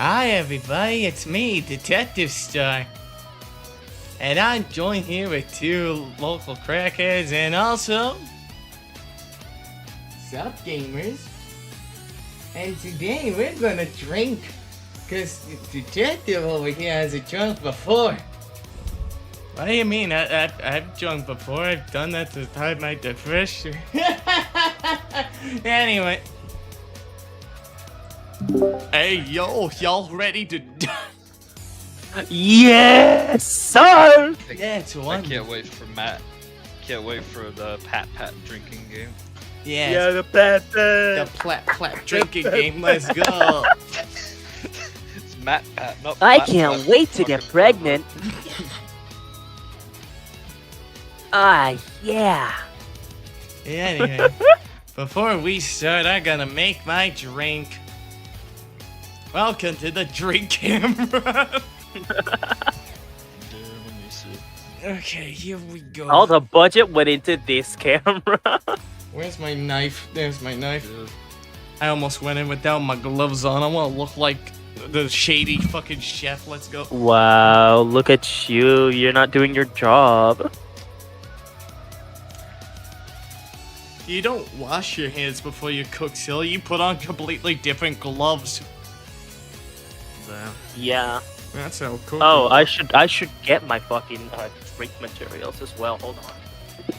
Hi everybody, it's me, Feat.Star. And I'm joined here with two local crackheads and also... Sup gamers? And today we're gonna drink, cause the detective over here hasn't drunk before. What do you mean? I've drunk before, I've done that to hide my depression. Anyway. Hey yo, y'all ready to Yes, sir! Yeah, it's one. I can't wait for Matt. Can't wait for the MATPAT drinking game. Yeah, the plat the plat drinking game. Let's go. It's MATPAT, not I Plat can't Plat, wait to get fucking pregnant. Yeah. Anyway, before we start, I gotta make my drink. Welcome to the drink camera. Okay, here we go. All the budget went into this camera. Where's my knife? There's my knife. I almost went in without my gloves on. I want to look like the shady fucking chef. Let's go. Wow, look at you. You're not doing your job. You don't wash your hands before you cook, silly. You put on completely different gloves. Yeah. That's how cool. Oh, I should get my fucking drink materials as well. Hold on.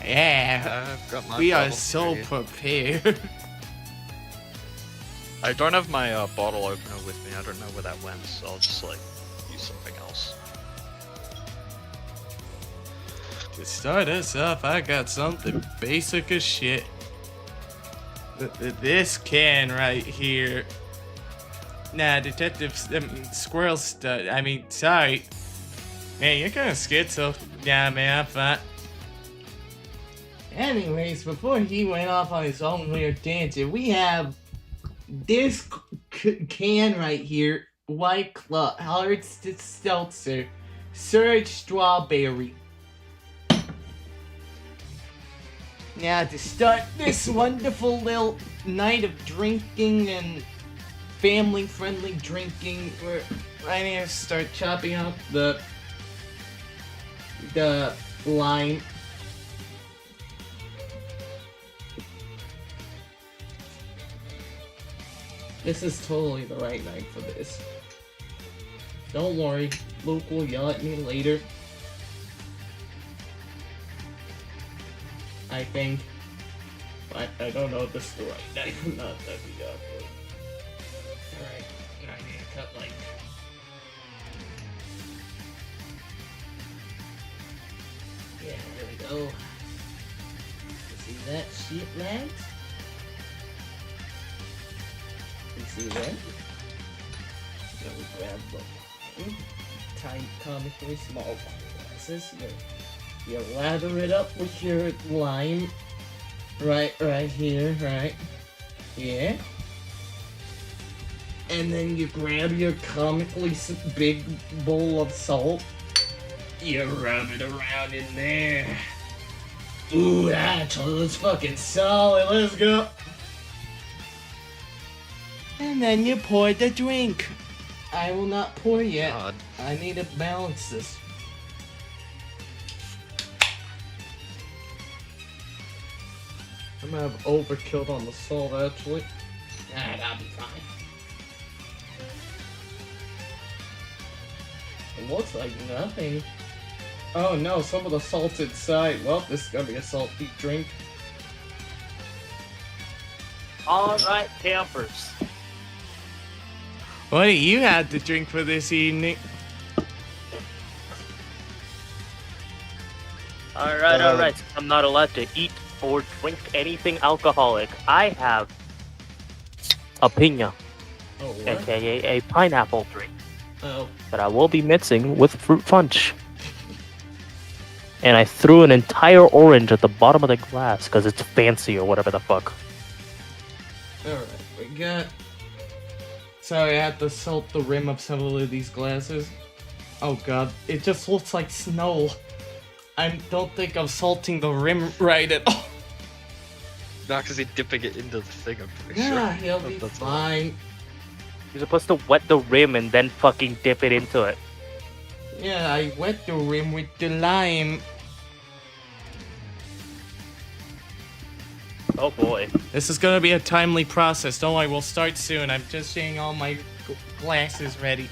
Yeah. I've got my We are bottle so here. prepared. I don't have my bottle opener with me. I don't know where that went, so I'll just like use something else. To start us off, I got something basic as shit. This can right here. Nah, Squirrel stud. I mean, sorry. Man, you're kind of schizo. Yeah, man, I'm fine. Anyways, before he went off on his own weird tangent, we have this can right here. White Claw, Hard Seltzer, Surge Strawberry. Now, to start this wonderful little night of drinking and family-friendly drinking, we're right here start chopping up the lime. This is totally the right night for this. Don't worry, Luke will yell at me later. I think. But I don't know if this is the right night or not. That'd be awkward. Alright, I need to cut like. Yeah, there we go. You see that shit, lads? You see that? Now we grab the tiny comically small wine glasses. You lather it up with your lime. Right here, right? Yeah. And then you grab your comically big bowl of salt. You rub it around in there. Ooh, that's fucking solid. Let's go. And then you pour the drink. I will not pour yet. God. I need to balance this. I'm gonna have overkill on the salt, actually. Nah, that'll be fine. It looks like nothing. Oh no, some of the salt's inside. Well, this is gonna be a salty drink. Alright, campers. What do you have to drink for this evening? Alright. I'm not allowed to eat or drink anything alcoholic. I have a piña, Oh, what? aka a pineapple drink, Oh. that I will be mixing with fruit punch. And I threw an entire orange at the bottom of the glass because it's fancy or whatever the fuck. Alright, we got... Sorry, I had to salt the rim of several of these glasses. Oh god, it just looks like snow. I don't think I'm salting the rim right at all. Not because he's dipping it into the thing, I'm pretty Yeah, sure. he'll be That's fine. You're supposed to wet the rim and then fucking dip it into it. Yeah, I wet the rim with the lime. Oh boy. This is gonna be a timely process. Don't worry, we'll start soon. I'm just getting all my glasses ready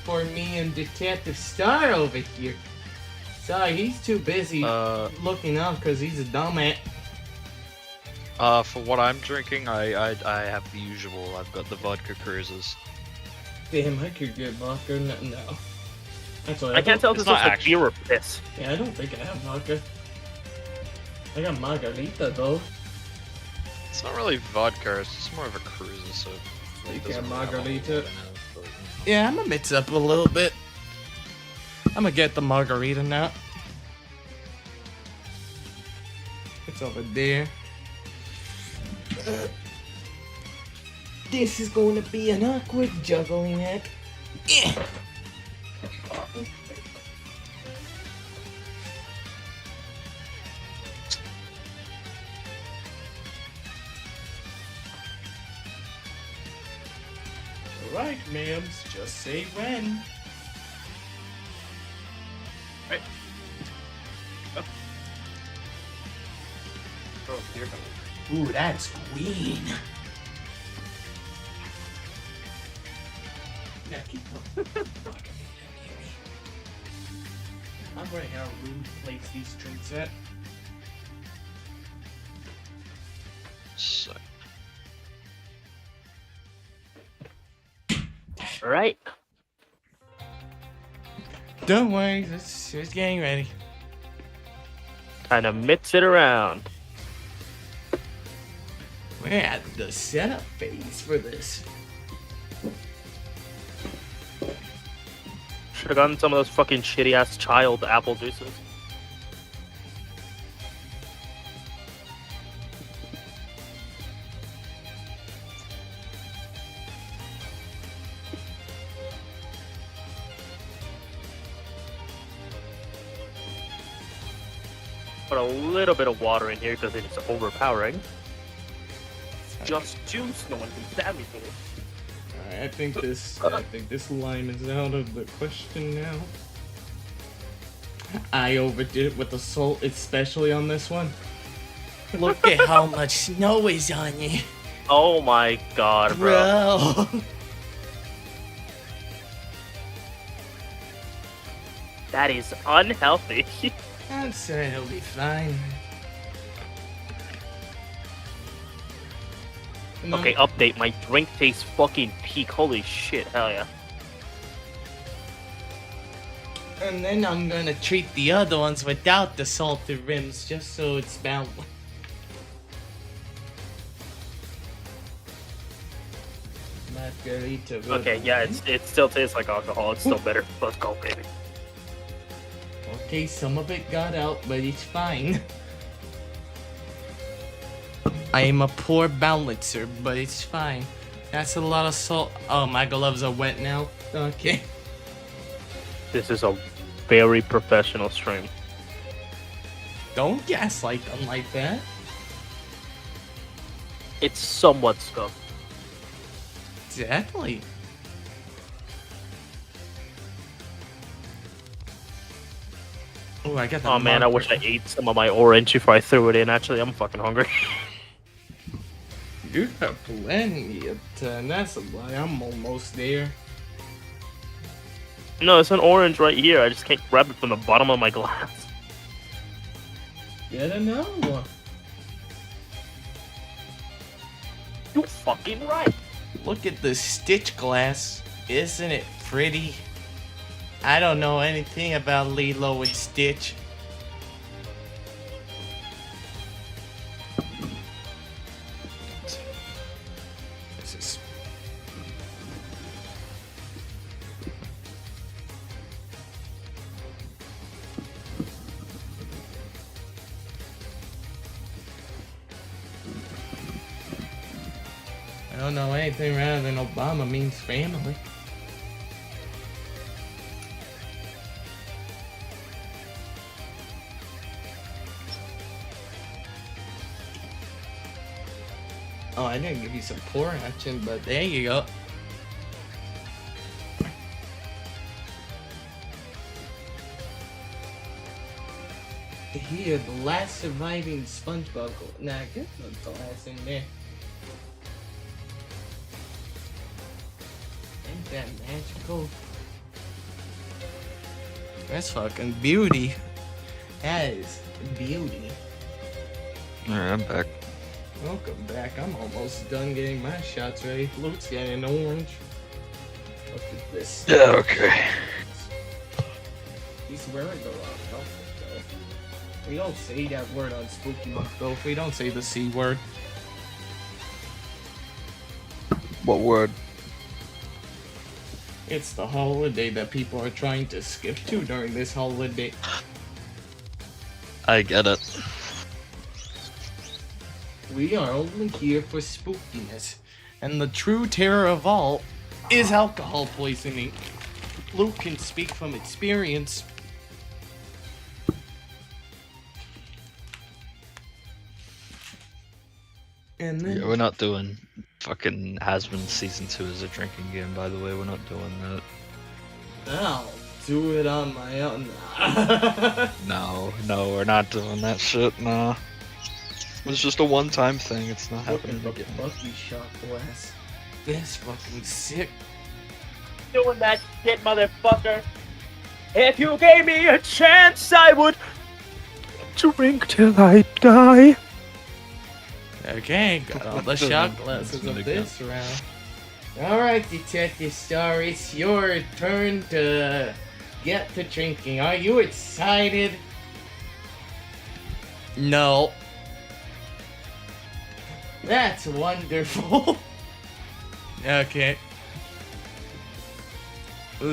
for me and Detective Star over here. Sorry, he's too busy looking up because he's a dumbass. For what I'm drinking, I have the usual. I've got the vodka cruisers. Damn, I could get vodka no. Actually, I can't tell if it's this not is like actually- beer or piss. Yeah, I don't think I have vodka. I got margarita though. It's not really vodka. It's just more of a cruiser. So You it got doesn't really have a margarita. lot in it, but, you know. Yeah, I'm gonna mix up a little bit. I'm gonna get the margarita now. It's over there. This is going to be an awkward juggling act. Yeah. Alright, ma'ams, just say when. Right. Oh, here comes. Ooh, that's queen. Now keep I'm wondering how Rude plates these drinks at. So, Alright. Don't worry, it's getting ready. Kind of mix it around. We're at the setup phase for this. Should have gotten some of those fucking shitty ass child apple juices. Put a little bit of water in here because it's overpowering. Just juice, no one can stab me for it. Alright, I think this lime is out of the question now. I overdid it with the salt, especially on this one. Look at how much snow is on you, Oh my god, bro. bro. That is unhealthy. I'm sure it'll be fine. No. Okay, update. My drink tastes fucking peak. Holy shit, hell yeah. And then I'm gonna treat the other ones without the salted rims, just so it's balanced. Margarita. Okay, yeah, it still tastes like alcohol. It's still better. Let's go, baby. Okay, some of it got out, but it's fine. I am a poor balancer, but it's fine. That's a lot of salt. Oh, my gloves are wet now. Okay. This is a very professional stream. Don't gaslight them like that. It's somewhat scuffed. Exactly. Oh, I got the Oh man, I wish I ate some of my orange before I threw it in. Actually, I'm fucking hungry. You have plenty of time. That's a lie. I'm almost there. No, it's an orange right here. I just can't grab it from the bottom of my glass. Get another one. You fucking right. Look at the stitch glass. Isn't it pretty? I don't know anything about Lilo and Stitch. This is... I don't know anything rather than Obama means family. Oh, I didn't give you some pour action, but there you go. here, the last surviving SpongeBob. Nah, get the glass in there. Ain't that magical? That's fucking beauty. That is beauty. Alright, I'm back. Welcome back. I'm almost done getting my shots ready. Luke's getting an orange. Look at this. Yeah, okay. He's wearing the wrong outfit, though. We don't say that word on Spooky Month, though. We don't say the C word. What word? It's the holiday that people are trying to skip to during this holiday. I get it. We are only here for spookiness. And the true terror of all is alcohol poisoning. Luke can speak from experience. And then... Yeah, we're not doing fucking Has-Been Season 2 as a drinking game, by the way. We're not doing that. I'll do it on my own. No, we're not doing that shit, nah. It's just a one-time thing, it's not happening Look at again. Bucky shot glass. This fucking sick. Doing that shit, motherfucker. If you gave me a chance, I would drink till I die. Okay, got all the shot glasses of this round. Alright, Detective Star, it's your turn to get to drinking. Are you excited? No. That's wonderful. Okay.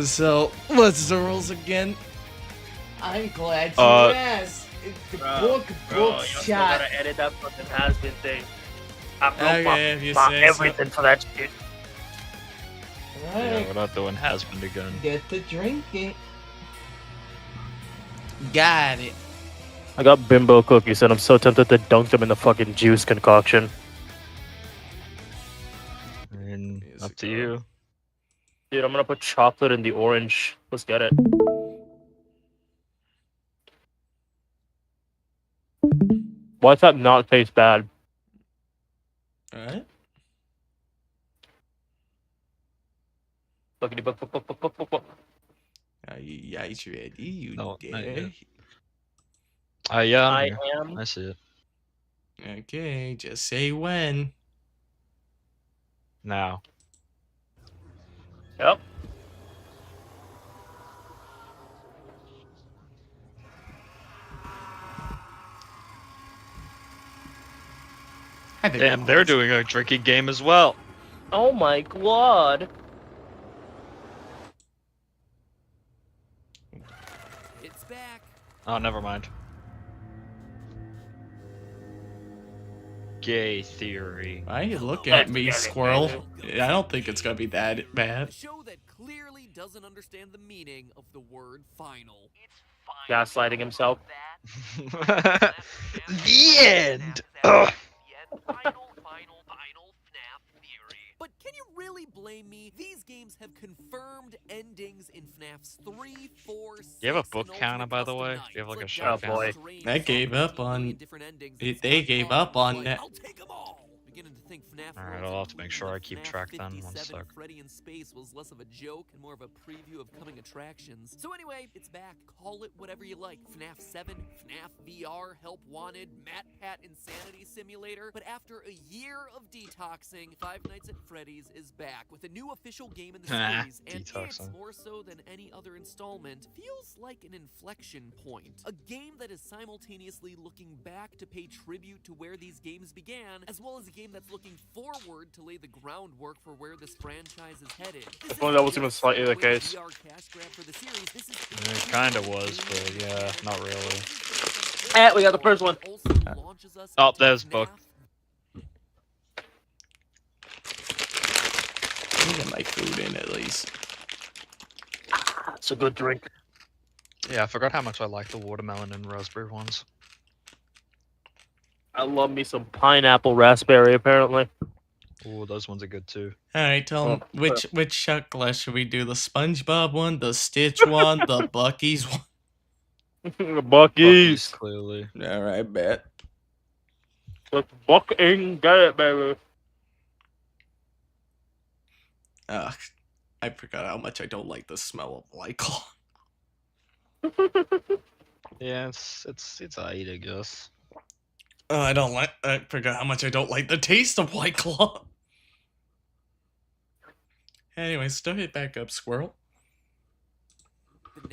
So, what's the rules again? I'm glad you asked. The book you shot. gotta edit that fucking Has-Been thing. I'm Okay, if you gonna say everything for that shit. Yeah, Alright, we're not doing Has-Been again. get to drinking. Got it. I got bimbo cookies and I'm so tempted to dunk them in the fucking juice concoction. And Is up it to gone? you. Dude, I'm gonna put chocolate in the orange. Let's get it. Why does that not taste bad? Alright. Are you guys ready? You No, not dare? yet. Yeah, I'm I here. am. I see it. Okay, just say when. Now. Yep. I think Damn, they're doing a drinking game as well. Oh my god. It's back. Oh, never mind. Gay theory. Why you look at me, Squirrel? I don't think it's gonna be that A bad. show that clearly doesn't understand the meaning of the word final. Gaslighting himself. The end! Ugh. But can you really blame me? These games have confirmed endings in FNAFs 3, 4, 6, You have a book and counter, Ultimate by the Custom way? Nights. You have, like, a Like shot Doctor counter? Strange, That gave Sonic, up on- 18 different endings, and They Scott gave Pilgrim up was on like, that. I'll take 'em all. Beginning to think FNAF Alright, worlds, I'll have to make sure I keep including track FNAF then. One 57 sec. Freddy in Space was less of a joke and more of a preview of coming attractions. So anyway, it's back. Call it whatever you like. FNAF 7, FNAF VR, Help Wanted, MATPAT Insanity Simulator. But after a year of detoxing, Five Nights at Freddy's is back with a new official game in the series, and it's Detoxing. more so than any other installment. Feels like an inflection point. A game that is simultaneously looking back to pay tribute to where these games began, as well as a game that's looking forward to lay the groundwork for where this franchise is headed. If only that was even slightly the case. It kinda was, but yeah, not really. We got the first one. Oh, there's book. Let me get my food in at least. It's a good drink. Yeah, I forgot how much I like the watermelon and raspberry ones. I love me some pineapple raspberry, apparently. Ooh, those ones are good too. Alright, tell them Oh, which shot glass should we do? The SpongeBob one, the Stitch one, the Bucky's one? Bucky's. clearly. Alright, bet. Let's fucking get it, baby. Ugh. I forgot how much I don't like the smell of White Claw. Yeah, it's alright, I guess. I forgot how much I don't like the taste of White Claw. Anyway, start it back up, Squirrel.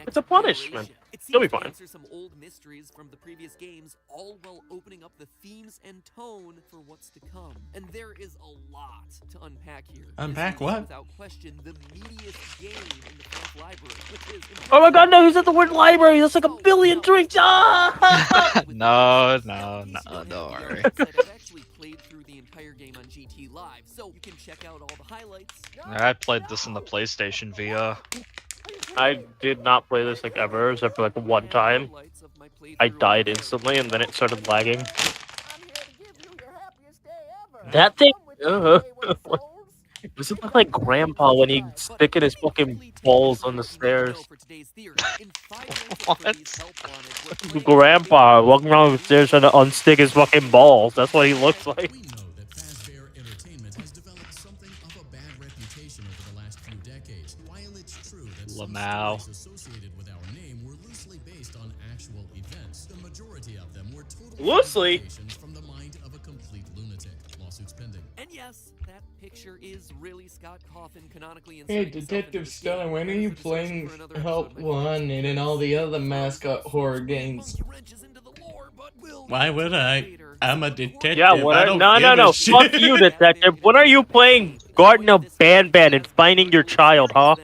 It's a punishment. You'll be fine. Answer some old mysteries from the previous games, all while opening up the themes and tone for what's to come. And there is a lot to unpack here. Unpack This is, what? Without question, the meatiest game in the FNAF library, which is Oh my god, no, he said the word library. That's like a billion drinks. Ah! No, don't worry. I've actually played through the entire game on GT Live, so you can check out all the highlights. I played this in the PlayStation via. I did not play this like ever, except for like one time. I died instantly, and then it started lagging. That thing. Does it look like Grandpa when he's sticking his fucking balls on the stairs? What? Grandpa walking around the stairs trying to unstick his fucking balls. That's what he looks like. We know that Fazbear Entertainment has developed something of a bad reputation over the last few decades. While it's true that some Lamau. stories associated with our name were loosely based on actual events, the majority of them were totally Loosely? fabrications from the mind of a complete lunatic. Lawsuits pending. And yes, that picture is really Scott Coffin canonically Hey, inserting himself Detective into the Star, game when are as you a decision playing for another Help episode of my One podcast. and all the other mascot horror games? Monkey wrenches into the lore, but we'll Why get would to that I? later. I'm a detective. Yeah, I what? don't No, give no, a no. shit. Fuck you, detective. When are you playing Garden of Ban and finding your child, huh?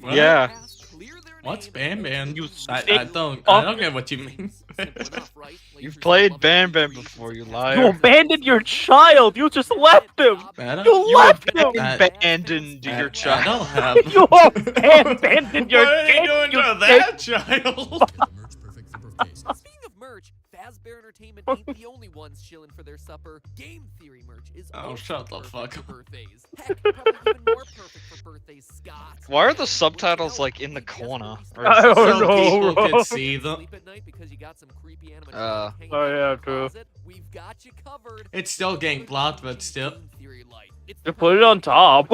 What? Yeah. What's Bam Bam? You I sick don't get what you mean. You've played Ban Ban before, you You liar. abandoned your child. You just left him. I don't- You left him. Abandoned your I child. don't have. You abandoned your What are you kid, doing you to that child? Merch perfect for birthdays. Speaking of merch, Fazbear Entertainment ain't the only ones chilling for their supper. Game Theory merch is Oh, also shut the perfect fuck for up. birthdays. Heck, probably even more perfect for birthdays, Scott. Why are the subtitles like in the corner? Or I don't So know, people bro. can see them. Sleep at night because you got some creepy animatronic hanging Oh, out in yeah, your true. closet? We've got you covered. It's still getting blocked, but still. Game Theory Light. It's Just put it on top.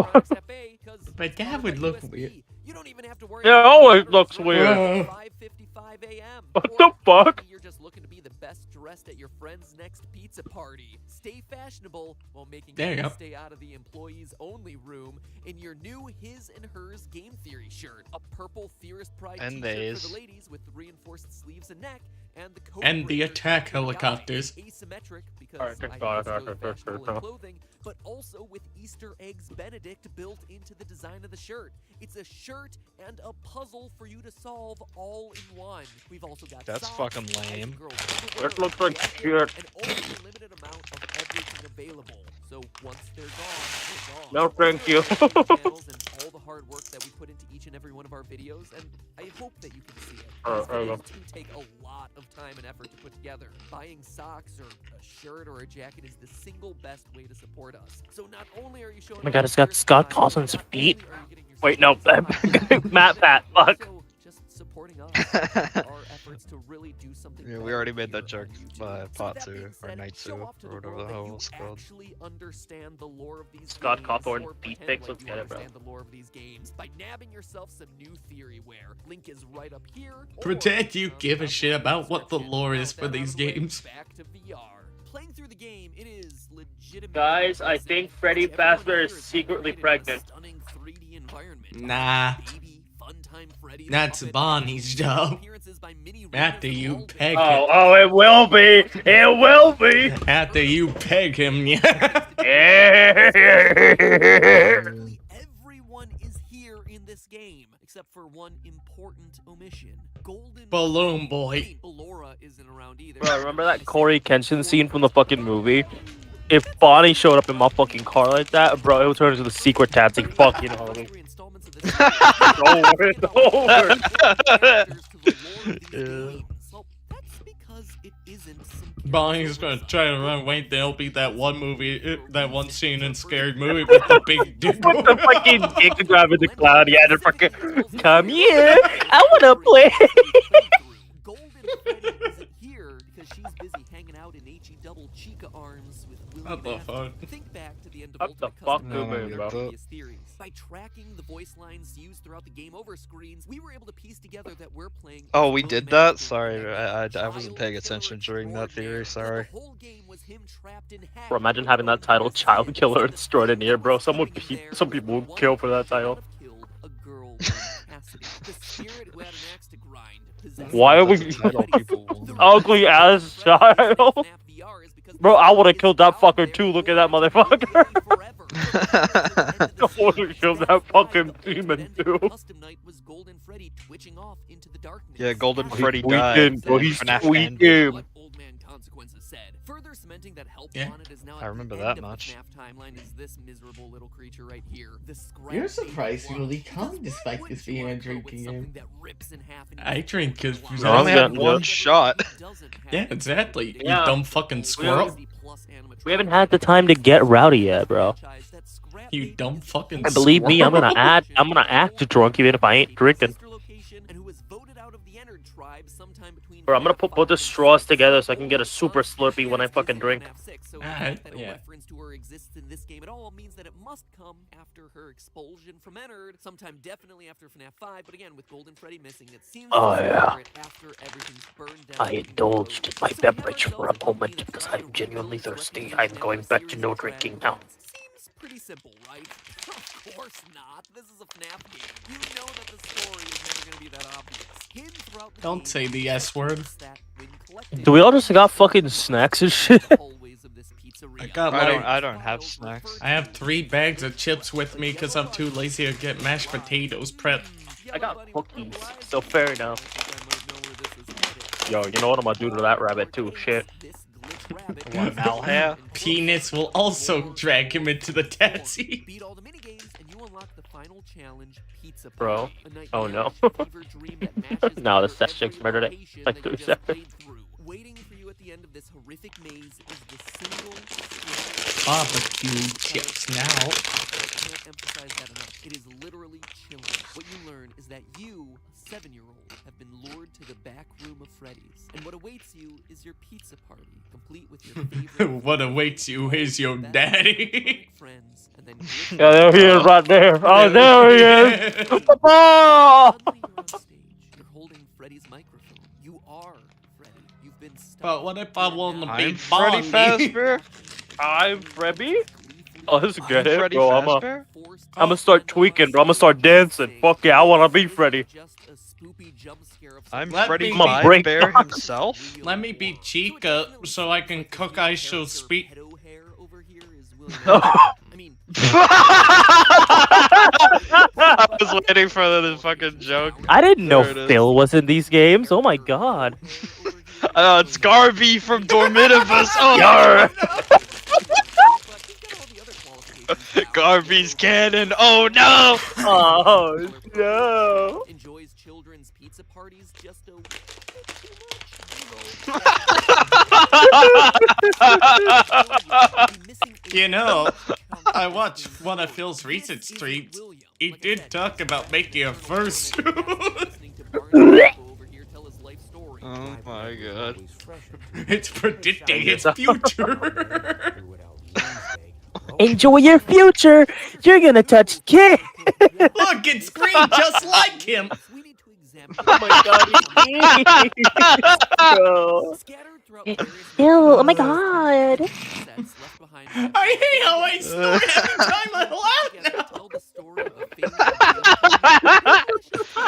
But that would look weird. You don't even have to worry Yeah, it about always the looks time. weird. 5:55 a.m. What Or the fuck? maybe you're just looking to be the best dressed at your friend's next pizza party. Stay fashionable while making There you sure go. to stay out of the employees only room in your new His and Hers Game Theory shirt. A purple Theorist Pride And t-shirt theys. for the ladies with reinforced sleeves and neck. And the coat And the breakers attack for the guy. helicopters. Asymmetric because Alright, I got it, have to got go it, fashionable got in it. clothing, but also with Easter eggs Benedict built into the design of the shirt. It's a shirt and a puzzle for you to solve all in one. We've also got That's socks, fucking guys and lame. girls underwear, That looks like jackets, shit. and only a limited amount of everything available. So once they're gone, they're gone. No, thank you. Channels and all the hard work that we put into each and every one of our videos, and I hope that you can see it. These there you go. videos do take a lot of time and effort to put together. Buying socks or a shirt or a jacket is the single best way to support us. So not only are you showing Oh my god, it's got your Scott style, Cawson's not feet. only are you getting your Wait, no, support, MATPAT, fuck. also just supporting us. Our efforts to really do something Yeah, we better already made here that joke on YouTube. by So part with that 2, being or said, night show 2, off to or the whatever world the hell that it was you called. actually understand the lore of these Scott games, Cawthorn or feet pretend pics, like let's you get it, bro. understand the lore of these games by nabbing yourself some new theoryware. Link is right up here. or Pretend you on give a top shit of the about what the description. lore Now is for that out these of the way, games. Back to VR. Playing through the game, it is legitimately Guys, I impressive. think Freddy Everyone Fazbear here is is secretly created in a pregnant. stunning 3D environment. Nah. Baby, Funtime Freddy the That's Muppet, Bonnie's and job. appearances by mini After Raiders and you Walden. peg Oh, it will be. It will be. After you peg him, yeah. Literally everyone is here in this game, except for one important omission. Golden Balloon Freddy. Boy. I mean, Ballora isn't around either. Bro, remember that Corey Kenshin scene from the fucking movie? If Bonnie showed up in my fucking car like that, bro, it would turn into the secret Tatsy fucking homie. It's over, So that's because it isn't some Bonnie's gonna try to run away. There'll be that one movie, that one scene in Scary Movie with the big dude. With the fucking dick driving the cloud, yeah, the fucking come here, I wanna play. Golden double Chica arms with Willie What the and fuck? Matthew. Think back to the end of What the Ultimate fuck, Custom No, Night man, and bro. previous theories. By tracking the voice lines used throughout the game over screens, we were able to piece together that we're playing. Oh, as we both did Matthew that? Sorry, and I wasn't paying child killer attention during that theory, extraordinaire. sorry. The whole game was him trapped in hell. Bro, imagine having that title, Child Killer Extraordinaire, bro. Some people would kill for that title. Why are we Title people will- ugly ass child? Bro, I would have killed that fucker too. Look at that motherfucker. I would have killed that fucking demon too. Yeah, Golden He's Freddy tweaking, died. bro, and he's FNAF tweaking. ended. What Old Man Consequences said. Further cementing that Help Yeah. Wanted is now I at remember the that end of much. the FNAF timeline is this miserable little creature right here. The You're scrap surprisingly tape calm watch. despite Wouldn't this you being wanna a go drinking with game. something that rips in half and I uses drink the 'cause watch? you I only had getting one good. shot. Yeah, exactly. You Yeah. dumb fucking squirrel. We haven't had the time to get rowdy yet, bro. You dumb fucking And believe me, I'm squirrel. gonna act drunk even if I ain't drinking. Bro, I'm gonna put the straws together so I can get a super Slurpee when I fucking drink. Alright, yeah. Reference to her exists in this game at all means that it must come after her expulsion from Ennard, sometime definitely after FNAF 5, but again, with Golden Freddy missing, it seems Oh, to yeah. celebrate after everything's burned down. I indulged in my beverage for a moment because I'm genuinely thirsty. I'm going back to no drinking now. Seems pretty simple, right? Of course not. This is a FNAF game. You know that the story is never going to be that obvious. Hidden throughout the Don't game say the are S word. hints that, when collected, Do we all just got fucking snacks and shit? the hallways of this pizzeria. I got I don't have snacks. I have 3 bags of chips with me because I'm too lazy to get mashed potatoes prepped. I got cookies, so fair enough. Yo, you know what I'm gonna do to that rabbit too? Shit. What, Malhair? Penis will also drag him into the taxi. Beat all the minigames and you unlock the final challenge, Pizza Bro. Party. A Oh, no. nightmare fever dream that matches No, the up sex every chicks murdered it. location Like that 2 you just seconds. played through. Waiting for you at the end of this horrific maze is the single Barbecue chips now. I can't emphasize that enough. It is literally chilling. What you learn is that you, a 7-year-old, have been lured to the back room of Freddy's. And what awaits you is your pizza party, complete with your favorite What awaits you is your daddy. friends, and then Yeah, there he is right there. Oh, there he is. Oh! suddenly you're on stage. You're holding Freddy's microphone. You are Freddy. You've been stuck. But what if I want to I'm be Freddy Bonnie? Fazbear. I'm Freddy? Oh, let's get it, Freddy bro. Fazbear? I'ma start tweaking, bro. I'ma start dancing. Fuck yeah, I wanna be Freddy. I'm Let Freddy me- I'ma break Fazbear down. himself. Let me be Chica so I can cook I shall speak. Oh. I mean, I was waiting for the fucking joke. I didn't know There it is. Phil was in these games. Oh my god. It's Garby from Dormitivus. Oh, Yarr. Garby's cannon. Oh no! Oh no. enjoys children's pizza parties just a You know, I watched one of Phil's recent streams. He did talk about making a fursuit. Oh my god. It's predicting his future. Enjoy your future. You're gonna touch kids. Look, it's green just like him. Oh my god. Bro. Ew, oh my god. I hate how I snort every time I laugh now.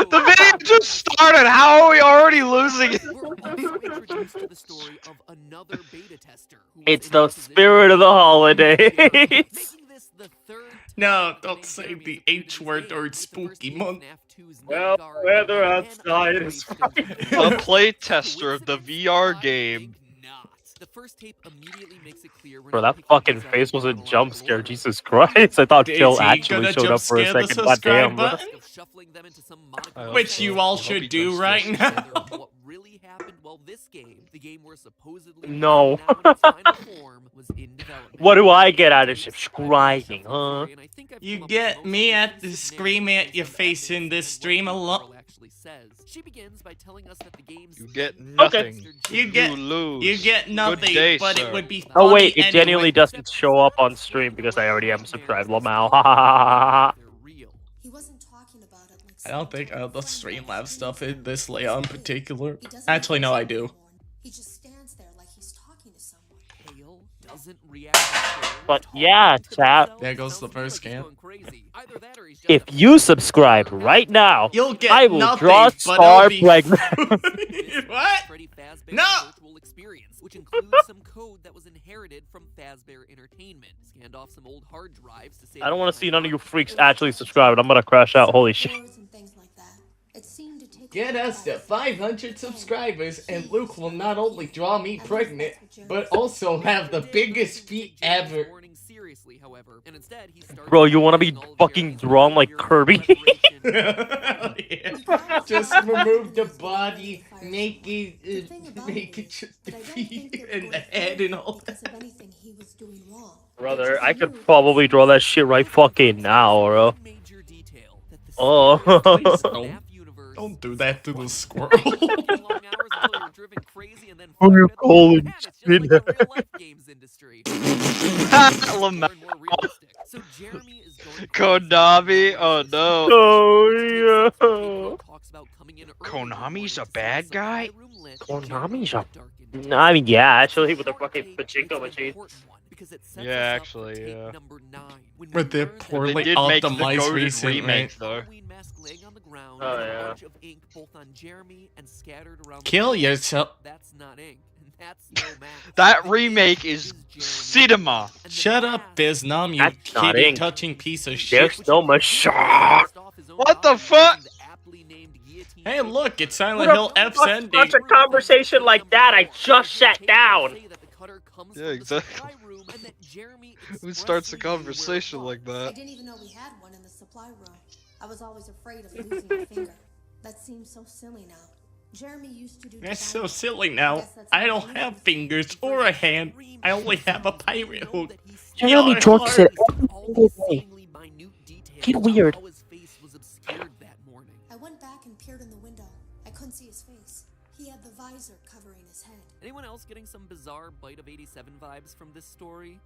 The video just started. How are we already losing it? It's the spirit of the holidays. No, don't say the H word or it's spooky month. Well, weather outside is The playtester of the VR game. The first tape immediately makes it clear we're Bro, not that picking fucking exactly face was a what jump we're scare. going Jesus for. Christ. I thought Is Phil he actually gonna showed jump up for a scare the second. God damn, subscribe bro. button? Of shuffling them into some modified hope Which so. you all I hope should he do does right this. now. What really happened? Well, this game we're supposedly No. now in its final form, was in development. What do I get out of subscribing, huh? You get me at the screaming at your face in this stream a lot. says. She begins by telling us that the game's You get nothing. You get lose. you get nothing, day, but sir. it would be funny Oh wait, it anyway. genuinely doesn't show up on stream because I already am subscribed. Lamau. Ha ha ha ha. He wasn't talking about it like I don't think I have the Streamlabs stuff in this layout in particular. He doesn't Actually, no, I mention do. anyone. He just stands there like he's talking to someone. Hale doesn't react. But yeah, chat. There goes the first scan. If you subscribe right now, You'll get I will nothing, draw but Star it'll be pregnant. What? No! Which includes some code that was inherited from Fazbear Entertainment. Scanned off some old hard drives to save. I don't want to see none of you freaks actually subscribe. I'm gonna crash out. Holy shit. Wars and things like that. It seemed to take Get us to 500 subscribers, and Luke will not only draw me pregnant, but also have the biggest feet ever. Bro, you want to be fucking drawn like Kirby? Just remove the body, make it just the feet and the head and all that. because of anything he was doing wrong. Brother, I could probably draw that shit right fucking now, bro. Oh. Don't do that to the squirrel. Who you calling? Konami? Oh no. Oh yeah. Konami's a bad guy? Konami's a... I mean, yeah, actually, with the fucking pachinko machine. Yeah, actually, yeah. With their They poorly did make the optimized goated recent remake, though. Oh, yeah. Kill yourself. That's not ink. That's no math. That remake is cinema. Shut up, Biznam, you That's not kitty ink. touching piece of shit. There's so much shot. What the fuck? Hey, look, it's Silent Hill F's ending. Such a conversation like that, I just sat down. Yeah, exactly. Who starts a conversation like I that? didn't even know we had one in the supply room. I was always afraid of losing a finger. That seems so silly now. Jeremy used to do That's design. so silly now. I don't have fingers or a hand. I only have a pirate hook. Jeremy Your jokes it heart. every single day. Get weird. I went back and peered in the window. I couldn't see his face. He had the visor covering his head. Anyone else getting some bizarre Bite of 87 vibes from this story?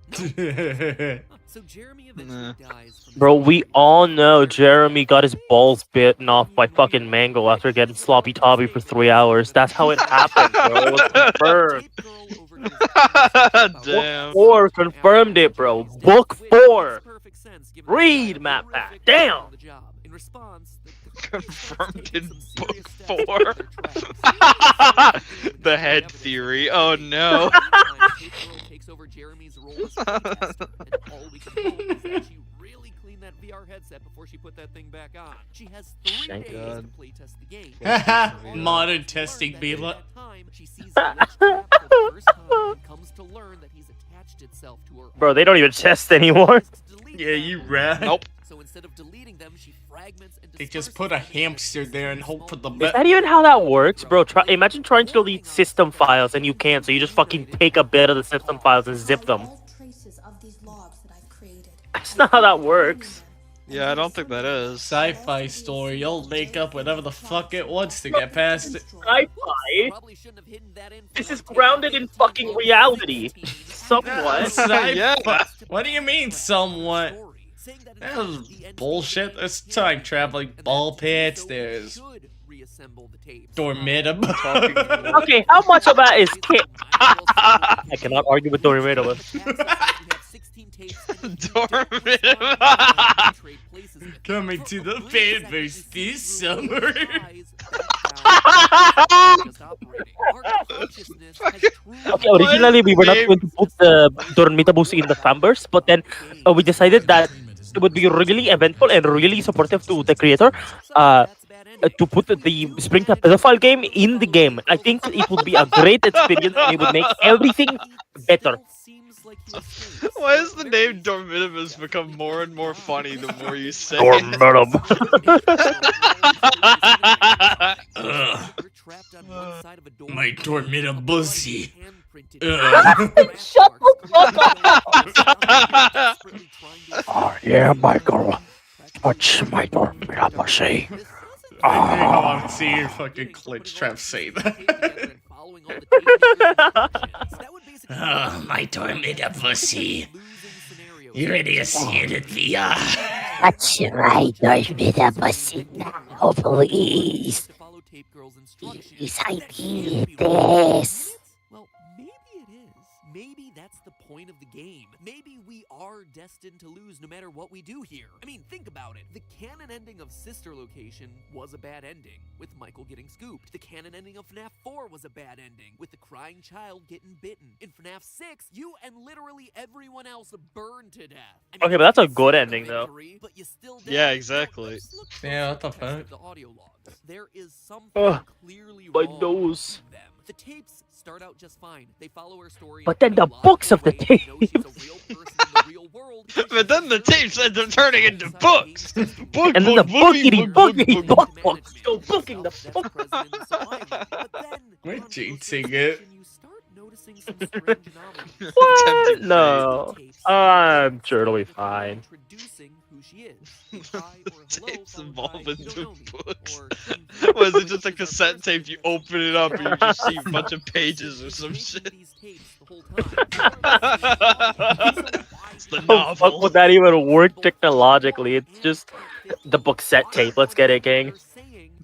So Jeremy eventually dies from Bro, we all know Jeremy got his balls bitten off by fucking Mango after getting sloppy toppy for 3 hours. That's how it happened, bro. It was confirmed. Damn. Book 4 confirmed it, bro. Book 4. Read, MATPAT. Damn. In response, Confirmed in book 4. The head theory. Oh no. takes over Jeremy's role as playtester, and all we can hope is that she really cleaned that VR headset before she put that thing back on. She has 3 Thank days God. to playtest the game. Modern testing, Bila. Bila. She sees the glitch trap for the first time and comes to learn that he's attached itself to her. Bro, they don't even test anymore. Yeah, you rat. Nope. So instead of deleting them, she fragments and They just disperses put a them hamster into there and hope for the Is best. that even how that works, bro? Imagine trying to delete system files and you can't, so you just fucking take a bit of the system files and zip them. All traces of these logs that I've created. That's not how that works. Yeah, I don't think that is. Sci-fi story. You'll make up whatever the fuck it wants to get past it. Sci-fi? Probably shouldn't have hidden that info. This is grounded in fucking reality. Somewhat. Sci-fi? Yeah. What do you mean, somewhat? That was bullshit. There's time traveling ball pits. There's Dormita. Okay, how much of that is kit? I cannot argue with Dormita. Coming to the fanverse this summer. Okay, originally we were not going to put the Dormitabus in the fanverse, but then we decided that it would be really eventful and really supportive to the creator to put the Springtime Pedophile game in the game. I think it would be a great experience and it would make everything better. Why has the name Dormitimus become more and more funny the more you say it? My Dormita bussy. Shut the fuck up! Oh yeah, Michael. Touch my Dormita pussy. I want to see your fucking glitch trap say that. Oh, my tornado pussy. You ready to see it in VR? That's right, tornado pussy now, please. Please, I need this. Well, maybe it is. Maybe that's the point of the game. Maybe we are destined to lose no matter what we do here. I mean, think about it. The canon ending of Sister Location was a bad ending, with Michael getting scooped. The canon ending of FNAF 4 was a bad ending, with the crying child getting bitten. In FNAF 6, you and literally everyone else burned to death. I mean, Okay, but that's a it's good still ending, though. victory, but you still Yeah, dead. exactly. Now, let's look Yeah, what the closer at fuck? the audio logs. There is something Ugh, clearly my wrong nose. with them. The tapes start out just fine. They follow her story. But then in a the books of the logical way. We know she's a tapes. real person in the real world. But then the tapes end up turning into books. Book, And then the bookity bookity book. book. Still booking the book. We're jinxing it. What? No. I'm sure it'll be fine. Tapes evolve into books. Was it just a cassette tape? You open it up and you just see a bunch of pages or some shit. It's the How fuck novel. would that even work technologically? It's just the book set tape. Let's get it, gang.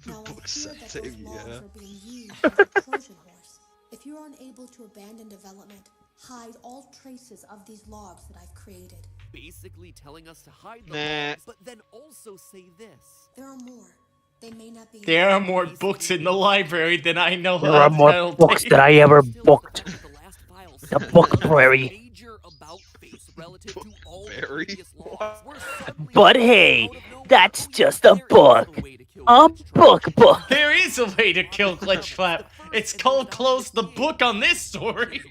Now, I hear that those Yeah. logs are being used as a Trojan horse. If you're unable to abandon development, hide all traces of these logs that I've created. Basically telling us to hide the Nah. logs, but then also say this. There are more. They may not be. There are more books in the library than I know There how are to more tell books tape. than I ever Still, booked. the last file The says book nothing prairie. major about face relative to all the Prairie? previous logs. We're suddenly But out of hey, nowhere. that's Oh, just yeah, a there is book. way to kill A Glitch book. There is a way to kill Glitch Flap. It's called close the book on this story.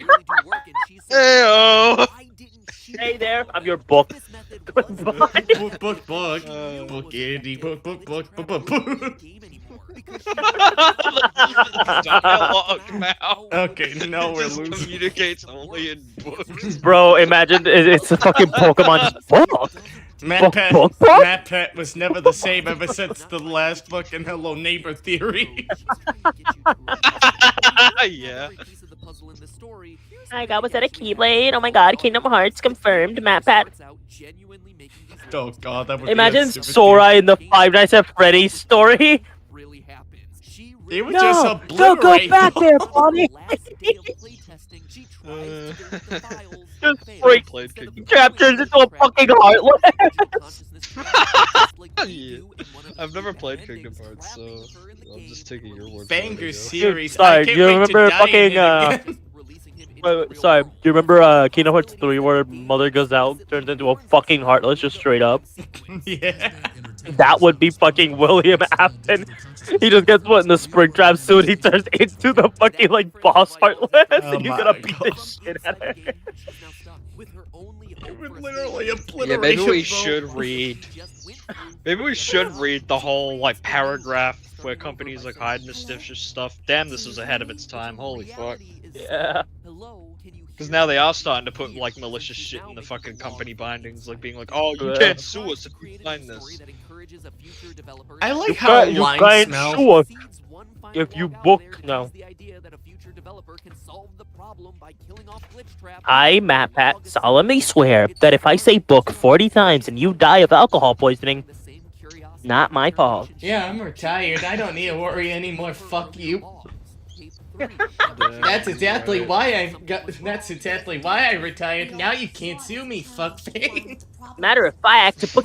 Heyo. Hey there, I'm your book. Goodbye. Book. Bookity, book. Dialogue now. Okay, now we're Just losing. communicates only in books. Bro, imagine it's a fucking Pokemon book. Book. MATPAT was never the same ever since the last book in Hello Neighbor Theory. Yeah. My god, was that a Keyblade? Oh my god, Kingdom Hearts confirmed. MATPAT. Oh god, that would be Imagine a stupid Sora in the Five Nights at Freddy's story. It would No, just don't go obliterate back them. there, Bonnie. Just freak Played Kingdom Trap turns into a fucking heartless. Yeah. I've never played Kingdom Hearts, so I'm just taking your word for it, I Banger guess. series. Sorry, I can't do you wait remember to die in fucking, it again. Wait, sorry, do you remember Kingdom Hearts 3 where Mother goes out, turns into a fucking heartless just straight up? Yeah. That would be fucking William Afton. He just gets put in the spring trap suit, he turns into the fucking like boss heartless, Oh and he's my gonna beat the God. shit out of her. It would literally obliterate Yeah, maybe we him, bro. should read. Maybe we should read the whole like paragraph where companies like hide malicious stuff. Damn, this is ahead of its time. Holy fuck. Yeah. Because now they are starting to put like malicious shit in the fucking company bindings, like being like, "Oh, you Yeah. can't sue us if you find this." I like how You lines can't smell. sue us if you book no. I, MATPAT, solemnly swear that if I say book 40 times and you die of alcohol poisoning, not my fault. Yeah, I'm retired. I don't need to worry anymore. Fuck you. That's exactly why I got. That's exactly why I retired. Now you can't sue me, fuckface. Matter of fact, book.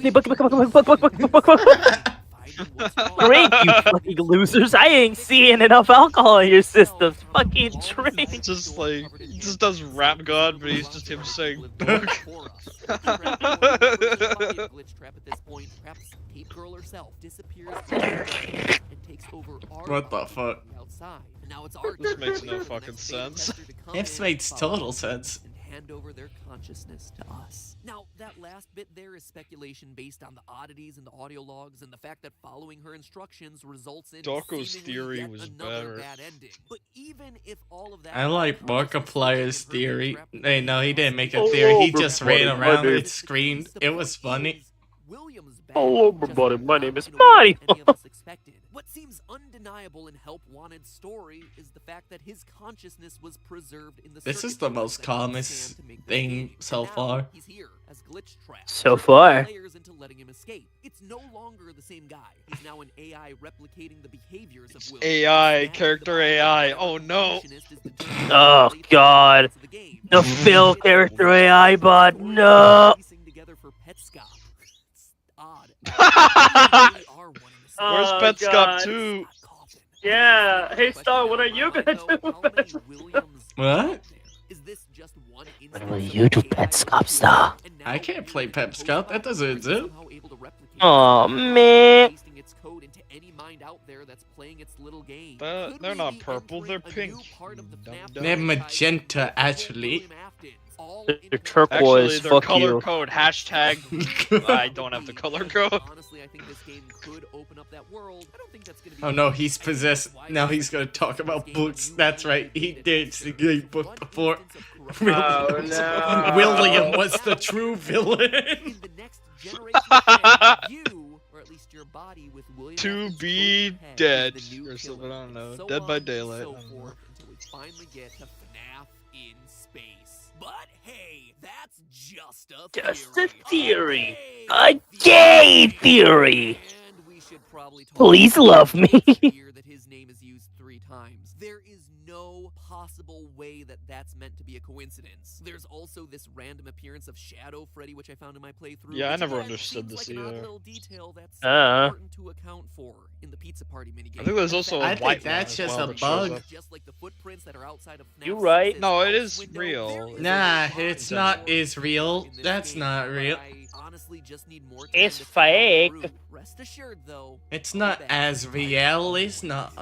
Drink, you fucking losers. I ain't seeing enough alcohol in your systems. Fucking drink. It's just like he just does rap god, but he's just him saying book. What the fuck? This makes no fucking sense. This makes total sense. Hand over their consciousness to us. Now, that last bit there is speculation based on the oddities in the audio logs and the fact that following her instructions results in Darko's seemingly theory yet was another better. bad ending. But even if all of that I like Markiplier's theory. Hey, no, he didn't make a Oh, theory. He my just buddy, ran my around name- and screamed. It was funny. William's Hello, everybody. My name is Mario. What seems undeniable in Help Wanted's story is the fact that his consciousness was preserved in the This is circuit the boards most that calmest stand to make this thing game. so And now far. He's here as glitch trap. So tricking far. players into letting him escape. It's no longer the same guy. He's now an AI replicating the behaviors of William. AI, Snapping character the body of AI. whatever Oh no. completionist is determined Oh, to play through God. the of the game. The Phil character AI bot, no. Piecing together for Petscop. It's odd. Where's Oh, Petscop God. 2? Yeah. Hey, Star, what are you gonna do? What? Is this just one What will you do, Petscop Star? I can't play Petscop. That doesn't exist. Aw, man. Pasting its code into any mind out there that's playing its little game. They're Could not we be purple, they're entering a new pink. part of the FNAF They're They're franchise magenta, with actually. William Afton? All They're into the- turquoise. Actually, their Fuck color you. code hashtag. I don't have the color code. Honestly, I think this game could open up that world. I don't think that's gonna be Oh no, he's possessed. Now he's gonna talk about books. That's right, he did the game book before. Oh, no. William was the true villain. In the next generation of fans, you, or at least your body with William To Afton's be coded head, dead is the new or something, killer, I don't know. and so Dead by on and daylight, so I don't know. forth, until we finally get to FNAF in space. But hey, that's just a theory. Just a theory. A A gay theory. And we should probably talk Please about love the me. fear that his name is used 3 times. There is no possible way that that's meant to be a coincidence. There's also this random appearance of Shadow Freddy, which I found in my playthrough. Yeah, I which, never again, understood seems this like an odd either. little detail that's Uh. important to account for in the Pizza Party minigame. I think there's also I a think white that's one as just well a that shows bug. up. Just like the footprints that are outside of FNAF You right. 6's No, it house is window, real. there is a Nah, lot it's more not to Israel. in this That's game, not but real. I honestly just need more time It's to figure out fake. the route. Rest assured, though, It's I'll not be back. as real. It's not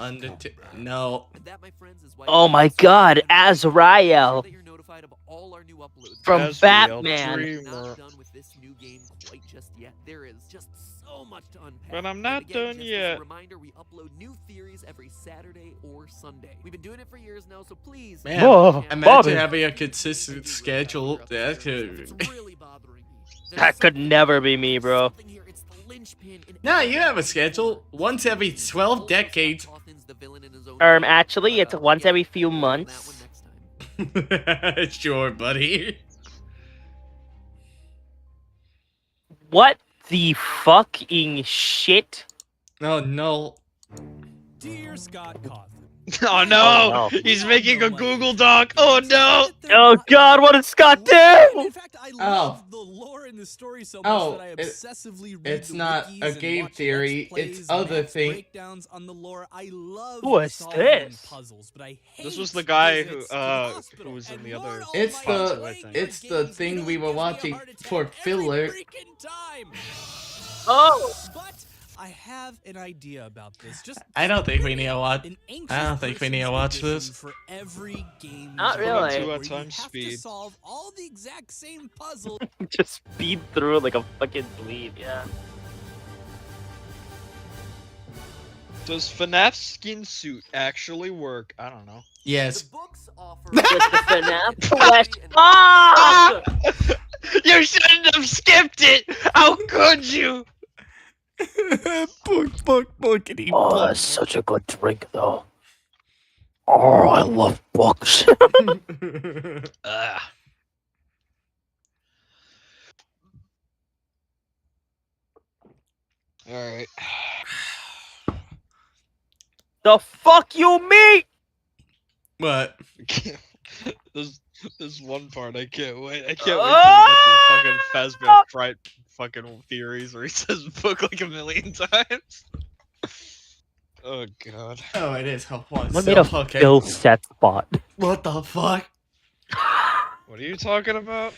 no. And that, my friends, is why Oh my God, Azrael. that you're notified of all our new uploads. From Azrael, Batman. We're Dreamer. not done with this new game quite just yet. There is just so much to unpack. But I'm And not again, done just as yet. a reminder, we upload new theories every Saturday or Sunday. We've been doing it for years now, so please. Man, Whoa, imagine Bobby. having a consistent schedule. That could. It's really bothering me. There's That could something never here. be me, There's bro. something here. It's the linchpin in Nah, you everything. have a schedule. Once every 12 decades. Cawthon's the villain in his own game, Actually, but, it's once yeah, every few we'll work on that months. one next time. Sure, buddy. What the fucking shit? Oh no. Dear Scott Cawthon. Oh no! Oh, no. He's making a Google Doc. Oh no! Oh God, what did Scott do? In fact, I love the lore in the story so much Oh, that I obsessively read it's the not wikis a and game watch theory, Let's Plays it's and other Matt's thing. breakdowns on the lore. I love What's solving this? puzzles, but I hate This was the guy visits who to the hospital. was in And the Lord other It's sponsor, the- I think. it's the games thing really we were gives me a watching heart attack for every filler. freaking time. Oh, But I have an idea about this. Just I don't think we need to watch. an I don't think we need to watch anxious this. for every game. Not genre really. Two where at you times have speed. to solve all the exact same puzzle. just speed through it like a fucking bleed, yeah. Does FNAF skin suit actually work? I don't know. Yes. The books offer With the FNAF flesh. Ah! You shouldn't have skipped it! How could you? Bookity Oh, that's such a good drink, though. Oh, I love books. Ugh. Alright. The fuck you mean? What? There's one part I can't wait. I can't wait till we get to the fucking Fazbear Fright fucking theories where he says book like a million times. Oh god. Oh, it is. Oh, what? What made a okay. Phil set spot? What the fuck? What are you talking about?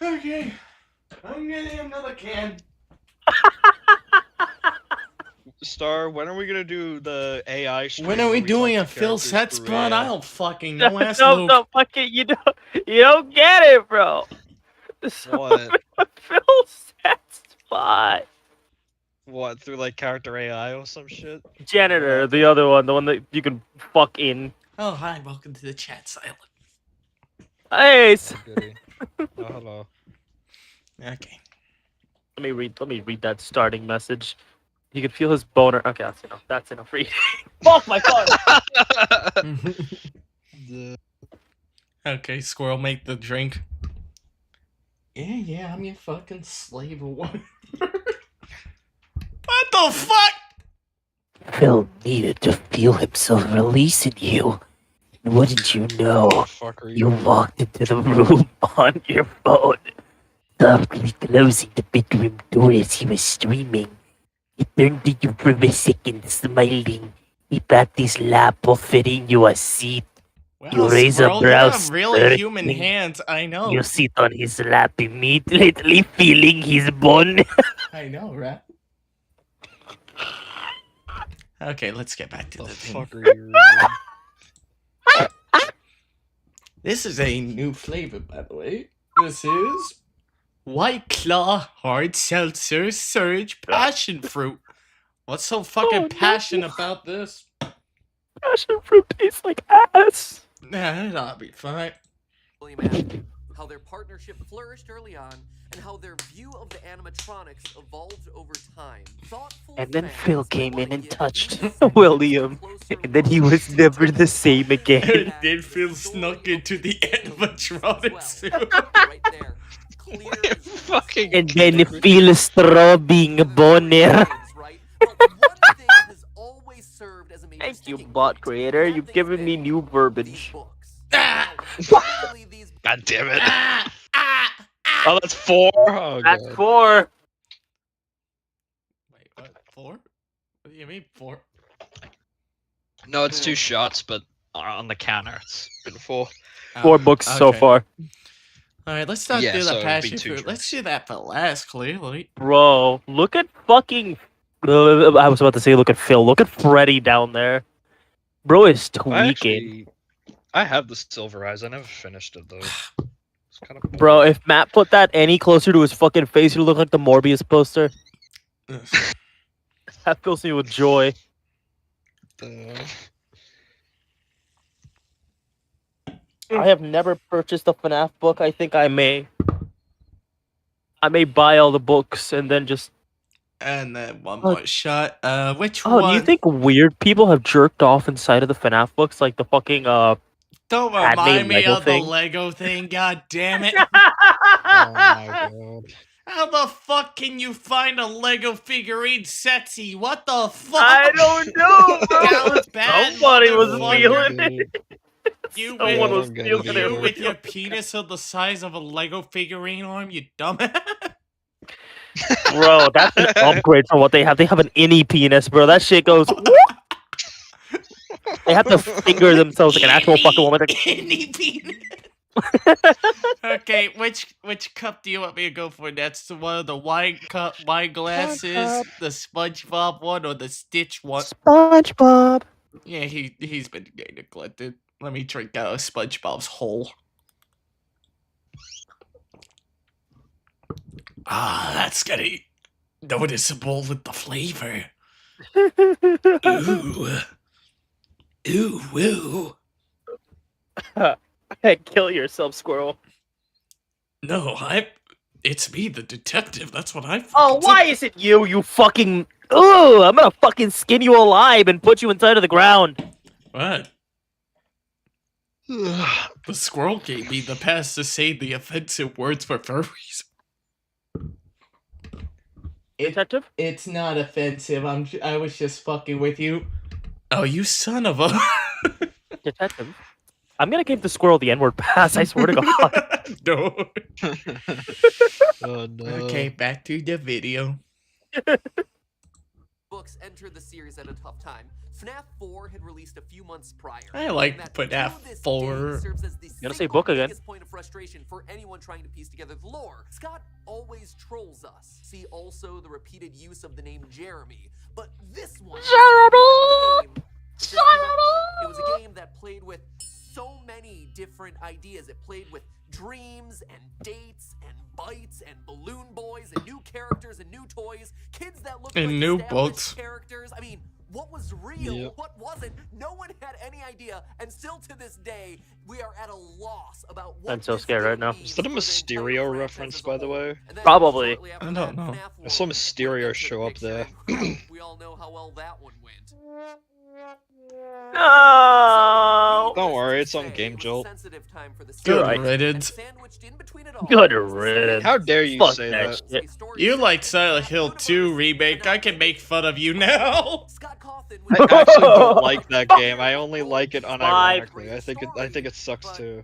Okay. I'm getting another can. Star, when are we gonna do the AI stream? When are we where doing talk a to Phil characters set through spot? AI? I don't fucking know. Ask No, Luke. no, fuck it, you don't get it, bro. What? Phil set spot. What, through like character AI or some shit? Janitor, the other one, the one that you can fuck in. Oh, hi. Welcome to the chat silent. Hey, Goody. Oh, hello. Okay. let me read that starting message. You can feel his boner. Okay, that's enough. That's enough for eating. Fuck my phone! Okay, Squirrel, make the drink. Yeah, I'm your fucking slave or what? What the fuck? Phil needed to feel himself releasing you. And wouldn't you know, Fuck are you walked into the room on your phone, softly closing the bedroom door as he was streaming. He turned to you for a second, smiling. He pat his lap, offering you a seat. You Wow, raise a Squirrel, you brow, have really human smirking. hands, I know. You sit on his lap, immediately feeling his bone. I know, right? Okay, let's get back to The the thing. fuck are you reading? This is a new flavor, by the way. This is White Claw Hard Seltzer Surge Passion Fruit. What's so fucking passionate about this? Passion fruit tastes like ass. Nah, that'll be fine. William asked how their partnership flourished early on and how their view of the animatronics evolved over time. Thoughtful And then fans Phil might came wanna in and give touched this segment William. a closer And then he look was into never the the same again. And then Phil snuck into the animatronics too. right there. Clear as Fucking And then Feat.Star being a boner. right? But one thing has always served as a major Thank you, sticking bot point. creator. That You've thing's given been me new these verbiage. books. Ah! Now, finally, these God damn it. Ah! Oh, that's 4? Oh, That's God. 4. Wait, what? 4? What do you mean 4? No, it's 2 shots, but on the counter, it's been 4. 4 books so okay. far. Alright, let's not Yeah, do so the it'd be passion 2 fruit. Let's drinks. do that for last, clearly. Bro, look at fucking. I was about to say, look at Phil. Look at Freddy down there. Bro is tweaking. I have the Silver Eyes. I never finished it, though. It's kind of Bro, if Matt put that any closer to his fucking face, it would look like the Morbius poster. Ugh. That fills me with joy. I have never purchased a FNAF book. I think I may. I may buy all the books and then just. And then one Oh. more shot. Which Oh, one? do you think weird people have jerked off inside of the FNAF books, like the fucking Don't Padme remind me Lego of thing? the Lego thing, god damn it. Oh my god. How the fuck can you find a Lego figurine sexy? What the fuck? I don't know, bro. Sounds bad, Somebody was motherfucker. stealing it. You Someone was with, stealing it. you with your penis of the size of a Lego figurine arm, you dumbass. Bro, that's an upgrade from what they have. They have an innie penis, bro. That shit goes. Whoop. They have to finger themselves like an actual fucking woman. Like, Any penis. Okay, which cup do you want me to go for? That's one of the wine glasses, the SpongeBob one, or the Stitch one? SpongeBob. Yeah, he's been getting neglected. Let me drink out of SpongeBob's hole. Ah, that's getting noticeable with the flavor. Ooh. Ooh, woo. Kill yourself, Squirrel. No, it's me, the detective. That's what I. Oh, why is it you? You fucking. Ugh! I'm gonna fucking skin you alive and put you inside of the ground. What? The squirrel gave me the pass to say the offensive words for furries. Detective? It's not offensive. I was just fucking with you. Oh, you son of a. Detective? I'm gonna give the squirrel the N-word pass, I swear to God. No. Oh no. Okay, back to the video. books entered the series at a tough time. FNAF 4 had released a few months prior. I like and that FNAF to this 4. day serves as the Gotta say single book again. biggest point of frustration for anyone trying to piece together the lore. Scott always trolls us. See also the repeated use of the name Jeremy. But this one, Jeremy! It was a game that played with so many different ideas. It played with dreams and dates and bites and balloon boys and new characters and new toys, kids that look And like new established books. characters. I mean, What was real? Yep. What wasn't? No one had any idea, and still to this day, we are at a loss about what I'm so this scared right game now. means Is that a for the entire Mysterio franchise reference, as a by the whole. way? And then Probably. shortly after I don't that, know. FNAF I saw World Mysterio would enter the show up picture, there. and we all know how well that one went. No. Don't worry, it's on Say, Game it was a Jolt. sensitive time for the You're Good right. series, and riddance. sandwiched in between it all Good was the riddance. How dare you Fuck say that that? shit. You like Silent Hill 2 remake? I can make fun of you now. Scott Cawthon I actually don't like that game. I only like it Five. unironically. I think it sucks too.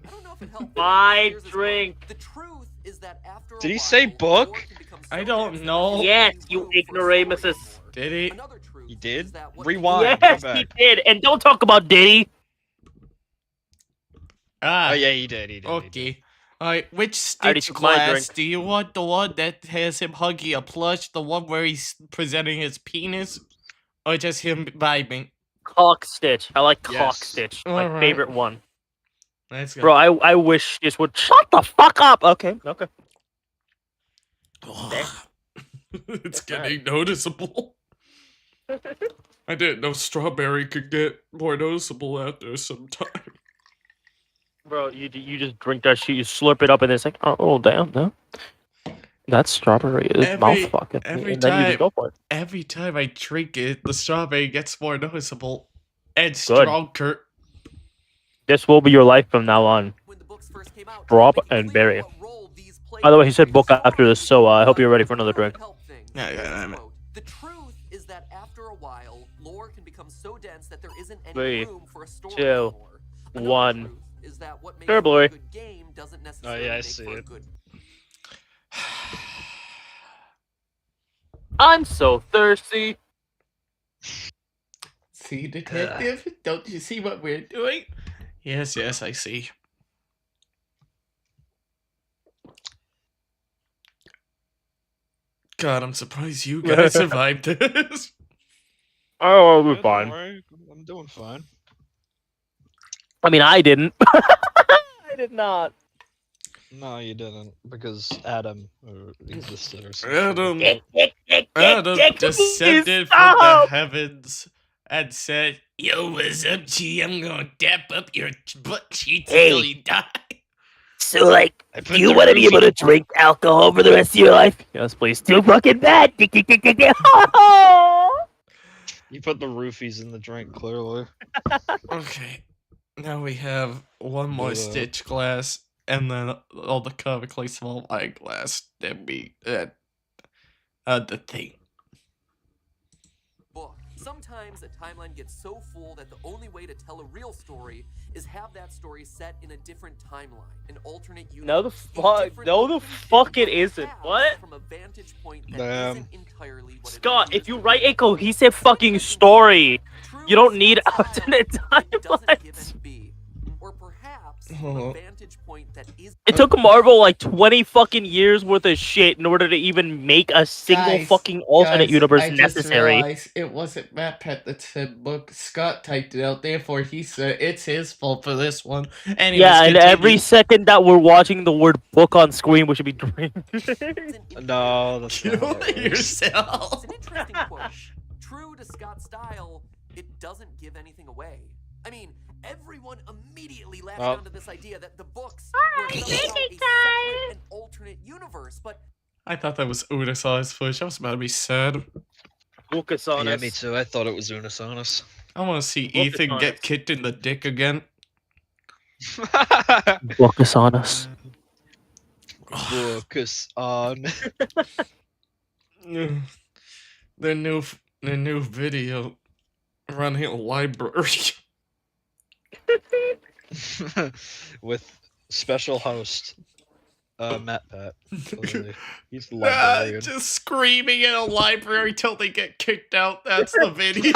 My drink. The truth is that after Did a he say while, book? lore can become I so don't dense that know. there's Yes, no you room for a ignoramuses. story anymore. Did he? Another truth He did? is that what Rewind. Yes, Go he back. did. And don't talk about Diddy. Ah, Oh yeah, he did. He did. He did. okay. Alright, which already Stitch took my class drink. do you want? The one that has him hugging a plush? The one where he's presenting his penis? Or just him vibing? Cock Stitch. I like Cock Yes. Stitch. My Alright. favorite one. Let's go. Bro, I wish this would shut the fuck up. Okay. It's That's getting noticeable. I didn't know strawberry could get more noticeable after some time. Bro, you just drink that shit, you slurp it up, and it's like, oh damn, no. That strawberry is mouth fucking. every And then you just time- go for it. Every time I drink it, the strawberry gets more noticeable and Good. stronger. This will be your life from now on. When the books first came out, Drop making and clear bury. what role these played By the way, he in said the book story. after this, so I hope you're ready for another drink. Help things. Yeah, I'm- Quote, the truth is that after a while, lore can become so dense that there isn't any 3, room for a story 2, anymore. Another 1. truth is that what makes Sure, for boy. a good game doesn't necessarily I make see for a it. good. I'm so thirsty. See, detective? Don't you see what we're doing? Yes, I see. God, I'm surprised you guys survived this. Oh, we're Yeah, don't fine. worry, I'm doing fine. I mean, I didn't. I did not. No, you didn't, because Adam existed or Adam, something. Adam descended from the heavens and said, "Yo, what's up, G? I'm gonna dap up your butt cheeks until Hey. you die." So, like, I put do you the want to be able roofie- to drink alcohol for the rest of your life? Yes, please. Too fucking bad. You put the roofies in the drink, clearly. Okay, now we have one more Yeah. Stitch glass, and then all the comically small wine glass. Then we the thing. Book. Sometimes a timeline gets so full that the only way to tell a real story is have that story set in a different timeline, an alternate universe. No, the a fuck. different No, the movie fuck it taken isn't. from What? From a vantage point that Damn. isn't entirely what it Scott, appears if you to write be. a cohesive fucking story, True you don't need Scott alternate style, it doesn't give timelines. it B. Or perhaps Oh. a vantage point that is It took Marvel like 20 fucking years worth of shit in order to even make a single Guys, fucking alternate universe necessary. It wasn't MATPAT that said book. Scott typed it out. Therefore, he said it's his fault for this one. Anyways, Yeah, and every continue. second that we're watching the word book on screen, we should be drinking. No, that's not how Kill that works. yourself. It's an interesting quote. True to Scott's style, it doesn't give anything away. I mean, everyone immediately latched Oh. onto this idea that the books were somehow a separate and alternate universe, but I thought that was Udasa's push. I was about to be sad. Focus on Yeah, us. me too. I thought it was Unisonus. I want to see Focus Ethan on get us. kicked in the dick again. Focus on us. Focus on. Their new video running a library. With special host, MATPAT. Clearly. He's the Ah, librarian. just screaming in a library till they get kicked out. That's the video.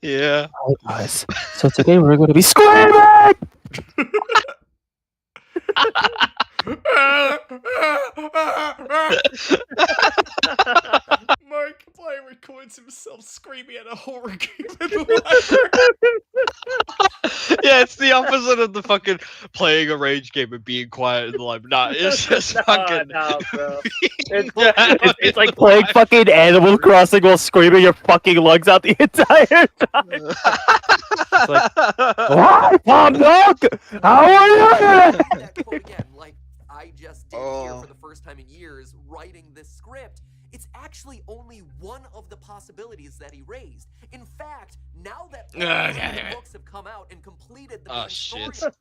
Yeah. Hi guys. So today we're going to be screaming! Markiplier records himself screaming at a horror game in the library. Yeah, it's the opposite of the fucking playing a rage game and being quiet in the live. Nah, it's just fucking. Nah, bro. being It's, loud it's in like the playing live. fucking Animal Crossing while screaming your fucking lungs out the entire time. What? I'm not. How are you? That quote again, like I just did here for the first time in years, writing this script. It's actually only one of the possibilities that he raised. In fact, now that all the books have come out and completed the main shit. story.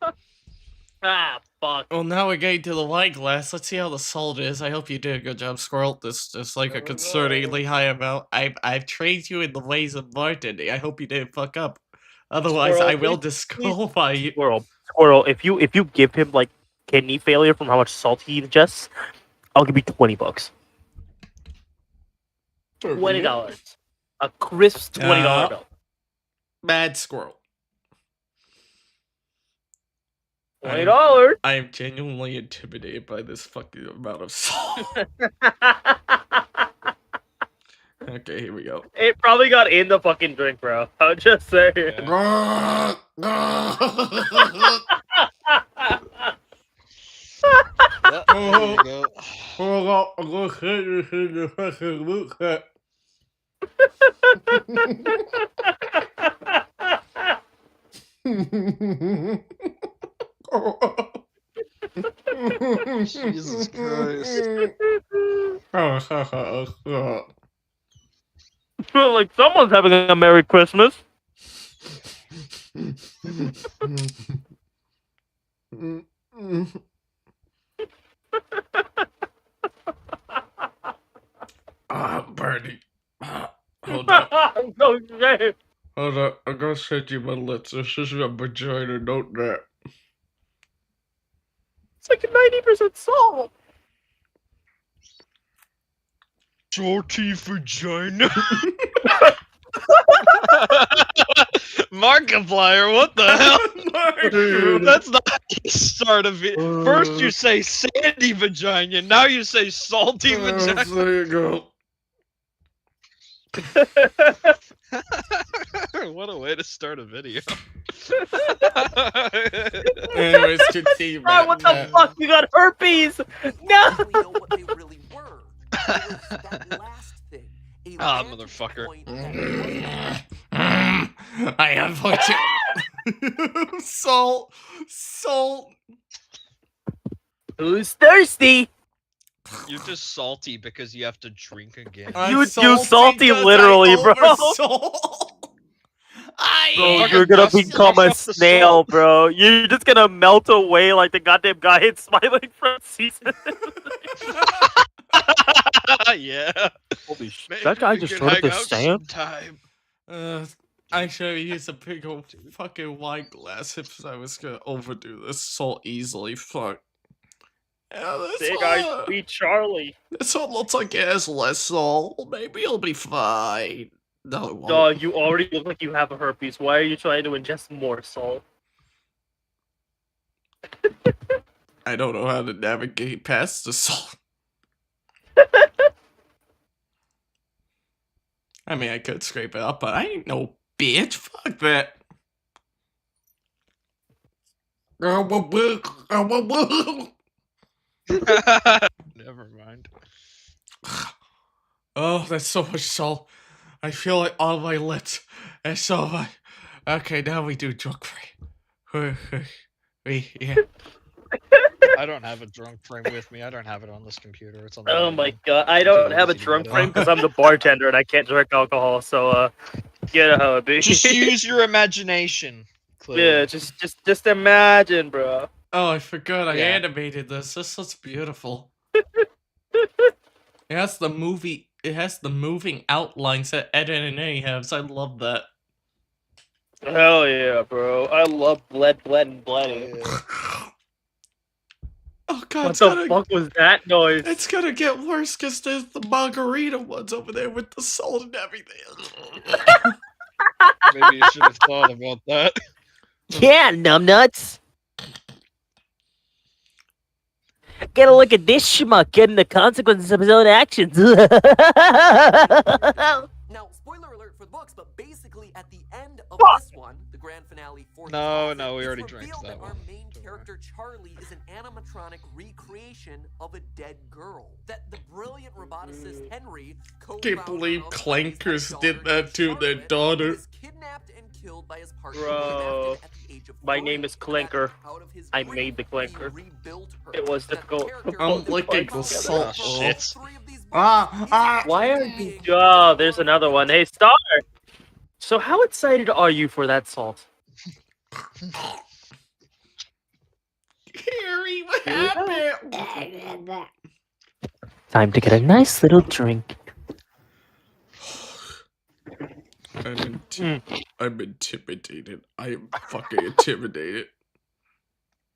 Ah, fuck. Well, now we're getting to the wine glass. Let's see how the salt is. I hope you did a good job, Squirrel. This is like a concerningly high amount. I've trained you in the ways of bartending. I hope you didn't fuck up. Otherwise, Squirrel, I will please- disqualify you. Squirrel, if you give him like kidney failure from how much salt he ingests, I'll give you $20. $20. A crisp $20 bill. Bad Squirrel. $20. I am genuinely intimidated by this fucking amount of salt. Okay, here we go. It probably got in the fucking drink, bro. I'll just say. Yeah. Yeah, there you go. Jesus Christ. Like someone's having a Merry Christmas. Bernie. Hold up. I'm so sorry. Hold up. I'm gonna send you my lips. This is a vagina, note that. It's like 90% salt. Salty vagina. Markiplier, what the hell? That's not how you start a video. First you say sandy vagina, now you say salty vagina. There you go. What a way to start a video. Anyways, continue. Bro, what the fuck? You got herpes! No! Really know what they really were. It was that last thing. A Ah, vantage motherfucker. point that wasn't I have what you. Salt. Who's thirsty? You're just salty because you have to drink again. You salty 'cause literally, I bro. oversold. Bro, Fucking you're gonna dust become a off the snail, salt. bro. You're just gonna melt away like the goddamn guy in Smiling Front season. Yeah. Holy shit. Maybe That guy we just could showed up hang the out sand? sometime. I should have used a big old fucking wine glass if I was gonna overdo this so easily. Fuck. Yeah, Big Eyes Sweet Charlie. this one looks like it has less salt. Maybe it'll be fine. No, it won't. Dog, you already look like you have a herpes. Why are you trying to ingest more salt? I don't know how to navigate past the salt. I mean, I could scrape it up, but I ain't no bitch. Fuck that. Never mind. Oh, that's so much salt. I feel it on my lips. That's so much. Okay, now we do drunk free. Yeah. I don't have a drunk frame with me. I don't have it on this computer. It's on. Oh the my god, I don't have a drunk frame because I'm the bartender and I can't drink alcohol, so you know how it be. Just use your imagination. Clearly. Yeah, just imagine, bro. Oh, I forgot I Yeah. animated this. This looks beautiful. It has the movie. It has the moving outlines that Ed and A has. I love that. Hell yeah, bro. I love bled, and bloody. Oh god, What it's the gonna, fuck was that noise? it's gonna get worse because there's the margarita ones over there with the salt and everything. Maybe you should have thought about that. Yeah, numbnuts. Get a look at this schmuck getting the consequences of his own actions. Now, spoiler alert for books, but basically at the end of Fuck! this one, the grand finale for the No, closet, no, we it's already drank revealed that our one. main Don't character Charlie is an animatronic recreation of a dead girl. That the brilliant roboticist Henry, Can't believe Clankers did that to their daughter. was kidnapped and killed by his partner Bro, at the age of my 3. name is Clanker. Out of his I grief, made the he Clanker. rebuilt her. It was That difficult. character I'm that licking follows the the salt. first Shit. 3 of these books Ah, is ah. Why are actually you? being Oh, there's another one. Hey, Star. So how excited are you for that salt? Harry, what happened? Time to get a nice little drink. I'm intimidated. I am fucking intimidated.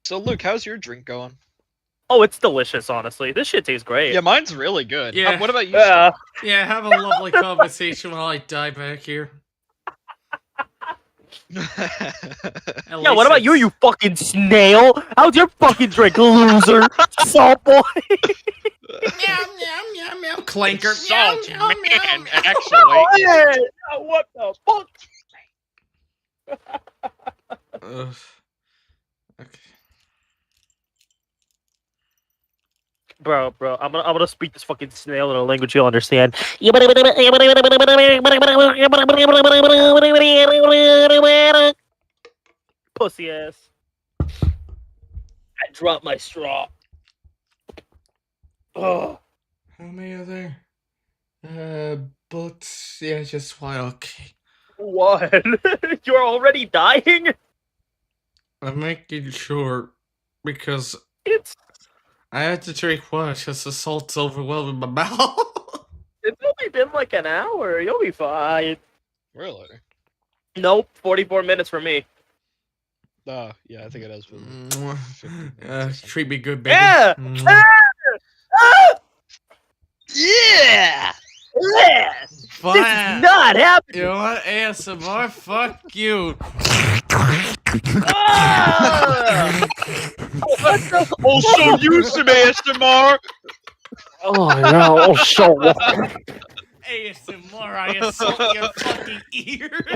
So, Luke, how's your drink going? Oh, it's delicious, honestly. This shit tastes great. Yeah, mine's really good. Yeah. What about you? Yeah. Yeah, have a lovely conversation while I die back here. Yeah, what about you, you fucking snail? How's your fucking drink, loser? Salt boy. Meow, meow, meow, meow. Clanker. Salt, meow, meow, meow, man, meow. actually. Hey, what the fuck? Okay. Bro, I'm gonna speak this fucking snail in a language you'll understand. Pussy ass. I dropped my straw. Oh. How many other books? Yeah, just one. Okay. What? You're already dying? I'm making sure because It's I had to drink water because the salt's overwhelming my mouth. It's only been like an hour. You'll be fine. Really? Nope, 44 minutes for me. Yeah, I think it has been. Mwah. 50 minutes or Treat me good, baby. Yeah! Mwah. Yeah! This Fine. is not happening! You know what? ASMR? Fuck you. Ah! What the I'll show you some ASMR! Oh no, oh, so what? ASMR, I assault your fucking ear.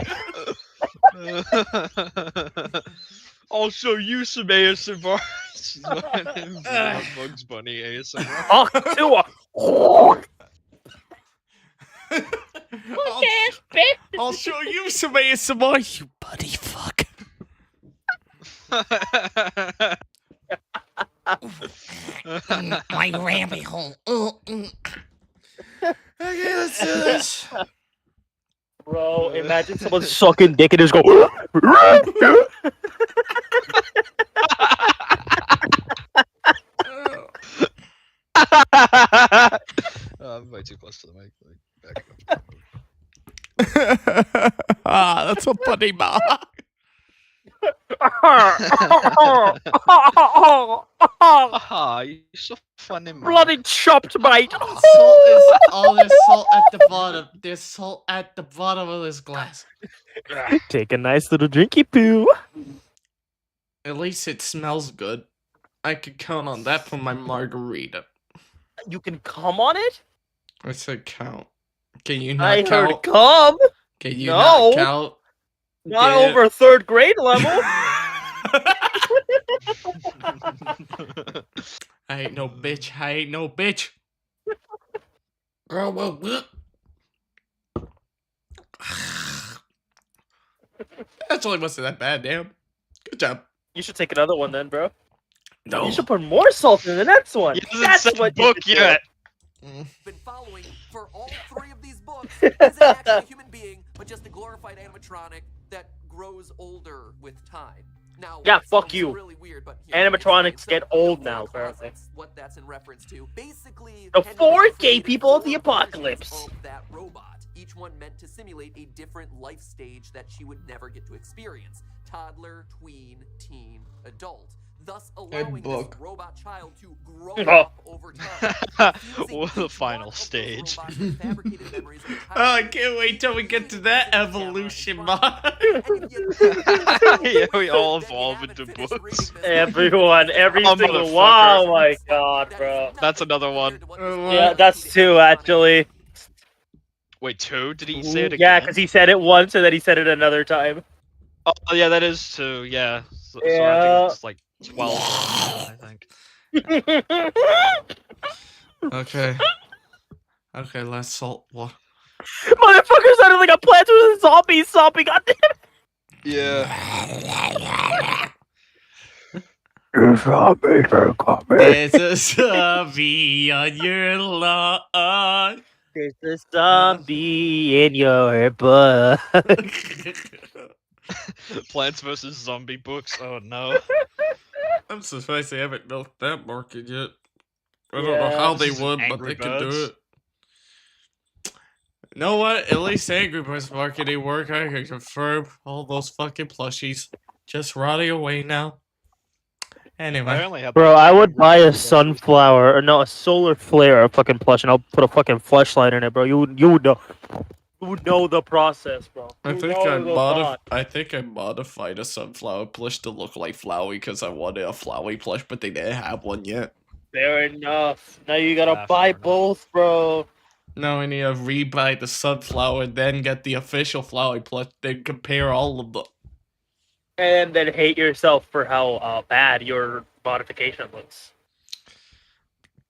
I'll show you some ASMR. Bugs Bunny ASMR. Fuck to a I'll show you some ASMR, you buddy fuck. My rabbit hole. Okay, let's do this. Bro, imagine someone sucking dick and just go. I'm way too close to the mic. Back Ah, that's a funny mark. Haha, you're so funny, man. Bloody chopped, mate. Salt is all there's salt at the bottom. There's salt at the bottom of this glass. Take a nice little drinky poo. At least it smells good. I could count on that for my margarita. You can come on it? I said count. Can you not I count? heard come. Can you No. not count? Not Yeah. over 3rd grade level. I ain't no bitch. I ain't no bitch. Actually wasn't that bad, damn. Good job. You should take another one then, bro. No. You should put more salt in the next one. He doesn't That's say what you book should do. yet. Been following for all 3 of these books isn't actually a human being, but just a glorified animatronic that grows older with time. Now, Yeah, it fuck sounds you. Really weird, but Animatronics get old now. now, apparently. What that's in reference to? Basically, The Henry 4 gay created people of the 4 versions apocalypse. of that robot, each one meant to simulate a different life stage that she would never get to experience: toddler, tween, teen, adult. Thus allowing this book. robot child to grow Oh. up over time. What the final stage? Oh, I can't wait till we get to that evolution mod. Yeah, we all evolve into books. Everyone, every Oh, single one. motherfucker. Oh my god, bro. That's another one. Yeah, that's 2 actually. Wait, 2? Did he say it again? Yeah, because he said it once and then he said it another time. Oh, yeah, that is 2. Yeah. So I think Yeah. it's like 12 altogether, I think. Okay. Okay, let's salt. What? Motherfucker sounded like a Plants vs. Zombies zombie, goddamn. Yeah. There's a zombie on your lawn. There's a zombie in your butt. Plants vs. Zombie books. Oh no. I'm surprised they haven't built that market yet. I don't know how This they is would, but Angry they could do Birds. it. You know what? At least Angry Birds marketing work. I can confirm all those fucking plushies just rotting away now. I Anyway, only have Bro, like I two would Angry buy a Birds plushies. sunflower, or no, a solar flare fucking plush, and I'll put a fucking fleshlight in it, bro. You would know. You would know the process, bro. I You think know the thought. I think I modified a sunflower plush to look like Flowey because I wanted a Flowey plush, but they didn't have one yet. Fair enough. Now you gotta buy fair enough. both, bro. Now I need to rebuy the sunflower, then get the official Flowey plush, then compare all of them. And then hate yourself for how bad your modification looks.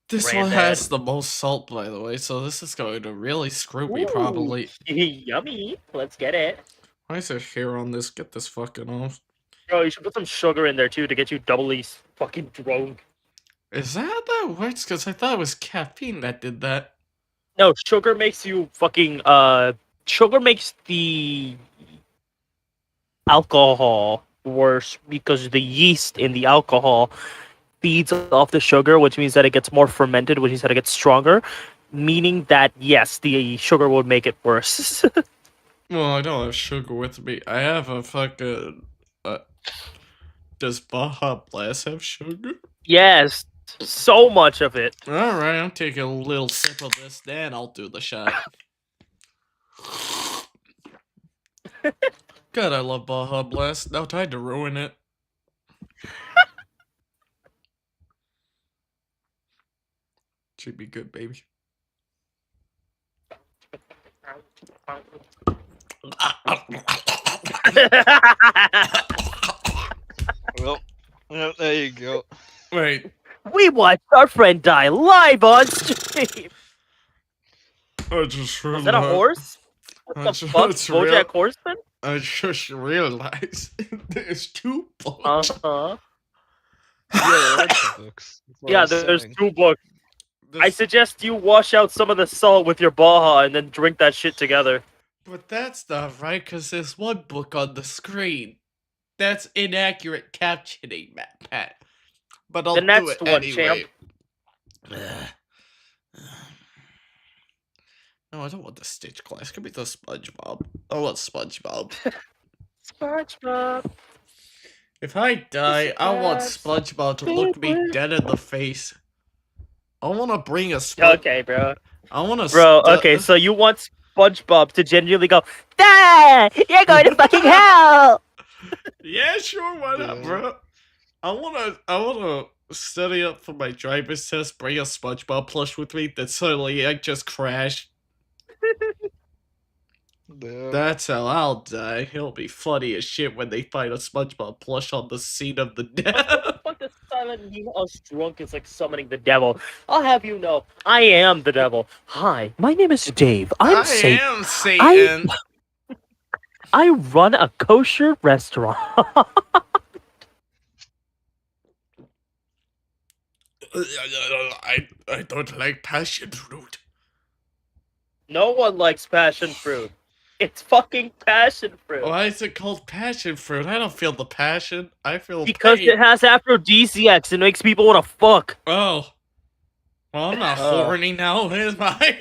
This one Granddad. has the most salt, by the way, so this is going to really screw me, probably. Yummy. Let's get it. Why is there hair on this? Get this fucking off. Bro, you should put some sugar in there too to get you doubly fucking drunk. Is that how that works? Because I thought it was caffeine that did that. No, sugar makes you fucking sugar makes the alcohol worse because the yeast in the alcohol feeds off the sugar, which means that it gets more fermented, which means that it gets stronger, meaning that yes, the sugar would make it worse. Well, I don't have sugar with me. I have a fucking. Does Baja Blast have sugar? Yes, so much of it. Alright, I'm taking a little sip of this, then I'll do the shot. God, I love Baja Blast. Now time to ruin it. Should be good, baby. Well, yeah, there you go. Wait, We watched our friend die live on stream. I just realized. Is that a horse? What the That's- fuck? that's real. BoJack Horseman? I just realized there's 2 books. Uh-huh. Yeah, there are two books. That's what I Yeah, was there's saying. 2 books. I suggest you wash out some of the salt with your Baja and then drink that shit together. But that's not right, because there's 1 book on the screen. That's inaccurate captioning, MATPAT. But I'll The do next it one, anyway. champ. No, I don't want the Stitch class. Give me the SpongeBob. I want SpongeBob. SpongeBob. If I die, I want SpongeBob to look me dead in the face. I want to bring a Okay, bro. I want to. Bro, okay, so you want SpongeBob to genuinely go, "Ah, you're going to fucking hell!" Yeah, sure, why not, Yeah. bro? I wanna study up for my driver's test, bring a SpongeBob plush with me, then suddenly I just crash. Yeah. That's how I'll die. It'll be funny as shit when they find a SpongeBob plush on the scene of the death. Fuck this silent being us drunk is like summoning the devil. I'll have you know, I am the devil. Hi, my name is Dave. I'm Satan. am Satan. I run a kosher restaurant. I don't like passion fruit. No one likes passion fruit. It's fucking passion fruit. Why is it called passion fruit? I don't feel the passion. I feel Because pain. it has aphrodisiacs. It makes people want to fuck. Oh. Well, I'm not horny now, is I?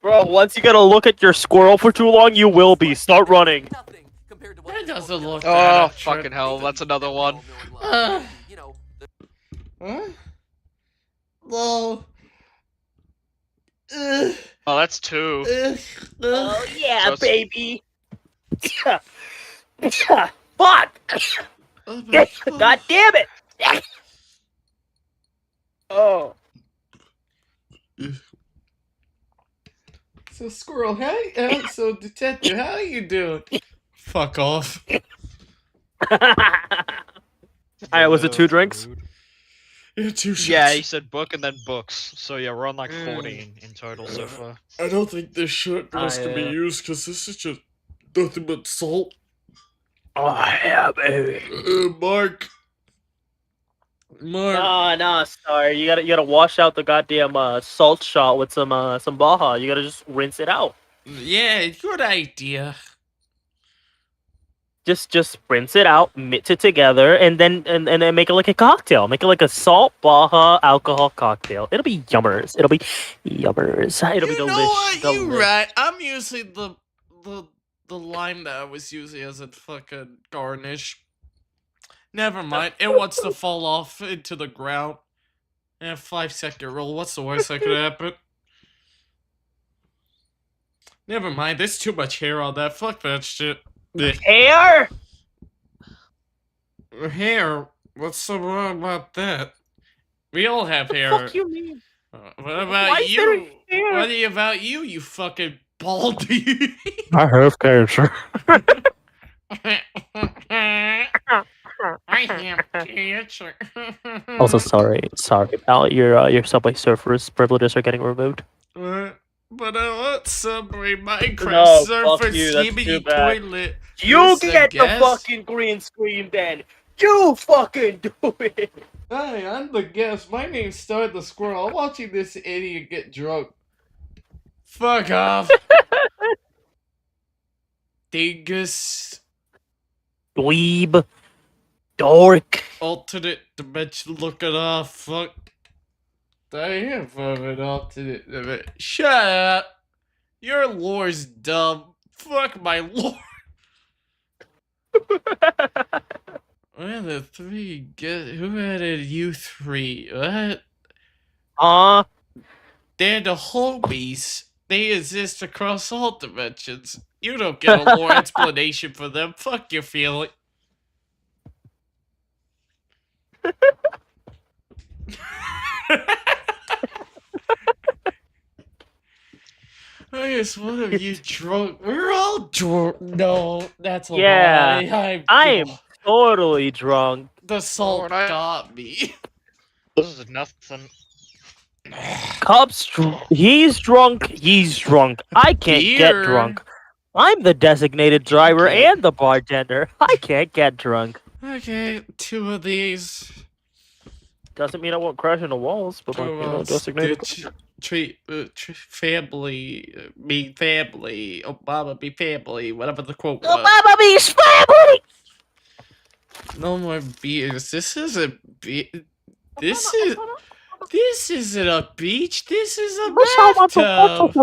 Bro, once you gotta look at your squirrel for too long, you will be. Start running. Nothing compared to what That doesn't look Oh, that fucking hell, that's another one. You know, Huh? Well. Oh, that's 2. Oh yeah, Just- baby. Fuck! God damn it! Oh. So Squirrel, so Detective, how you doing? Fuck off. Alright, was it 2 drinks? Rude. Yeah, 2 shots. Yeah, he said book and then books. So yeah, we're on like Mm. 14 in total so far. I don't think this shot glass can be yeah. used because this is just nothing but salt. Oh yeah, baby. Mark. Nah, Star. You gotta wash out the goddamn salt shot with some Baja. You gotta just rinse it out. Yeah, good idea. Just rinse it out, mix it together, and then make it like a cocktail. Make it like a salt Baja alcohol cocktail. It'll be yummers. It'll be yummers. It'll be You know delicious. what? You right. I'm using the lime that I was using as a fucking garnish. Never mind. It wants to fall off into the ground. 5-second rule. What's the worst that could happen? Never mind. There's too much hair on that. Fuck that shit. Hair? Hair? What's so wrong about that? We all have hair. What you mean? What about Why is there you? hair? What about you, you fucking baldy? I have cancer. I have cancer. Also, sorry, pal. Your Subway Surfers privileges are getting removed. But I want Subway Minecraft No, Surfer fuck you, that's Skibidi too bad. Toilet. You This a get the guess? fucking green screen, then. You fucking do it. Hi, I'm the guest. My name's Star the Squirrel. I'm watching this idiot get drunk. Fuck off. Dingus. Dweeb. Dork. Alternate dimension looking off. Fuck. I am from an alternate dimension. Shut up. Your lore's dumb. Fuck my lore. Where the 3 get? Who added you 3? What? They're the homies. They exist across all dimensions. You don't get a lore explanation for them. Fuck your feeling. I guess one of you drunk. We're all drunk. No, that's a Yeah, lie. I'm totally drunk. The salt Lord, I- got me. This is nothing. He's drunk. He's drunk. I can't get Beer. drunk. I'm the designated driver Okay. and the bartender. I can't get drunk. Okay, 2 of these. Doesn't mean I won't crash into walls, but like, you know, designated. Family, be family, Obama be family, whatever the quote was. Obama me's family. No more beers. This is a This isn't a beach. This is a bathtub.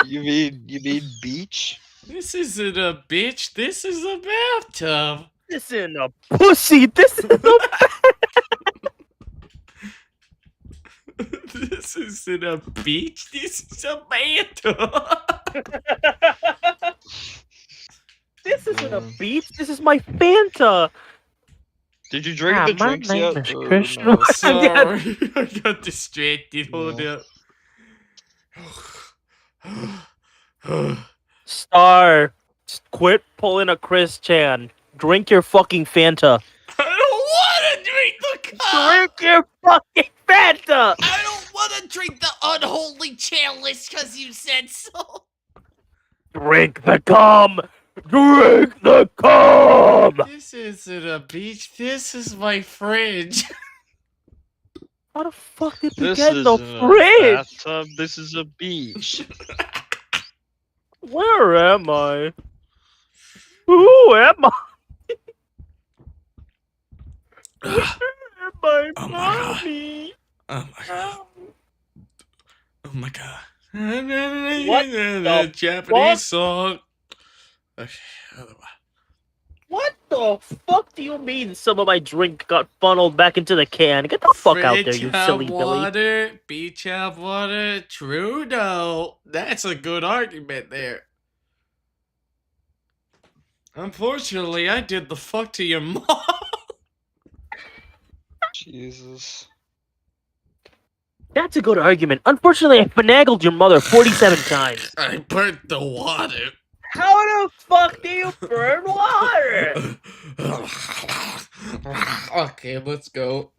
You mean beach? This isn't a bitch. This is a bathtub. This isn't a pussy. This is a This isn't a beach. This is a bathtub. This isn't a beach. This is my Fanta. Did you drink the my drinks name yet? is Or Krishna. no? Sorry, I got distracted. Hold up. Star, quit pulling a Chris Chan. Drink your fucking Fanta. I don't want to drink the cup. Drink your fucking Fanta. I don't want to drink the unholy chalice because you said so. Drink the cum. Drink the cum. This isn't a beach. This is my fridge. How the fuck did we This get in is the a fridge? bathtub. This is a beach. Where am I? Who am I? Where am I, Oh my God. mommy? Oh my god. Oh my god. What the the Japanese fuck? song. Okay, otherwise. What the fuck do you mean some of my drink got funneled back into the can? Get the fuck out there, Fridge you have silly Billy. water, beach have water. True, no. That's a good argument there. Unfortunately, I did the fuck to your mom. Jesus. That's a good argument. Unfortunately, I finagled your mother 47 times. I burnt the water. How the fuck do you burn water? Okay, let's go.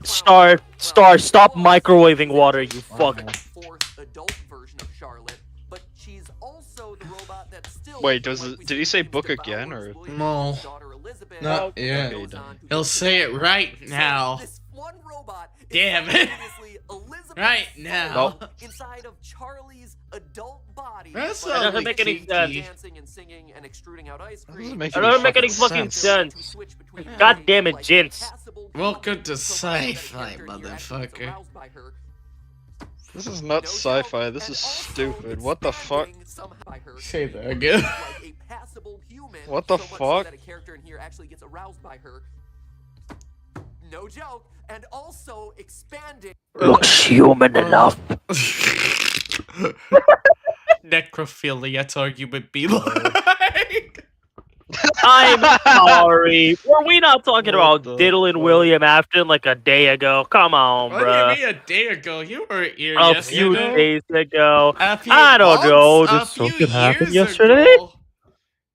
Star, stop microwaving water, you fuck. Fourth adult version of Charlotte, but she's also the robot that still. Wait, did he say book again or? No. Not yet. Okay, done. He'll say it right now. Damn it. Right now. Inside of Charlie's adult body. That doesn't make any sense. Dancing and singing and extruding out ice cream. That doesn't make any fucking sense. God damn it, gents. Welcome to sci-fi, motherfucker. This is not sci-fi. This is stupid. What the fuck? Say that again. What the fuck? That a character in here actually gets aroused by her. No joke. And also expanding. Looks human enough. Necrophilia argument be like. I'm sorry. Were we not talking about the Diddle and William Afton like a day ago? Come on, What do bro. you mean a day ago? You weren't here A yesterday. few days ago. A few I don't know. months, Did a few something happen years yesterday? ago.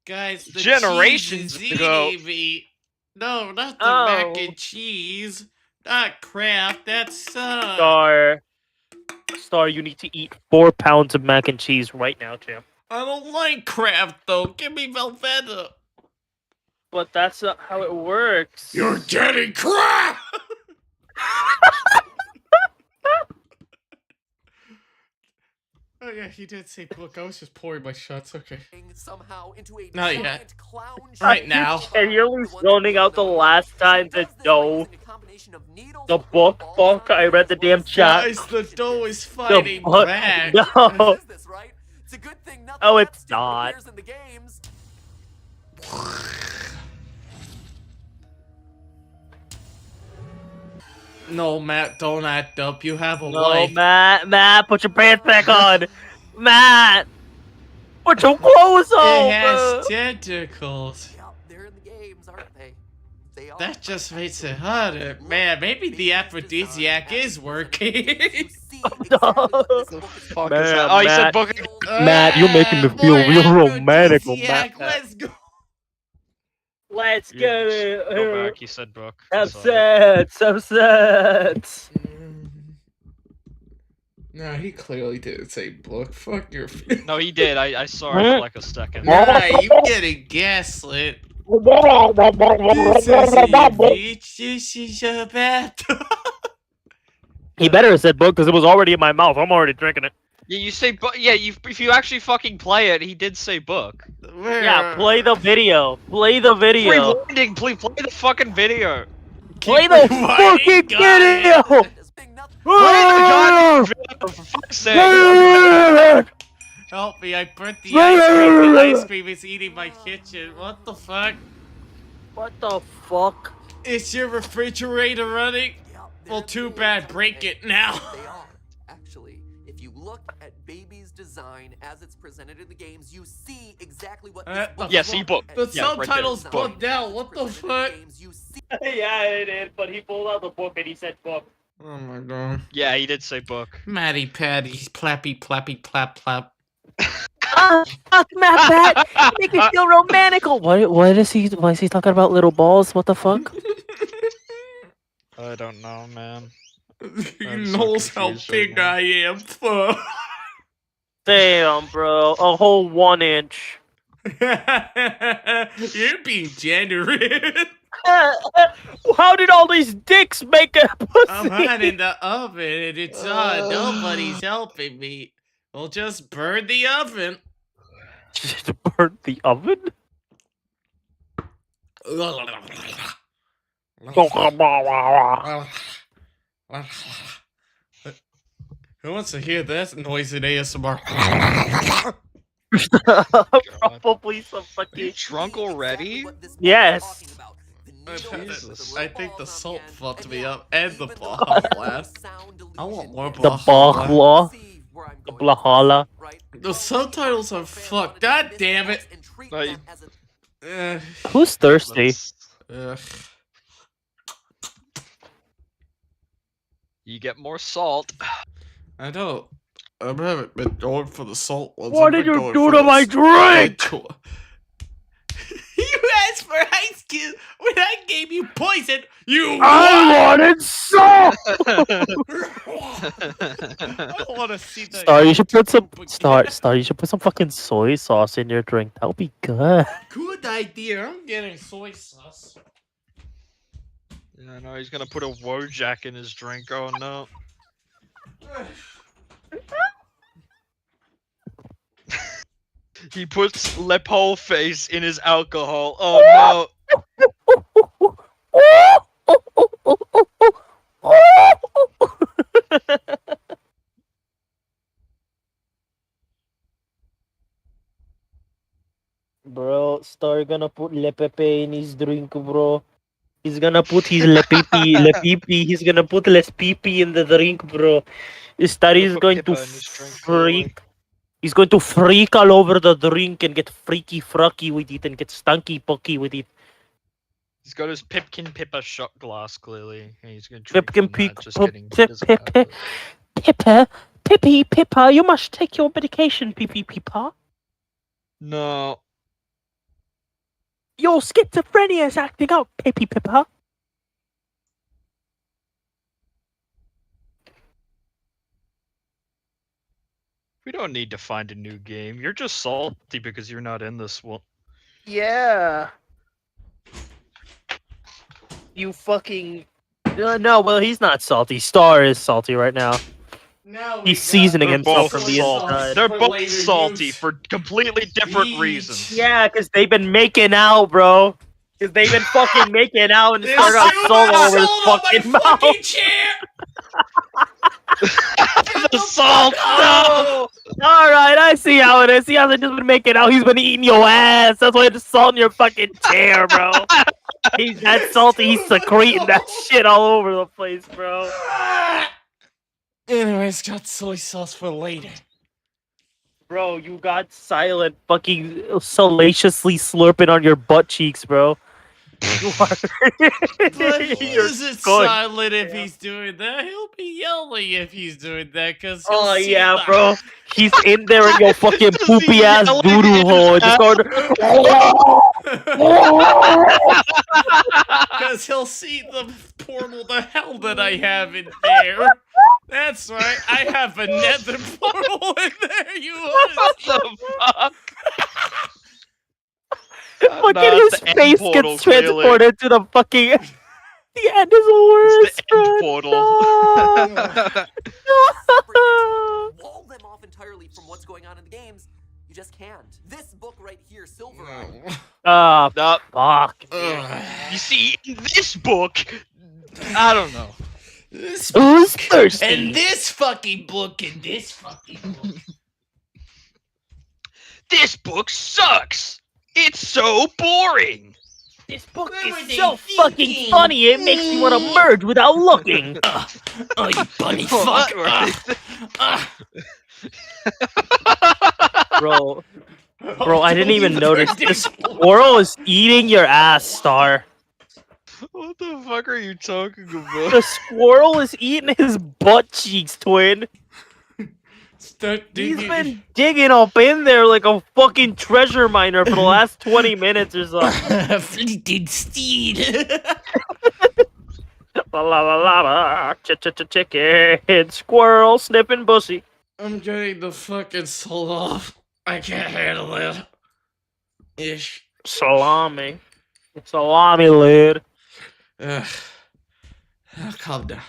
Guys, the Generations cheese is ago. eating me. No, not the Oh. mac and cheese. Not Kraft. That sucks. Star, you need to eat 4 pounds of mac and cheese right now, champ. I don't like Kraft though. Give me Velveeta. But that's not how it works. You're getting Kraft. Oh yeah, he did say book. I was just pouring my shots. Okay. Somehow into a Not giant yet. clown Right now. And you're zoning out the last time the dough. The book. Fuck, I read the damn chat. Guys, the dough is fighting book- back. No. It's a good thing nothing Oh, it's happens not. in the games. No, Matt, don't act up. You have a No, life. Matt, put your pants back on. Matt, put your clothes on. It has tentacles. Yeah, they're in the games, aren't they? They are. That just makes it harder. Man, maybe the aphrodisiac is working. Fuck Man, is that? Oh, he said Matt. book again. Matt, you're making me feel More real romantic, aphrodisiac, Matt. Let's go. Let's get it. Go back. He said book. Upset. No, he clearly didn't say book. Fuck your No, he did. I saw it for like a second. Nah, you getting gaslit. This is a bitch. This is a bat. He better have said book because it was already in my mouth. I'm already drinking it. Yeah, you say book. Yeah, if you actually fucking play it, he did say book. Yeah, play the video. Play the video. Rewinding, please play the fucking video. Play the fucking video. Play the goddamn video, for fuck's sake. Help me, I burnt the ice cream. The ice cream is eating my kitchen. What the fuck? What the fuck? Is your refrigerator running? Well, too bad. Break it now. They are. Actually, if you look at Baby's design as it's presented in the games, you see exactly what this book Yeah, see book. The Yeah, right there. subtitles Book. bugged out. What the fuck? Yeah, it did. But he pulled out the book and he said book. Oh my god. Yeah, he did say book. Matty Patty, plappy, plappy, plap, plap. Fuck, MATPAT. Make me feel romantic. Why is he talking about little balls? What the fuck? I don't know, man. He I'm so knows how confused right big now. I am. Fuck. Damn, bro. A whole 1 inch. You're being generous. How did all these dicks make a pussy? I'm hiding in the oven and it's on. Nobody's helping me. We'll just burn the oven. Just burn the oven? Who wants to hear that noise in ASMR? Probably some fucking. Drunk already? Yes. Jesus. I think the salt fucked me up and the Baja. I want more The Baja. Bachla. The Blahala. The subtitles are fucked. God damn it. Who's thirsty? Ugh. You get more salt. I don't. I haven't been going for the salt ones. What I've did been you going do for to the my drink? sweet one. You asked for ice cube when I gave you poison. You I wanted salt. I want to see the Star, you should put some again. Star. You should put some fucking soy sauce in your drink. That would be good. Good idea. I'm getting soy sauce. Yeah, no, he's gonna put a Wojak in his drink. Oh no. He puts Lepole face in his alcohol. Oh Bro, Star gonna put Le Pepe in his drink, bro. He's gonna put his Le Pipi. He's gonna put Les Pipi in the drink, bro. Star Gonna is put going to Pippa in his drink, clearly. freak. He's going to freak all over the drink and get freaky frucky with it and get stanky pucky with it. He's got his Pipkin Pippa shot glass, clearly. And he's gonna drink Pipkin from Pip that. Just kidding. He doesn't have Pippa. to. Pippa, you must take your medication, Pippa. No. Your schizophrenia is acting up, Pippa. We don't need to find a new game. You're just salty because you're not in this one. Yeah. You fucking... no, well, he's not salty. Star is salty right now. Now He's seasoning They're himself both from the salty. inside. They're For both later salty use. for completely different Eat. reasons. Yeah, because they've been making out, bro. Because they've been fucking making out and There's Star got too salt much all over his salt on my fucking mouth. fucking chair. The salt! No! Alright, I see how it is. He hasn't just been making out, he's been eating your ass. That's why there's salt in your fucking chair, bro. He's that salty, he's secreting that shit all over the place, bro. Anyways, got soy sauce for later. Bro, you got silent fucking salaciously slurping on your butt cheeks, bro. You are. But he You're isn't going- silent if he's doing that. He'll be yelling if he's doing that, because Oh yeah, bro. He's in there in your fucking Does he poopy ass yell doo in doo his hole and just going. Because he'll see the portal to hell that I have in there. That's right, I have a nether portal in there, you What the fuck? Fucking Nah, his it's the end face portal, gets clearly. transported to the fucking. The end is It's worse, the end portal. Wall them off entirely from what's going on in the games. You just can't. This book right here, Silver. Ah, Nah, fuck. you see, in this book, I don't know. This Who's book, thirsty? and this fucking book, and this fucking book. This book sucks. It's so boring. This book What were is they so fucking thinking? funny, it makes me want to merge without looking. Oh, you bunny What fuck. were they Bro, I didn't even notice. The squirrel is eating your ass, Star. What the fuck are you talking about? The squirrel is eating his butt cheeks, twin. Start He's digging. been digging up in there like a fucking treasure miner for the last 20 minutes or so. Fleeting steed. La la la la la, chicken, squirrel sniffing pussy. I'm getting the fucking soul off. I can't handle it. Ish. Salami lid. Ugh. Calm down.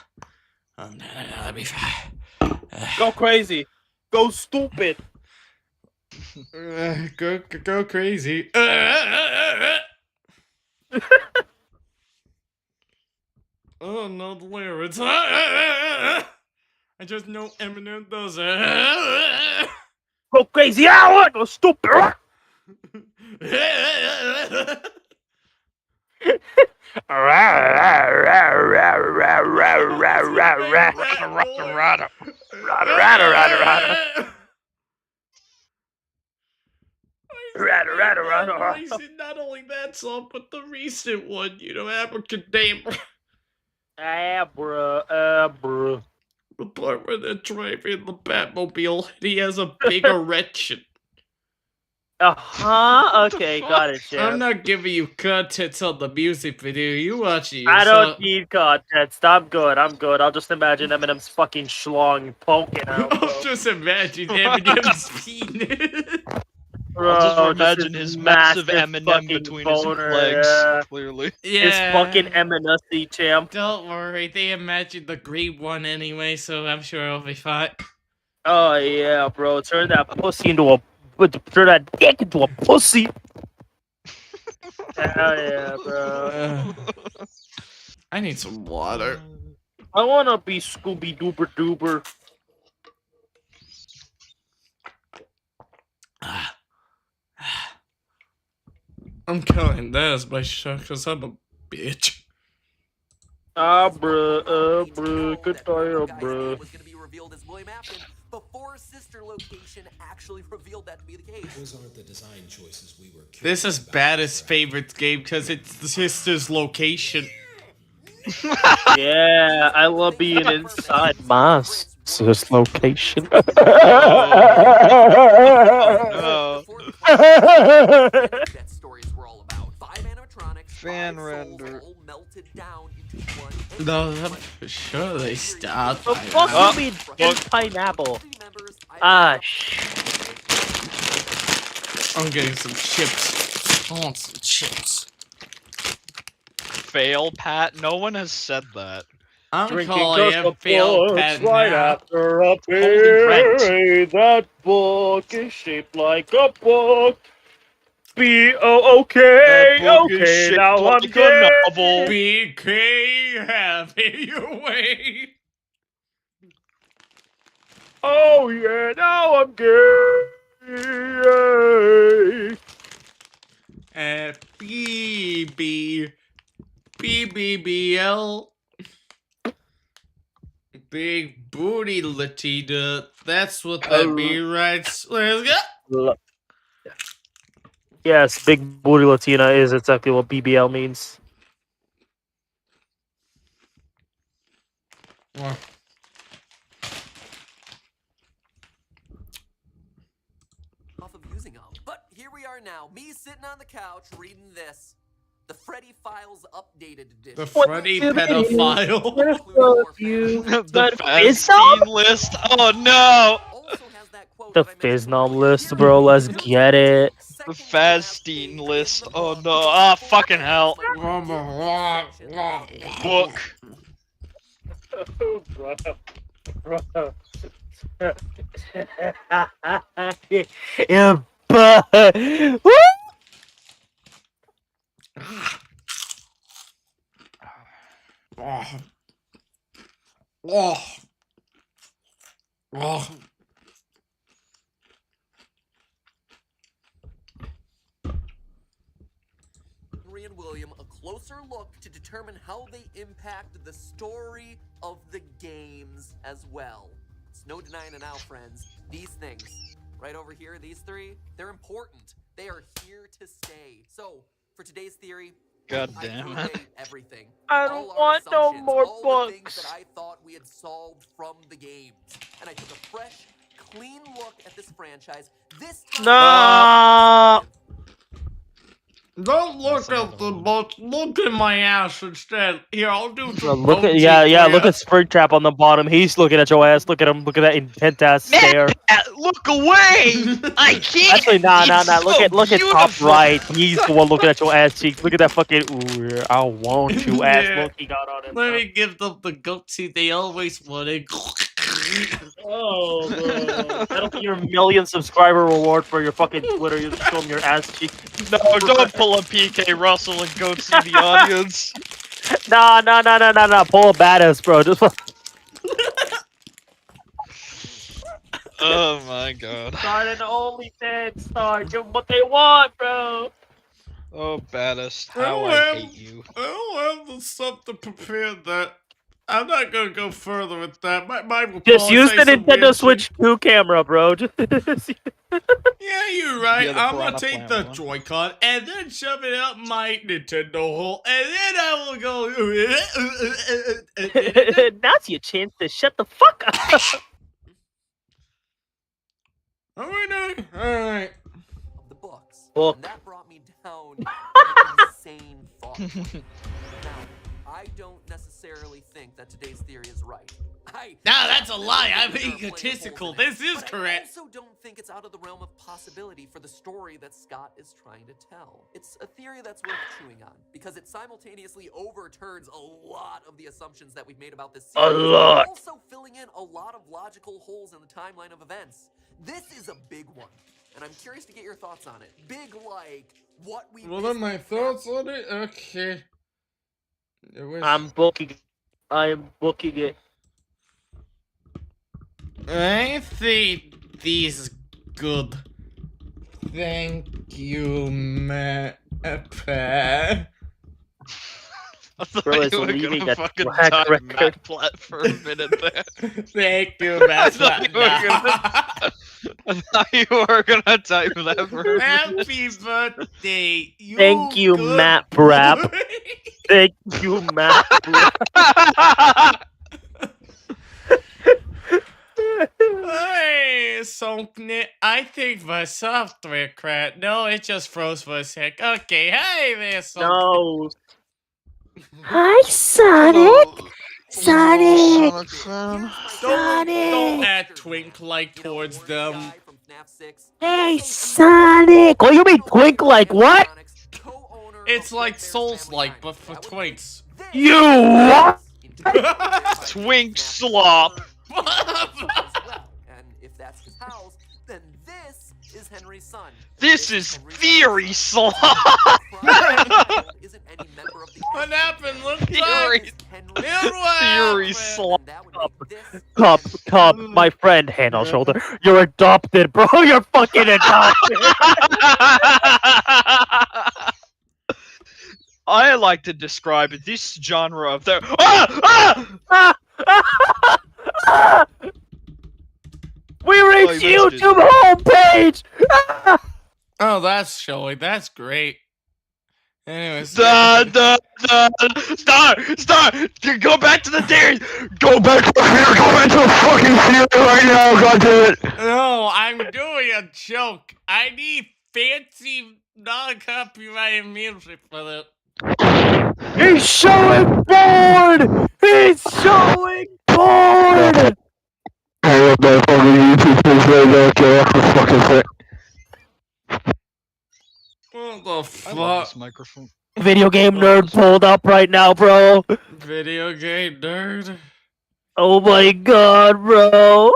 I'll be fine. Go crazy. Go stupid. Go crazy. Oh no, the lyrics. I just know Eminem does it. Go crazy. Ah, go stupid. Not only that song, but the recent one, you know, Abracadabra. Bruh. The part where they're driving the Batmobile and he has a big erection. Okay, got it, Chef. I'm not giving you context on the music video. You watch it I yourself. don't need context. I'm good. I'll just imagine Eminem's fucking schlong poking out. I'll just imagine Eminem's penis. I'll just imagine his massive Eminem fucking between boner, his legs. yeah. Clearly. His fucking Eminussy, champ. Don't worry, they imagined the green one anyway, so I'm sure it'll be fine. Oh yeah, bro. Turn that pussy into a turn that dick into a pussy. Hell yeah, bro. I need some water. I wanna be Scooby Doober Doober. I'm counting that as my shot because I'm a bitch. Bruh, good fire, bruh. Was gonna be revealed as William Afton before Sister Location actually revealed that to be the case. Those aren't the design choices we were. This is Baddest favorite game because it's the sister's location. Yeah, I love being inside my sister's location. Oh. That stories were all about. 5 animatronics, Fan 5 souls, render. all melted down into one. No, for sure they start. The fuck you mean pineapple? Ah, I'm getting some chips. I want some chips. Fail, Pat. No one has said that. I'm Drinking calling just a him fail book Pat right now. after a rent. berry. That book is shaped like a book. B-O-O-K. That book is Okay, shaped now I'm like a gay. novel. BK, have it your way. Oh yeah, now I'm gay. BBBL. Big booty Latina. That's what that means, right? Let's go. Yes, big booty Latina is exactly what BBL means. Off of using them. But here we are now, me sitting on the couch reading this. The Freddy Files updated edition. The Freddy pedophile. The Fazbean list. Oh no. The Fiznom list, bro. Let's get it. The Fazstein list. Oh no. Ah, fucking hell. Book. Yeah, but woo! Henry and William a closer look to determine how they impact the story of the games as well. It's no denying it now, friends. These things, right over here, these 3, they're important. They are here to stay. So, for today's theory, God damn it. everything. I don't want no more all the things books. that I thought we had solved from the games. And I took a fresh, clean look at this franchise. This time No. Don't look at the book. Look at my ass instead. Here, I'll do the Look at look at Springtrap on the bottom. He's looking at your ass. Look at him. Look at that intense ass stare. Look away! I can't. Actually, nah. It's Look so at top beautiful. right. He's the one looking at your ass cheeks. Look at that fucking. Ooh, I want you ass Yeah. look he got on him. Let me give them the goatsy they always wanted. Oh, bro. That'll be your million subscriber reward for your fucking Twitter. You just show them your ass cheeks. No, don't pull a PK Russell and go see the audience. Nah. Pull a badass, bro. Just. Oh my god. Start an OnlyFans star. Give them what they want, bro. Oh, baddest. How I hate you. I don't have the stuff to prepare that. I'm not gonna go further with that. My mind will Just use say the some Nintendo weird Switch shit. 2 camera, bro. Just- Yeah, you're right. Yeah, the I'm gonna Piranha take Plant the one. Joy-Con and then shove it up my Nintendo hole, and then I will go. Now's your chance to shut the fuck up. What are we doing? Alright. Of the books. Book. And that brought me down an insane thought. Now, I don't necessarily think that today's theory is right. No, that's a lie. I'm There are plenty of egotistical. holes in it, This is but correct. I also don't think it's out of the realm of possibility for the story that Scott is trying to tell. It's a theory that's worth chewing on because it simultaneously overturns a lot of the assumptions that we've made about this series. lot. Also filling in a lot of logical holes in the timeline of events. This is a big one, and I'm curious to get your thoughts on it. Big like what we. What are my thoughts on it? Okay. I'm booking it. I think these good. Thank you, MATPAT. I thought Bro is you were leaving gonna a fucking track type record. MATPAT for a minute there. Thank you, I thought you were MATPAT. I thought you were gonna type that for a minute. Happy birthday, you Thank you, good Matt Brap. boy. Thank you, Matt. Hey, something. I think my software crashed. No, it just froze for a sec. Okay, hey there, something. No. Hi, Sonic. Sonic. Don't act twink like towards them. Hey, Sonic. Oh, you mean twink like what? It's like Souls-like, but for twinks. You what? Twink slop. And if that's his house, then this is Henry's son. This is theory slop. Isn't any member of the What happened? Look Theory. back. Theory slop. Cub, my friend, hand on shoulder. You're adopted, bro. You're fucking adopted. I like to describe this genre of the. We reached you missed it. YouTube homepage. Oh, that's showing. That's great. Anyways. Star! Go back to the theory! Go back to the theory! Go back to the fucking theory right now! God damn it! No, I'm doing a joke. I need fancy non-copyrighted music for that. He's showing bored. He's showing bored. What the I love fuck? this microphone. Video game nerd pulled up right now, bro. Video game nerd. Oh my god, bro.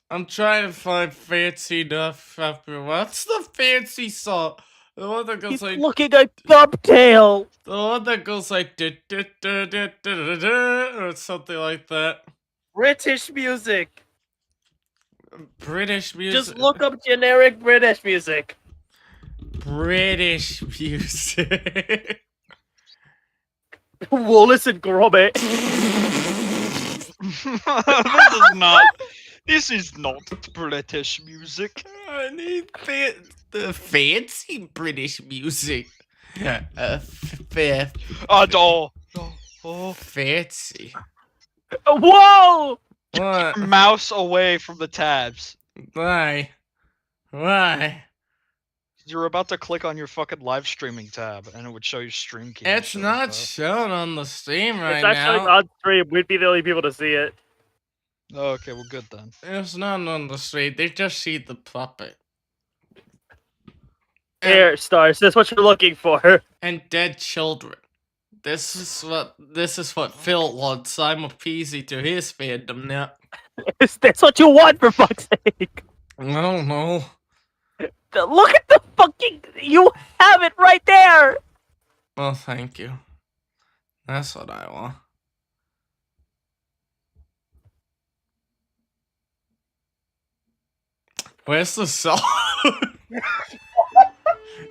I'm trying to find fancy enough. What's the fancy song? The one that goes He's like. looking at Dovetail. The one that goes like. Or something like that. British music. British music. Just look up generic British music. British music. Wallace and Gromit. This is not British music. I need the fancy British music. Fancy. Whoa! What? Mouse away from the tabs. Why? Why? You're about to click on your fucking live streaming tab, and it would show you stream key. and It's shit not like that. shown on the stream right It's actually now. on stream. We'd be the only people to see it. Oh, okay, well, good then. It's not on the stream. They just see the puppet. Here, Stars. That's what you're looking for. And dead children. This is what Phil wants. I'm appeasing to his fandom now. That's what you want, for fuck's sake. I don't know. Look at the fucking... You have it right there. Well, thank you. That's what I want. Where's the song?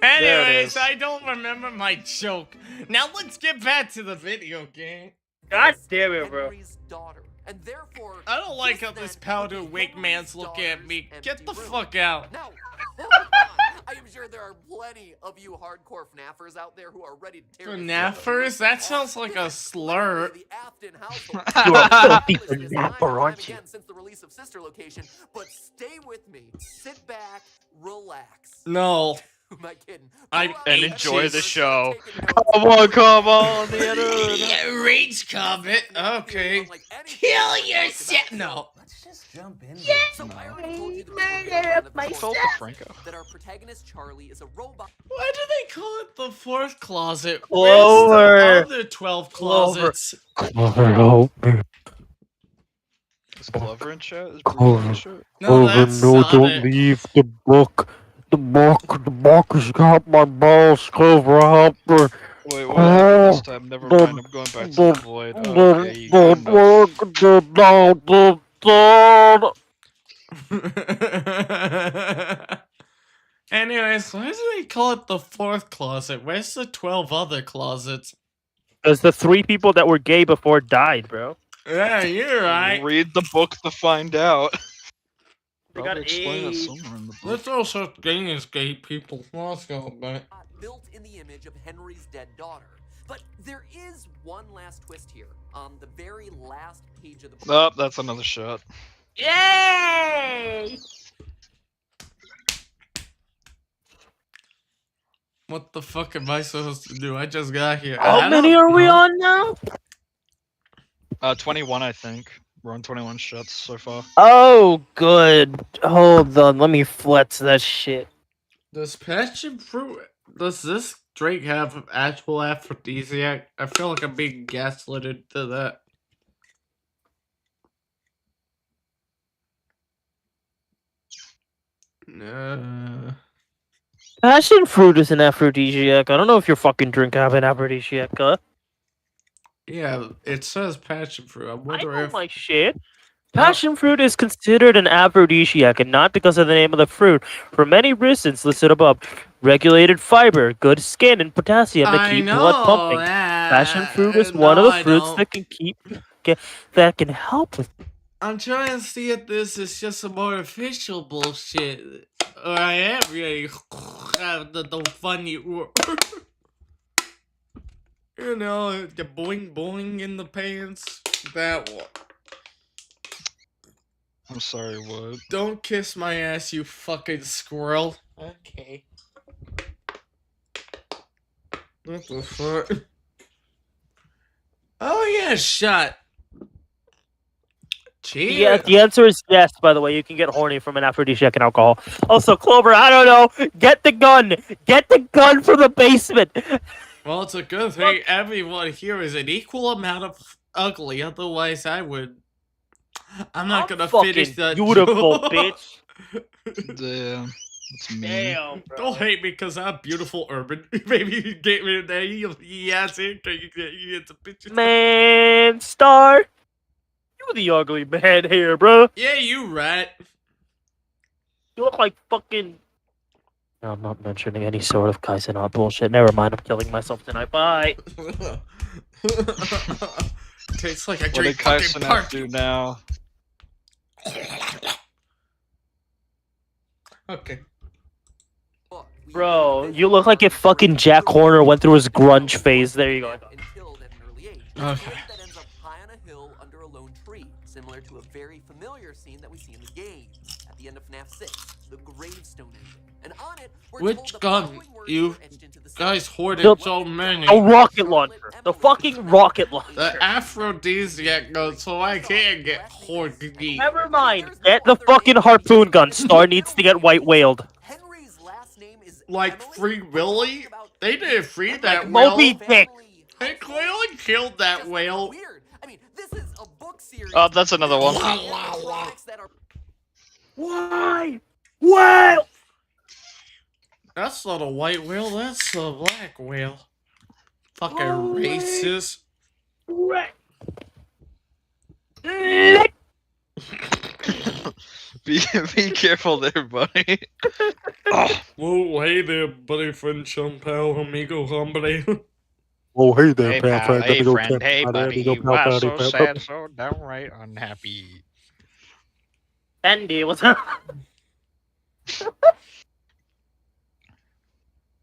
Anyways, is. I don't remember my joke. Now let's get back to the video game. God is damn it, bro. Henry's daughter, and therefore I don't like how this powder wig man's looking at me. Get the fuck out. Now, hold on. I am sure there are plenty of you hardcore FNAFers out there who are ready to tear this FNAFers? That sounds like a slur. the Afton household. You are filthy This time FNAFer, and aren't time you? again since the release of Sister Location, but stay with me. Sit back, relax. No. Who am I kidding? I'm And enjoy the anxious. show. Come on, the internet. Yeah, rage comment. Okay. Kill yourself. No. Let's just jump in. So I already told you the Felt the Franco. that our protagonist Charlie is a robot. Why do they call it the fourth closet? Clover. Where's the other 12 Clover. closets? Clover, help me. Is Clover in chat? Is Bruce in chat? No, Clover, that's no, not don't it. leave the book. The book has got my balls. Clover, help me. Wait, what happened this time? Never mind, I'm going back to the void. Okay, Anyways, why do they call it the fourth closet? Where's the 12 other closets? Because the 3 people that were gay before died, bro. Yeah, you're right. Read the book to find out. We Probably got explain it AIDS. somewhere in the book. There's no such thing as gay people. Let's go back. Built in the image of Henry's dead daughter. But there is one last twist here. On the very last page of the book. Oh, that's another shot. Yay! What the fuck am I supposed to do? I just got here. How I many don't are we know. on now? 21, I think. We're on 21 shots so far. Oh, good. Hold on, let me flex that shit. Does passion fruit? Does this drink have actual aphrodisiac? I feel like I'm being gaslit into that. No. Passion fruit is an aphrodisiac. I don't know if your fucking drink have an aphrodisiac, huh? Yeah, it says passion fruit. I I wonder know if my shit. Passion fruit is considered an aphrodisiac, and not because of the name of the fruit, for many reasons listed above. Regulated fiber, good skin, and potassium to I keep know blood pumping. that. Passion fruit is one No, of the I fruits don't. that can that can help with. I'm trying to see if this is just some artificial bullshit, or I am really have the funny, you know, the boing boing in the pants. That one. I'm sorry, what? Don't kiss my ass, you fucking squirrel. Okay. What the fuck? Oh yeah, shot. Cheers. Yeah, the answer is yes. By the way, you can get horny from an aphrodisiac and alcohol. Also, Clover, I don't know. Get the gun. Get the gun from the basement. Well, it's a good thing everyone here is an equal amount of ugly. Otherwise, I would. I'm not gonna finish that. Beautiful, bitch. Damn. That's mean. Damn, bro. Don't hate me because I'm beautiful urban. Maybe you get me there. Yes, you get the picture. Man, Star. You the ugly man here, bro. Yeah, you rat. You look like fucking. No, I'm not mentioning any sort of Kaizenot bullshit. Never mind, I'm killing myself tonight. Bye. Tastes like I What did drink fucking Kaizenot park. do now? Okay. Bro, you look like if fucking Jack Horner went through his grunge phase. There you go. And killed at an early age. It's a Okay. bird that ends up high on a hill under a lone tree, similar to a very familiar scene that we see in the games at the end of FNAF 6, the gravestone ending. And on it, we're told Which the gun? following words You were etched into the guys sand. hoarded so many. A rocket launcher. The fucking rocket launcher. The aphrodisiac goes, so I can't get horny. Never mind. Get the fucking harpoon gun. Star needs to get white whaled. Henry's last name is Like Emily. Free Willy? They didn't free Like that whale. Moby Dick. They clearly killed that whale. Weird. I mean, this is a book series. Oh, that's another one. That are Why? Whale. That's not a white whale, that's a black whale. Fucking racist. Be careful there, buddy. Oh, Whoa, hey there, buddy friend, chumpao, amigo, hombre. Oh, hey there, Hey pal pal, friend. Let hey me go friend, check hey out there. Let me go, buddy. pal, Why pal, so pal, pal. sad, so downright unhappy? Andy, what's up?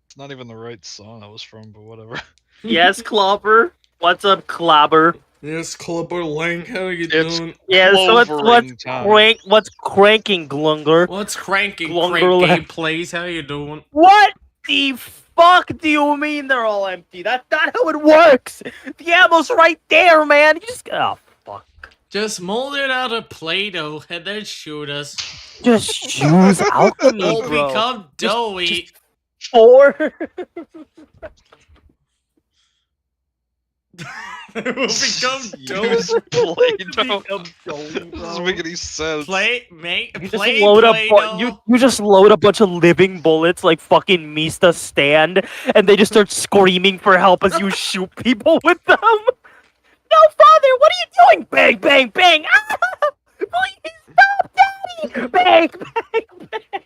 It's not even the right song I was from, but whatever. Yes, Clobber. What's up, Clobber? Yes, Clubber Lang, how you It's doing? Yes, clovering time. what's cranking, Glunger? What's cranking, Glungerla- crank gameplays? How you doing? What the fuck do you mean they're all empty? That's not how it works. The ammo's right there, man. You just fuck. Just mold it out of Play-Doh and then shoot us. Just use alchemy, We'll bro. become doughy. Four. We'll become Use doughy. Play-Doh. Doesn't make any sense. You just load up. You just load a bunch of living bullets like fucking Mista Stand, and they just start screaming for help as you shoot people with them. No, father, what are you doing? Bang, bang, bang! Ah! Please stop, daddy! Bang, bang, bang!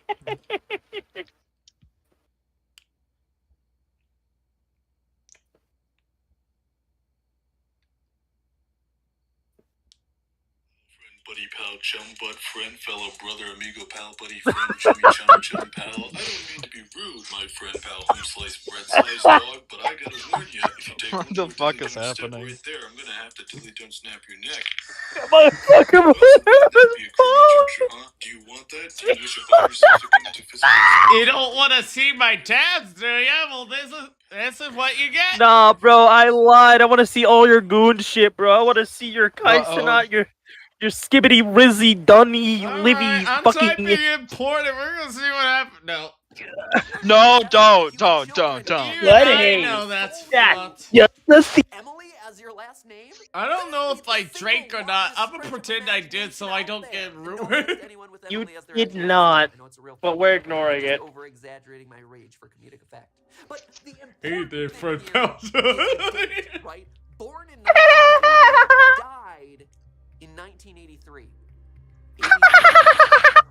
Buddy, pal, chum, bud, friend, fellow brother, amigo, pal, buddy, friend, chummy, chum, pal. I don't mean to be rude, my friend, pal, home slice, bread slice, dog, but I gotta warn you, if you take What one the more fuck dilly is dumb step happening? right there, I'm gonna have to dilly don't snap your neck. Motherfucker, Well, wouldn't that be a curvy juncture, huh? Do you want that? Do you wish upon yourself to come into physical You don't want to see my tabs, do you? Well, this is what you get. Nah, bro, I lied. I want to see all your goon shit, bro. I want to see your Kaisenat, your skibbity rizzy dunny livy I'm fucking. typing in porn and we're gonna see what happens. No. No, don't. Even I know that's fucked. Yeah, let's see. Emily as your last name? I don't know if I drank or not. I'm gonna pretend I did so I don't get ruined. You did not, but we're ignoring it. Over exaggerating my rage for comedic effect. But the Hey there, important Fred thing here is the date, right? Born in 1980, died in 1983.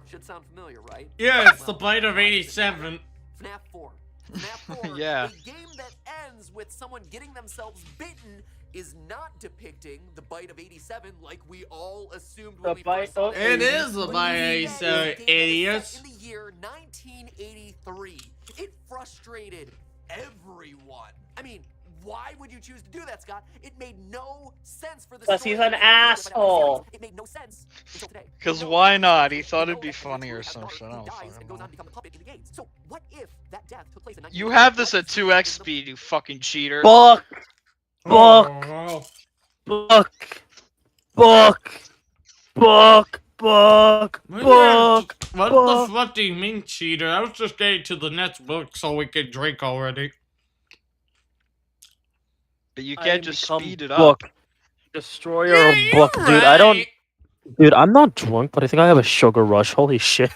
Should sound familiar, right? Yeah, it's the bite of 87. FNAF 4. FNAF 4, Yeah. a game that ends with someone getting themselves bitten, is not depicting the bite of 87 like we all assumed when we first saw It is the bite of 87, idiots. In the year 1983, it frustrated everyone. I mean, why would you choose to do that, Scott? It made no sense for the Because story. he's an asshole. It made no sense until today. Because why not? He thought it'd be funny or some shit. I don't fucking know. So what if that death took place in You have this at 2x speed, you fucking cheater. Book, book, Oh, book, book, book, book, book. what book. the fuck do you mean, cheater? I was just getting to the next book so we could drink already. But you I can't just become speed it up. book. Destroyer Yeah, of you're book, dude. I don't. right. Dude, I'm not drunk, but I think I have a sugar rush. Holy shit.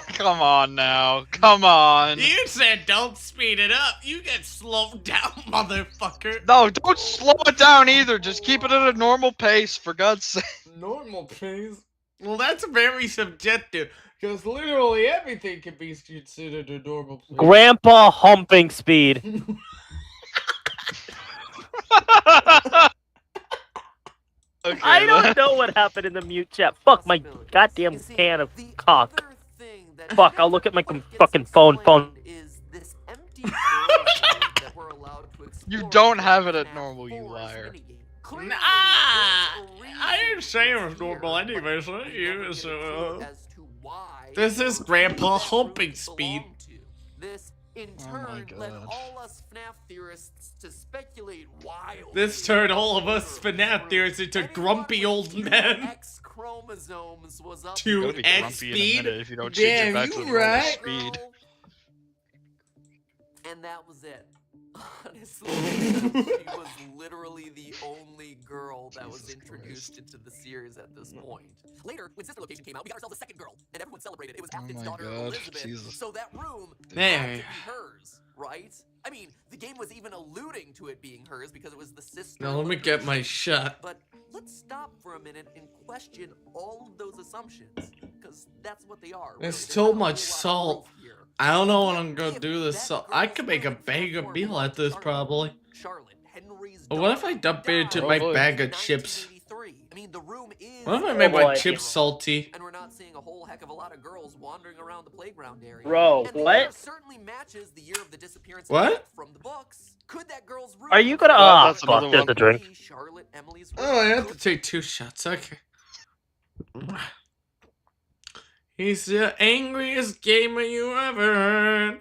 Come on now. Come on. You said don't speed it up. You get slowed down, motherfucker. No, don't slow it down either. Just keep it at a normal pace, for God's sake. Normal pace? Well, that's very subjective. Because literally everything can be considered a normal pace. Grandpa humping speed. Okay, I don't then. know what happened in the mute chat. Fuck my goddamn You see, can of the cock. other thing that Fuck, I'll look at my never gets fucking phone. explained is this empty world that we're allowed to You explore don't in have it FNAF at normal, you 4's liar. minigame. Clearly, Nah, there's a I didn't reason say it it's was normal here, anyway, so but we you never get a so, clue as to why this is or Grandpa who that humping room speed. belonged to. This, in Oh my turn, led God. all us FNAF theorists to speculate wildly. This turned all of us over FNAF which theorists room into anyone grumpy with old fewer men. X chromosomes was up Two You're gonna be X grumpy in a speed? minute if you don't change Damn, it back you to the normal right. speed. And that was it. Honestly, she was literally the only girl that was introduced into the series at this point. Later, when Sister Location came out, we got ourselves a second girl, and everyone celebrated. It was Oh Afton's my daughter, God, Elizabeth. Jesus. So that room There. had to be hers, right? I mean, the game was even alluding to it being hers because it was the sister. Now let me get my shot. But let's stop for a minute and question all of those assumptions. because that's what they are. There's really. so There's not a much whole lot of salt. proof here. I don't know what Yeah, I'm gonna if do this that salt. I girl's could make a perfect bag of form meal at this Charlotte. probably. Charlotte, Henry's But what if daughter, I dump it into died my Probably. bag in of chips? 1983. I mean, the room is What if I Oh make my boy. chips salty? and we're not seeing a whole heck of a lot of girls wandering around the playground area. Bro, and the what? year certainly matches the year of the disappearance What? from the books. Could that girl's room Are you gonna? That- Ah, that's another fuck. There's one. a drink. be Charlotte Emily's room? Oh, I have to take 2 shots. Okay. He's the angriest gamer you ever heard.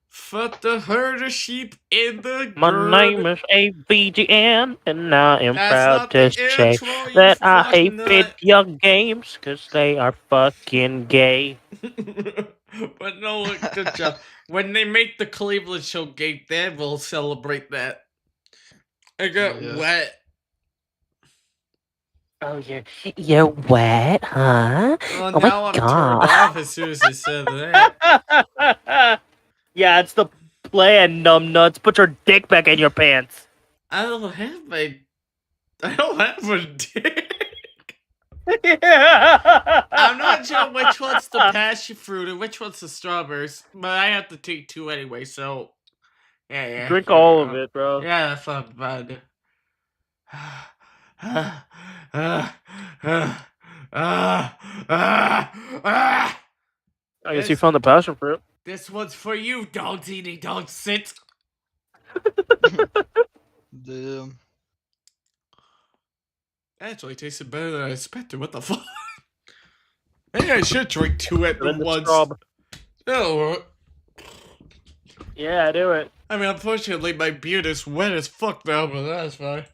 Fuck the herd of sheep in the My gird. name is AVGN, and I am That's proud not to the say intro, you that I fuck hate nut. video games because they are fucking gay. But no, good job. When they make the Cleveland show game, then we'll celebrate that. I got Yeah. wet. Oh, you're wet, huh? Well, Oh my now I'm turned God. off as soon as he said that. Yeah, it's the plan, numbnuts. Put your dick back in your pants. I don't have a dick. I'm not sure which one's the passion fruit and which one's the strawberries, but I have to take 2 anyway, so yeah. Drink all of it, bro. Yeah, that's not bad. I guess you found the passion fruit. This one's for you, dogs eating dogs. Sit. Damn. Actually, tasted better than I expected. What the fuck? Maybe I should drink 2 at Then the once. scrub. Oh, Yeah, do it. I mean, unfortunately, my beard is wet as fuck now, but that's fine.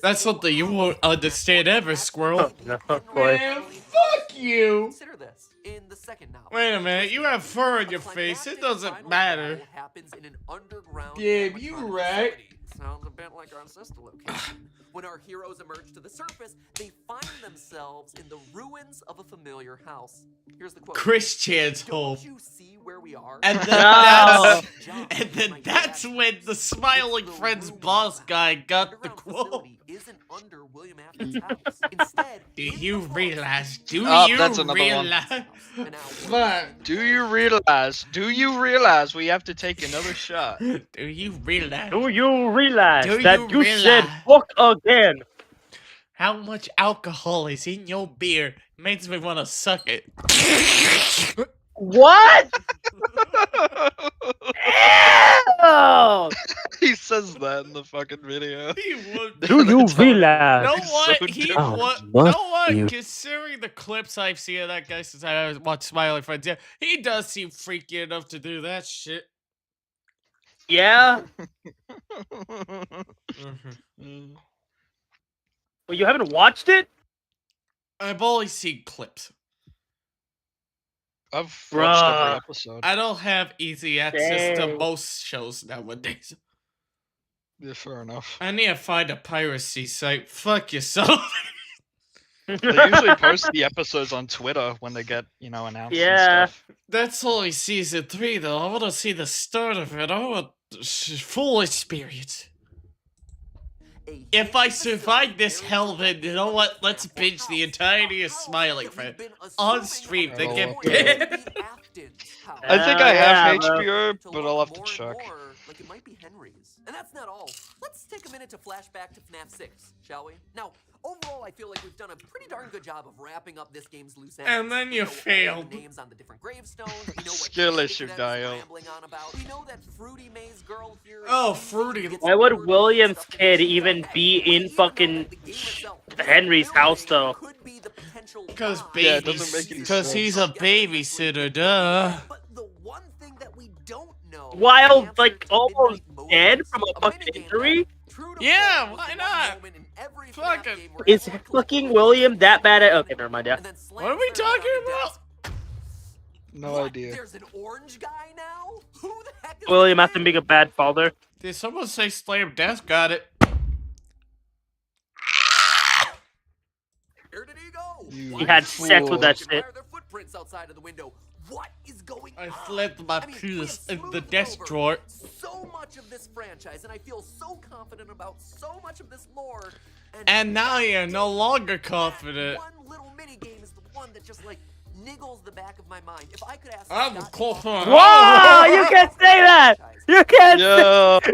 That's something you won't understand ever, Squirrel. No, boy. Man, fuck you! Consider this. In the second novel, Wait a minute, you have fur on your face. It doesn't matter. happens in an underground Damn, you animatronic right. facility. Sounds a bit like our sister location. When our heroes emerge to the surface, they find themselves in the ruins of a familiar house. Here's the quote. Chris Chan's home. Don't you see where we are? And then No. that's when the Smiling Friends boss guy got the quote. Isn't under William Afton's house. Instead, Do you realize? Do Oh, you that's another one. realize? Fuck. Do you realize? Do you realize we have to take another shot? Do you realize Do you realize Do that you you said realize- fuck again? how much alcohol is in your beer? Makes me want to suck it. What? Ew! He says that in the fucking video. He would. Do you You realize? know It's what? so He dumb. what? You must know what? you. Considering the clips I've seen of that guy since I watched Smiling Friends, yeah, he does seem freaky enough to do that shit. Yeah? Mm-hmm. Well, you haven't watched it? I've only seen clips. I've watched every Bruh. episode. I don't have easy access to Dang. most shows nowadays. Yeah, fair enough. I need to find a piracy site. Fuck yourself. They usually post the episodes on Twitter when they get, announced Yeah. and stuff. That's only season 3, though. I want to see the start of it. I want full experience. If I survive this hell, then you know what? Let's binge the entirety of Smiling Friends on stream. They Oh, get okay. banned. I think I have Yeah, bro. HBO, but I'll have to check. Like it might be Henry's. And that's not all. Let's take a minute to flash back to FNAF 6, shall we? Now, overall, I feel like we've done a pretty darn good job of wrapping up this game's loose ends. And then you know all the failed. names on the different gravestones. We know what Skill candy issue, Cadet's Dial. rambling on about. We know that Fruity Maze girl here is Oh, crazy, Fruity. gets Why would bored, William's stuff to kid do. even be We in even know fucking that the game itself, Henry's house, though? could be the potential Because lie. Yeah, it doesn't make any because sense. he's a babysitter, duh. But the one thing that we don't know While, the answer like, to almost midnight dead motives, from a a fucking minigame injury? that, true to Yeah, form, was why the one not? moment in every FNAF Fucking- game where Is everyone fucking collectively William that stood bad at? up Okay, never mind. Yeah. and then What are we slammed their hand talking on the about? desk. No What? idea. There's an orange guy now? Who the heck is William that after being a bad father. Did someone say slam desk? Got it. Where did he go? You He had sex with that fool. shit. Why are there footprints outside of the window? What is going I on? slipped my I mean, we penis have in the smoothed desk over drawer. so much of this franchise, and I feel so confident about so much of this lore. And now that you're no longer that confident. One little mini game is the one that just like niggles the back of my mind. If I could ask I'm Scott cool for Cawthon- it. Whoa! You can't say that. You can't Yo. say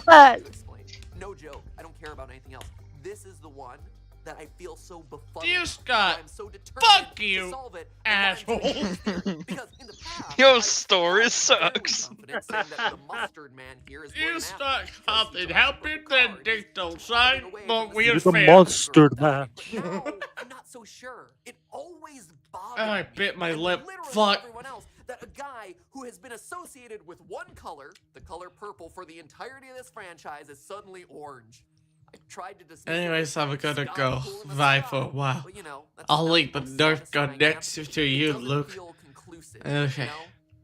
that. Explain. No joke. I don't care about anything else. This is the one that I feel so befuddled. You, by, Scott. I'm so determined Fuck to you, solve it, and why I'm so asshole. interested. Because in the past, Yo, I story was fairly sucks. confident saying that the mustard man here is You William start Afton because hopping, he's a helping perfect that card. dick don't He's shine, away but from we're You're the fans. monster man. But now, I'm not so sure. It always bothered I me, bit my and lip. literally Fuck. everyone else, that a guy who has been associated with one color, the color purple, for the entirety of this franchise is suddenly orange. I tried to dismiss it Anyways, as I'm gonna Scott go cool in the vibe sky, for a while. but, you know, that's I'll not leave the the most Nerf satisfying gun next answer. to It you, doesn't Luke. feel conclusive, Okay. you know?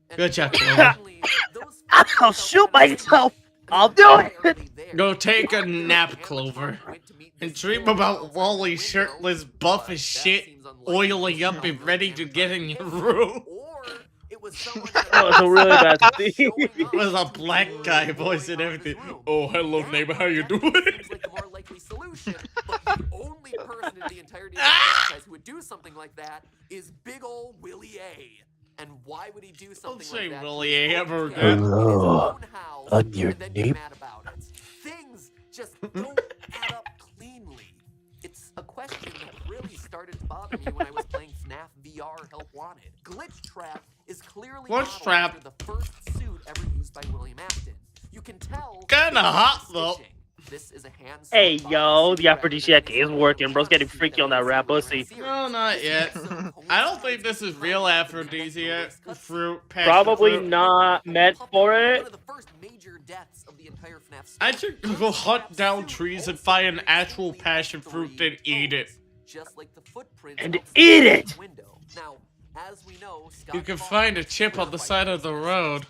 And Good job, Clover. unfortunately, those I'll feelings shoot felt kinda myself. I I'll mean, do why it. are they there? Go take a I knew nap, animatronic Clover. went to meet And this dream fool about outside Wally the window, shirtless, buff but as that shit, seems unlikely oiling because up and the ready to get in animatronic your is. room. Or it was someone Oh, it's a really bad scene. showing up With a to black lure guy the voice boy and out of his everything. room. Oh, hello, That neighbor, how you objectively doing? seems like the more likely solution, but the only person in the entirety of the franchise who would do something like that is big ol' Willie A. And why would he do something say like that? to Willie his A own ever kid again. in his Hello. own house I'm your and then get neighbor. mad about it? Things just don't add up cleanly. It's a question that really started to bother me when I was playing FNAF VR Help Wanted. Glitch Trap is clearly Glitch modeled Trap? after the first suit ever used by William Afton. You can tell Kinda it's hot, the though. stitching. This is a hand Hey, sewn yo, box the suit rather aphrodisiac than is the working, bro's getting suit freaky on we that see rap later in the pussy. series. No, not This yet. episode I don't coincides think this with is the real development of the aphrodisiac cutscene. fruit. Passion Probably fruit. not meant for One it. of the first major deaths of the entire FNAF I story. should go hunt down trees and find an actual passion fruit and eat it. Just like the footprints And outside eat the it! window. Now, as we know, You can find a chip on the side of the road.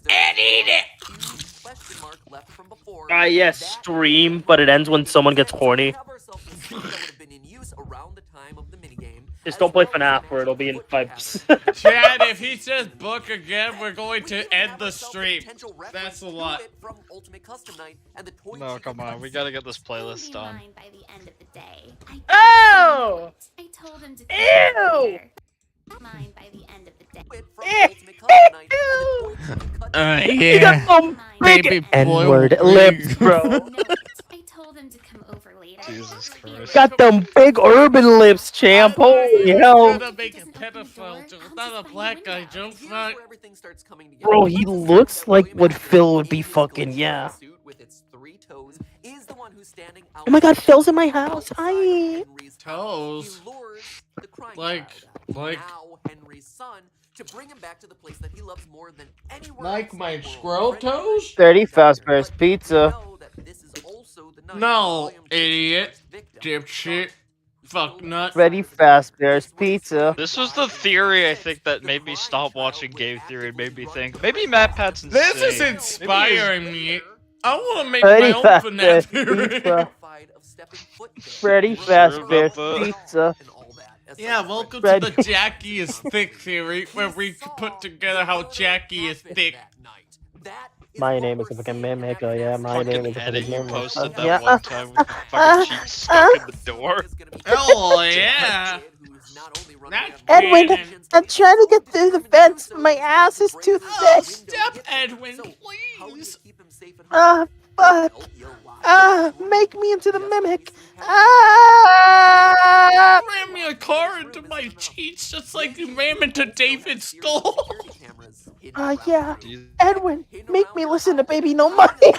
And eat it! Ah, yes, stream, but it ends when someone gets horny. Just don't play FNAF or it'll be in pipes. Chad, if he says book again, we're going to end the stream. That's a lot. No, come on, we gotta get this playlist done. Mine by the end of the day. Oh! I told him to Ew! mine by the end of the day. You got some big Baby N-word boy lips, wig. bro. I told him to come over later. Jesus Christ. Got them big urban lips, champ. Holy hell. Gonna make a pedophile joke, not a black guy joke. Fuck. Bro, he looks like what Phil would be fucking, yeah. Oh my god, Phil's in my house. Hi. Toes. Like Henry's son to bring him back to the place that he loves more than anywhere Like else in my the world. squirrel toes? 30 Fazbear's Pizza. No, idiot. Dipshit. Fuck nut. Freddy Fazbear's Pizza. This was the theory, I think, that made me stop watching Game Theory and made me think, maybe MATPAT's insane. This is inspiring me. I want to make Freddy my own Fazbear's FNAF. Pizza. Freddy Fazbear's Pizza. Yeah, welcome Fred- to the Jackie is thick theory, where we put together how Jackie is thick. My name is a fucking mimic. Oh yeah, my name Fucking is a edit fucking you mimic. posted that Yeah. one time with your fucking cheeks stuck in the door. Oh yeah. That's Edwin, canon. I'm trying to get through the fence. My ass is too Oh, thick. step, Edwin, please. Fuck. Make me into the mimic. Ram me a car into my cheeks just like you ram into David's skull. Yeah. Edwin, make me listen to Baby No Money.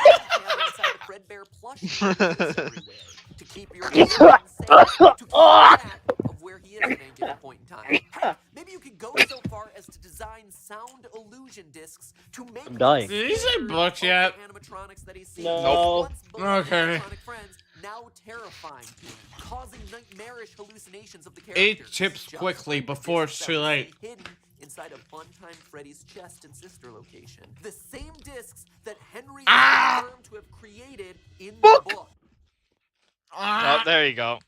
To keep your safe, to keep track of where he is at any given point in time. Heck, maybe you could go so far as to design sound illusion discs to make I'm dying. Did he say book yet? animatronics that he's seen No. once beloved Okay. animatronic friends, now terrifying to him, causing nightmarish hallucinations of the Eat characters. chips Just quickly like the before discs it's that too we late. see hidden inside of Funtime Freddy's chest and sister location. The same discs that Henry is confirmed to have created in the book. Oh, there you go.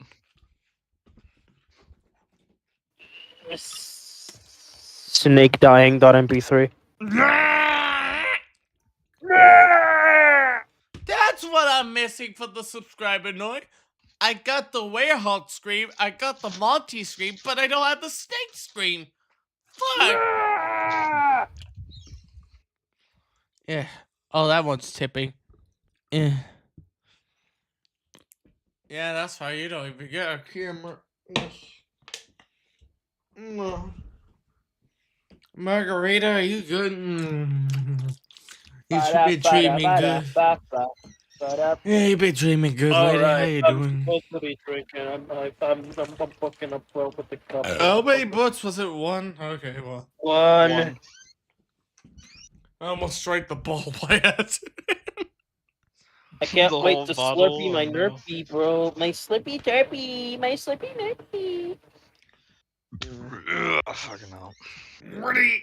Snake dying.mp3. That's what I'm missing for the subscriber noise. I got the werehog scream, I got the Monty scream, but I don't have the snake scream. Fuck. Yeah. Oh, that one's tipping. Yeah. Yeah, that's how you don't even get a camera. Margarita, are you good? You should be dreaming good. Yeah, you been dreaming good, lady. How you doing? supposed to be drinking. I'm fucking up with the cup. How many butts was it? One? Okay, well. One. I almost strike the ball by accident. I can't The wait whole to bottle, slurpee my oh no. nerpy, bro. My slippy derpy. My slippy nerpy. Fucking hell. Ready?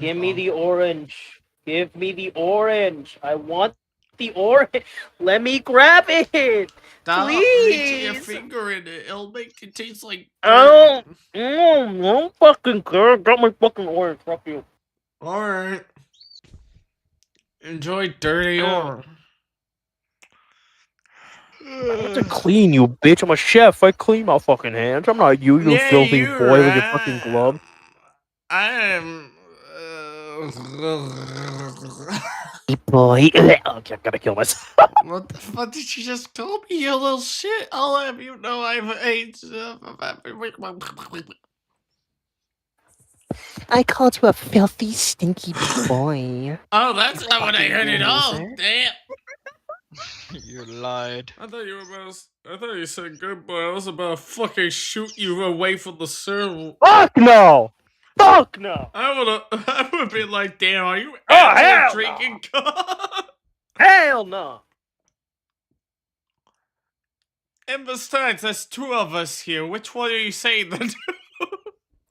Give me the orange. Give me the orange. I want the orange. Let me grab it. Don't reach your Please. finger in it. It'll make it taste like Oh, dirt. don't fucking care. Got my fucking orange. Fuck you. Alright. Enjoy dirty orange. I have to clean, you bitch. I'm a chef. I clean my fucking hands. I'm not you, you Yeah, filthy you're boy with your fucking glove. I am. Boy. Okay, I'm gonna kill myself. What the fuck did you just call me, you little shit? I'll have you know I've AIDS. I called you a filthy, stinky boy. Oh, that's not what I heard at all. loser. Damn. You lied. I thought you said good boy. I was about to fucking shoot you away from the server. Fuck no! Fuck no! I would be like, damn, are you Oh, actually hell drinking? Hell no! And besides, there's two of us here. Which one are you saying then?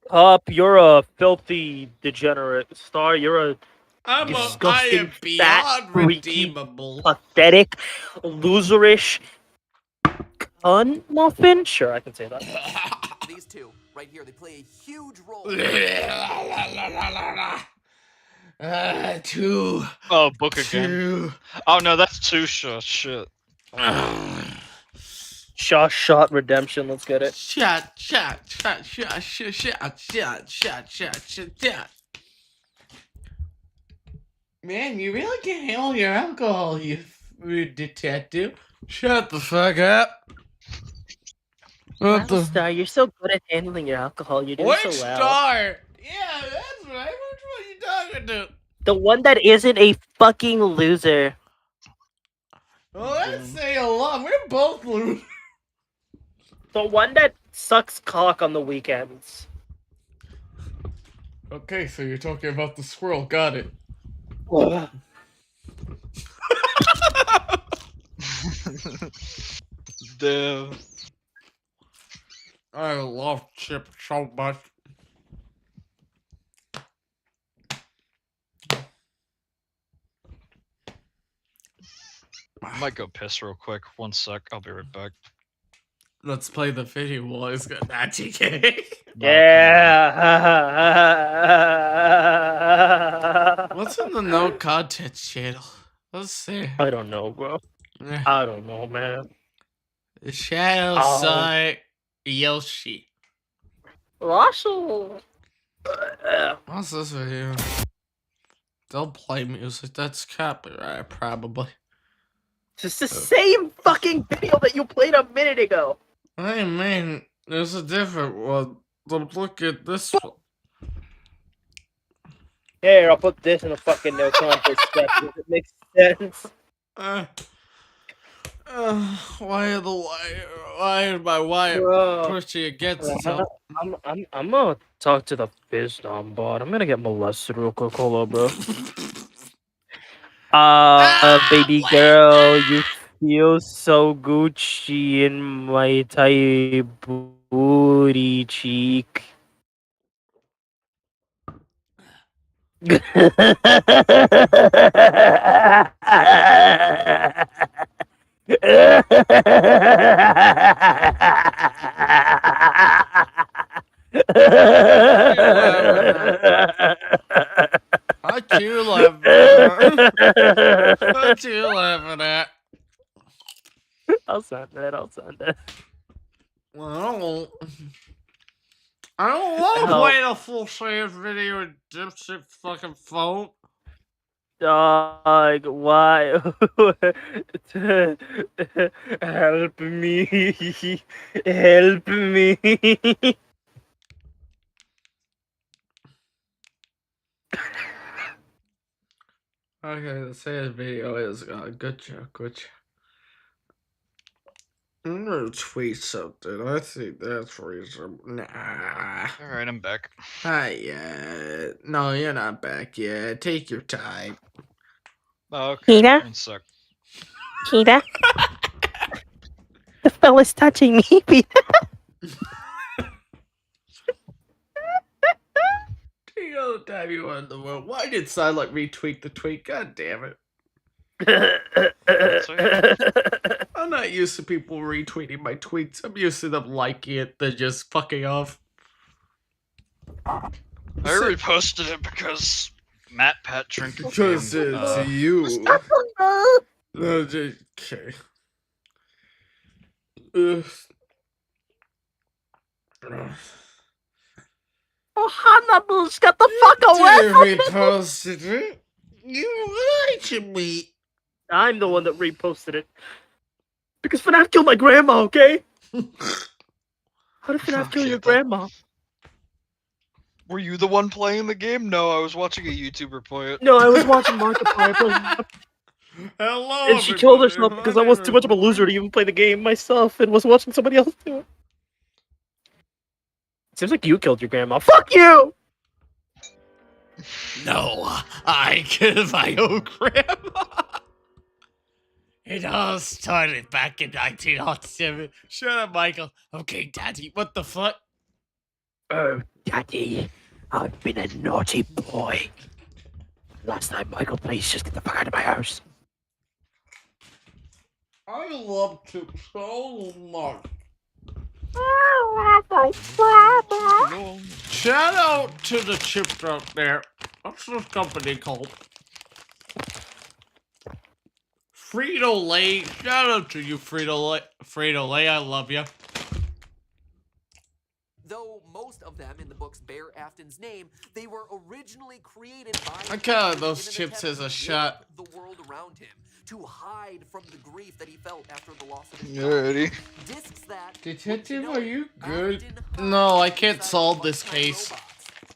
Up, you're a filthy degenerate. Star, you're a I disgusting, am beyond fat, freaky, redeemable. pathetic, loserish cunt muffin? Sure, I can say that. These two, right here, they play a huge role. Two. Oh, book again. Two. Oh no, that's two shots. Shit. Shot, redemption, let's get it. Shot. Man, you really can handle your alcohol, you detective. Shut the fuck up. What the? Star, you're so good at handling your alcohol. You're doing Which so well. star? Yeah, that's right. Which one are you talking to? The one that isn't a fucking loser. Well, let's say a lot. We're both losers. The one that sucks cock on the weekends. Okay, so you're talking about the squirrel. Got it. Damn. I love chips so much. I might go piss real quick. 1 sec. I'll be right back. Let's play the video while he's got that TK. Yeah. What's in the no content channel? Let's see. I don't know, bro. I don't know, man. The Shadow Oh. Side Yoshi. Russell. What's this video? Don't play music. That's copyright, probably. It's the same fucking video that you played a minute ago. Hey man, there's a different one. Look at this one. Here, I'll put this in a fucking no contest step. Does it make sense? Why are my wire Bro. pushing against itself? I'm gonna talk to the Feat.Star bot. I'm gonna get molested real quick. Hold on, bro. Baby girl, you feel so Gucci in my tight booty cheek. What you laughing at? What you laughing at? I'll send it. I'll send it. Well, I don't want to play the full save video in dipshit fucking phone. Dog, why? Help me. Help me. Okay, the save video is good job, good job. I'm gonna tweet something. I think that's reasonable. Nah. Alright, I'm back. Hi, no, you're not back yet. Take your time. Oh, okay. Peter? One sec. Peter? The fella's touching me, Peter. Take all the time you want in the world. Why did Silent retweet the tweet? God damn it. I'm not used to people retweeting my tweets. I'm used to them liking it, then just fucking off. I reposted it because MATPAT drinking. Because it's you. No, okay. Oh, Hannibal, get the fuck away You from me! reposted it. You lied to me. I'm the one that reposted it. Because FNAF killed my grandma, okay? How did FNAF kill your grandma? Were you the one playing the game? No, I was watching a YouTuber play it. No, I was watching Markiplier play FNAF. Hello, And she killed herself everybody. because I was too much of a loser to even play the game myself and was watching somebody else do it. Seems like you killed your grandma. Fuck you! No, I killed my own grandma. It all started back in 1907. Shut up, Michael. Okay, Daddy, what the fuck? Oh, Daddy, I've been a naughty boy. Last time, Michael, please just get the fuck out of my house. I love to so much. Shout out to the chips out there. What's this company called? Frito-Lay. Shout out to you, Frito-Lay. Frito-Lay, I love you. Though most of them in the books bear Afton's name, they were originally created by I count Afton those in an chips attempt as a to shot. warp the world around him, to hide from the grief that he felt after the loss of his Alrighty. discs that Detective, are you good? No, I can't solve this case.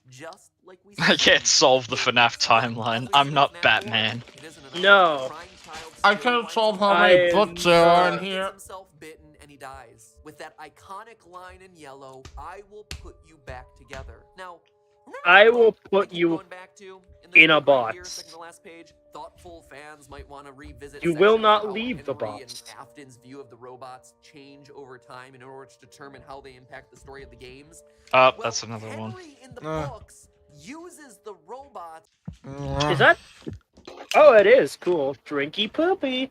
just like we I can't solve the FNAF timeline. I'm not Batman. No. I can't solve how many I books there are in He here. gets himself bitten and he dies. With that iconic line in yellow, I will put you back together. Now, remember I that will quote put I keep you going back to this in a book right here, box. second to last page? Thoughtful fans might want to revisit You will sections not of how leave the Henry box. and Afton's view of the robots change over time in order to determine how they impact the story of the games. Oh, Well, that's another one. Henry in the books uses the robots. Is that? Oh, it is. Cool. Drinky poopy.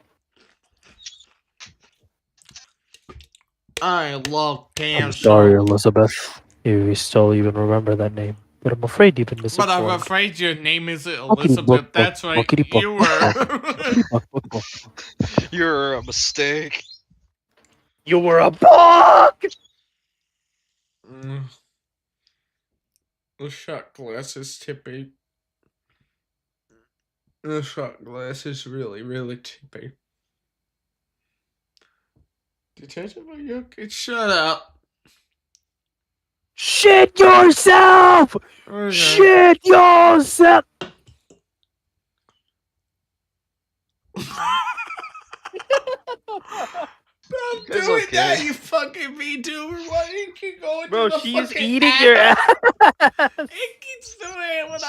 I love damn I'm sorry, songs. Elizabeth. You still even remember that name. But I'm afraid you've been But I'm misinformed. afraid your name isn't Buckity Elizabeth. buck, That's buck, right. buckity buck, You buck, were. Buckity buck, buck, buck. You're a mistake. You were a bug! The shot glass is tipping. The shot glass is really, really tipping. Detective, are you okay? Shut up. Shit yourself! Okay. Shit yourself! Stop It's doing okay. that, you fucking VTuber. Why do you keep going Bro, to the she's fucking eating ass? your ass. It keeps doing it when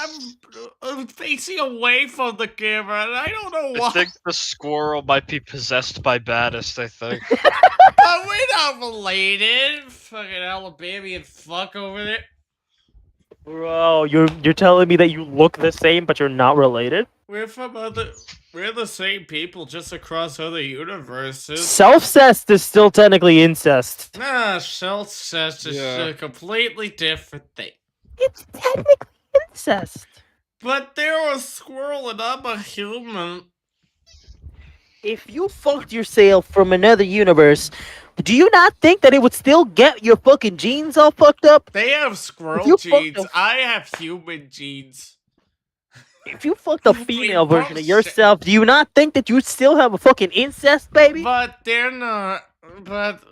I'm facing away from the camera, and I don't know I why. think the squirrel might be possessed by baddest, I think. We're not related. Fucking Alabamian fuck over there. Bro, you're telling me that you look the same, but you're not related? We're the same people, just across other universes. Self-cest is still technically incest. Nah, self-cest is Yeah. a completely different thing. It's technically incest. But they're a squirrel and I'm a human. if you fucked yourself from another universe, do you not think that it would still get your fucking genes all fucked up? They have If squirrel you fucked genes. a, I have human genes. if you fucked a We female version of both yourself, do you not think that you still have a fucking incest baby? But they're not. But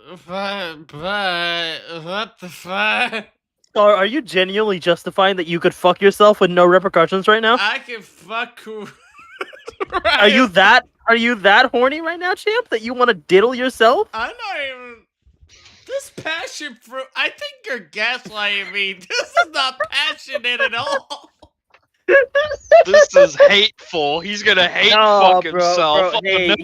what the fuck? Or are you genuinely justifying that you could fuck yourself with no repercussions right now? I can fuck who. Are you that horny right now, champ? That you want to diddle yourself? I'm not even. This passion fruit. I think you're gaslighting me. This is not passionate at all. This is hateful. He's gonna hate fuck himself. Oh, Hey, no.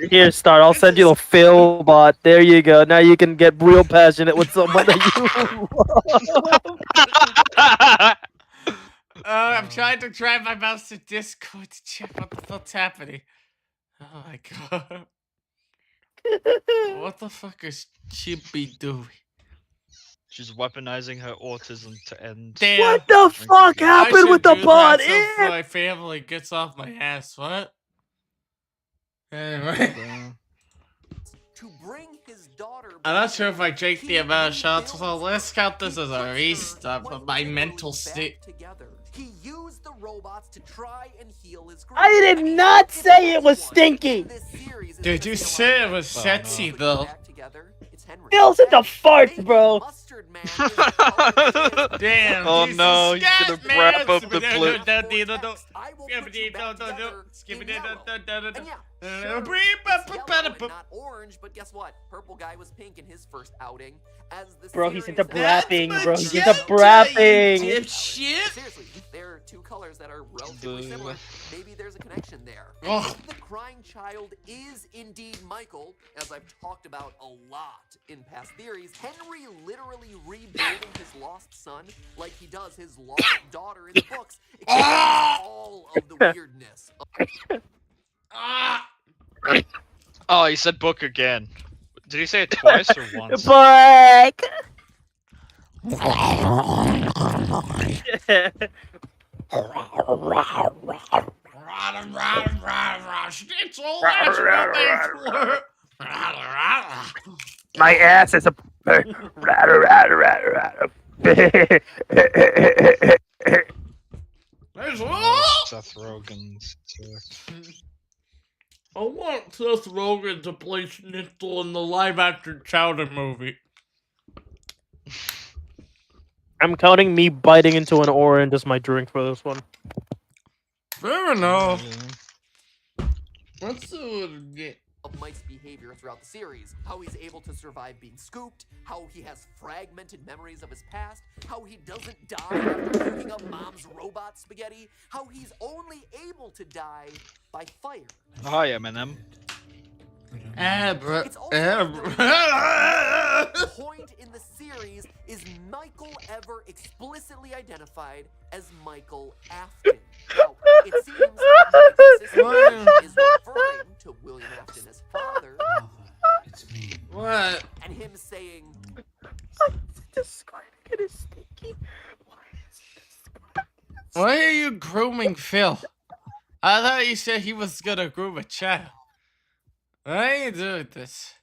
here, Star. I'll send you the Phil bot. There you go. Now you can get real passionate with someone that you love. I'm trying to drive my mouse to Discord to check what the fuck's happening. Oh my god. What the fuck is Chippy doing? She's weaponizing her autism to end. Damn. What the fuck happened with the bot? My family gets off my ass. What? Anyway. To bring his daughter I'm not sure if I drank the amount of shots, so let's count this as a restart of my mental state. He used the robots to try and heal his grief. I did not say it was stinky. Did you say it was sexy though? Phil's into farts, bro. Damn. Oh Jesus, no, he's Scott, gonna man. wrap up the flip. Not orange, but guess what? Purple guy was pink in his first outing. As the Bro, he's into series- brapping, bro. He's into brapping. Seriously, there are two colors that are relatively similar. Maybe there's a connection there. And if the crying child is indeed Michael, as I've talked about a lot in past theories, Henry literally rebuilding his lost son like he does his lost daughter in the books explains all of the weirdness. Oh, he said book again. Did he say it twice or once? Book. My ass is a. Seth Rogen's. I want Seth Rogen to play Schnitzel in the live-action Chowder movie. I'm counting me biting into an orange as my drink for this one. Fair enough. Let's do it again. Of Mike's behavior throughout the series, how he's able to survive being scooped, how he has fragmented memories of his past, how he doesn't die after cooking up mom's robot spaghetti, how he's only able to die by fire. Hi, Eminem. It's also the point in the series is Michael ever explicitly identified as Michael Afton. Now, it seems that Mike's sister is referring to William Afton as father. It's me. What? And him saying, Describing it as stinky. Why are you grooming Phil? I thought you said he was gonna groom a child. Why are you doing this?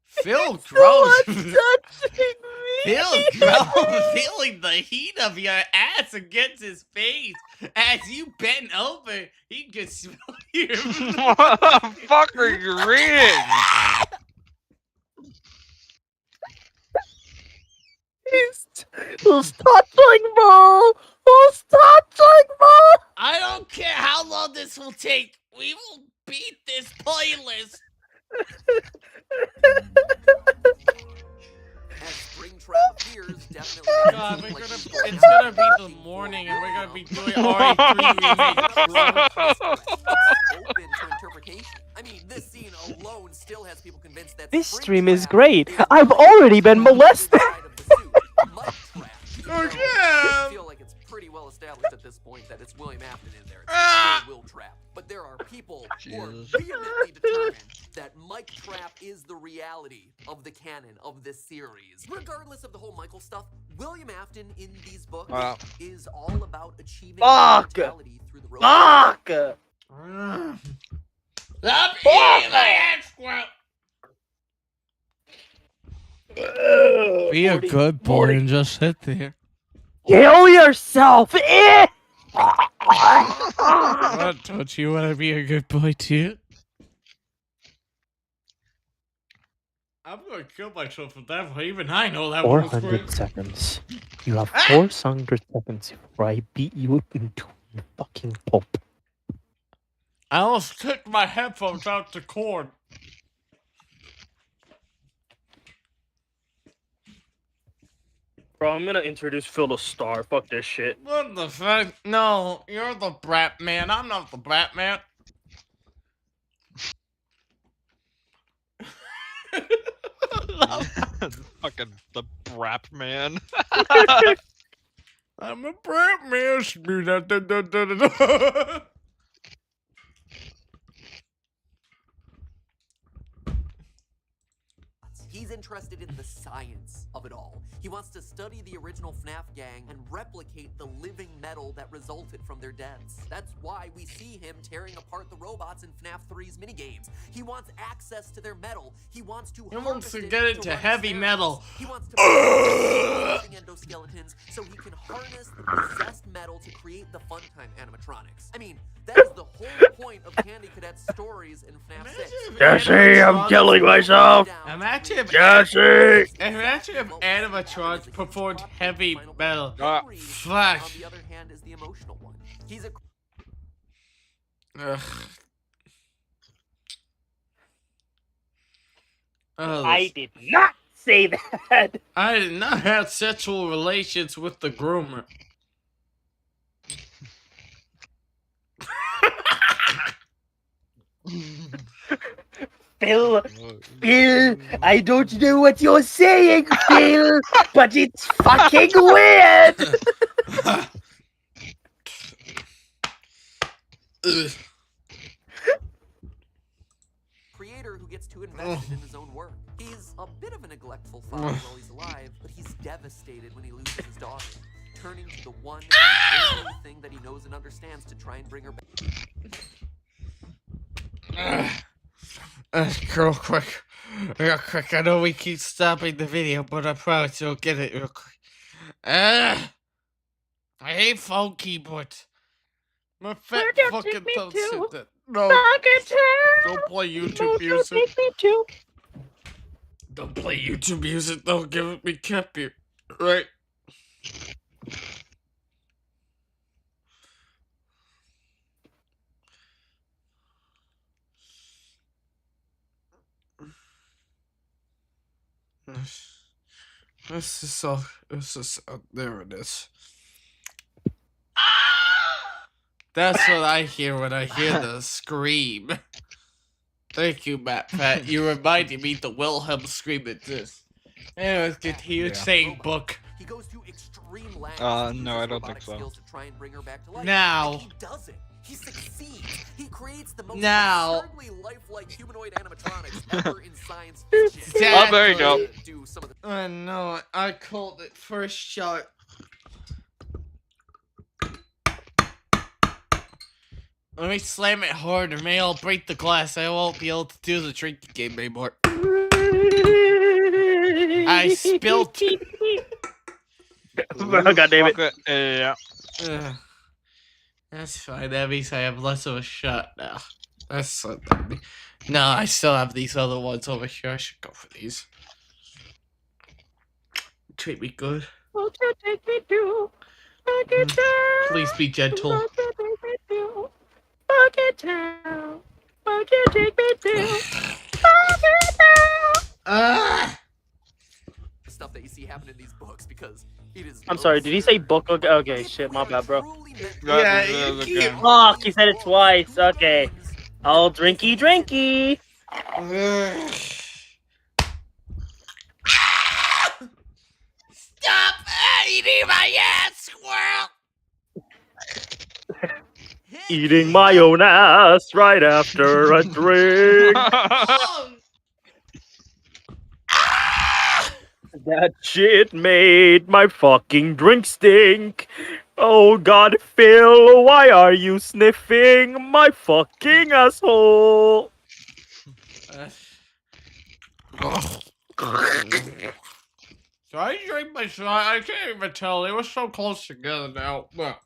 Phil grows. Phil grows, feeling the heat of your ass against his face. As you bend over, he can smell your. What the fuck are you reading? Who's touching, bro? Who's touching, bro? I don't care how long this will take. We will beat this playlist. as Springtrap appears, definitely. God, it's gonna be the morning, and we're gonna be doing RE3 remake. Open to interpretation. I mean, this scene alone still has people convinced that This stream is great. I've already been molested. I feel like it's pretty well established at this point that it's William Afton in there. It's Will Trapp. But there are people who are vehemently determined that Mike Trapp is the reality of the canon of this series. Regardless of the whole Michael stuff, William Afton in these books is all about achieving immortality through the robot. Stop eating my hand, Squirrel! Be a good boy and just sit there. Kill yourself! Don't you want to be a good boy too? I'm gonna kill myself with that one. Even I know that one was 400 great. seconds. You have 400 seconds before I beat you into a fucking pulp. I almost took my headphones out the cord. Bro, I'm gonna introduce Feat.Star. Fuck this shit. What the fuck? No, you're the brat man. I'm not the brat man. Fucking the brap man. I'm a brat man. He's interested in the science of it all. He wants to study the original FNAF gang and replicate the living metal that resulted from their deaths. That's why we see him tearing apart the robots in FNAF 3's minigames. He wants access to their metal. He wants to get into heavy metal. He wants to living endoskeletons so he can harness the possessed metal to create the Funtime animatronics. I mean, that's the whole point of Candy Cadet's stories in FNAF 6. Jesse, I'm killing myself! Imagine if Jesse! animatronics performed heavy metal. On Flash. the other hand, is the emotional one. He's a Ugh. Oh, I did not say that! I did not have sexual relations with the groomer. Phil, I don't know what you're saying, Phil, but it's fucking weird! creator who gets too invested in his own work. He's a bit of a neglectful father while he's alive, but he's devastated when he loses his daughter, turning to the one and only thing that he knows and understands to try and bring her back. Real quick. I know we keep stopping the video, but I promise you'll get it real quick. I hate phone keyboards. My fat fucking thumb said that. No, don't play YouTube music. Don't play YouTube music. Don't give me copyright. Right? This is so. There it is. That's what I hear when I hear the scream. Thank you, MATPAT. You reminded me the Wilhelm scream exists. Anyways, continue saying book. He goes to extreme lengths No, I don't think so. to try and bring her back to life. Now. And he does it. He succeeds. He creates the most Now. absurdly lifelike humanoid animatronics ever in science fiction. Exactly. Oh, there you go. Do some of the I know it. I called it first shot. Let me slam it harder. May I'll break the glass. I won't be able to do the drinking game anymore. I spilled. God damn it. Yeah. That's fine. That means I have less of a shot now. That's what that means. No, I still have these other ones over here. I should go for these. Treat me good. Please be gentle. stuff that you see happen in these books because it is. I'm sorry, did he say book? Okay, shit, my bad, bro. Yeah, Fuck, he said it twice. Okay. Oh, drinky. Stop eating my ass, Squirrel! Eating my own ass right after a drink. That shit made my fucking drink stink. Oh God, Phil, why are you sniffing my fucking asshole? So I drink my shot. I can't even tell. They were so close together now. The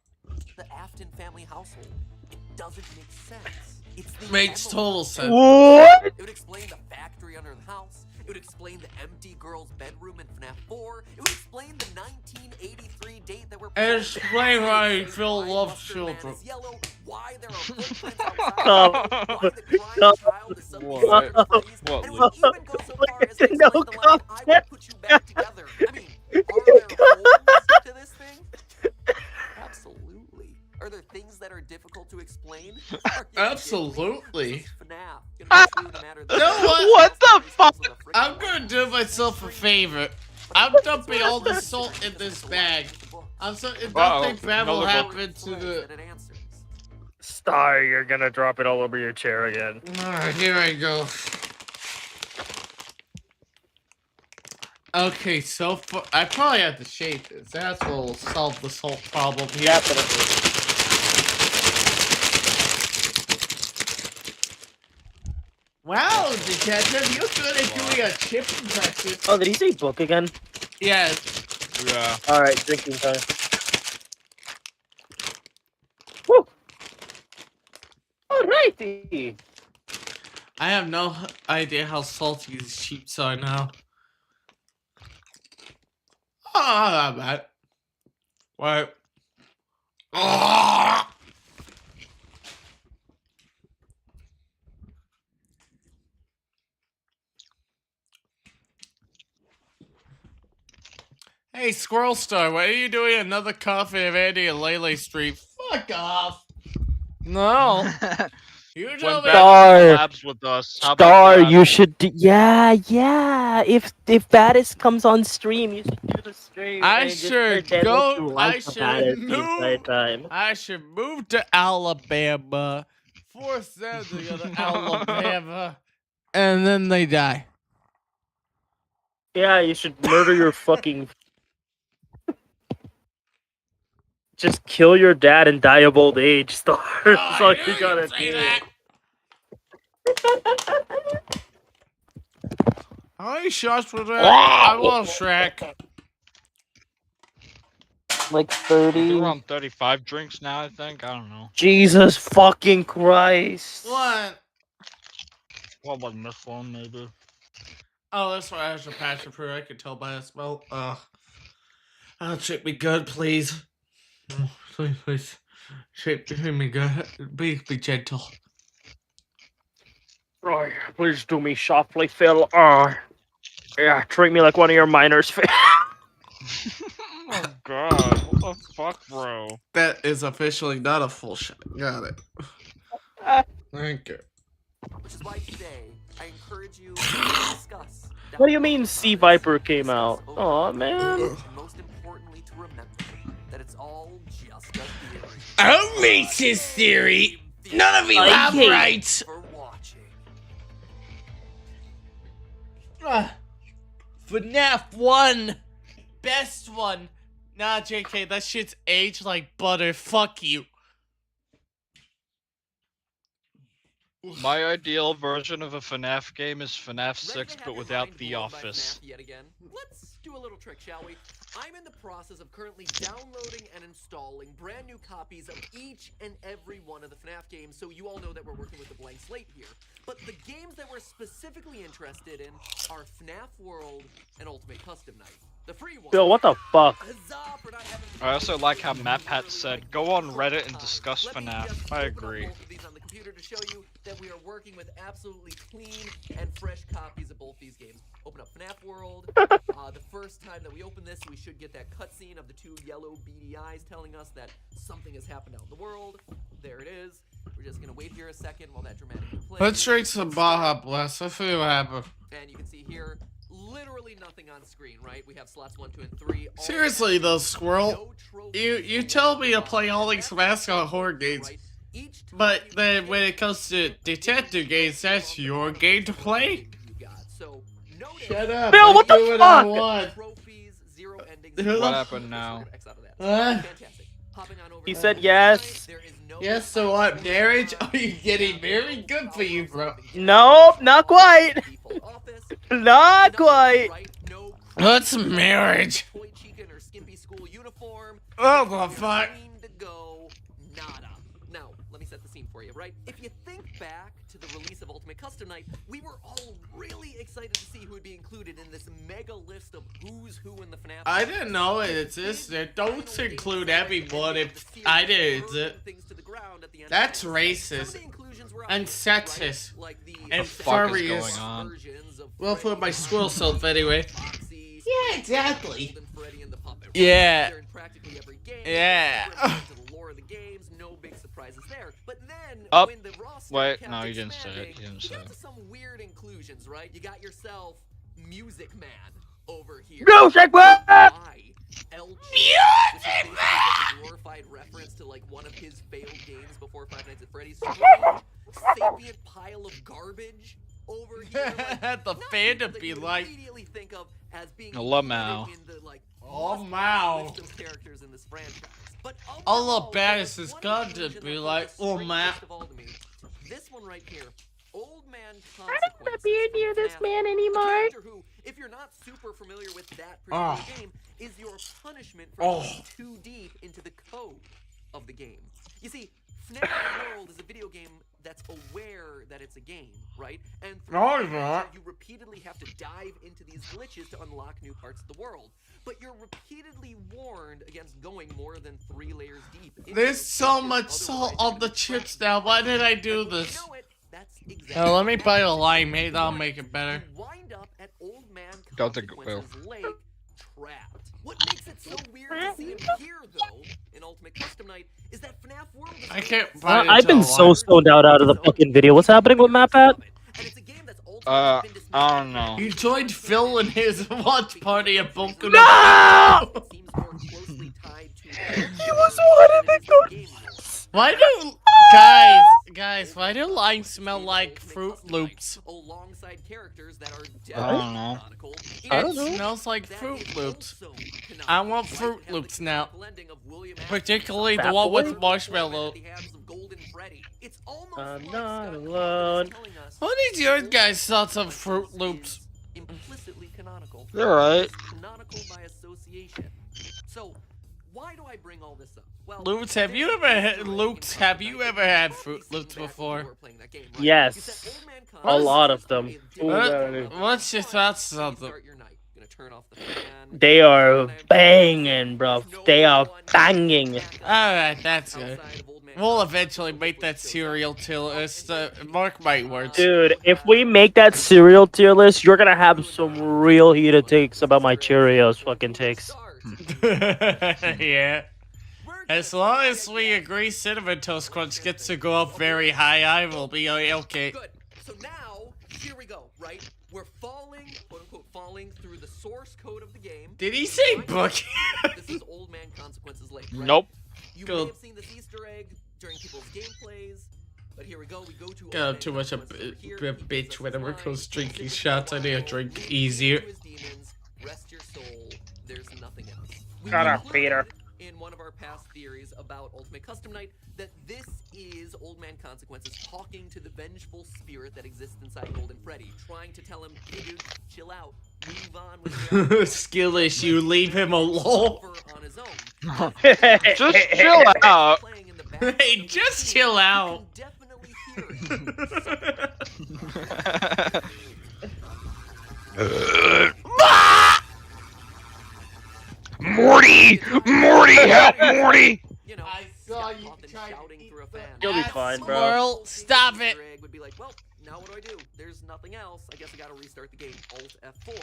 Afton family household. It doesn't make sense. It's the Makes total sense. What? It would explain the factory under the house. It would explain the empty girl's bedroom in FNAF 4. It would explain the 1983 date that we're And explain why Phil why loves Mustard Man children. is yellow, why there are footprints outside Stop. the window, why the crying Stop. child is suddenly What? scared to freeze, What, and Luke? we even go so far as to No explain the line, I will content. put you back together. I mean, are there holes to this thing? Absolutely. Are there things that are difficult to explain? Are you Absolutely. kidding me? This is FNAF. Gonna be true no matter the You know what? What the fuck? I'm gonna do myself a favor. I'm dumping all the salt in this bag. I'm so nothing bad will Another happen to the. Star, you're gonna drop it all over your chair again. Alright, here I go. Okay, so I probably have to shape this. That's what will solve this whole problem here. Definitely. Wow, Detective, you're good at doing a chip impression. Oh, did he say book again? Yes. Yeah. Alright, drinking time. Woo! Alrighty! I have no idea how salty these sheeps are now. Oh, not bad. What? Oh! Hey, Squirrel Star, why are you doing another coffee of Andy and Lele Street? Fuck off! No! You When told me. Bad Star. collabs with us. How about Star, that? you should do, yeah. If Baddest comes on stream, you should do the stream. I and just should pretend like go. you like the Baddest the entire time. I should move to Alabama. Force them to go to Alabama. And then they die. Yeah, you should murder your fucking. Just kill your dad and die of old age, Star. That's all you gotta do. How many shots was that? I love Shrek. Like We're 30. on 35 drinks now, I think. I don't know. Jesus fucking Christ. What? What was this one, maybe? Oh, that's why I have a passion fruit. I can tell by the smell. Treat me good, please. Oh, please. Treat me good. Be gentle. Oh, please do me softly, Phil. Yeah, treat me like one of your minors, Phil. Oh god, what the fuck, bro? That is officially not a full shot. Got it. Thank you. Which is why today I encourage you to discuss. What do you mean Sea Viper came out? Aw, man. And most importantly, to remember that it's all just a theory. A racist theory. None of you I have hate- rights. For watching. FNAF 1. Best one. Nah, JK, that shit's aged like butter. Fuck you. My ideal version of a FNAF game is FNAF Ready 6, to have but your without mind The blown by Office. FNAF yet again? Let's do a little trick, shall we? I'm in the process of currently downloading and installing brand new copies of each and every one of the FNAF games, so you all know that we're working with a blank slate here. But the games that we're specifically interested in are FNAF World and Ultimate Custom Night. The free one. Phil, what the fuck? Huzzah for not having to I also like how MATPAT download said, them. go on Reddit and discuss Let me FNAF. just I open up agree. both of these on the computer to show you that we are working with absolutely clean and fresh copies of both these games. Open up FNAF World. The first time that we open this, we should get that cutscene of the two yellow beady eyes telling us that something has happened out in the world. There it is. We're just gonna wait here a second while that dramatically plays. Let's drink some Baja Blast. Let's see what happens. And you can see here, literally nothing on screen, right? We have slots 1, 2, and 3. all Seriously though, Squirrel. no trophies, You no tell me to awards. play all these mascot horror games. Right? Each time But you then get when it comes to detective games, that's your game to play? you got. So, notice Shut up. Bill, I what the do what I fuck? want. trophies, 0 endings. Who the What f- happened now? X out of that. Huh? Fantastic. Hopping on over He to said the yes. website, there is no Yes, so what? Marriage? Are you getting married? Good for you, bro. Nope, not quite. default office. Not Enough quite. said, right? No What's marriage? toy chicken or skimpy school uniform. Oh, Nothing the fuck? green to go. Nada. Now, let me set the scene for you, right? If you think back to the release of Ultimate Custom Night, we were all really excited to see who would be included in this mega list of who's who in the FNAF. I didn't know it existed. Don't include everyone if I didn't exist. That's racist and sexist and furries. Well, for my squirrel self, anyway. Yeah, exactly. Yeah. Yeah. No big surprises there. But then Up. when the roster Wait, kept no, you didn't say it. expanding, You didn't you say got it. to some weird inclusions, right? You got yourself Music Man over here. Music Man! Why? Music Man! Glorified reference to like one of his failed games before Five Nights at Freddy's. Sapient pile of garbage over here. Like, The not fan people to that be you would like, immediately think of as being I love Mao. included in the, like, oh, must Mao. list of characters in this franchise. But All the overall, baddest there's is one got to inclusion be that like, felt the oh, Mao. strangest of all to me. This one right here. Old Man I don't want to Consequences be from near this FNAF. man A anymore. character who, if you're not super familiar with that particular Oh. game, is your punishment for Oh. going too deep into the code of the game. You see, FNAF World is a video game that's aware that it's a game, right? And through No, the it's game, not. you repeatedly have to dive into these glitches to unlock new parts of the world. But you're repeatedly warned against going more than 3 layers deep. into There's it, so which is much salt otherwise on the gonna chips distract now. you. Why did I And do wouldn't you this? know it, that's exactly Now, let me what buy a happens. limeade. That'll make it better. You wind up at Old Man Don't think it will. Consequences Lake, trapped. What makes it so weird to see him here, though, in Ultimate Custom Night, is that FNAF World is I can't find it I've been till so live. stoned out of the fucking video. What's happening with MATPAT? And it's a game that's I don't know. He joined Phil and his watch party at Boku No! It seems more closely tied to He was one of the game rules. Why do guys? Why do lines smell like Fruit Loops? Alongside characters that are I don't know. canonical. I don't know. It smells like That Fruit is Loops. also canonical, I want right? Fruit We have Loops the now. blending of William Particularly the Fat one Boy? with marshmallow. at the hands of Golden Freddy. It's almost I'm like not Scott alone. Cawthon is telling us What is your Golden guys' thoughts on Freddy Fruit Loops? is implicitly canonical. You're right. It's canonical by association. So, why do I bring all this up? Well, Loops, have you ever had Loops? Have you ever had Fruit Loops before? Yes. A lot of them. Ooh, What's your thoughts on them? They are banging, bro. They are banging. Alright, that's good. We'll eventually make that cereal tier list. Mark my words. Dude, if we make that cereal tier list, you're gonna have some real heated takes about my Cheerios fucking takes. Yeah. As long as we agree Cinnamon Toast Crunch gets to go up very high, I will be okay. Good. So now, here we go, right? We're falling, quote unquote, falling through the source code of the game. Did he say book? This is Old Man Consequences Lake, right? Nope. You Go. may have seen this Easter egg during people's gameplays, but here we go. We go to God, Old too Man much a Consequences over here. a He bitch gives us whenever his it goes line, drinking "This is shots. I need to wild, drink leave easier. to his demons, rest your soul. There's nothing else." We Shut up, concluded Peter. In one of our past theories about Ultimate Custom Night, that this is Old Man Consequences talking to the vengeful spirit that exists inside Golden Freddy, trying to tell him, "Hey dude, chill out, move on with your Skill issue, leave him alone. Over on his own." Just chill out. Playing in the background Hey, of just the chill scene, out. You can definitely hear it. Morty! Morty! Help, Morty! You know, I saw Scott you Cawthon try to shouting eat through a the fan. You'll be ass fine, bro. Squirrel, stop it. Easter egg would be like, well, now what do? There's nothing else. I guess I gotta restart the game. Alt F4.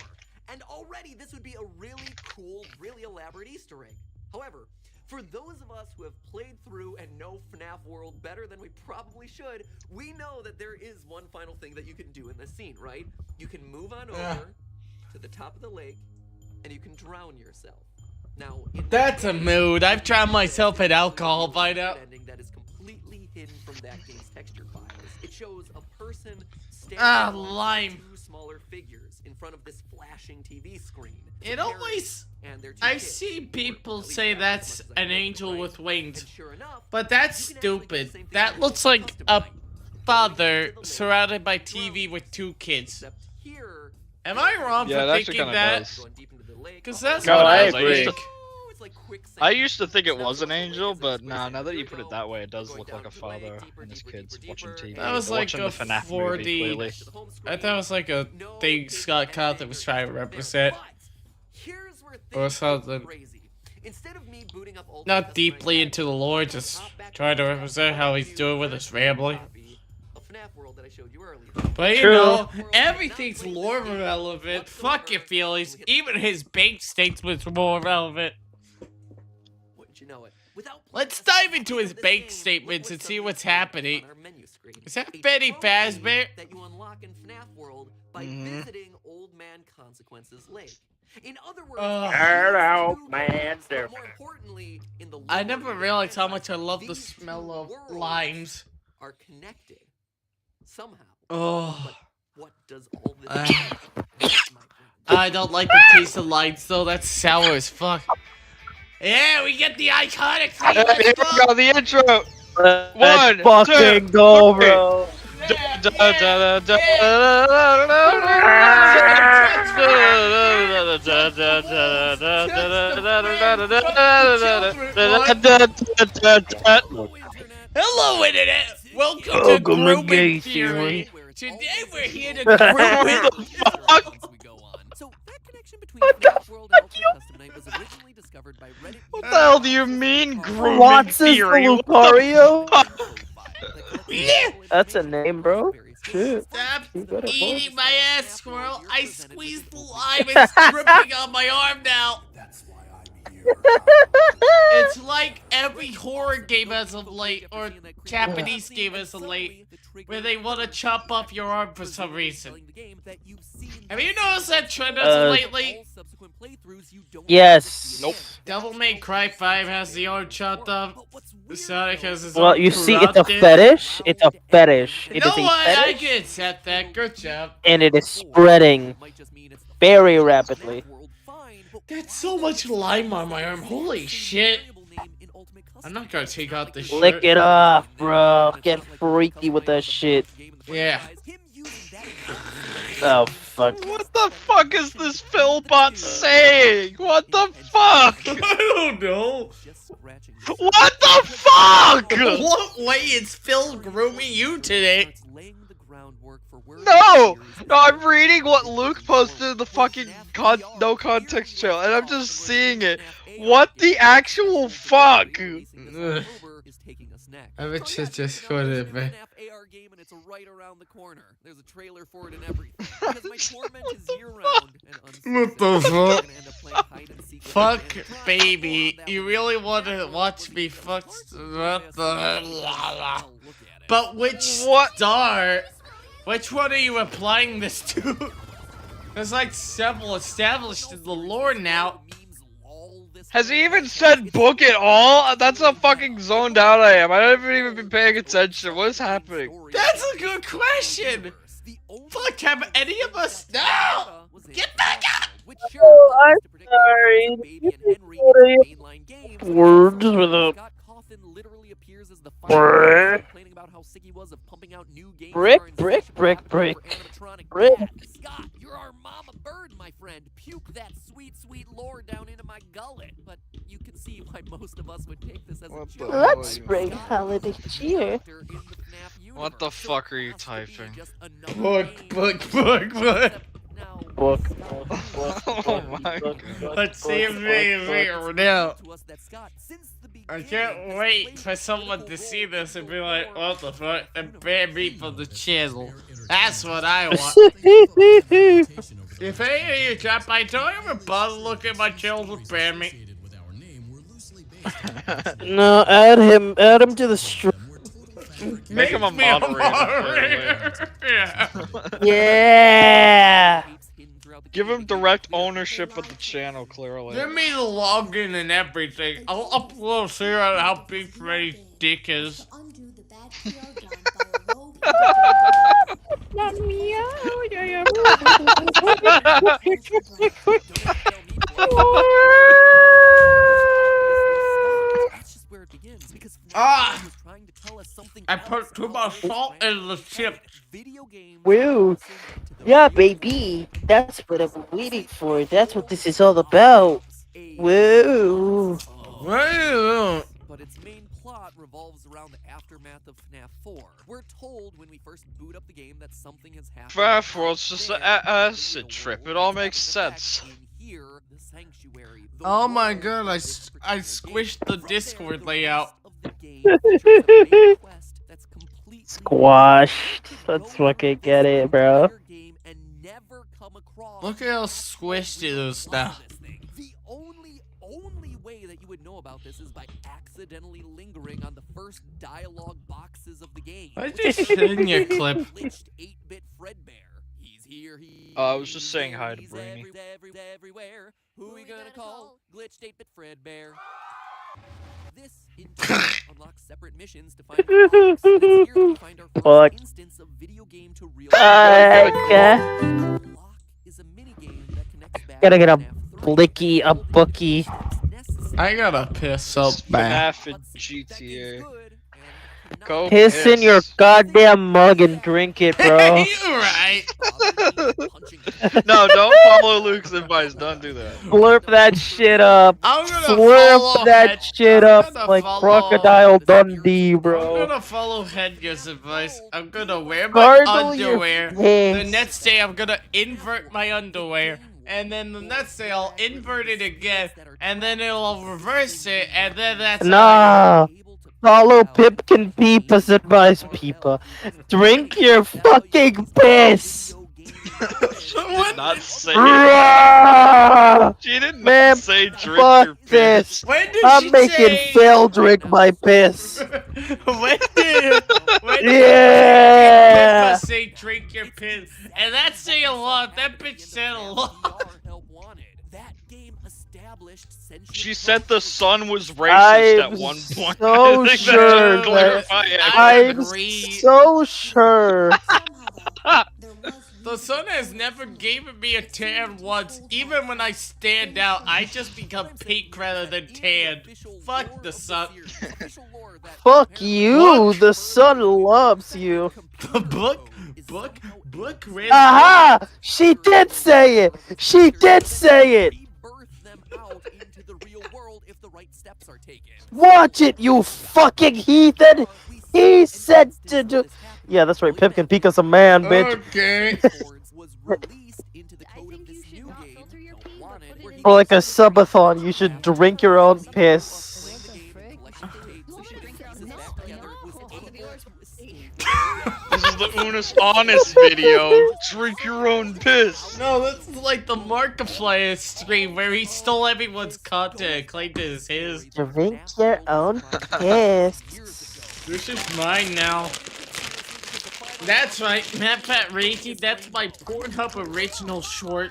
And already this would be a really cool, really elaborate Easter egg. However, for those of us who have played through and know FNAF World better than we probably should, we know that there is one final thing that you can do in this scene, right? You can move on over to the top of the lake, and you can drown yourself. Now, in That's a mood. I've drowned myself in alcohol by now. ending that is completely hidden from that game's texture files. It shows a person standing lime. two smaller figures in front of this flashing TV screen. It always... And their two I've kids, seen or people at least say that's that's as much as I an know, angel right? with wings. And sure enough, But that's you can actually get the stupid. same That thing looks with like custom a lighting. father surrounded by TV with two kids. Except here, Am I wrong Yeah, it for actually thinking kinda that? does. going deep into the lake, Because that's No, what I I agree. think. it's like quicksand. I used to think it was an That's angel, what but it is. nah, now that you Here put we it go. that way, it does Going look down like a into the lake, father deeper, and his deeper, kids deeper, watching deeper. TV. That was They're like watching a the FNAF 4D movie, clearly. To the home I thought it screen. was like a No thing big Scott Cawthon was trying to there. represent. But here's where Or things get something. crazy. Instead of me booting up Ultimate Not Custom deeply Night, into the lore, just trying to represent how he's doing with his family. of FNAF World that I showed you earlier. But you True. know, everything's lore relevant. Fuck your feelings. Even his bank statement's more relevant. Wouldn't you know it? Without Let's playing dive into this his game, bank look statements what's and see on what's the screen happening. on our menu screen. Is that A Betty trophy Fazbear? that you unlock in FNAF World by Mhm. visiting Old Man Consequence's lake. In other words, Turn these out, two man. worlds, but more importantly, in the I lore never of the realized how much I franchise, love the these smell two of worlds limes. are connected somehow. Oh, What does all this Uh, mean, my friend? I don't like the taste of limes though. That's sour as fuck. Yeah, we get the iconic thing. Here Let's we go. go, the intro! Let's One, fucking two, go, three. bro. Hello, Internet. Welcome to Welcome to Grooming Gay Theory. Theory. Today we're here to groom So that connection between FNAF World and Ultimate Custom Night was originally discovered by Reddit. What the hell do you mean, grooming What's this, theory? What the Lucario? Yeah. That's a name, bro. Shit. Stop You better eating my ass, Squirrel. I squeezed the lime. It's dripping on my arm now. It's like every horror game as of late, or Japanese game as of late, where they want to chop off your arm for some reason. Have you noticed that trend as of lately? Yes. Nope. Devil May Cry 5 has the arm chopped off. Sonic has his Well, arm you see, it's a corrupted. fetish. It's a fetish. You It know is a what? I fetish, can accept that. Good job. and it is spreading very rapidly. That's so much lime on my arm. Holy shit. I'm not gonna take out this Lick shirt. it off, bro. Get freaky with that shit. Yeah. Oh, fuck. What the fuck is this Philbot saying? What the fuck? I don't know. What the fuck? What way is Phil grooming you today? No! No, I'm reading what Luke posted in the fucking no context channel, and I'm just seeing it. What the actual fuck? Ugh. I bet you just go to bed. AR game and it's right around the corner. There's a trailer for it and everything. Because my torment is year-round and What the fuck? I'm gonna end up playing hide and seek with Fuck, my friends. baby. That You would really be want to awesome. watch me fuck? What the? I'll look at it. But which What? star? Which one are you applying this to? There's like several established in the lore now. Has he even said book at all? That's how fucking zoned out I am. I haven't even been paying attention. What is happening? That's a good question. Fuck, have any of us? No! Get back up! Oh, I'm sorry. Words with a Brr. Brick, brick, brick, brick. Brick. Scott, you're our mama bird, my friend. Puke that sweet, sweet lore down into my gullet. But you can see why most of us would take this as What a the joke. hell Let's are you- bring holiday cheer. What the fuck are you typing? Book. Book. Oh my god. Let's see if we now. I can't wait for someone to see this and be like, what the fuck? And ban me from the channel. That's what I want. If any of you drop by, don't ever bother looking at my channel to ban me. No, add him to the stream. Make him a me a moderator. Yeah. Yeah. Give him direct ownership of the channel, clearly. Give me the login and everything. I'll upload here on how big Freddy's dick is. Undo the bad PR done by a rogue independent That's just where it begins because Ah! was trying to tell us something I else put too about much this salt franchise in the that chip. video games Woo. crossing into the Yeah, real baby. world. That's what I'm waiting for. That's what this is all about. Woo. Well, But its main plot revolves around the aftermath of FNAF 4. We're told when we first boot up the game that something has happened. FNAF World's just an There, acid the trip. world It all is makes having effect sense. in here, the sanctuary, the oh my world god, of I this squished particular the game. From there, Discord the layout. rest of the game features a main quest that's completely Squashed. new. You could Let's go fucking through get this it, bro. entire game and never come across Look at how an squished it actual is real now. plot of this thing. The only way that you would know about this is by accidentally lingering on the first dialogue boxes of the game. I just seen your clip. Glitched 8-bit Fredbear. He's here, I was just saying hi to he's Brainy. everywhere. Who we gonna call? Glitched 8-bit Fredbear. This, in turn, unlocks separate missions to find clocks. And it's here that we find our Fuck. first instance of video game to real Okay. Clock is a minigame that connects back Gotta get a to FNAF 3. blicky, a bookie. I gotta piss so bad. FNAF and GTA. Good, and Go Piss in your goddamn mug and drink it, bro. You're right. No, don't follow Luke's advice. Don't do that. Slurp that shit up. I'm gonna Slurp follow that shit I'm up gonna like follow- Crocodile Dundee, I'm bro. gonna follow Hedge's advice. I'm gonna wear my Gargle your underwear. The piss. next day I'm gonna invert my underwear. And then the next day I'll invert it again. And then it'll reverse it. And then that's Nah. Follow Pipkin Peepa's advice, Peepa. Drink your fucking piss. She did not say. Bruh. She did not Man, say drink your fuck piss. this. When did I'm she making say? Phil drink my piss. when did Yeah. Pippa say drink your piss? And that say a lot. That bitch said a lot. That game established She said the sun was racist I'm at one point. so I think sure that should clarify I everything. I'm agree. so sure. The sun has never given me a tan once. Even when I stand out, I just become pink rather than tan. Fuck the sun. Fuck you. The sun loves you. The book read. Aha! She did say it. She did say it. Watch it, you fucking heathen. He said to do. Yeah, that's right. Pipkin Pika's a man, bitch. Okay. For like a subathon, you should drink your own piss. This is the Unis Honest video. Drink your own piss. No, this is like the Markiplier stream where he stole everyone's content and claimed it as his. Drink your own piss. This is mine now. That's right, MATPAT Reiki, that's my Pornhub original short.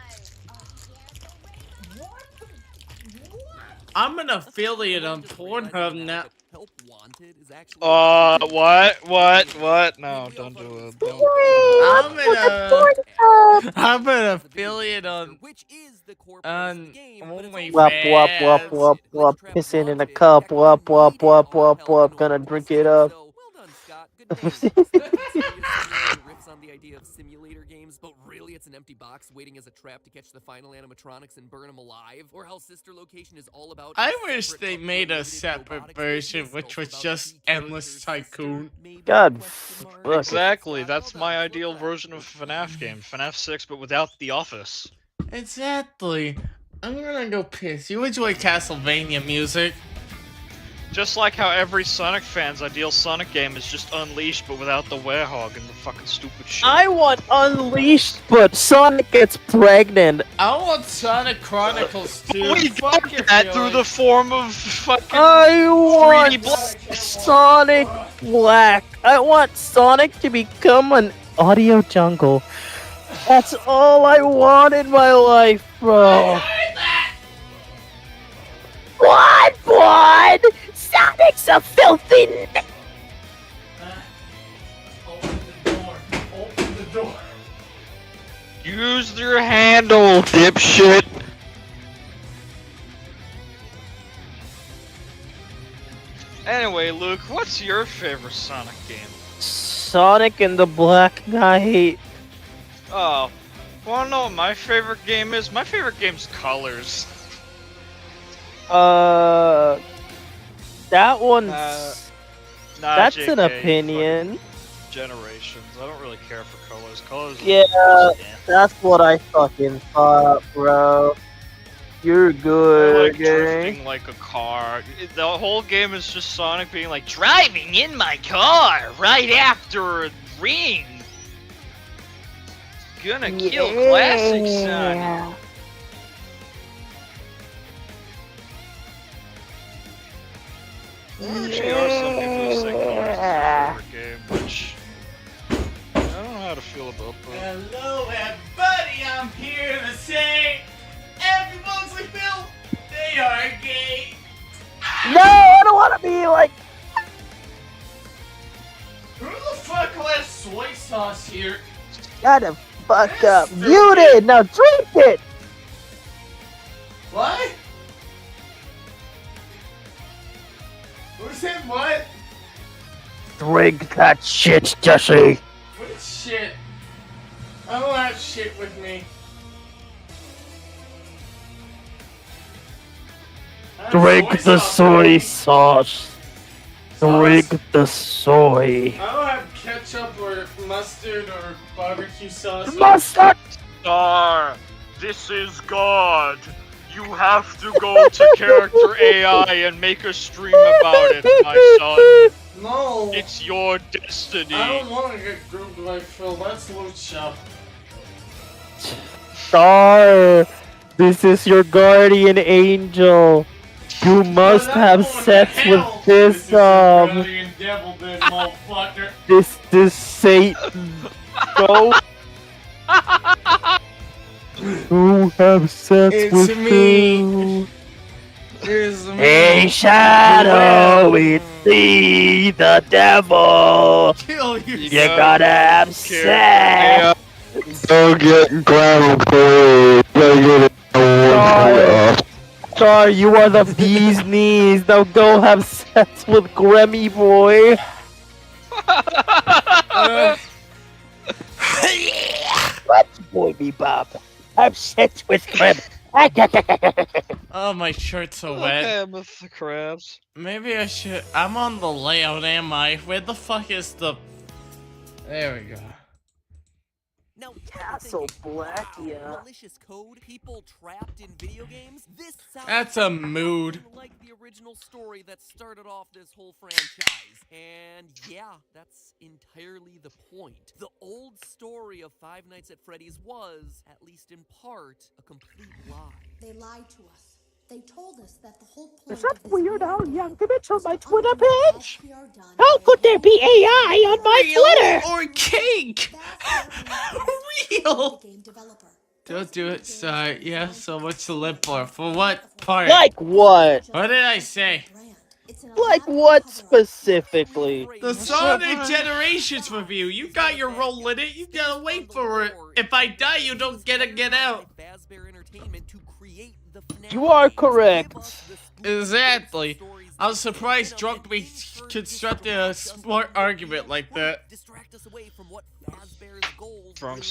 I'm an affiliate on Pornhub now. What? No, don't do it. I'm an affiliate on OnlyFans. Wop. Pissing in a cup. Wop. Gonna drink it up. On the idea of simulator games, but really it's an empty box waiting as a trap to catch the final animatronics and burn them alive. Or how Sister Location is all about. I wish they made a separate version which was just Endless Tycoon. God. Exactly, that's my ideal version of FNAF game. FNAF 6, but without the office. Exactly. I'm gonna go piss. You enjoy Castlevania music? Just like how every Sonic fan's ideal Sonic game is just Unleashed, but without the werehog and the fucking stupid shit. I want Unleashed, but Sonic gets pregnant. I want Sonic Chronicles too. We got that through the form of fucking I want 3D Black. Sonic Black. I want Sonic to become an audio jungle. That's all I want in my life, bro. What? Sonic's a filthy. door. Use your handle, dipshit. Anyway, Luke, what's your favorite Sonic game? Sonic and the Black Knight. Oh, wanna know what my favorite game is? My favorite game's Colors. That one's Nah, that's JK, an opinion. Generations. I don't really care for Colors. Colors. is Yeah, just, that's what I fucking thought, bro. You're I good, like gang. drifting like a car. The whole game is just Sonic being like, driving in my car right after a ring. Gonna kill classic Sonic. There actually are some people who say Colors is their favorite game, which I don't know how to feel about that. Hello, everybody. I'm here to say everyone's like Bill. They are gay. No, I don't want to be like. Who the fuck left soy sauce here? Shut the fuck This up. stupid- You did. Now drink it. What? Who said what? Drink that shit, Jesse. What shit? I don't have shit with me. I have Drink the soy already. sauce. Drink the soy. I don't have ketchup or mustard or barbecue sauce. Mustard! Star, this is God. You have to go to character AI and make a stream about it, my son. No. It's your destiny. I don't want to get grouped by Phil. Let's loot shop. Star, this is your guardian angel. You must have sex with this Devil, this motherfucker. this Satan. Go. Who have sex It's with me. you? Here's the Hey, Shadow, it's me, the devil. Kill you. You gotta have sex. Go get ground please. Star, you are the bee's knees. Now go have sex with Grammy boy. Let's boy me, Bob. Have sex with him. Oh, my shirt's so wet. Okay, with the crabs. Maybe I should. I'm on the layout, am I? Where the fuck is the. There we go. Now, Castle Black, yeah. malicious code, people trapped in video games. This sounds That's a mood. nothing like the original story that started off this whole franchise. And yeah, that's entirely the point. The old story of Five Nights at Freddy's was, at least in part, a complete lie. They lied to us. They told us that the whole point Is that of this weird how movie young Timothy on was my to Twitter undermine page? all PR done How by could there be Hollywood AI on my Twitter? Or cake! Real! the game developer. Don't do it, sorry. Yeah, so much to live for. For what part? Like what? What did I say? Like what specifically? The Sonic Generations review. You got your role in it. You gotta wait for it. If I die, you don't get to get out. You are correct. Exactly. I was surprised Drunk me constructed a smart argument like that.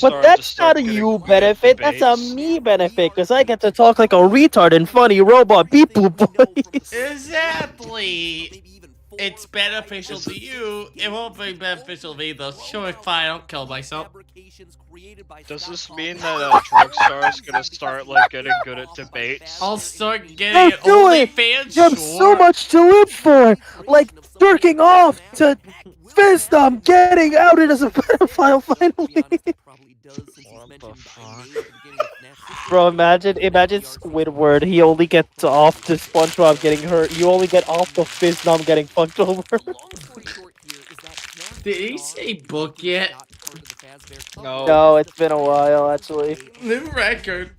But that's not a you benefit, that's a me benefit, because I get to talk like a retard in funny robot people voice. Exactly. It's beneficial to you. It won't be beneficial to me though. Sure, if I don't kill myself. Does this mean that Drunkstar is gonna start like getting good at debates? I'll start getting Don't do it! OnlyFans. You have so much to live for! Like jerking off to Feat.Star getting outed as a pedophile finally! What the fuck? Bro, imagine Squidward, he only gets off to SpongeBob getting hurt. You only get off the Feat.Star getting fucked over. Did he say book yet? No. No, it's been a while actually. New record.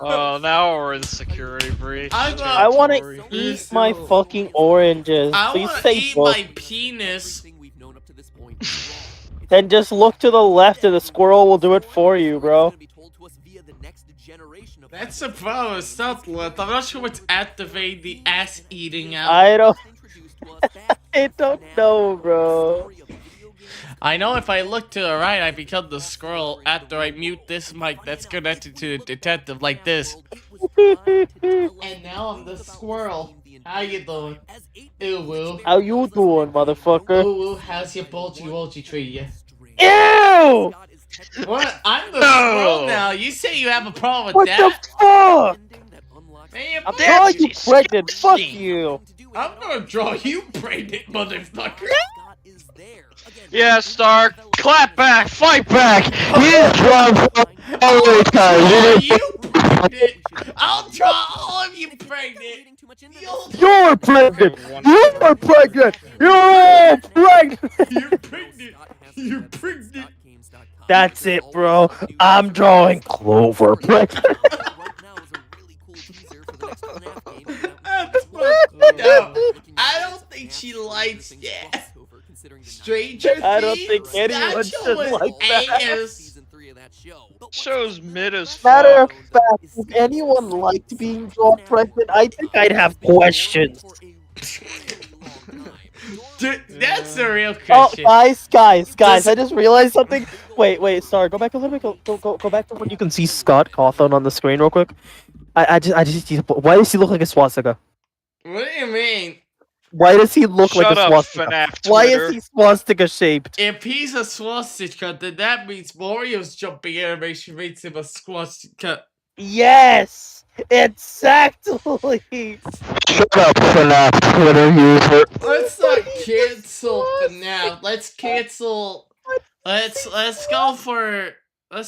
Oh, now we're in security breach. I wanna territory. eat my fucking oranges. I Please wanna say eat book. my penis. Then just look to the left and the squirrel will do it for you, bro. That's the problem. It's not left. I'm not sure what's activating the ass eating out. I don't know, bro. I know if I look to the right, I become the squirrel after I mute this mic that's connected to the detective like this. And now I'm the squirrel. How you doing? Ooh, How you doing, motherfucker? ooh, how's your bulgy treat you? Ew! What? I'm the squirrel now. You say you have a problem with What that? the fuck? Man, I'm drawing you pregnant. Fuck you. I'm gonna draw you pregnant, motherfucker. Yeah, Star. Clap back. Fight back. He's drunk all the Draw time. you pregnant. I'll draw all of you pregnant. You're pregnant. You're pregnant. You're pregnant. You're pregnant. You're pregnant. That's it, bro. I'm drawing Clover pregnant. That's fucked up. I don't think she likes that. Stranger Things? I don't think anyone That should show was like that. ass. Show's mid as Matter of fuck. fact, if anyone liked being drawn pregnant, I think I'd have questions. Dude, that's the real Oh, question. guys! I just realized something. Wait, sorry. Go back a little bit. Go back to when you can see Scott Cawthon on the screen real quick. I just. Why does he look like a swastika? What do you mean? Why does he look Shut like a up, swastika? FNAF Why Twitter. is he swastika shaped? If he's a swastika, then that means Mario's jumping animation makes him a swastika. Yes, exactly. Shut up, FNAF Twitter user. Let's not cancel FNAF. Let's cancel. Let's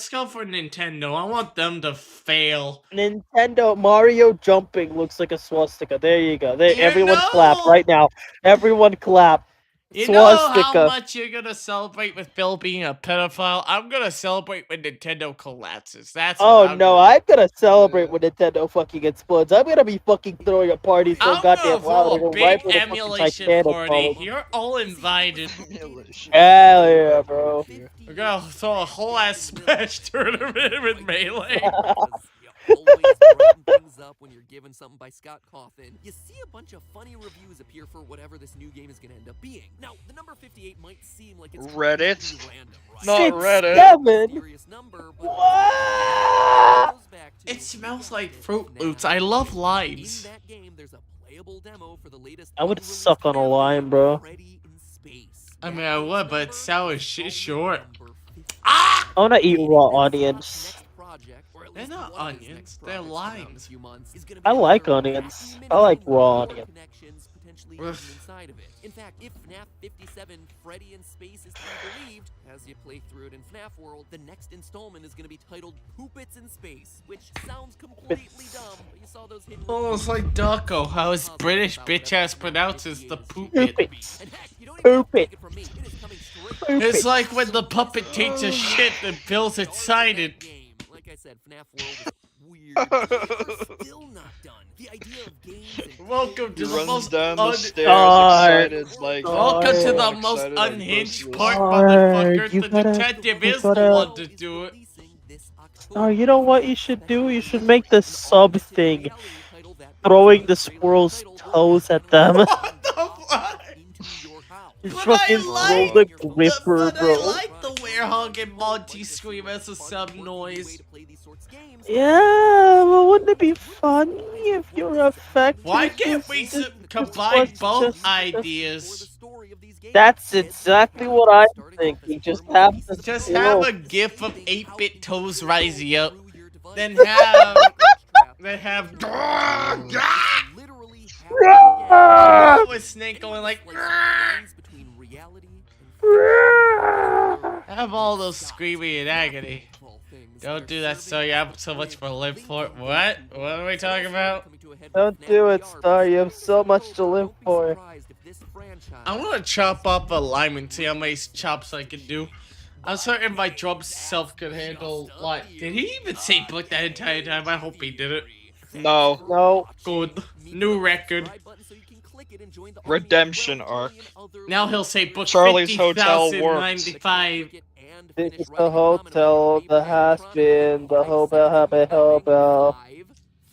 go for Nintendo. I want them to fail. Nintendo Mario jumping looks like a swastika. There you go. There, You everyone know- clap right now. Everyone clap. You know how Swastika. much you're gonna celebrate with Bill being a pedophile? I'm gonna celebrate when Nintendo collapses. That's what Oh I'm no, gonna I'm gonna celebrate when Nintendo fucking explodes. I'm gonna be fucking throwing a party so I'm goddamn gonna loud. throw a it'll big rival the fucking emulation Titanic party. falling. You're all invited. Hell yeah, bro. We're gonna throw a whole ass Smash tournament with Melee. Always brighten things up when you're given something by Scott Cawthon. You see a bunch of funny reviews appear for whatever this new game is going to end up being. Now, the number 58 might seem like it's Reddit? completely random, right? Not Reddit. 7? Serious number, but What? it goes back to It smells like Fruit Loops. I love limes. in that game, there's a playable demo for the latest I would unreleased suck on a FNAF lime, game, bro. Freddy in Space. I mean, I would, but it's sour shit short. I wanna eat raw onions. They're not onions, they're limes. I like onions. I like raw onions. Inside of it. In fact, if FNAF 57 Freddy in Space is to be believed, as you play through it in FNAF World, the next installment is going to be titled Poopits in Space, which sounds completely dumb, but you saw those hidden Almost like Ducko, how his British bitch ass pronounces the poop it. Poopits. And heck, you don't even have to Poop it. take it from me. It is coming straight It's like when the puppet takes a shit and feels excited. game. Like I said, FNAF World is weird. We're still not done. The idea of games and Welcome He to the runs most down the un- stairs Alright. excited, like. Welcome to the excited most I'm unhinged supposed to part, Alright, motherfucker. you The gotta- detective you is the gotta- one to do it. Oh, you know what you should do? You should make the sub thing, throwing the squirrel's toes at them. What the fuck? Just But I fucking throw like the gripper, But I bro. like the Werehog and Monty scream as a sub noise. Yeah, but wouldn't it be funny if you're affected? Why can't we combine both ideas? That's exactly what I'm thinking. Just have the Just squirrel- have a gif of 8-bit toes rising up. Then have... with Snake going like... Have all those screaming in agony. Don't do that, so you have so much for live for. What? What are we talking about? Don't do it, Star. You have so much to live for. I want to chop up a lime and see how many chops I can do. I'm certain my drum self could handle. Like, did he even say "but" that entire time? I hope he did it. No. No. Good. New record. like it and join the Redemption army as well. arc. 20 and other Now he'll say book Charlie's Hotel works. 50,095. And This finish is the writing a common hotel, core the paper has chronicle been, the by hotel, happy hotel. 5,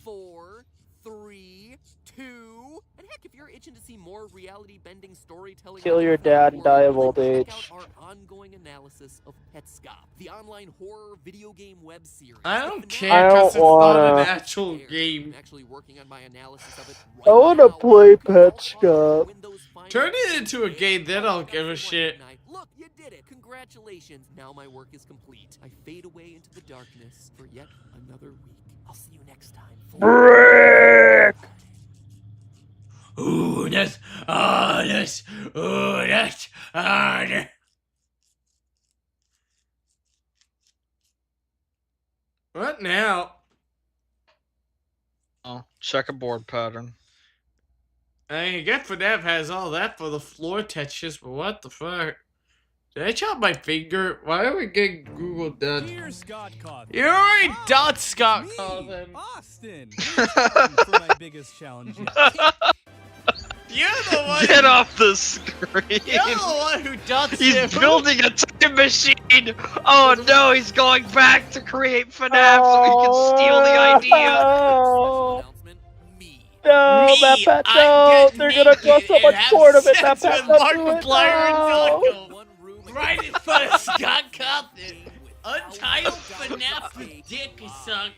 4, 3, 2, and heck, if you're itching to see more reality-bending storytelling, Kill on your the dad and die of world, old check age. out our ongoing analysis of Petscop, the online horror video game web series. I The don't finale care I because it's don't not an wanna. actual aired. game. I'm actually working on my analysis of it I right wanna now. play You can all Pet talk Shop. when those final Turn it episodes into a air. game, then Oh, I'll I got give a one shit. tonight. Look, you did it. Congratulations. Now my work is complete. I fade away into the darkness for yet another week. I'll see you next time. Brick! Ooh, that's honest. Ooh, that's honest. What now? Oh, checkerboard pattern. I mean, I guess FNAF has all that for the floor textures, but what the fuck? Did I chop my finger? Why are we getting Google that? Dear Scott Cawthon. You already Ah, dot it's Scott me, Cawthon. Austin. Returning for my biggest challenge yet. You're the one. Get off the screen! You're the one who dots He's him. building a time machine! Oh no, he's going back to create FNAF so he can steal the idea! Oh, Announcement, me. no, Me, MATPAT, I no! get They're gonna naked cause so and much have porn of it, sex MATPAT, with don't do it, Markiplier and no! Taco. One room Right in front of Scott Cawthon. Untitled FNAF with dick suck.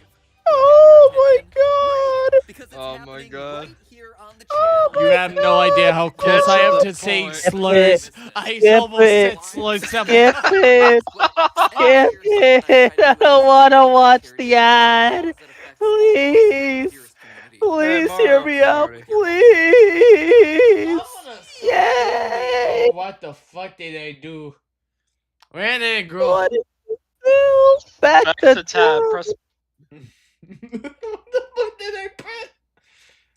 Oh my god! Because it's Oh my happening god. right here on the Oh channel. You have no idea how close Get I to am the to saying point. slurs. I Skip almost it. said slurs. Skip it! Skip it! I don't wanna watch the ad! Please! Please hear Mario me out, Party. please! Yay! What the fuck did I do? Where did it go? What did you do? Back Back to to tab, two. press What the fuck did I press?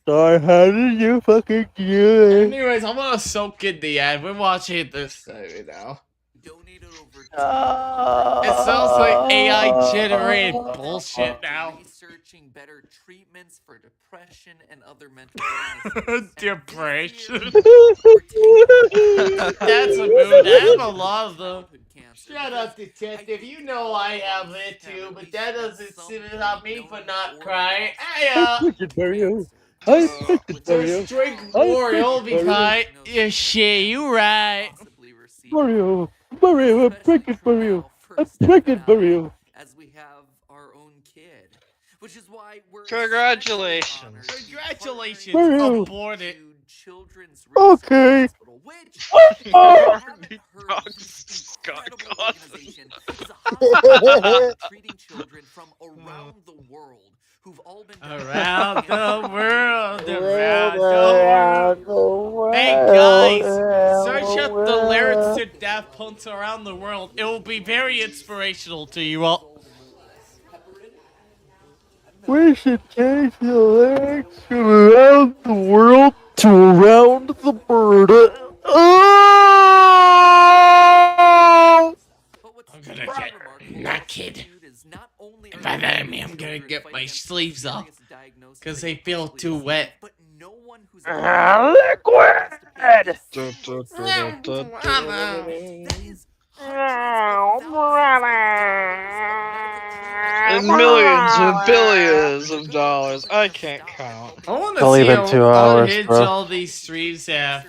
Star, how did you fucking do it? Anyways, I'm gonna soak in the ad. We're watching it this time now. Donated over It sounds like AI generated bullshit now. researching better treatments for depression and other mental illnesses. Depression. And That's a mood. I have a lot of them. childhood cancer. Shut up, detective. You know I have it too, but that doesn't stop me for not crying. Hey, Cricket Mario. Hi, Cricket Mario. just drink I more, think you'll be Mario. fine. Yeah, shit, you right. Mario. Mario, I'm pregnant, Mario. I'm pregnant, Mario. As we have our own kid, which is why we're Congratulations. Congratulations, Mario. aborted. Children's Okay. Hospital, which if Oh. you haven't heard, this Scott incredible Cawthon. organization is a hospital treating children from around the world who've all been Around the world, Around the world. Hey guys, search up the lyrics to Daft Punk's Around the World. It will be very inspirational to you all. We should change the lyrics from around the world to around the bird. Oh! I'm gonna get naked. And by that I mean I'm gonna get my sleeves off. Because they feel too wet. Liquid! And millions and billions of dollars. I can't count. I wanna Don't see even how 2 hours, unhinged bro. all these streams have.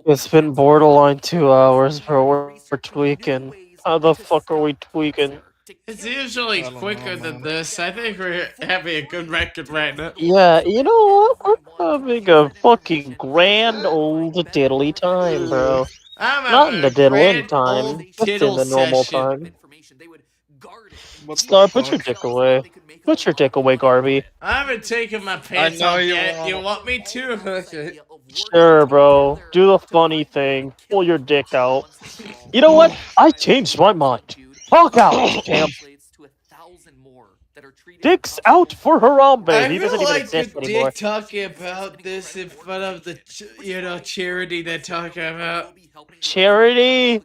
It's been borderline 2 hours, bro. We're tweaking. How the fuck are we tweaking? It's usually quicker than this. I think we're having a good record right now. Yeah, you know what? We're having a fucking grand old diddly time, bro. I'm Not in having the a diddle in grand time, old just in diddle the normal session. time. What Star, the put your fuck? dick away. Put your dick away, Garby. I haven't taken my pants know off you yet. won't. You want me to? Okay. Sure, bro. Do the funny thing. Pull your dick out. You know what? I changed my mind. Talk out, champ. Dick's out for Harambe. I He doesn't feel even like the exist anymore. dick talking about this in front of the, charity they're talking about. Charity?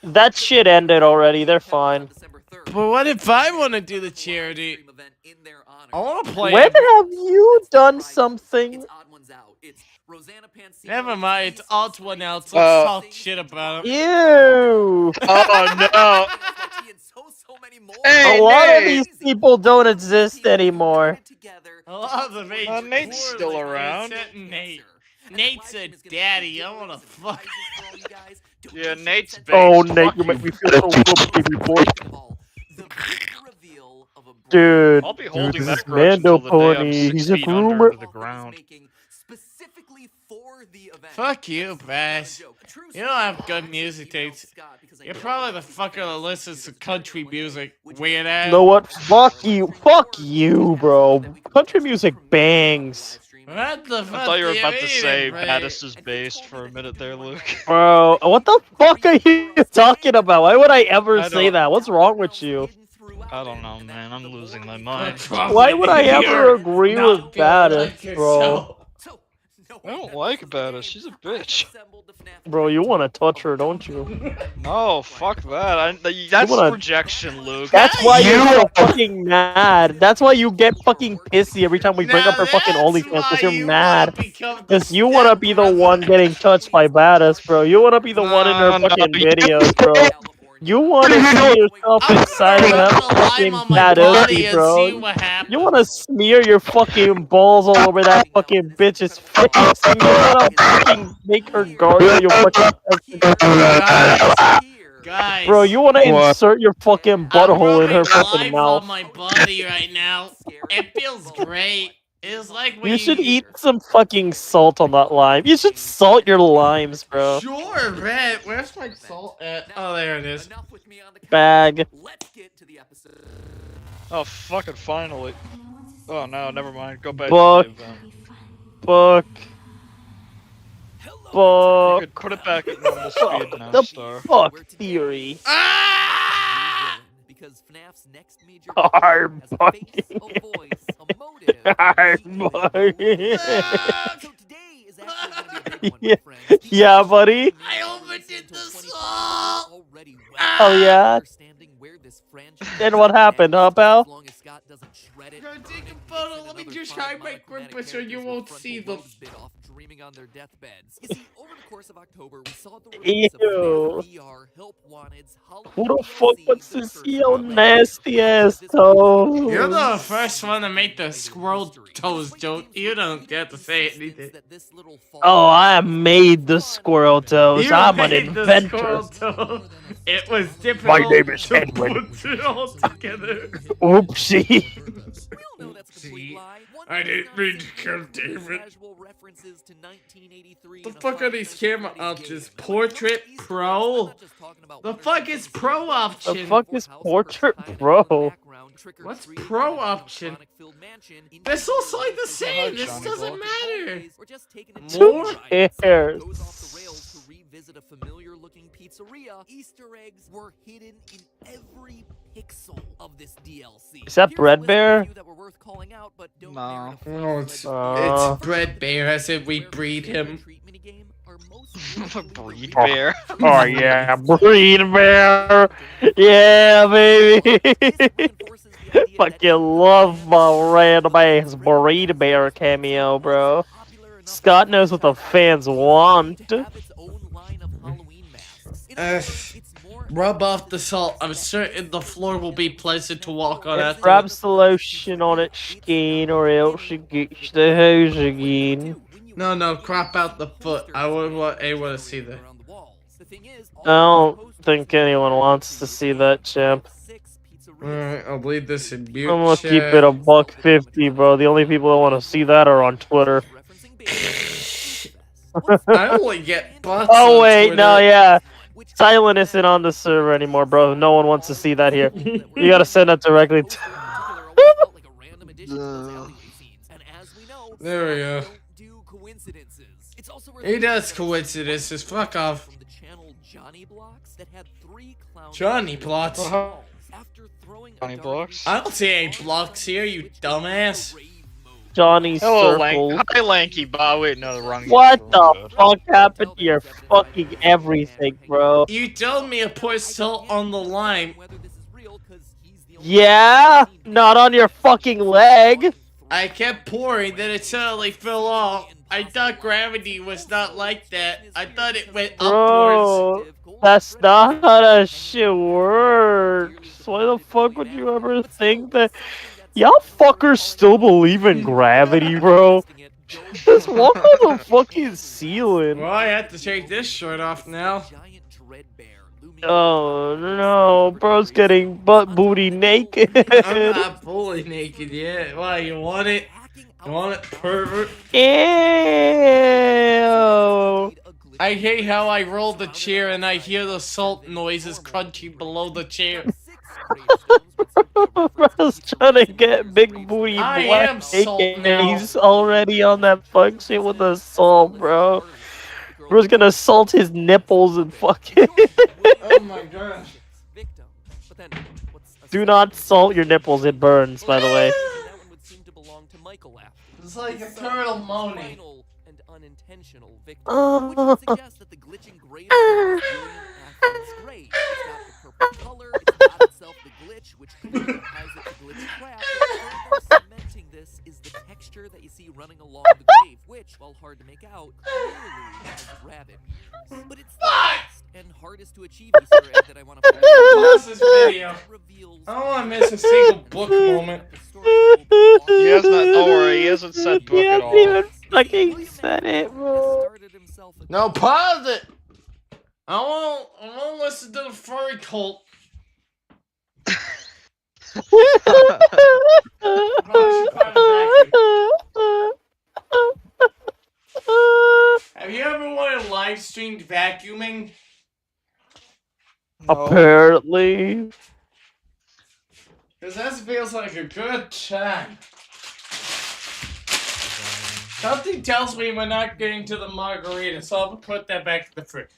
That shit ended already. They're fine. But what if I want to do the charity? I want to play. When have you done something Never mind, it's all to one else. Let's talk shit about him. Ew! Oh no! Hey, A lot of Nate! these people don't exist anymore. A lot of them age Nate's still poorly, around. except Nate. Nate's a daddy. I wanna fuck. Yeah, Nate's based. Oh, Nate, Fuck you make me feel so good, baby boy. Dude, I'll be dude, holding this that is grudge Mando until the day I'm Pony. 6 He's a feet under groomer. the ground. Fuck you, Bash. You don't have good music tastes. You're probably the fucker that listens to country music. Weird ass. You know what? Fuck you, bro. Country music bangs. What the I fuck thought you were do about to mean, say Ray? Battis is based for a minute there, Luke. Bro, what the fuck are you talking about? Why would I ever I say don't- that? What's wrong with you? I don't know, man. I'm losing my mind. Why would I ever agree with Battis, bro? I don't like Battis. She's a bitch. Bro, you want to touch her, don't you? No, fuck that. That's wanna- projection, Luke. That's why you're so fucking mad. That's why you get fucking pissy every time we bring up her fucking OnlyFans, because you're mad. Because you want to be the one getting touched by Battis, bro. You want to be the one in her No, fucking you- videos, bro. You want to see yourself inside of that fucking Battis, bro. You want to smear your fucking balls all over that fucking bitch's face. And you want to fucking make her gargle your fucking Guys, bro, you want to insert your fucking butthole in her I'm fucking live mouth. on my body right now. It feels great. It's like when You should eat some fucking salt on that lime. You should salt your limes, bro. Sure, Red. Where's my salt at? Oh, there it is. Bag. Oh, fucking finally. Oh no, never mind. Go back Book. to the event. Book. You Book. could put it back at normal speed now, The Star. fuck theory. Ah! Because FNAF's next major Arm has a face, bugging. a voice, a motive. Arm bugging. So today is actually going to be a big one, Yeah. my friends. Yeah, buddy. I overdid the salt! Already Oh, yeah? understanding where this franchise And what happened, huh, as pal? long as Scott doesn't shred it. Go take a photo. Let me just try my gripper so you won't see them. Dreaming on their deathbeds. You see, over the course of October, we saw the release of Ew. FNAF VR, Help Wanted's Halloween Who the fuck DLC, puts the this first CEO one. nasty ass You're toes? the first one to make the squirrel toes joke. You don't get to say anything. Oh, I made the squirrel toes. You I'm an made the inventor. squirrel toe. It was difficult name is to Edwin. put it all together. Oopsie. I didn't mean to kill David. The fuck are these camera options? Portrait Pro? The fuck is Pro The option? fuck is Portrait Pro? What's Pro option? They're so slightly the same. This doesn't matter. Who cares? Visit a familiar looking pizzeria. Easter eggs were hidden in every pixel of this DLC. Is that Here's a Bread list of Bear? a few that were worth calling out, but don't No. merit a full No, it's Uh, Bread Bear. I said we breed him. Breed bear. Oh yeah, breed bear. Yeah, baby. Fucking love my random ass breed bear cameo, bro. Scott knows what the fans want. Rub off the salt. I'm certain the floor will be pleasant to walk on It after. rubs the lotion on its skin, or else it gets the hose again. No, crop out the foot. I wouldn't want anyone to see that. I don't think anyone wants to see that, champ. Alright, I'll leave this in mute. I'm gonna chat. keep it $1.50, bro. The only people that want to see that are on Twitter. I only get butts Oh on wait, Twitter. no, yeah. Silent isn't on the server anymore, bro. No one wants to see that here. You gotta send that directly to... There we go. He does coincidences. Fuck off. Johnny Blocks. Johnny Blocks. I don't see any blocks here, you dumbass. Johnny Hello, Circle. Hi, Lanky. Bah, wait, no, the wrong. What the fuck happened to your fucking everything, bro? You told me to put salt on the lime. Yeah? Not on your fucking leg. I kept pouring, then it suddenly fell off. I thought gravity was not like that. I thought it went upwards. Bro, that's not how that shit works. Why the fuck would you ever think that? Y'all fuckers still believe in gravity, bro? Just walk on the fucking ceiling. Well, I have to take this shirt off now. Oh no, bro's getting butt booty naked. I'm not fully naked yet. Why, you want it? You want it, pervert? Ew. I hate how I roll the chair and I hear the salt noises crunching below the chair. Bro's trying to get big booty I black am salt naked now. and he's already on that fuck shit with the salt, bro. Bro's gonna salt his nipples and fucking. Oh my gosh. Do not salt your nipples, it burns, by the way. It's like a turtle moaning. And unintentional victim, which would suggest that the glitching grave is great. It's got the purple color, it's got itself the glitch, which clearly ties it to glitch crap. Further cementing this is the texture that you see running along the grave, which, while hard to make out, clearly has rabbit ears. But it's the last and hardest to achieve Easter egg that I want to Pause this video. I don't want to miss a single book moment. He has not. Don't worry, he hasn't said book at all. He hasn't even fucking said it, bro. No, pause it. I won't listen to the furry cult. Have you ever wanted live streamed vacuuming? Apparently. Because that feels like a good time. Something tells me we're not getting to the margarita, so I'll put that back in the fridge.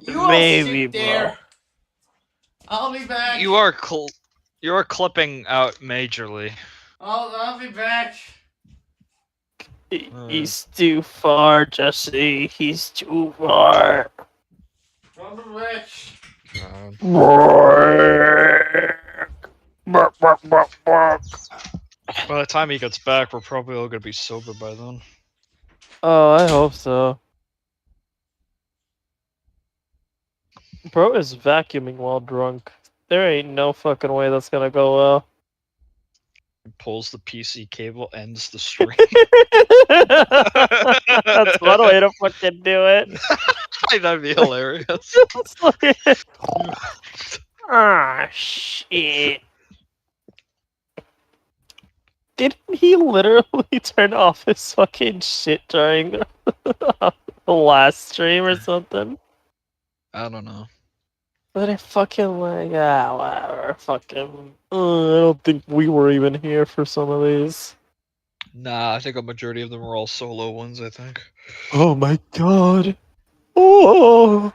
You all Maybe, sit there. bro. I'll be back. You are clipping out majorly. I'll be back. He's too far, Jesse. He's too far. I'll be back. By the time he gets back, we're probably all gonna be sober by then. Oh, I hope so. Bro is vacuuming while drunk. There ain't no fucking way that's gonna go well. He pulls the PC cable, ends the stream. That's one way to fucking do it. That'd be hilarious. Ah, shit. Didn't he literally turn off his fucking shit during the last stream or something? I don't know. But it fucking like, whatever, fucking, I don't think we were even here for some of these. Nah, I think a majority of them were all solo ones, I think. Oh my god. Oh.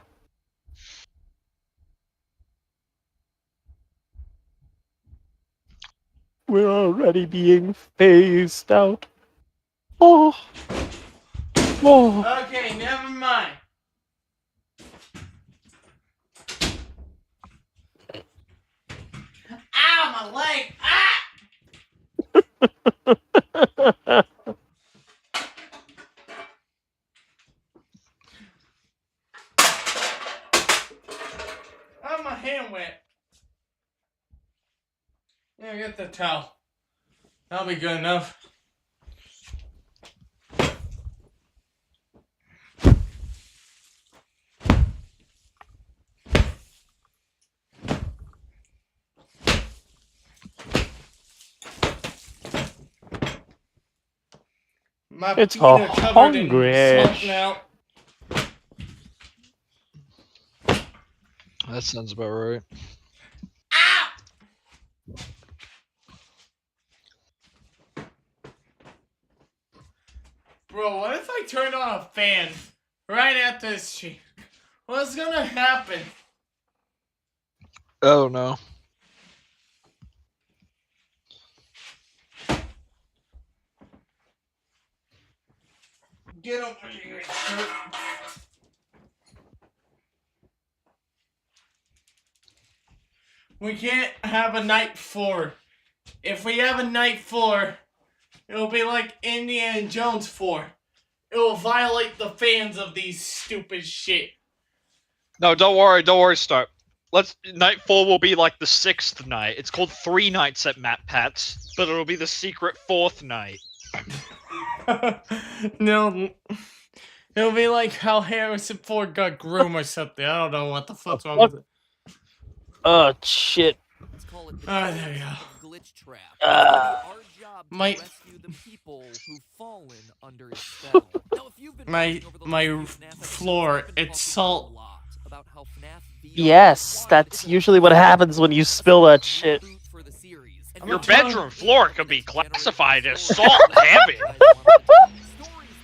We're already being phased out. Oh. Oh. Okay, never mind. Ow, my leg! Ah! Oh, my hand wet. Yeah, get the towel. That'll be good enough. My It's feet are covered in hungry. salt now. That sounds about right. Bro, what if I turned on a fan right after this stream? What's gonna happen? I don't know. Get over here. We can't have a night 4. If we have a night 4, It'll be like Indiana Jones 4. It will violate the fans of these stupid shit. No, don't worry, Star. Night 4 will be like the 6th night. It's called 3 nights at MATPAT's, but it'll be the secret 4th night. No. It'll be like how Harrison Ford got groomed or something. I don't know what the fuck's wrong with it. Oh shit. Let's call it the There you go. glitch trap. Ah. Our job to My- rescue the people who've fallen under its spell. Now, if you've been watching over the my last few FNAF floor, episodes, I've been it's talking salt. a lot about how FNAF VR Yes, that's usually what happens when you spill that shit. reboot for the series. And Your we're bedroom floor could be classified as salt heavy. Stories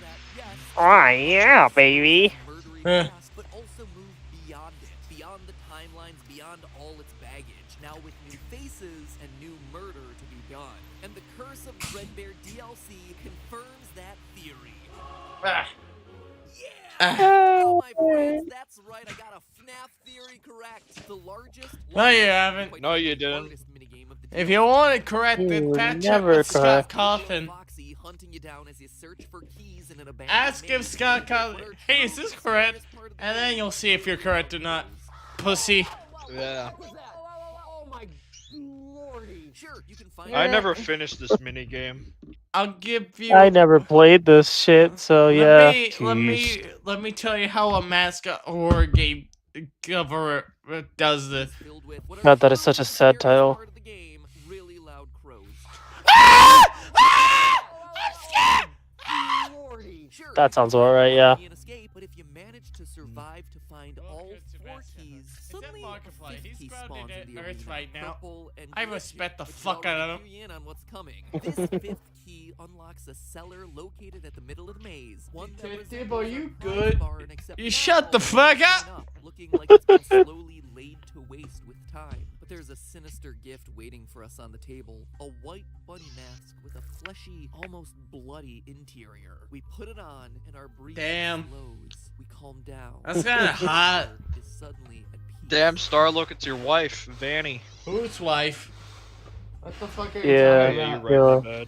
that, yes, Oh yeah, baby. murdery Eh. past, but also move beyond it, beyond the timelines, beyond all its baggage. Now with new faces and new murder to be done. And the Curse of Dreadbear DLC confirms that theory. Oh, my friends, that's right, I got a FNAF theory correct. The largest... No, you haven't. quite No, you frankly, didn't. hardest minigame of the If you want it corrected, You patch never up with Scott correct. Cawthon. Foxy hunting you down as you search for keys in an abandoned Ask if maze. Scott Cawthon, What are hey, is this the correct? scariest part of the And then game? you'll see if you're correct or not. Pussy. Yeah. Oh my lordy. Sure, you can find I never finished this minigame. I'll give you. I never played this shit, so yeah. Let me tell you how a mascot horror game cover does this. filled with what are God, that is such a the sad scariest title. part of the game, really loud crows. Lordy. Sure, That you sounds can about right, yeah. and escape, but if you manage to survive to find all good, 4 Sebastian. keys, Is that suddenly a Markiplier? 5th He's key grounded spawns at in the Earth arena, right now. purple and I glitchy, respect the which fuck will out of clue you in on what's coming. This 5th key unlocks a cellar located at the middle of the maze. One that Detective, are resembles a you prize good? barn, except You shut the now fuck it's up! grown up, looking like it's been slowly laid to waste with time. But there's a sinister gift waiting for us on the table. A white bunny mask with a fleshy, almost bloody interior. We put it on and our breathing Damn. slows. We calm down. That's kinda hot. Is suddenly at peace. Damn, Star, look, it's your wife, Vanny. Whose wife? What the fuck are you Yeah, talking Yeah, about? you read yeah. my bed.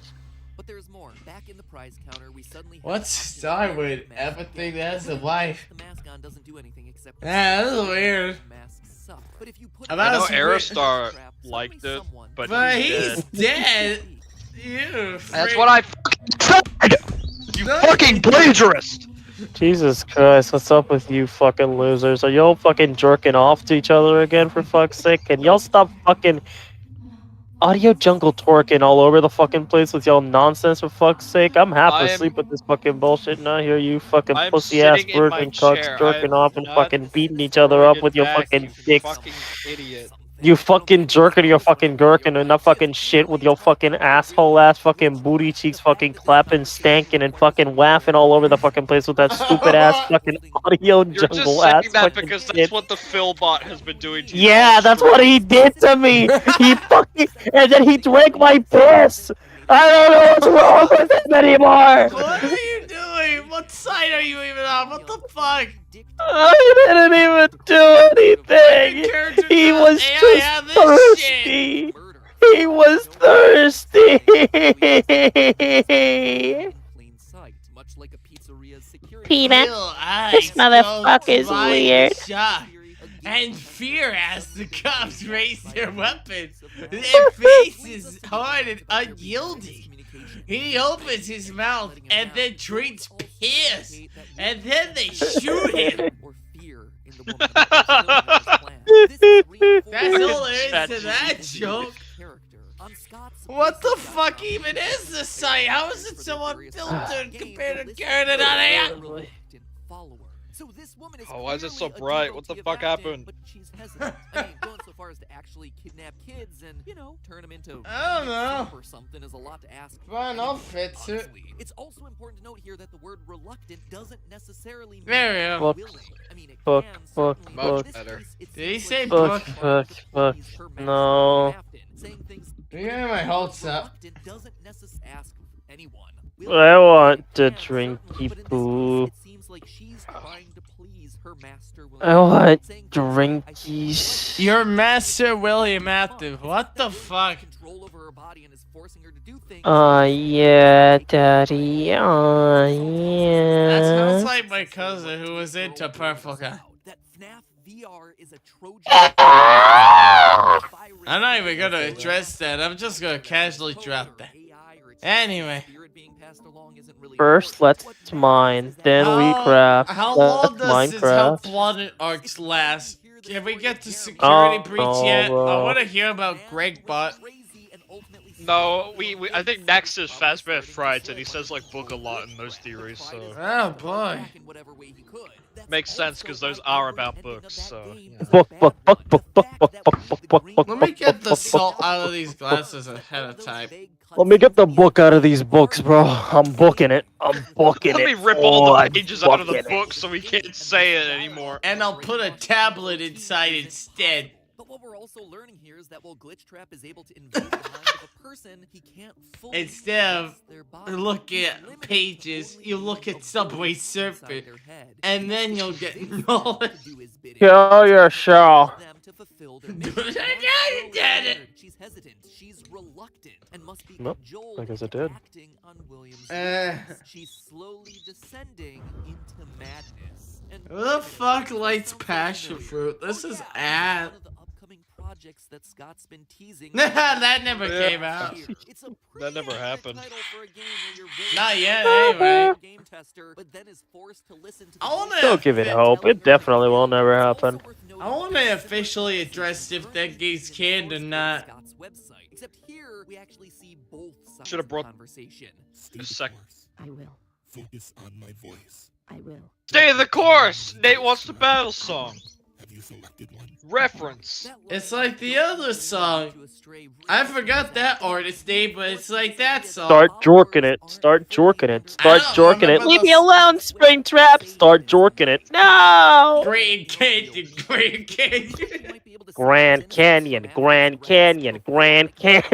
But there's more. Back in the prize counter, we suddenly have What's an option Star to with put the mask everything on. that has a wife? The mask on doesn't do anything except Yeah, this is weird. masks suck. But if you put I it know on Aerostar the trap, liked suddenly it, someone- but he's dead. You. That's what I fucking said! You fucking plagiarist! Jesus Christ, what's up with you fucking losers? Are y'all fucking jerking off to each other again for fuck's sake? Can y'all stop fucking audio jungle twerking all over the fucking place with y'all nonsense for fuck's sake? I'm half I am- asleep with this fucking bullshit and I hear you fucking I'm pussy ass sitting in my virgin cucks chair. jerking I'm off and not fucking beating each other up throwing with it your back, fucking you dicks. fucking idiot. You fucking jerking your fucking gherkin and that fucking shit with your fucking asshole ass fucking booty cheeks fucking clapping, stanking, and fucking laughing all over the fucking place with that stupid ass fucking audio You're just jungle ass saying that fucking because shit. that's what the Philbot has been doing to you. Yeah, all that's what stream. he did to me. He fucking and then he drank my piss. I don't know what's wrong with him anymore. What are you doing? What side are you even on? What the fuck? I didn't even do anything. Characters He on was AI on just this shit. thirsty. He was thirsty. Plain sight, much like a pizzeria's security. Peanut, Real eyes this motherfucker don't is blind weird. shock and fear as the cops raise their weapons. Their face is hard and unyielding. He opens his mouth and then drinks piss, and then they shoot him. Or fear in the woman who was killing his plan. This is reinforced That's all Fucking there is to chat that by joke. character. On Scott's What the Scott's fuck job, even is this site? How is it so unfiltered game compared to will Garnet listen on to AI? a reluctant follower. So this woman is Oh, why is it so clearly a bright? What the devotee of fuck acting, happened? But she's hesitant. I mean, going so far as to actually kidnap kids and, you know, turn them into I don't know. soup or something is a lot to ask. Fine, I'll fix it. Honestly. It's also important to note here that the word reluctant doesn't necessarily mean There we go. willing. I mean, it Fuck, can fuck, certainly, fuck. but in Much this better. case, it Did he seems say like fuck, she's fuck, trying to fuck? please her master, No. Captain, saying things You got my hopes up. reluctant doesn't ask anyone. I want the Willing can, drinky certainly, but in this case, poo. it seems like she's trying to please She's her master. I want drinkies. Your master William Active. What the fuck? Control over her body and is forcing her to do things. Yeah, daddy. That Yeah. sounds like my cousin who was into Purple Guy. That FNAF VR is a Trojan. I'm not even gonna address that. I'm just gonna casually drop that. Anyway. First, let's mine. Then we craft. How Let's long does this help Minecraft. plotted arcs last? Can we get to security breach yet? I bro. want to hear about Greg Butt. No, I think next is Fazbear Fright, and he says like book a lot in those theories, so Oh boy. makes sense because those are about books. So yeah. Book. Let me get the salt out of these glasses ahead of time. Let me get the book out of these books, bro. I'm booking it. I'm booking Let it. me rip all I'm the pages out of the booking it. book so we can't say it anymore. And I'll put a tablet inside instead. But what we're also learning here is that while Glitch Trap is able to invade the mind of a person, he can't fully Instead of possess their body. looking He's at limited pages, to you only look being at able Subway to inside Surfer, their head. and then you'll get They forget knowledge. to do his bidding. Kill yourself. Them to fulfill their Do mission. it again, did it. She's hesitant. She's reluctant, and must be Nope, cajoled I guess I into did. acting on William's Uh. wishes. She's slowly descending into madness. And Who the fuck lights passion fruit? This is ad. one of the upcoming projects that Scott's been teasing. That never Yeah. came out. It's a That never pretty happened. title for a game where you're very Not yet, much anyway. a game tester, but then is forced to listen to the I wanna- voice Don't give it hope. It definitely will never happen. I want to officially address if that game's canned or not. Scott's website. Except here we actually see both sides Should've of the brought- conversation. A sec. I will. Focus on my voice. I will. Stay the course. Nate wants the battle song. Have you selected one? Reference. It's like the other song. I forgot that artist's name, but it's like that song. Start jorking it. Start jorking it. Start I don't jorking it. remember Leave the- me alone, Springtrap. Start jorking it. No. Grand Canyon, Grand Canyon. Grand Canyon, Grand Canyon, Grand Canyon.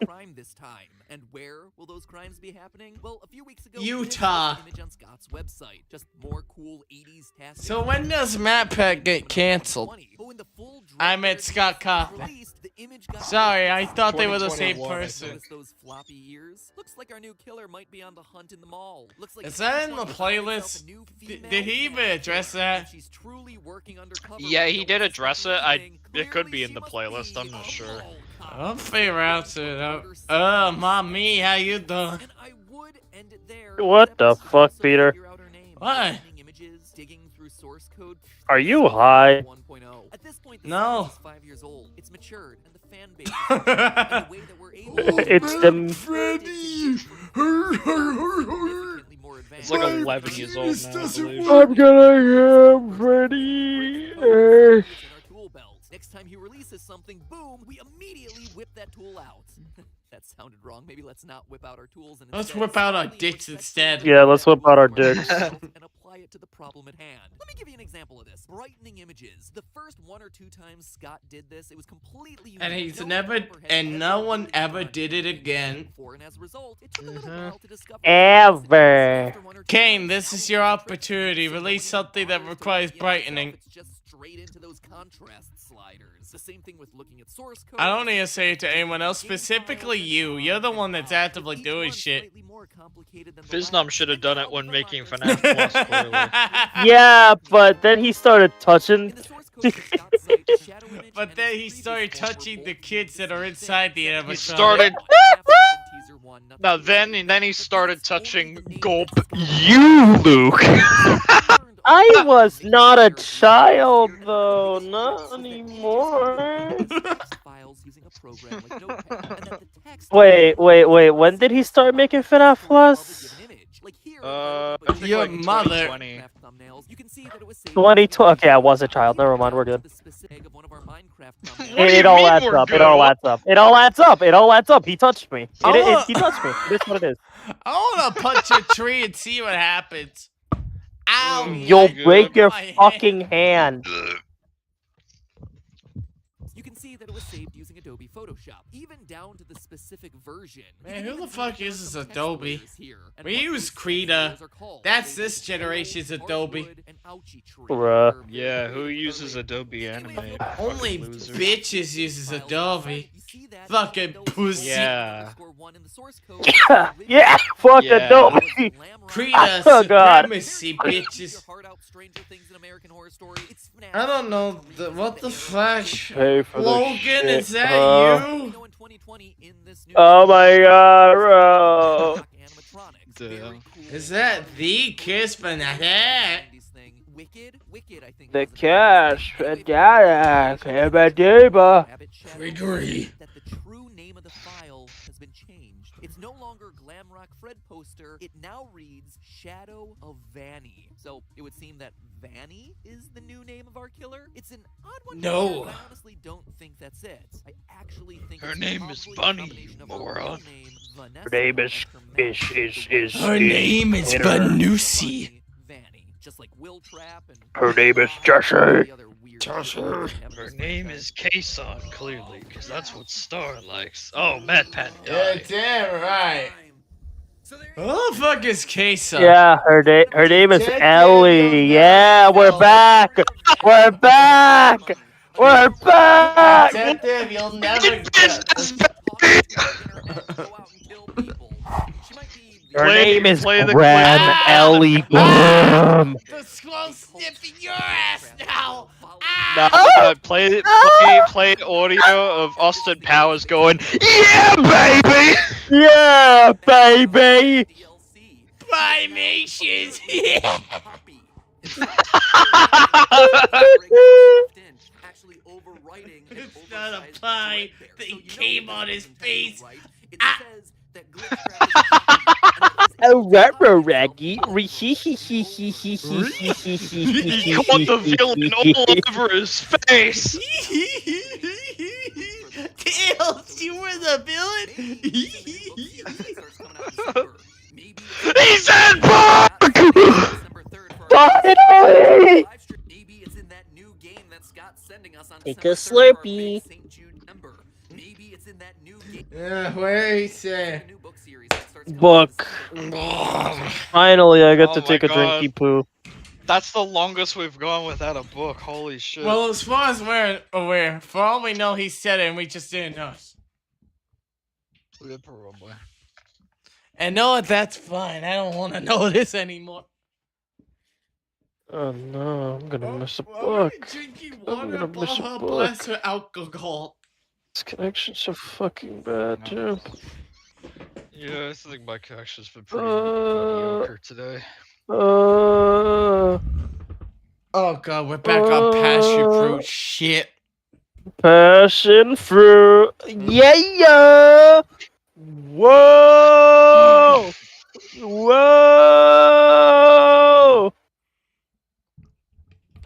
Crime this time. And where will those crimes be happening? Well, a few weeks ago, Utah. we posted an image on Scott's website. Just more cool 80s tasks. So when does MATPAT get canceled? But when the full I meant director's Scott cut Kaufman. was released, the image got Sorry, I thought they were the same 2021, I person. Notice those floppy ears? Looks like our new killer might be on the hunt in the mall. Looks like Is that in someone the found himself playlist? a new Did female he even cat. address that? She's truly working undercover Yeah, with he no did one address it. stopping It could anything. be in the Clearly, playlist. she I'm not must be sure. a mole cop. I'll figure out it. Mommy, how you doing? And I would end it there, What except the I fuck, also Peter? figure out her name. What? Finding images, digging through source code. Are you high? 1.0. At this point, the No. series is 5 years old. It's matured, and the fan base is and the way that we're able to It's the- Freddy. significantly more advanced. It's like 11 years old now, I believe. I'm gonna get Freddy. in our tool belt. Next time he releases something, boom, we immediately whip that tool out. That sounded wrong. Maybe let's not whip out our tools and Let's instead whip out our slowly dicks respect instead. the Yeah, let's that whip out our tool from dicks. belt and apply it to the problem at hand. Let me give you an example of this. Brightening images. The first 1 or 2 times Scott did this, it was completely unique. And he's No never, developer had and no one really ever done did it anything again. before, and as a result, it took a little Mhm. while to discover Ever. After 1 or 2 Kane, times, this now is we your have tricks opportunity. and Release so something that bothers to requires the game brightening. itself, It's just straight into those contrast sliders. The same thing with looking at source code. I don't need to say it to anyone else, specifically you. You're the one that's actively Each doing one shit. slightly more complicated than the Fiznum last. should have And done now it when for making our FNAF Plus, clearly. Yeah, but then he started touching. In the source code for Scott's site, the shadow image But and then its he previous started form were touching both the used kids the that are same inside the thing. animatronic. started- Teaser 1, nothing Now new. then he But started that's only touching the name Gulp. that's fine. You, Luke. I was not a child though, not anymore. Wait. When did he start making FNAF Plus? I think Your like mother. 2020. 2020. Okay, I was a child. Never mind. We're good. What do It you all mean adds we're up. It good? all adds up. It all adds up. It all adds up. He touched me. Oh. He touched me. It is what it is. I wanna punch a tree and see what happens. Ow! Mm. You'll God. break your My hand. fucking hand. see that it was saved using Adobe Photoshop, even down to the specific version. Man, who the You can even fuck see there are uses some text Adobe? layers here, and We what use those text Krita. layers are called. That's Labeled this Squirrel, generation's Adobe. Heartwood, and Ouchie Tree. Bruh. They're very Yeah, who creative uses with their labels. Adobe Anyway, Animate? if you Only Fucking losers. bitches uses Adobe. you see that Fucking those pussy. Yeah. _1 in the source code Yeah, fuck Yeah. Adobe. Krita Oh, God. supremacy, bitches. I I don't know, what the fuck? Pay for the Logan, shit, is that huh? you? Oh my god, bro. Is that the Kiss Banana? The cash, Dada, Kabadiba. Gregory. That the true name of the file has been changed. It's no longer Glamrock Fred poster. It now reads Shadow of Vanny. So it would seem that Vanny is the new name of our killer. It's an odd one. No. I honestly don't think that's it. I actually think Her it's name is probably a Bunny, combination of her moron. real name, Vanessa, Her name is Her name is Vanny. Vanusi. Vanny, just like Will Trap and Her name is Jesse. the other weird Jesse. names that have Her this name franchise. is Kason, clearly, because that's what Star likes. Oh, MATPAT Yeah, died. damn right. Who the fuck is Kesa? Yeah, her name is Detective, Ellie. you'll Yeah, never we're know. back. We're back. We're back. Detective, you'll never get. Her Play- name is play the Graham clip. Ellie Graham. The squirrel sniffing your ass now. No, play audio of Austin Powers going, yeah, baby! Yeah, baby. Primations. It's not a pie that he came on his face. Oh, Raggy. He caught the villain all over his face! Tails, you were the villain? He said fuck! Finally! Maybe it's in that new game that Scott's sending us on Take a December 3rd for our Slurpee. big St. Jude member. Maybe it's in that new game. Where he say? New book series that starts coming Book. in December. Finally, I get Oh to my take a God. drinky poo. That's the longest we've gone without a book, holy shit. Well, as far as we're aware, for all we know, he said it and we just didn't know. Yeah, probably. And no, that's fine. I don't want to know this anymore. Oh no, I'm gonna miss a Why are we book. drinking I'm water, gonna blah, miss a blah, book. blah, to alcohol. This connection's so fucking bad, too. Yeah, I think my connection's been pretty mediocre today. Oh god, we're back on passion fruit shit. Passion fruit. Yeah! Whoa! Whoa!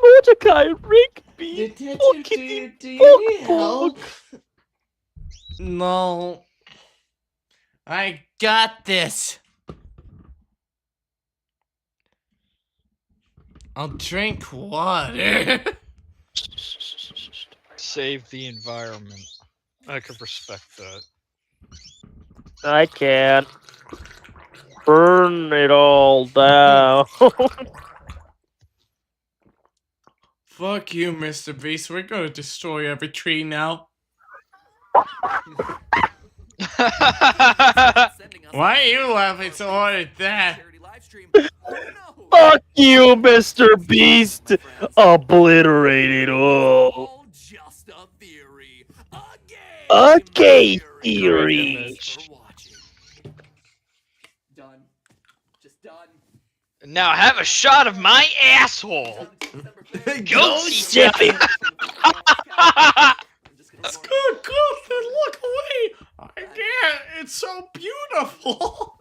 Mordecai Rigby! Detective, do you need help? No. I got this. I'll drink water. Save the environment. I could respect that. I can't. Burn it all down. Fuck you, Mr. Beast. We're gonna destroy every tree now. Why are you laughing so hard at that? Fuck you, Mr. Beast! Obliterate it all. Just a theory. A gay theory. Done. Just done. Now have a shot of my asshole! Go sip it. Good, good, look away! I can't, it's so beautiful!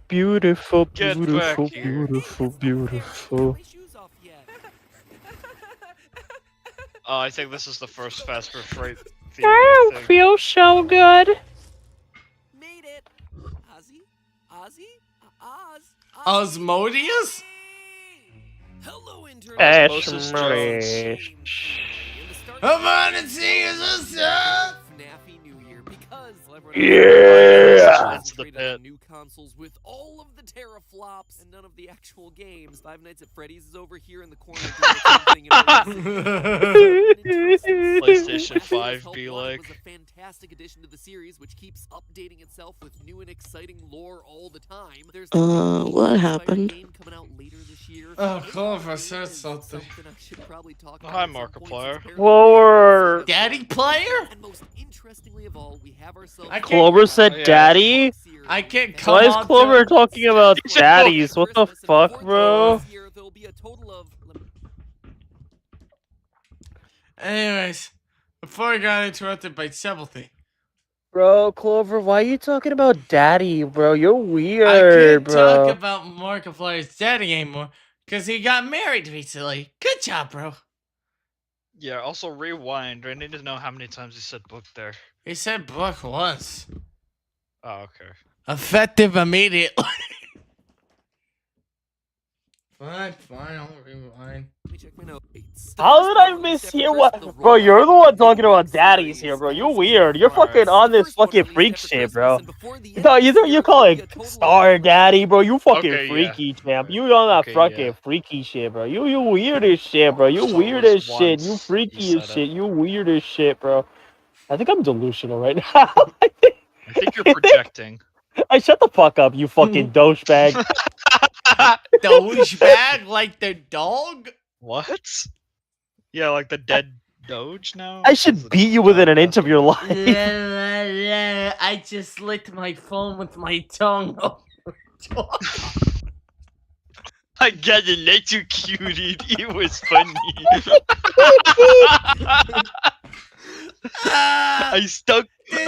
Beautiful, Get beautiful, back here. beautiful, beautiful. Oh, I think this is the first Fast Food Freight I theory don't thing. feel so good. Made it. Ozzy? Ozzy? Oz? Osmodius? Hello, internet. Osmosis Jones. Come on and sing us a song. Snappy New Year because Yeah. It's the pit. new consoles with all of the teraflops and none of the actual games. Five Nights at Freddy's is over here in the corner doing its own thing. PlayStation 5 be like. Was a fantastic addition to the series, which keeps updating itself with new and exciting lore all the time. There's What happened? game coming out later this year. Oh, Clover said something. I should probably talk Oh, about hi, at some point, Markiplier. since Clover. Daddy player? And most interestingly of all, we have ourselves I can't- Clover said Oh, yeah. daddy? I can't come Why is on Clover to- talking about daddies? What the Christmas, and fuck, before bro? this year, there'll be a total of Anyways, before I got interrupted by several things, Bro, Clover, why are you talking about daddy, bro? You're I weird, can't talk bro. about Markiplier's daddy anymore because he got married recently. Good job, bro. Yeah, also rewind. I need to know how many times he said book there. He said book once. Oh, okay. Effective immediately. Fine, I'll rewind. Let me check my notes. How did I mishear what? Bro, you're the one talking about daddies here, bro. You're weird. You're fucking on this fucking freak shit, bro. You call it Star Daddy, bro. You fucking Okay, yeah. freaky, champ. You on that Okay, fucking yeah. freaky shit, bro. You weird as shit, bro. You So weird was as shit. You once freaky you as said shit. it. You weird as shit, bro. I think I'm delusional right now. I think you're projecting. I shut the fuck up, you fucking douchebag. Douchebag like the dog? What? Yeah, like the dead Doge now? I should beat you within an inch of your life. I just licked my phone with my tongue. I got electrocuted. It was funny. I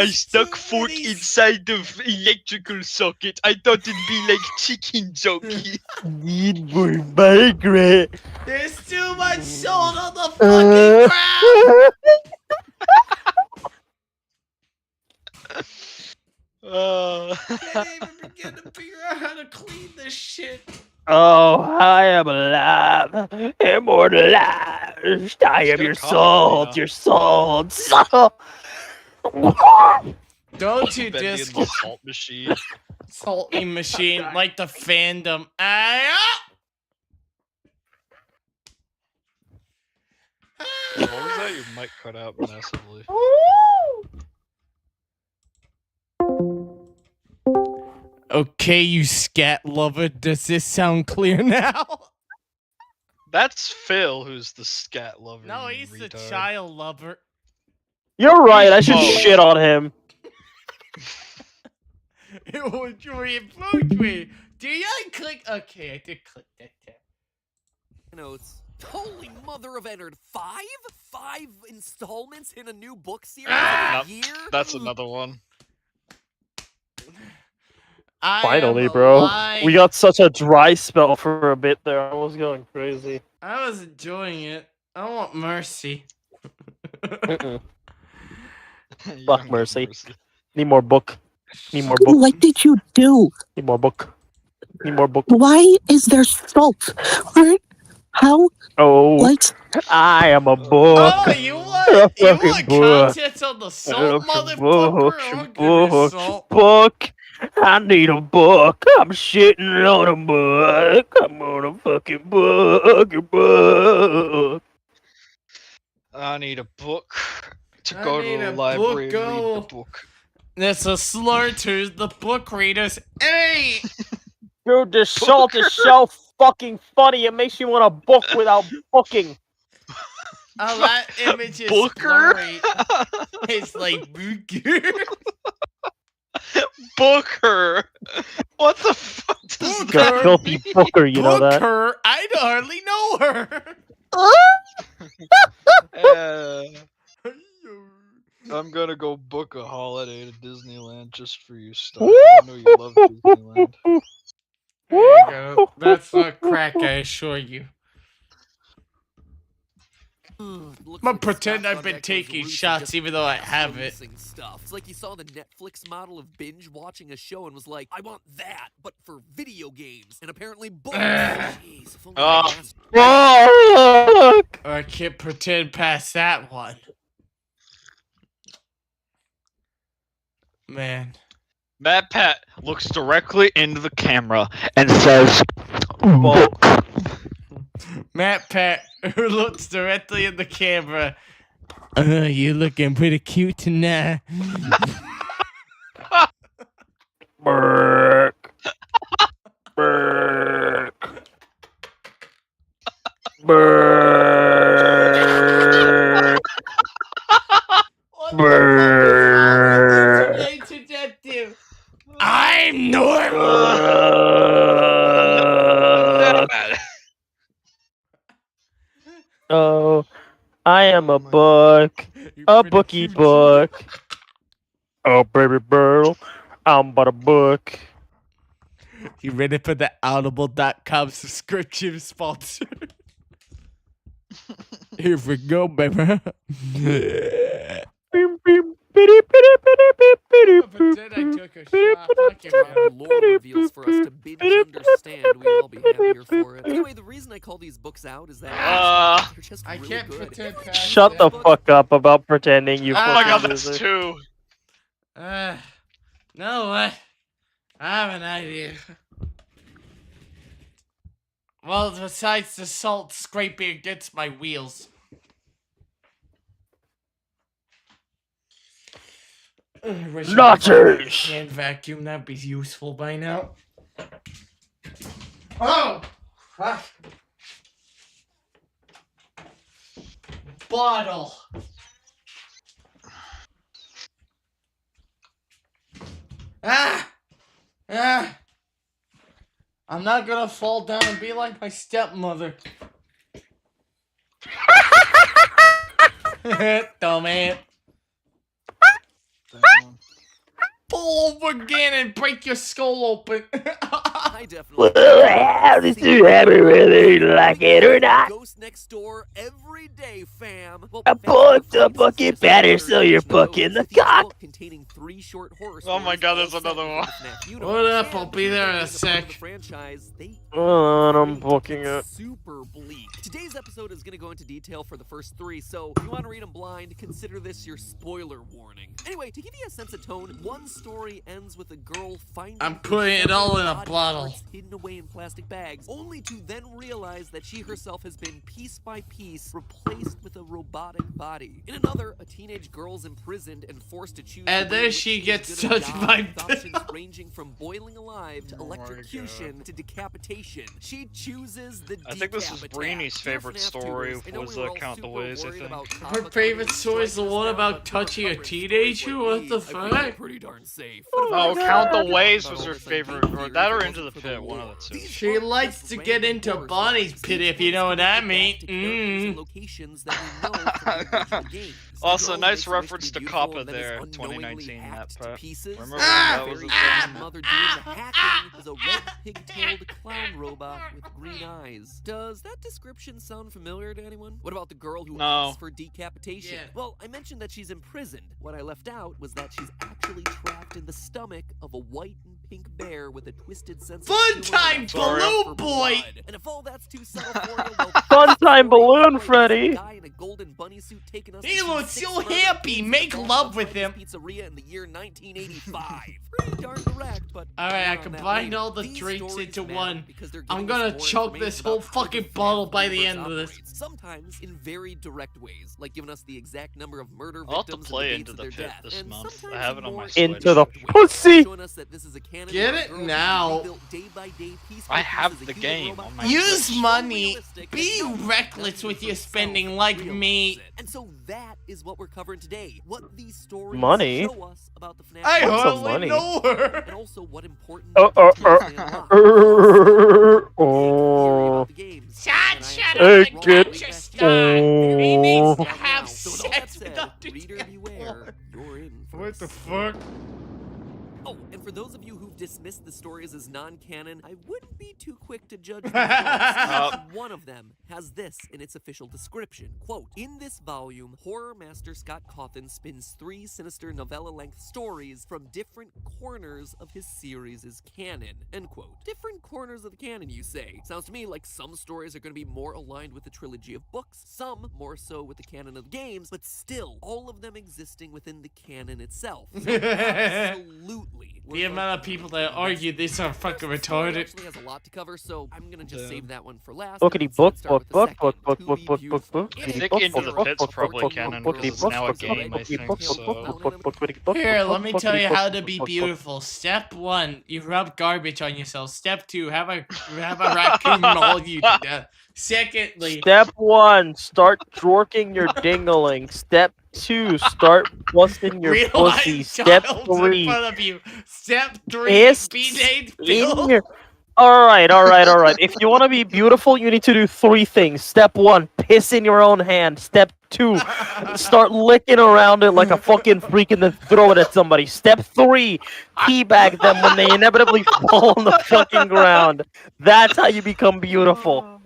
stuck foot inside the electrical socket. I thought it'd be like chicken jockey. Need more Margaret. There's too much salt on the fucking ground. Can't even begin to figure out how to clean this shit. Oh, I am alive, immortalized. I am gonna your call it, soul, your soul, soul. Don't you Bendy just and the salt machine. salting machine like the fandom. Ah! What was that? Your mic cut out massively. Okay, you scat lover, does this sound clear now? That's Phil, who's the scat lover. No, you he's the retard. child lover. You're right. I should Oh. shit on him. It would reapproach me. Do you click? Okay, I did click that tab. notes. Holy mother of Ennard, five installments in a new book series Nope, in a year? That's another one. I Finally, am bro. alive. We got such a dry spell for a bit there. I was going crazy. I was enjoying it. I want mercy. Mm-mm. You Fuck don't get mercy. Need more book. Need more book. What did you do? Need more book. Need more book. Why is there salt? What? How? Oh, What? I am a book. Oh, you want fucking book. content on the salt, Book, motherfucker? I'll give you book, salt. book. I need a book. I'm shitting on a book. I'm on a fucking book. A book. I need a book to I go need to a the library book, and read go. the book. That's a slur to the book readers. Hey! Dude, this salt is so fucking funny. It makes you want to book without booking. Oh, that image is Booker? blurry. It's like Booker. Booker! What the fuck does Booker. Got that filthy mean? booker, you know that? Booker? I hardly know her. I'm gonna go book a holiday to Disneyland just for you, Star. I know you love Disneyland. There you go. That's not crack, I assure you. I'm gonna pretend I've been taking shots even though I haven't. Stuff. It's like you saw the Netflix model of binge watching a show and was like, I want that, but for video games. And apparently books. Jeez, if only I asked- Fuck! I can't pretend past that one. Man. MATPAT looks directly into the camera and says, "Book." MATPAT, who looks directly in the camera. You looking pretty cute tonight. Burk. Burk. Burk. Burk. I'm normal. Oh, I am a book. A bookie book. Oh, baby girl. I'm but a book. You ready for the audible.com subscription sponsor? Here we go, baby. Lore reveals for us to binge understand, we'd all be happier for it. Anyway, the reason I call these books out is that they're just I really can't good. pretend past Shut the fuck up about pretending you Oh my god, fucking that's loser. two. No, what? I have an idea. Well, besides the salt scraping against my wheels. Notchers! Hand vacuum, that'd be useful by now. Oh! Fuck. Bottle. Ah! Ah! I'm not gonna fall down and be like my stepmother. Dumbass. Pull over again and break your skull open. I definitely How did you have it, whether you like it or not? Ghost next door every day, fam. Well, A book, the bucket batter, so you're booking the cock. Containing 3 short horror Oh my stories, god, all there's set another in one. the FNAF universe. What up? I'll And be there in a as part of sec. the franchise, they I'm booking it. super bleak. Today's episode is going to go into detail for the first 3, so if you want to read them blind, consider this your spoiler warning. Anyway, to give you a sense of tone, one story ends with a girl finding I'm putting it all in a body bottle. parts hidden away in plastic bags, only to then realize that she herself has been piece by piece replaced with a robotic body. In another, a teenage girl's imprisoned and forced to choose. And the way then in which she is gets gonna touched die, by with options ranging from boiling alive to electrocution to decapitation. She chooses the I think this is decap Breenie's attack. Dear favorite FNAF story tutors, I know was we were all Count the super Wiz, I worried think. about Her Kafka favorite coming story is the and one striking us about down, touching a but covering teenager? stories What like the these, I feel fuck? pretty darn safe. Oh, Count the Ways was About her all this favorite, game or theory that if or it Into the wasn't for Pit, one lore. of the two. These She aren't likes just to get random into horror Bonnie's stories. pit, These if you know what stories I connect to mean. characters and locations that we know from the original games. The Also, girl nice who makes a wish reference to beautiful Kappa and then is there, unknowingly 2019 hacked to MATPAT. pieces. Remember when The that was very a thing? first mother doing the hacking is a red pig-tailed clown robot with green eyes. Does that description sound familiar to anyone? What about the girl who No. opts for decapitation? Yeah. Well, I mentioned that she's imprisoned. What I left out was that she's actually trapped in the stomach of a white and pink bear with a twisted sense Fun of humor time, and a Balloon thirst for Boy! blood. And if all that's too subtle for you, well, Fun this time, story Balloon follows a Freddy. guy in a golden bunny suit taking us He to looks 6 so murder happy. fiends Make at love with Dolphin him. Pizzeria in the year 1985. Pretty darn direct, but Alright, I more on that combined later. all the These drinks stories into matter one. because they're I'm giving us gonna more choke information this whole about how the fucking FNAF bottle by the universe end of this. operates, sometimes in very direct ways, like giving us the exact number of murder I'll have to victims play and the Into dates the of their Pit death, this and month. I sometimes have it in on my more Switch. Into the indirect ways, pussy. showing us that this is a canon Get where it girls now. can be built day by day, piece by I piece have as a the human game robot. on my Use Switch. money. Realistic, Be and no, reckless nothing with for your itself spending like realizes me. it. And so that is what we're covering today. What these stories Money? show us about the FNAF I What's universe, the money? hardly know her. and also what important Oh, oh, details they unlock. Theory oh. about the games. Shut And I shut actually up Hey, and wrong kid. watch your way star. He needs to right have now. So with all that sex with said, Dr. reader beware, you're in for What a the snare. fuck? Oh, and for those of you who've dismissed the stories as non-canon, I wouldn't be too quick to judge the results. One of them has this in its official description. Quote, in this volume, horror master Scott Cawthon spins 3 sinister novella-length stories from different corners of his series' canon. End quote. Different corners of the canon, you say? Sounds to me like some stories are going to be more aligned with the trilogy of books, some more so with the canon of games, but still, all of them existing within the canon itself. So absolutely. The amount of people that argue this are fucking retarded. Actually has a lot to cover, so I'm gonna just save that one for last. Bookity book, book, book, book, book, book, book, book, book. I think Into the Pit's probably canon because it's now a game, I think, so... Here, let me tell you how to be beautiful. Step 1, you rub garbage on yourself. Step 2, have a raccoon maul you to death. Secondly... Step 1, start jorking your dingling. Step 2, start busting your pussy. Step 3, in front of you. Step 3, B-Date Bill. Alright. If you want to be beautiful, you need to do 3 things. Step 1, piss in your own hand. Step 2, start licking around it like a fucking freak and then throw it at somebody. Step 3, teabag them when they inevitably fall on the fucking ground. That's how you become beautiful.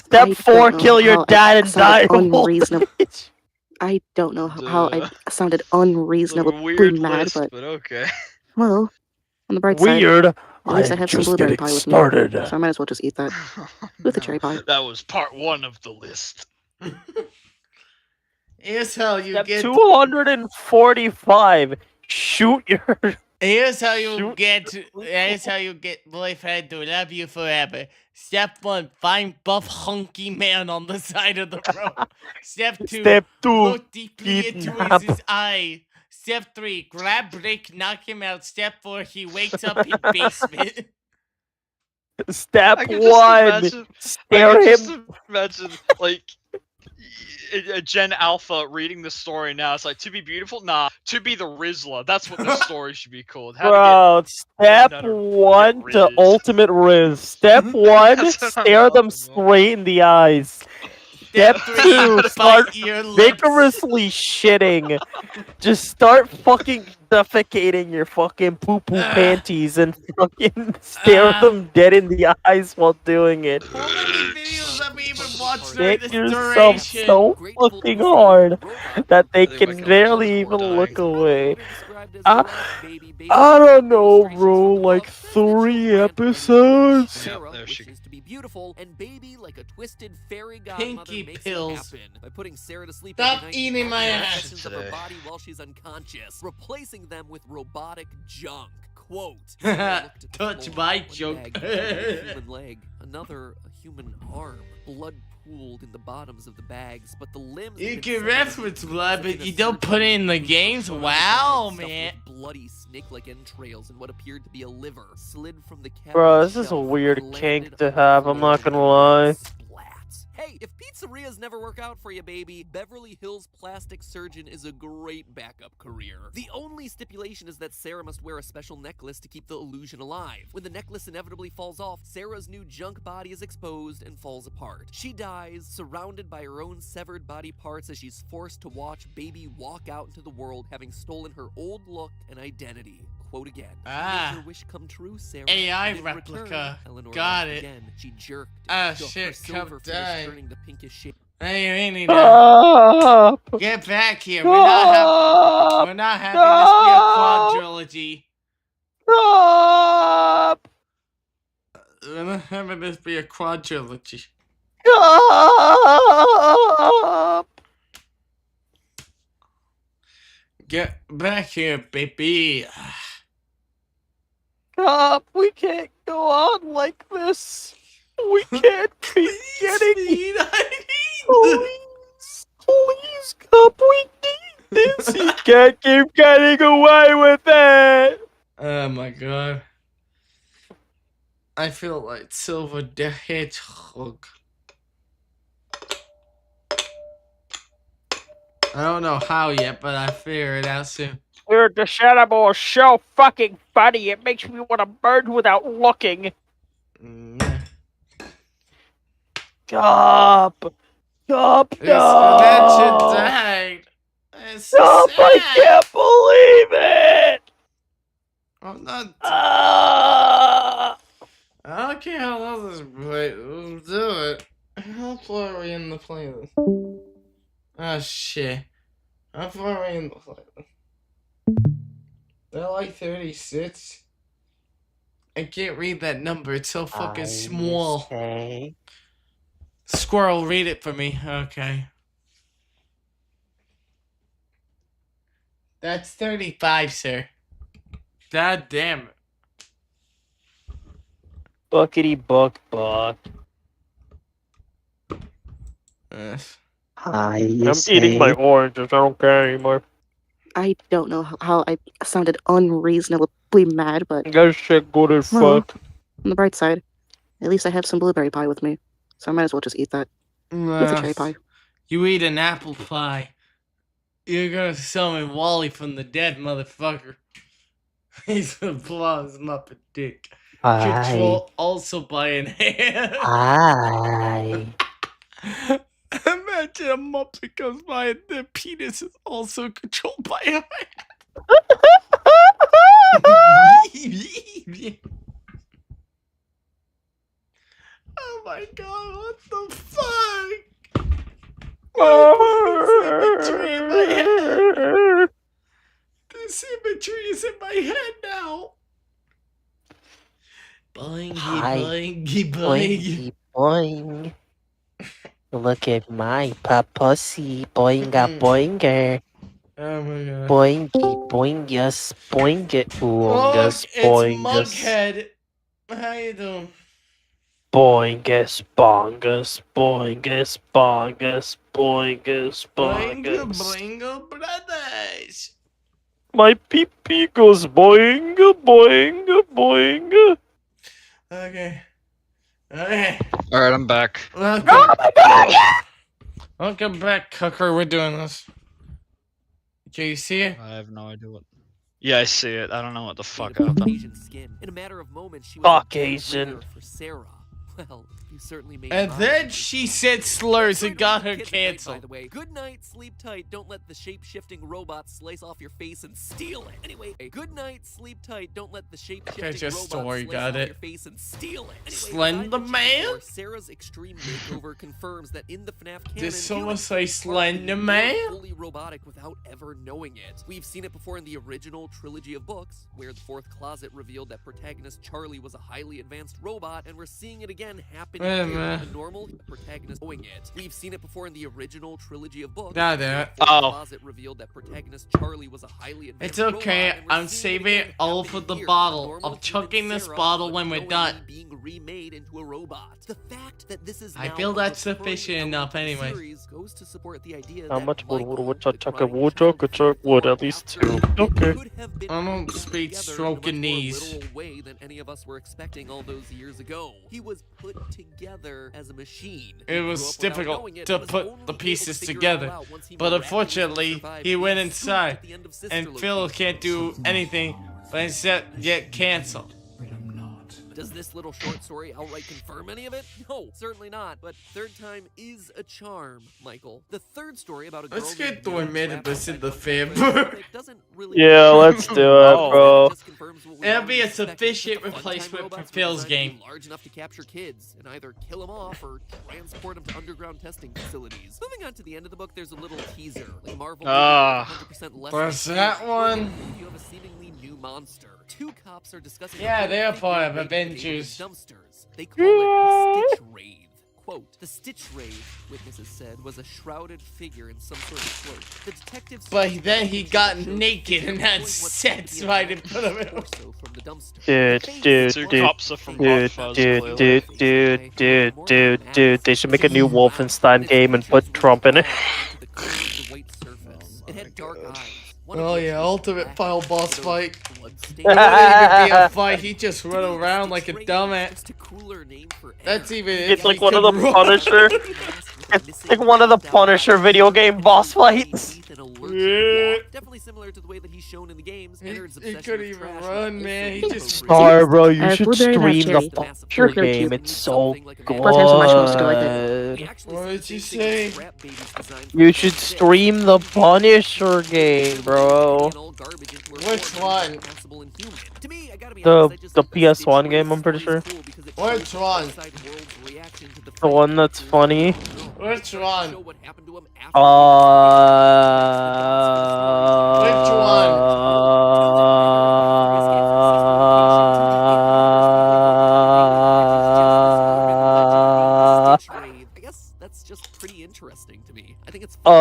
Step 4, kill your dad and die in unreasonable. I don't know how I sounded unreasonably mad, but okay. Well, on the bright Weird. side, at least I have some blueberry pie with me, so I might as well just eat that with the cherry pie. That was part 1 of the list. Here's how you Step get 245. Shoot your. Here's how you get boyfriend to love you forever. Step 1, find buff hunky man on the side of the road. Step 2, look deeply into his eye. Step 3, grab Rick, knock him out. Step 4, he wakes up in basement. Step 1, stare him. Imagine, like, a Gen Alpha reading the story now. It's like, to be beautiful? Nah, to be the Rizzler. That's what the story should be called. Bro, step 1 to ultimate Riz. Step 1, stare them straight in the eyes. Step 2, start vigorously shitting. Just start fucking defecating your fucking poo-poo panties and fucking stare them dead in the eyes while doing it. Hit yourself so fucking hard that they can barely even look away. I don't know, bro. Like 3 episodes. Sarah wishes to be beautiful, and baby, like a twisted fairy godmother, Pinky makes pills. it happen by putting Sarah to sleep. Stop every night eating and my having ass sessions of her body while she's unconscious, replacing them with robotic junk. Quote. Touch my junk. A human leg, another a human arm, blood pooled in the bottoms of the bags, but the limbs. You can reference blood, but you don't put it in the games? Wow, man. Bloody snake-like entrails and what appeared to be a liver slid from the cabinet. Bro, this is a weird kink to have, I'm not gonna lie. Hey, if pizzerias never work out for you, baby, Beverly Hills plastic surgeon is a great backup career. The only stipulation is that Sarah must wear a special necklace to keep the illusion alive. When the necklace inevitably falls off, Sarah's new junk body is exposed and falls apart. She dies, surrounded by her own severed body parts as she's forced to watch baby walk out into the world having stolen her old look and identity. Quote again. Make your wish come true, Sarah. AI And in replica. Eleanor Got laughed it. Again. She jerked. Ah, till shit, her silver come face die. turning the pinkish shade. Hey, we need Stop! get back here. We're not having this be a quadrilogy. Stop! We're not having this be a quadrilogy. Stop! Get back here, baby. Stop! We can't go on like this. We can't keep getting. Please, Cup, we need this. He can't keep getting away with it. Oh my god. I feel like Silver the Hedgehog. I don't know how yet, but I figure it out soon. We're the Shadow is so fucking funny. It makes me want to burn without looking. Stop! Stop! That shit died. I can't believe it! I'm not. Ah! I don't care how long this play. Let's do it. How far are we in the playlist? Oh shit. How far are we in the playlist? They're like 36. I can't read that number. It's so fucking small. Mistake. Squirrel, read it for me. Okay. That's 35, sir. God damn it. Buckety buck buck. I I'm eating my oranges. I don't care anymore. I don't know how I sounded unreasonably mad, but That shit good as well, fuck. on the bright side, at least I have some blueberry pie with me, so I might as well just eat that. It's a cherry pie. You eat an apple pie. You're gonna summon Wally from the dead, motherfucker. He's gonna blow his Muppet dick. Control also by an hand. Hi. Imagine a Muppet goes by and their penis is also controlled by a hand. Oh my god, what the fuck? This imagery is in my head now. Boingy, Hi. boingy, boingy. Boingy, boing. Look at my pussy. Boinga, boinger. Oh my god. Boingy, boingus, boinget, Look, boingus, it's boingus. Mughead. How you doing? Boingus, bongus, boingus, bongus, boingus, Boinga, bongus. boinga, brothers. My pee-pee goes boing, boing, boing. Okay. Okay. Alright, I'm back. Welcome. Oh my god! Welcome back, Cooker. We're doing this. Do you see it? I have no idea what. Yeah, I see it. I don't know what the fuck happened. Caucasian skin. In a matter of moments, she was Caucasian. a winner for Sarah. Well, you certainly made And mine. then she said slurs and got her Kids at night, by canceled. the way. Good night, sleep tight. Don't let the shape-shifting robot slice off your face and steal it. Anyway, good night, sleep tight. Don't let the shape-shifting Okay, just robot story, slice got off it. your face and steal it. Anyway, Slender as I mentioned Man? before, Sarah's extreme makeover confirms that in the FNAF canon, Did someone humans say can partly Slender be Man? fully robotic without ever knowing it. We've seen it before in the original trilogy of books, where the fourth closet revealed that protagonist Charlie was a highly advanced robot, and we're seeing it again happen Wait a here. minute. The normal protagonist knowing it. We've seen it before in the original trilogy of books. Nah, where damn the it. fourth Oh. closet revealed that protagonist Charlie was a highly advanced It's okay. robot, and we're I'm seeing it saving again it all happen for the here. bottle. Normal I'm chugging human this Sarah bottle when we're unknowingly done. being remade into a robot. The fact that this is I now feel a that's recurring sufficient element enough of the anyway. series goes to support the idea How that much wood, Michael, wood, the chuck, crying wood, child, chuck, wood, at least after two. it Okay. could have been I don't put speak together stroking in a much more knees. literal way than any of us were expecting all those years ago. He was put together as a machine. He It grew was up without difficult knowing it, to and was put only the able to pieces figure it together. all out once he But miraculously unfortunately, survived he being went scooped inside. at the end of Sister And Phil Location. can't do anything but instead get canceled. Does this little short story outright confirm any of it? No, certainly not. But third time is a charm, Michael. The third story about a girl Let's named get the Mary minute trapped this in inside the one favor. friend doesn't really Yeah, let's do it, Oh. bro. just confirms what we It'll already be a suspected, sufficient that the fun-time replacement for robots were Phil's designed to be game. large enough to capture kids and either kill them off or transport them to underground testing facilities. Moving on to the end of the book, there's a little teaser. Like Marvel did Ah. 100% less What's than that two. one? You have a seemingly new monster. Two cops are discussing. Yeah, a they're part of figure Avengers. Dumpsters. They call it the Stitch Wraith. Quote, the Stitch Wraith, witnesses said, was a shrouded figure in some sort of cloak. The detectives But then he got naked and had sex right in front of him. torso from the dumpster. Dude, The face dude, Two dude, cops are from Dude, Hot Fuzz, dude, clearly. dude. They should make a new Wolfenstein game and put Trump in it. It had dark eyes. Oh yeah, ultimate final boss fight. It It wouldn't even be a fight, he just run around like a dumbass. That's even It's if like he one of could the run. Punisher. It's like one of the Punisher video game boss fights. Yeah. walk, definitely similar to the way that he's shown in the games. He Ennard's couldn't obsession with even trash run, was man. He also just appropriate. Star, bro, you should Blueberry and stream the cherry. Punisher Look, they're game. cute. It's so Plus, I have some marshmallows to go with it. good. We actually What see did the you same thing with say? Scrap Baby's design from You the should first six. stream the Punisher game, bro. And all garbage into a Which form one? that's passable and human. To me, I gotta be The honest, I just the think the Stitch PS1 Race game, I'm pretty story is sure. cool because it Which shows the one? outside world's reaction to the The one that's funny. Which one? Show what happened to him after Which one? I guess that's just pretty interesting to me. I think it's fun.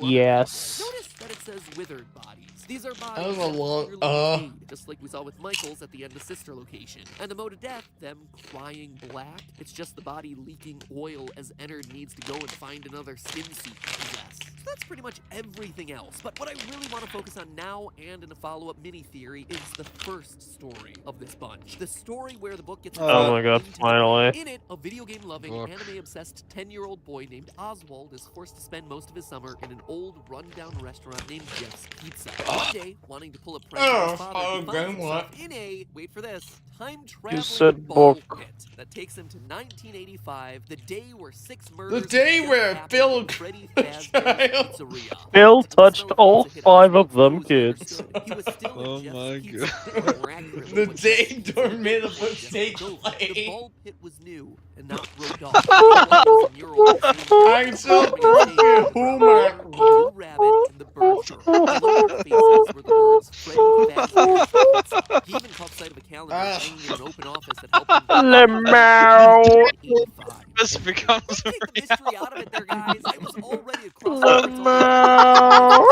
Yes. Notice that it says withered bodies. These are That bodies was a that long- clearly decayed, just like we saw with Michael's at the end of Sister Location. And the mode of death, them crying black, it's just the body leaking oil as Ennard needs to go and find another skin suit to possess. So that's pretty much everything else. But what I really want to focus on now and in a follow-up mini-theory is the first story of this bunch. The story where the book gets Oh my god, into the finally. in it, a video game-loving, Book. anime-obsessed 10-year-old boy named Oswald is forced to spend most of his summer in an old, run-down restaurant named Jeff's Pizza. One day, wanting to pull a prank on his father, he finds himself in a, wait for this, time-traveling said ball book. pit that takes him to 1985, the day where 6 murders The day just where happened Bill in Freddy child. Fazbear's Pizzeria. Bill Until touched Snow all Pizza hit 5 us, of them knows kids. understood. He was still in Oh Jeff's my Pizza, God. or more accurately, The what day Jeff's Pizza Dormida was would just take a joke. flight. The ball pit was new and not roped off. It was a mural of the same I'm so Forming a fucking shape, Homer. a blue rabbit, and the bird chirp. Below their faces were the words Freddy Fazbear's Pizza. He even caught sight of a calendar hanging in an open office that helped him Lemao. 1985. This becomes a Take the mystery out of it there, guys. I was already across Lemao.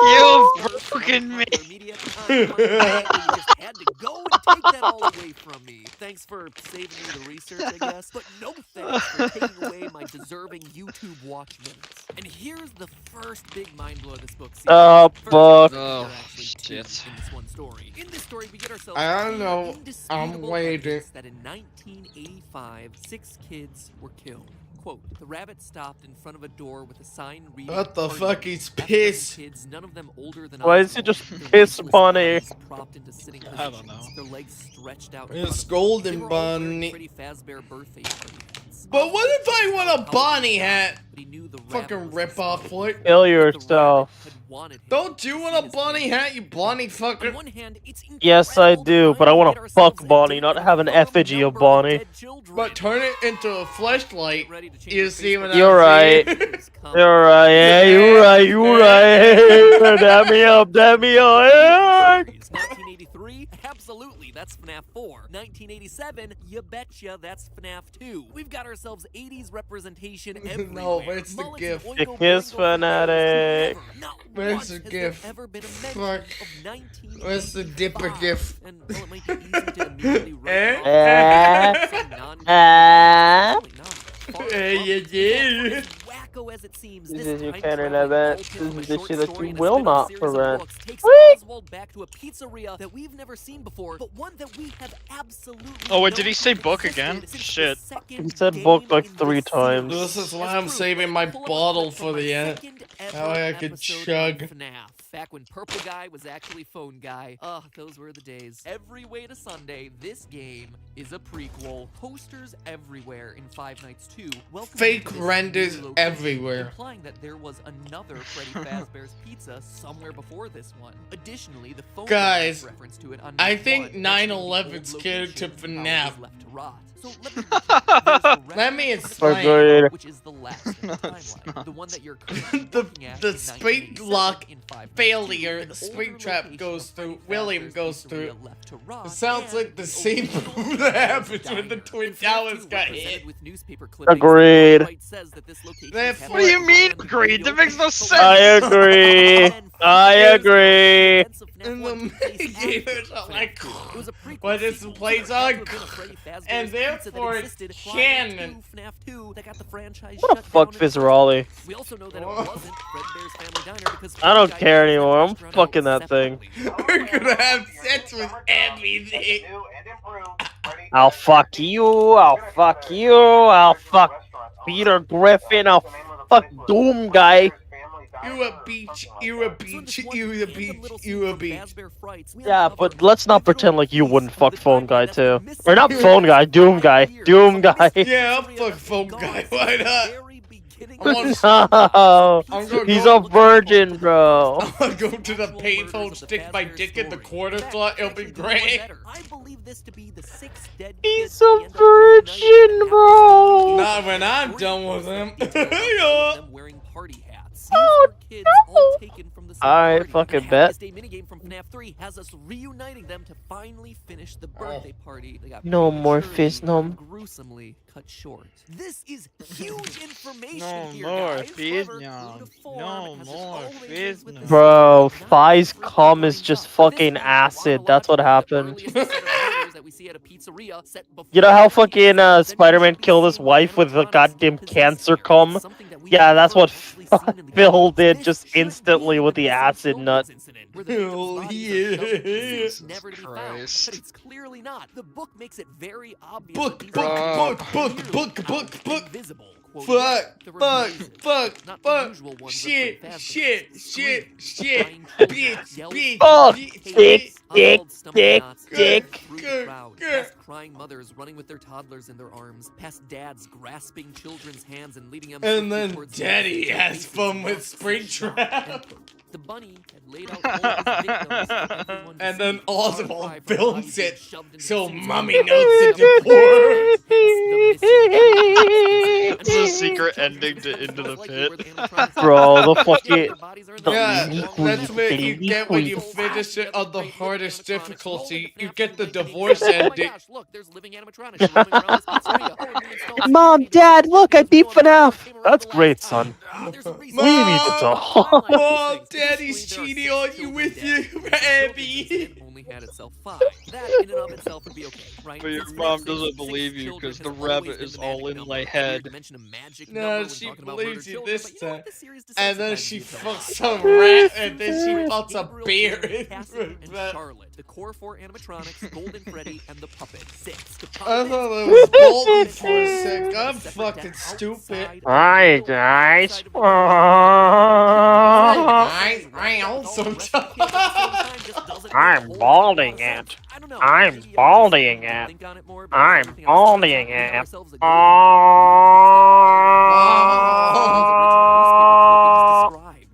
You've broken me. You just had to go and take that all away from me. Thanks for saving me the research, I guess. But no thanks for taking away my deserving YouTube watch minutes. And here's the first big mind blow of this book series. Oh, First, fuck. there are Oh, actually two shit. in this one story. In this story, we get ourselves I don't clear, know. I'm indisputable waiting. evidence that in 1985, 6 kids were killed. Quote, the rabbit stopped in front of a door with a sign reading, What the "Pardon fuck? me." He's Half a dozen pissed. Kids, none of them older than Why is he Oswald, just their pissed, lifeless Bunny? bodies propped into sitting I don't positions, know. their legs stretched out. in It's front of them. Golden They were all wearing Bunny. Freddy Fazbear birthday party hats. But what if I Oswald want didn't a know Bonnie how hat? but he knew the rabbit Fucking was rip off responsible. foot. Kill But the rabbit yourself. had wanted him Don't to you see want a his Bonnie face. hat, you Bonnie On fucker? one hand, it's Yes, I incredible to do, but I finally want get to fuck ourselves a Bonnie, date not with have an a firm effigy of number Bonnie. dead children. But turn it into a flashlight. Ready to change You your see what Facebook I'm You're right. saying? Please come. You're right, yeah, you're right, you're right. Dab me up, dab me up. 1983? Absolutely, that's FNAF 4. 1987? You betcha, that's FNAF 2. We've got ourselves 80s representation everywhere. No, where's the Mullets GIF? and The Oingo Kiss Boingo fanatic. forever. Not Where's once the has there GIF? ever been a mention Fuck. of 1985. Where's the Dipper GIF? And while it might be easy to immediately write Eh? it off as some Ah. non-canon, it's really not. Far Eh, from you it. did. As wacko as it seems, This this is your time-traveling canon event. ball pit This from is a the short shit that story you and a will spin-off not series of prevent. books takes Whee! Oswald back to a pizzeria that we've never seen before, but one that we have absolutely Oh, wait, no did he say clue book existed again? since the Shit. second He said book game like in 3 this times. series. This is why As I'm proof, saving let my me pull up a bottle clip for from my the end. second That ever way I could episode of chug. FNAF. Back when Purple Guy was actually Phone Guy. Ugh, those were the days. Every way to Sunday, this game is a prequel. Posters everywhere in Five Nights 2. Welcome Fake to this renders new location, everywhere. implying that there was another Freddy Fazbear's Pizza somewhere before this one. Additionally, the phone Guys, Guy reference to it on I night think 1 9/11 old scared to location, how it FNAF. was left to rot. So let me recap. There's the Let me restaurant explain. Agreed. which is the last in the No, it's timeline. not. The one that you're currently The- working at the in spring 1987 lock in Five Nights 2, failure, an the spring older trap location goes of Freddy through, William Fazbear's goes Pizzeria through. left to rot, It sounds and like the the same original move that happens diner. when the Twin In FNAF Towers 2, got represented hit. with newspaper clippings, the Agreed. website says that this location That is What do you mean, heavily agreed? That makes no but sense. I agree. then I agree. In the minigames are like, but this plays on, and therefore it's canon. What a fuck Fizaroli. We also know that it wasn't Fredbear's Family Diner because I don't Freddy care died anymore. I'm separately. fucking that thing. We're gonna have sex with everything. I'll fuck you. I'll fuck you. I'll fuck Peter Griffin. I'll fuck Doom Guy. You a beach. You a beach. You a beach. You a beach. Yeah, but let's not pretend like you wouldn't fuck Phone Guy too. Or not Phone Guy, Doom Guy. Doom Guy. Yeah, I'll fuck phone guy. Why not? No, he's a virgin, bro. I'll go to the payphone, stick my dick in the quarter slot. It'll be great. I believe this to be the 6th dead He's a virgin, bro. Not when I'm done with him. them wearing party hats. These were kids all taken from the same I party. fucking And the bet. Happiest Day minigame from FNAF 3 has us reuniting them to finally finish the birthday party. They got No more prematurely Fiznum. gruesomely cut short. This is huge information No here, more guys. However, Fiznum. Luna Form No has us more all engaged with Fiznum. the Bro, same Fi's Not cum really is just enough. This fucking is acid. That's what happened. the earliest set of murders that we see at a pizzeria set You know how before fucking then Spider-Man should be killed his seen wife with the animatronics goddamn possessing cancer her. cum? Something that we Yeah, have that's never what actually seen in the Phil games. did This just should instantly be with the missing acid children's nut. incident, where the victims' Oh, bodies are shoved into yeah. seats never to be found. Christ. But it's clearly not. The book makes it very obvious Book, that these book, are book, clearly book, out book, and book. visible. Quote, Fuck, there were fuck, reasons, fuck, not the fuck. usual ones of Shit, Fred Fazbear. shit, shit, shit. Scream, crying Bitch, yells, bitch, Fuck, bitch, dick, bitch. dick, Oswald stumbling dick, knots, dick. through the Good, crowd, good. past crying mothers running with their toddlers in their arms, past dads grasping children's hands and leading them And swiftly then towards Daddy their has faces fun and with mouths Springtrap. shut. The bunny had laid out all his victims for everyone to And see. then Far Oswald cry from films bodies being it shoved into so seats Mommy and knows the hence divorce. the missing It's a secret ending to Into the Pit. Bro, the fucking... The Yeah, liquid, that's what the you get when you liquid. finish it on the hardest difficulty. You get the divorce ending. Look, there's living animatronics roaming around this pizzeria. Oh, and we installed Mom, security Dad, devices look, I because we beat know how FNAF. came around That's the last great, time. son. There's a reason We need why to I'm talk. highlighting these Mom, things. Daddy's Additionally, cheating there are on 6 you children with dead. you, The children's Abby. incident only had itself 5. That in and of itself would be okay, right? But your Since mom FNAF doesn't 6 believe you children because the has rabbit always been is the all magic in number. my Weird head. to mention a magic No, number when she talking about believes murder you children, this but you know what? time. This series And then desensitizes she you to fucks it. some rat, and then she Chris, fucks a Gabriel, bear Jeremy, in Cassie, and that. Charlotte, the core 4 animatronics, Golden Freddy, and the puppet. 6. The I puppet thought is it was the Bolton puppet for a is sec. a I'm separate fucking deck stupid. outside of the Hi, building, guys. outside of the I also I'm balding it. I'm balding it. I'm balding it.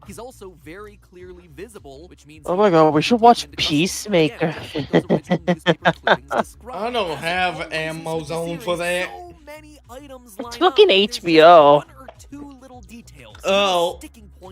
He's also very clearly visible, which means Oh my god, we should watch Peacemaker. I don't have Amazon for that. It's fucking HBO. Oh,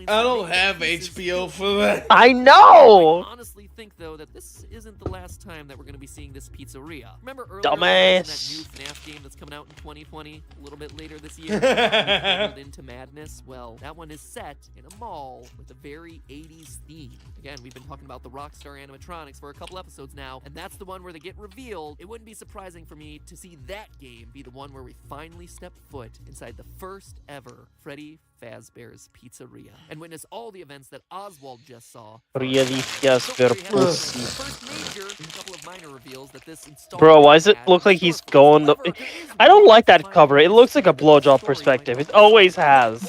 I don't have HBO for that. I know! I honestly think, though, that this isn't the last time that we're going to be seeing this pizzeria. Remember earlier Dumbass. that new FNAF game that's coming out in 2020, a little bit later this year, Portaled into Madness? Well, that one is set in a mall with a very 80s theme. Again, we've been talking about the Rockstar animatronics for a couple episodes now, and that's the one where they get revealed. It wouldn't be surprising for me to see that game be the one where we finally step foot inside the first ever Freddy Fazbear's Pizzeria and witness all the events that Oswald just saw. Really Fazbear pussy. First major, a couple of minor reveals that this installment Bro, why does it had look in like he's store for us. going the... However, there is I don't one like that final cover. It looks like a piece of the blowjob story perspective. might It always has.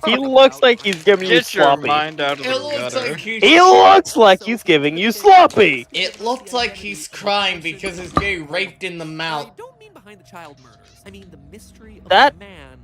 He looks like he's giving you Get your sloppy. mind out of It the looks gutter. like he's. He looks like he's giving you sloppy. It looks like he's crying because he's getting raped in the mouth. I don't mean behind the child murders. I mean the mystery of That the man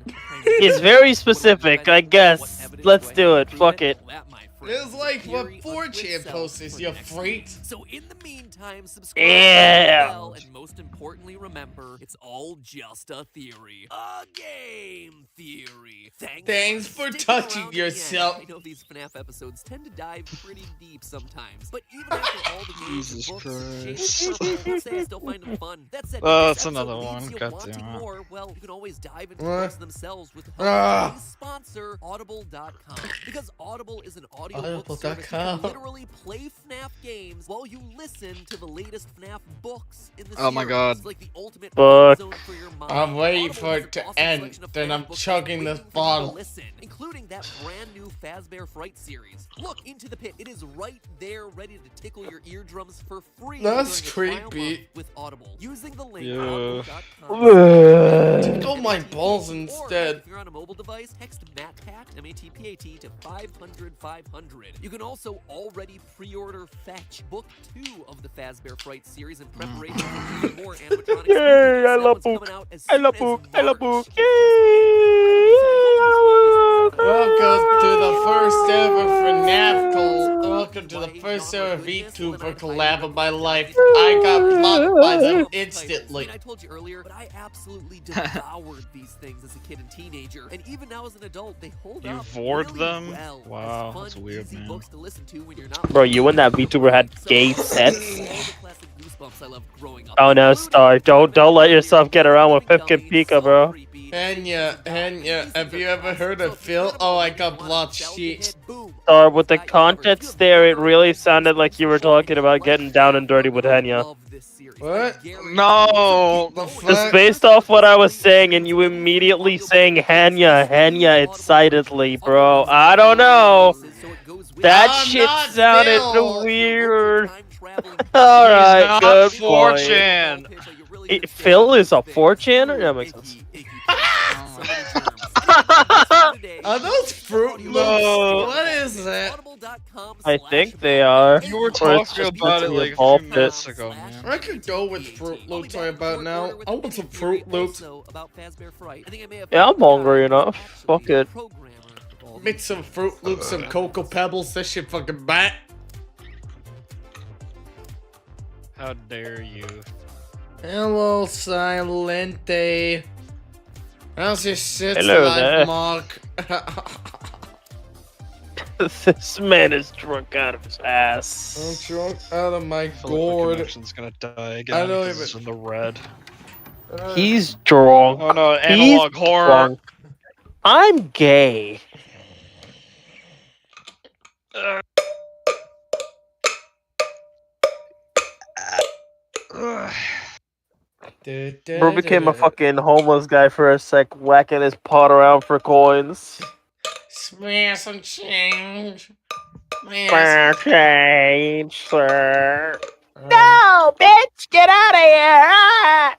is very specific, I guess. Let's do it. Fuck it. That, my It's like what 4chan posters, you freak. So in the meantime, subscribe, Yeah. bell, and most importantly, remember, it's all just a theory. A game theory. Thanks for sticking touching around to the end. yourself. I know these FNAF episodes tend to dive pretty deep sometimes, but even after all the games Jesus and books Christ. shaded purple, I'll say I still find them fun. That said, Oh, if that's this episode another leaves one. you God wanting damn it. more, well, you can always dive into the What? books themselves with the help Ah. of today's sponsor, Audible.com. Because Audible is an audiobook service that Audible.com. can literally play FNAF games while you listen to the latest FNAF books in the Oh my series. God. It's like the ultimate Fuck. fun zone for your mind. I'm waiting Audible for has it an to awesome end, selection of then FNAF I'm books chugging waiting this for you to bottle. Listen, including that brand new Fazbear Fright series. Look into the pit. It is right there, ready to tickle your eardrums for free. That's during a trial creepy. month with Audible. Using the link Yeah. audible.com. Tickle my balls Or, instead. if you're on a mobile device, text MATPAT, M-A-T-P-A-T, to 500-500. You can also already pre-order Fetch, Book 2 of the Fazbear Fright series in preparation for even more animatronic Yay, spookiness. I That love one's Book. coming out as I soon love as Book. I love March. Book. Welcome to the first ever FNAF Welcome to the first ever VTuber collab of my life. I got blocked by them instantly. I mean, I told you earlier, but I absolutely devoured these things as a kid and teenager, and even now as an adult, they hold You up vored really them? well as Wow, fun, that's weird, easy man. books to listen to when you're not Bro, you and that VTuber had So, gay all sets. the classic Goosebumps I loved growing up, Oh no, including Star, don't let yourself get around with Pipkin Dummy, Pika, bro. Henya, have you ever heard of Phil? Oh, I got blocked shit. Star, with the context there, it really sounded like you were talking about getting down and dirty with Henya. What? No! The Just fuck? based off what I was saying, and you immediately saying Henya excitedly, bro. I don't know. That I'm shit not sounded Phil. weird. He's Alright, not good point. 4chan! Phil is a 4chan? That makes sense. Are those Fruit Loops? No. What is that? I think they are. You were Or it's talking just about it literally like a a ball few pit. minutes ago, man. I could go with Fruit Loops right about now. I want some Fruit Loops. Yeah, I'm hungry enough. Fuck it. Mix some Fruit Loops, some Cocoa Pebbles, that shit fucking bat. How dare you? Hello, Silente. How's your shit Hello life, there. Mark? This man is drunk out of his I'm ass. drunk out of my I feel like my gourd. connection's gonna die I again don't because it's even- in the red. He's drunk. Oh no, He's analog horror! drunk. I'm gay. Bro became a fucking homeless guy for a sec, whacking his pot around for coins. Smash some change. Fair change, sir. No, bitch, get out of here!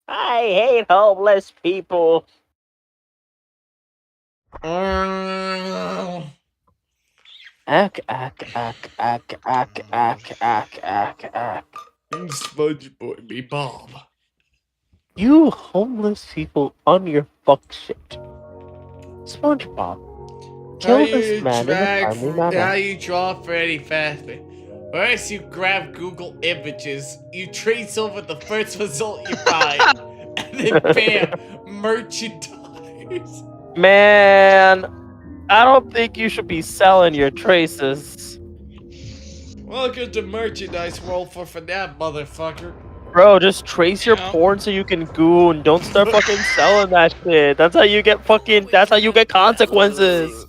I hate homeless people. Ack, ack, ack, ack, ack, ack, ack, ack, ack. Sponge boy me Bob. You homeless people on your fuck shit. SpongeBob, kill this man in a timely How manner. you draw Freddy Fazbear? First you grab Google Images, you trace over the first result you find, and then bam, merchandise. Man, I don't think you should be selling your traces. Welcome to merchandise world for FNAF, motherfucker. Bro, just trace your Yeah. porn so you can goon. Don't start fucking selling that shit. That's how you get fucking. That's how you get consequences.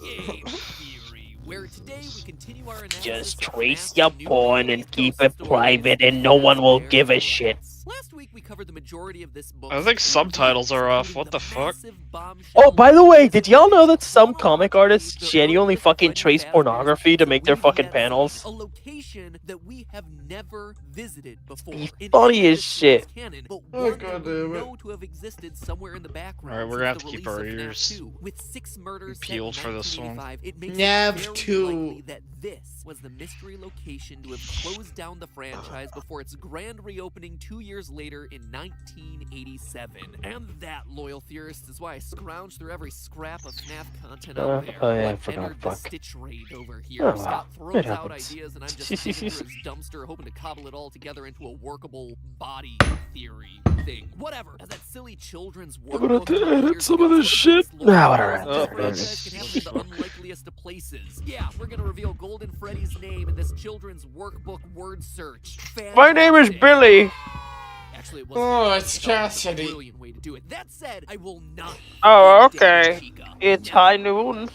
Just trace your porn and keep it private, and no one will give a shit. Last week we covered the majority of this book. I think subtitles are off, what the fuck? Oh, by the way, did y'all know that some comic artists genuinely fucking trace pornography to make their fucking panels? A location that we have never visited before. Be funny as shit. But Oh, one God that we damn it. know to have existed somewhere in the background. Alright, we're since gonna have the to keep release our of FNAF ears 2. With 6 murders set in peeled for this one. 1985, it makes Nav it very 2. likely that this was the mystery location to have closed down the franchise before its grand reopening 2 years later in in 1987. And that, loyal theorist, is why I scrounged through every scrap of FNAF content out there. oh yeah, I Like forgot. entered the Fuck. Stitch Raid over here. Oh, well, Scott it throws out happens. ideas and I'm just digging through his dumpster hoping to cobble it all together into a workable body theory thing. Whatever. As that silly children's I'm gonna have workbook to edit years some ago, of this shit. Lord, Nah, whatever. this Oh, franchise can happen in the unlikeliest of places. Yeah, we're gonna reveal Golden Freddy's name in this children's workbook word search. My name is Fantastic. Billy. Actually, it Oh, wasn't. it's I thought it was a Cassidy. brilliant way to do it. That said, I will not. Oh, forget okay. Chica. It's Never. high noon.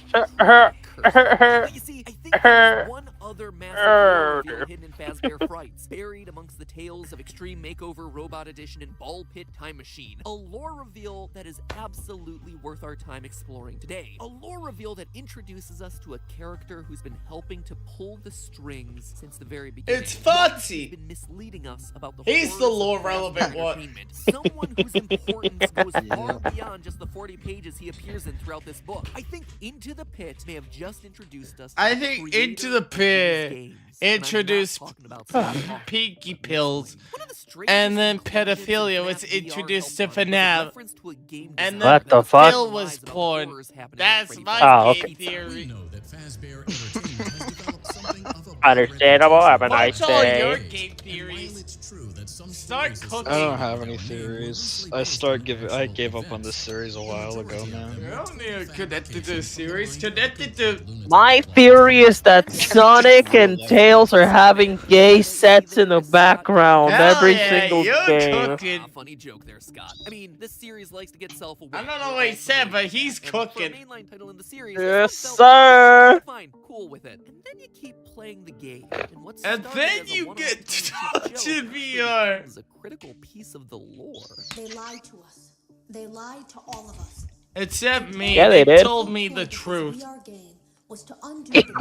But you see, I think there's one other massive lore reveal hidden in Fazbear Frights, buried amongst the tales of Extreme Makeover, Robot Edition, and Ball Pit Time Machine. A lore reveal that is absolutely worth our time exploring today. A lore reveal that introduces us to a character who's been helping to pull the strings since the very beginning. It's One Foxy. who's been misleading us about the He's the horrors of lore Fazbear relevant one. entertainment. Someone whose importance goes far beyond just the 40 pages he appears in throughout this book. I think Into the Pit may have just introduced us to I the think creator Into the of these Pit games. And I'm not introduced talking about Scott Cawthon. Pinky Pills, One of the strangest and then inclusions in pedophilia FNAF was VR introduced to help was a FNAF, reference to a game and designer then What that the fuck? Phil lies was about the porn. horrors happening in That's Freddy my Oh, gay okay. theory. know that Fazbear Entertainment has developed something of a Understandable. Have a nice What's all your day. gay And theories? while it's true that some Start stories cooking. I don't have any theories. I gave up on this series a while ago, man. You're only connected to the series, connected to... My theory is that Sonic and Tails are having gay sets in the background Hell every yeah, single you're game. cooking. Funny joke there, Scott. I mean, this series likes to get self-aware. I don't know what he said, but he's And for a cooking. mainline title in the series, Yes, this one felt sir. fine, cool with it. And then you keep playing the game, and what's And started then as a you one-off get tongue-in-cheek touched in joke VR. is a critical piece of the lore. They lied to us. They lied to all of us. Except me, Yeah, they they did. told me the Point of this truth. VR game was to undo the PR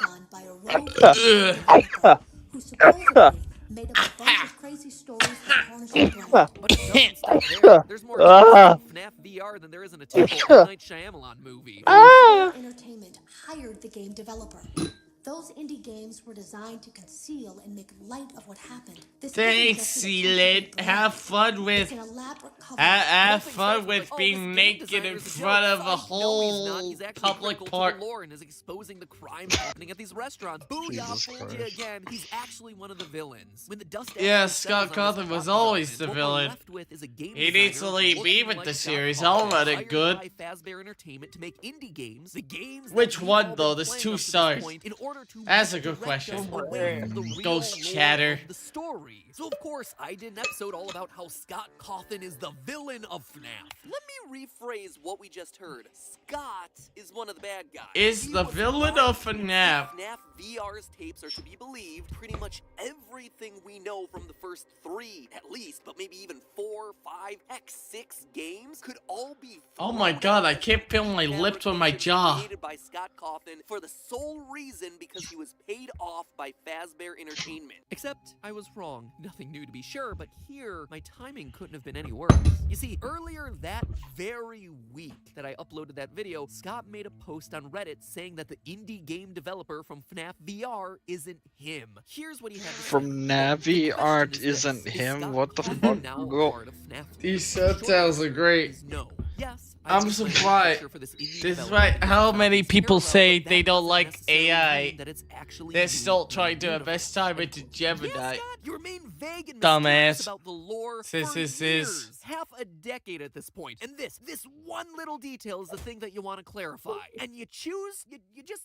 done by a rogue developer who supposedly made up a bunch of crazy stories to tarnish the brand. But it doesn't stop there. There's more FNAF VR than there is in a typical M. Night Shyamalan movie. Fazbear Entertainment hired the game developer. Those indie games were designed to conceal and make light of what happened. This isn't Thanks, just an Sealant. attempt to Have fun It's with... an elaborate cover. Have fun with Oh, being this game naked designer in is a front joke. of a No, he's not. whole He's actually public critical to park. the lore and is exposing the crimes happening at these restaurants. Booyah, Jesus fooled you Christ. again. He's actually one of the villains. When the dust Yeah, actually Scott settles on this Cawthon was plot always the development, what we're villain. left with is a game He needs to designer leave looking me with like the Scott series. Cawthon, I'll let it hired good. by Fazbear Entertainment to make indie games, the games that Which we've one, all though? been There's playing 2 up to this stars. point in order to That's a good direct question. us away from the real Ghost lore chatter. of the story. So of course, I did an episode all about how Scott Cawthon is the villain of FNAF. Let me rephrase what we just heard. Scott is one of the bad guys. Is He the was villain right. of FNAF. FNAF VR's tapes are to be believed. Pretty much everything we know from the first 3, at least, but maybe even 4, 5, heck, 6 games could all be. Oh my god, I can't feel my lips with my jaw. Created by Scott Cawthon for the sole reason because he was paid off by Fazbear Entertainment. Except I was wrong. Nothing new to be sure, but here my timing couldn't have been any worse. You see, earlier that very week that I uploaded that video, Scott made a post on Reddit saying that the indie game developer from FNAF VR isn't him. Here's what he had to say. From Navi The question art is this: isn't is him? Scott What the Cawthon fuck? now a Go. part of FNAF? These The short subtitles are answer great. is no. Yes, I'm just played a surprised. picture for this indie Despite developer. how many It's people parallel, say but they that don't doesn't like necessarily AI, mean that it's actually they're in still the trying to universe. invest time into Yeah, Gemini. Scott, you remain vague and Dumbass. mysterious about the lore for Sis. years. Half a decade at this point. And this one little detail is the thing that you want to clarify. And you just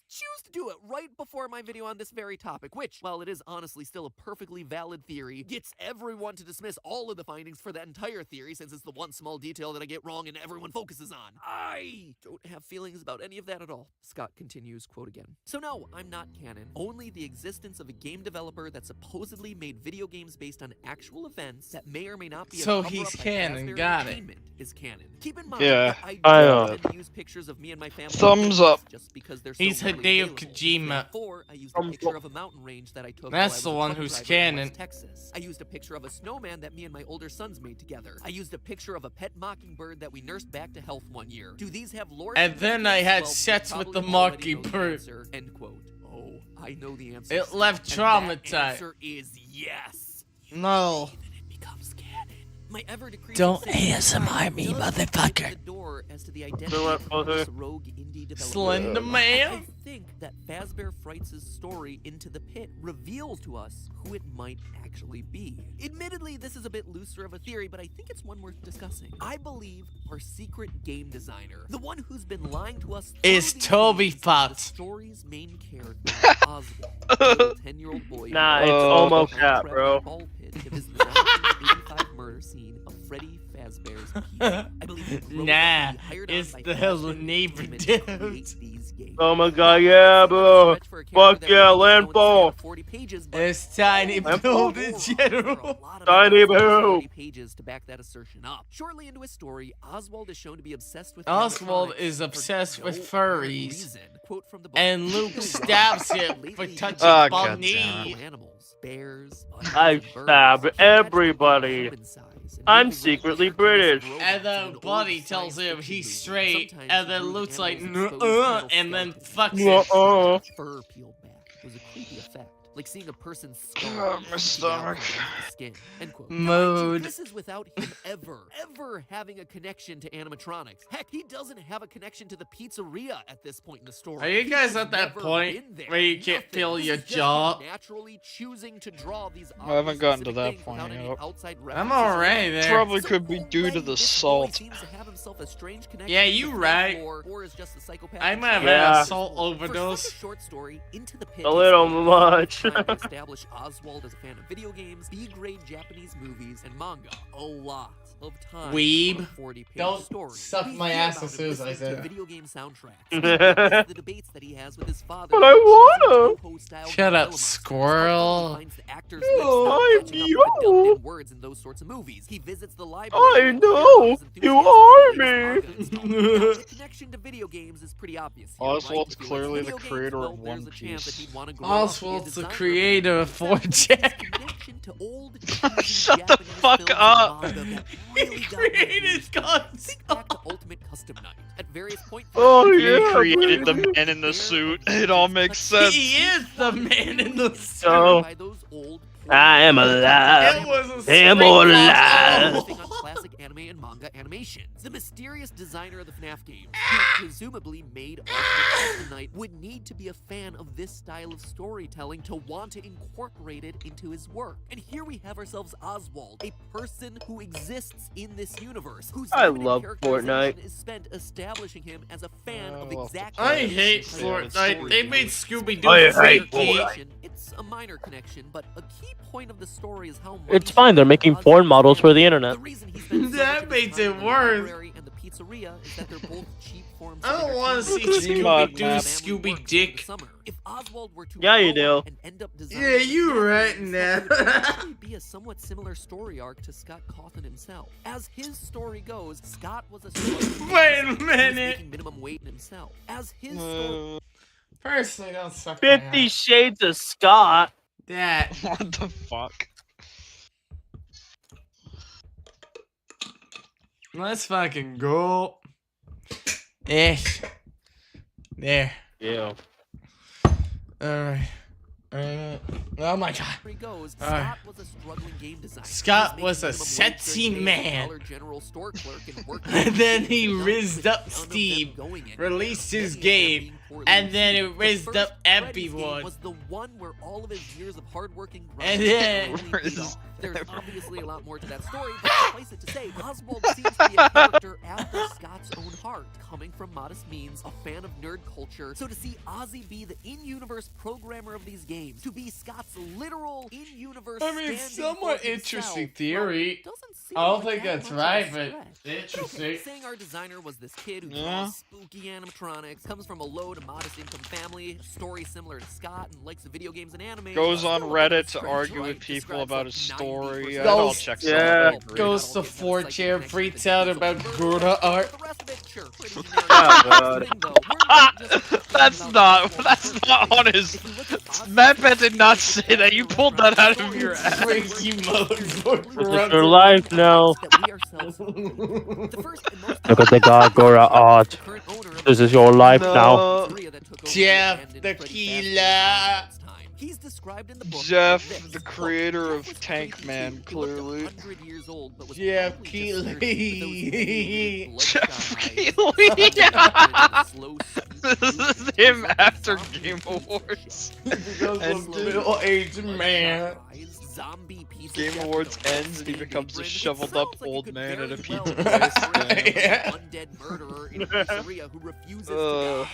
choose to do it right before my video on this very topic, which, while it is honestly still a perfectly valid theory, gets everyone to dismiss all of the findings for that entire theory since it's the one small detail that I get wrong and everyone focuses on. I don't have feelings about any of that at all. Scott continues, quote again. So no, I'm not canon. Only the existence of a game developer that supposedly made video games based on actual events that may or may not be a So cover-up he's by canon, Fazbear got it. Entertainment is canon. Keep in mind Yeah, that I I don't know. intend to use pictures of me and my family Thumbs up. just because they're so He's readily Hideo available. Kojima. Therefore, I used a picture of a mountain range that I took That's while I was the a one truck who's driver in canon. West Texas. I used a picture of a snowman that me and my older sons made together. I used a picture of a pet mockingbird that we nursed back to health one year. Do these have lore? And then I had Well, you sex with the probably already know the mockingbird. answer. End quote. Oh, I know the answer. It left And that traumatized. answer is yes. No. Then it becomes canon. My ever-decreasing Don't city ASMR me, does motherfucker. open the door as to the identity Do it, of brother. this rogue indie developer. Slender Man? I think that Fazbear Frights' story Into the Pit reveals to us who it might actually be. Admittedly, this is a bit looser of a theory, but I think it's one worth discussing. I believe our secret game designer, the one who's been lying to us, Is through these Toby games, is Fox. the story's main character, Oswald, a little 10-year-old boy. Nah, who it's Oh. almost trapped that, in a bro. ball pit of his 1985 murder scene of Freddy Fazbear's Pizza. I believe he wrote Nah, it, hired on it's by the Fazbear neighbor Entertainment to create dudes. these games. Oh my god, yeah, bro. Fuck yeah, landfall. It's Tiny Landfall. Build in general. Tiny Boo. Pages to back that assertion up. Shortly into his story, Oswald is shown to be obsessed with Oswald animatronics is for obsessed with no apparent furries. reason. Quote from the book, And Luke stabs him for Lately, touching Oh, Bonnie. animals, bears, I bunnies, and stab birds, everybody. human size, and I'm maybe secretly little British. robots And in then an Buddy old tells science him fiction he's movie. straight, Sometimes and then the Luke's like, animals exposed to metal and then skeletons. fucks him. Uh-uh. Fur peeled back was a creepy effect, like seeing a person's skull. Oh, my peeking out stomach. from underneath the skin. End quote. Now, mind you, Mood. this is without him ever having a connection to animatronics. Heck, he doesn't have a connection to the pizzeria at this point in the story. Are you guys He's at that never point been there. where you can't Nothing. feel This your is just him jaw? naturally choosing to draw these I haven't gotten to specific that things point without any yet. outside I'm references or alright there. Probably could be due to already the this boy salt. seems to have himself a strange connection Yeah, to you the right. lore, or is just a psychopath I might have Yeah. had a salt For overdose. such a short story, Into the Pit A takes little long much. time to establish Oswald as a fan of video games, B-grade Japanese movies, and manga. A lot of time. Weeb. for a 40-page Don't story. suck We my hear ass about as him soon as I listening to said video game soundtracks. We witness the debates that he has with his father. But I wanna. Shut up, Squirrel. He finds the actors' Oh, lips I'm matching up with the you. dubbed-in words in those sorts of movies. He visits the library. I and know. hears You enthusiastic are for the latest me. manga and stuff. Now, the connection to video games is pretty obvious here, right? Oswald's If he likes clearly the video games, creator well, of there's One a chance that Piece. he'd wanna grow up and be a Oswald's the designer. creator of In fact, 4Jack. his connection to old Shut the Japanese fuck films and up. manga that He really got created influenced. guns. Think back to Ultimate Custom Night. At various points, Oh, He yeah, created the baby. man in the suit. It all makes sense. He is the man in the suit. So, by those old I am alive. It was a I'm straight alive. box. on classic anime and manga animations. The mysterious designer of the FNAF games, who presumably made Ultimate Custom Night, would need to be a fan of this style of storytelling to want to incorporate it into his work. And here we have ourselves Oswald, a person who exists in this universe, whose I limited love characterization Fortnite. is spent establishing him as a fan of well, exactly I this hate kind of Fortnite. They made storytelling. Scooby-Doo I hate freaky. Fortnite. It's a minor connection, but a key point of the story is how It's fine. They're making porn models for the internet. The reason he spends so That much of his makes time it in the worse. library and the pizzeria is that they're both cheap forms I of don't want to see entertainment. Gmod Scooby-Doo, map. Scooby Family Dick. works over the summer. If Oswald were to Yeah, you grow up do. and end up designing Yeah, the you FNAF right games, now. it would actually be a somewhat similar story arc to Scott Cawthon himself. As his story goes, Scott was a struggling Wait a he was minute. making minimum wage himself. As his story Personally, don't suck my 50 ass. Shades of Scott. That. What the fuck? Let's fucking go. Ish. There. Yeah. Alright. Oh my god. story goes, Alright. Scott was a struggling game designer. Scott He was a making minimum wage sexy 30 days man. as a Dollar General store clerk and working And then days he and nights rizzed with up none of them Steve, going anywhere, released his many of them game, being poorly and then it received. The rizzed first up Freddy's game everyone. was the one where all of his years of hard working And then- really paid off. There's obviously a lot more to that story, but suffice it to say, Oswald seems to be a character after Scott's own heart, coming from modest means, a fan of nerd culture. So to see Ozzy be the in-universe programmer of these games, to be Scott's literal in-universe I mean, stand-in somewhat for himself, interesting well, theory. doesn't seem I don't like think that that's much of a right, but stretch. interesting. Okay, saying our designer was this kid who Yeah. draws spooky animatronics, comes from a low to modest income family, story similar to Scott, and likes the video games and anime. Goes on Still a bit of a Reddit to stretch, argue right? with people Describes about like his 90% story. of It all Goes- checks yeah. out. I agree. Goes to 4chan, freaks out about Gouda art. The rest of it, sure, pretty generic. Oh, God. Thing, though, we're not just talking That's about not. Oswald's That's personal not on life. his. If you look at Oswald's MATPAT did not say that. You pulled that out of your ass. Freaky motherfucker. This is your life now. that we ourselves own. The first and most Look at the Gargora art. the current owner of This is your life now. No. pizzeria that took over Jeff abandoned the Freddy Killer. Fazbear's time. He's described in the book Jeff, like this, the quote, creator "Jeff of was Tank 22, Man, he looked clearly. 100 years old, but was Jeff probably just sturdy, Keighley. with those weird Jeff bloodshot Keighley. eyes, slow speech, This movement, is him like a after zombie Game pizza Awards. Because And of middle-aged man. Zombie pizza Game chef Awards with a ends and he red-stained becomes a apron. It shoveled up sounds like it old could man at a very well pizza be place. Yeah. an undead murderer in a pizzeria who refuses to die, I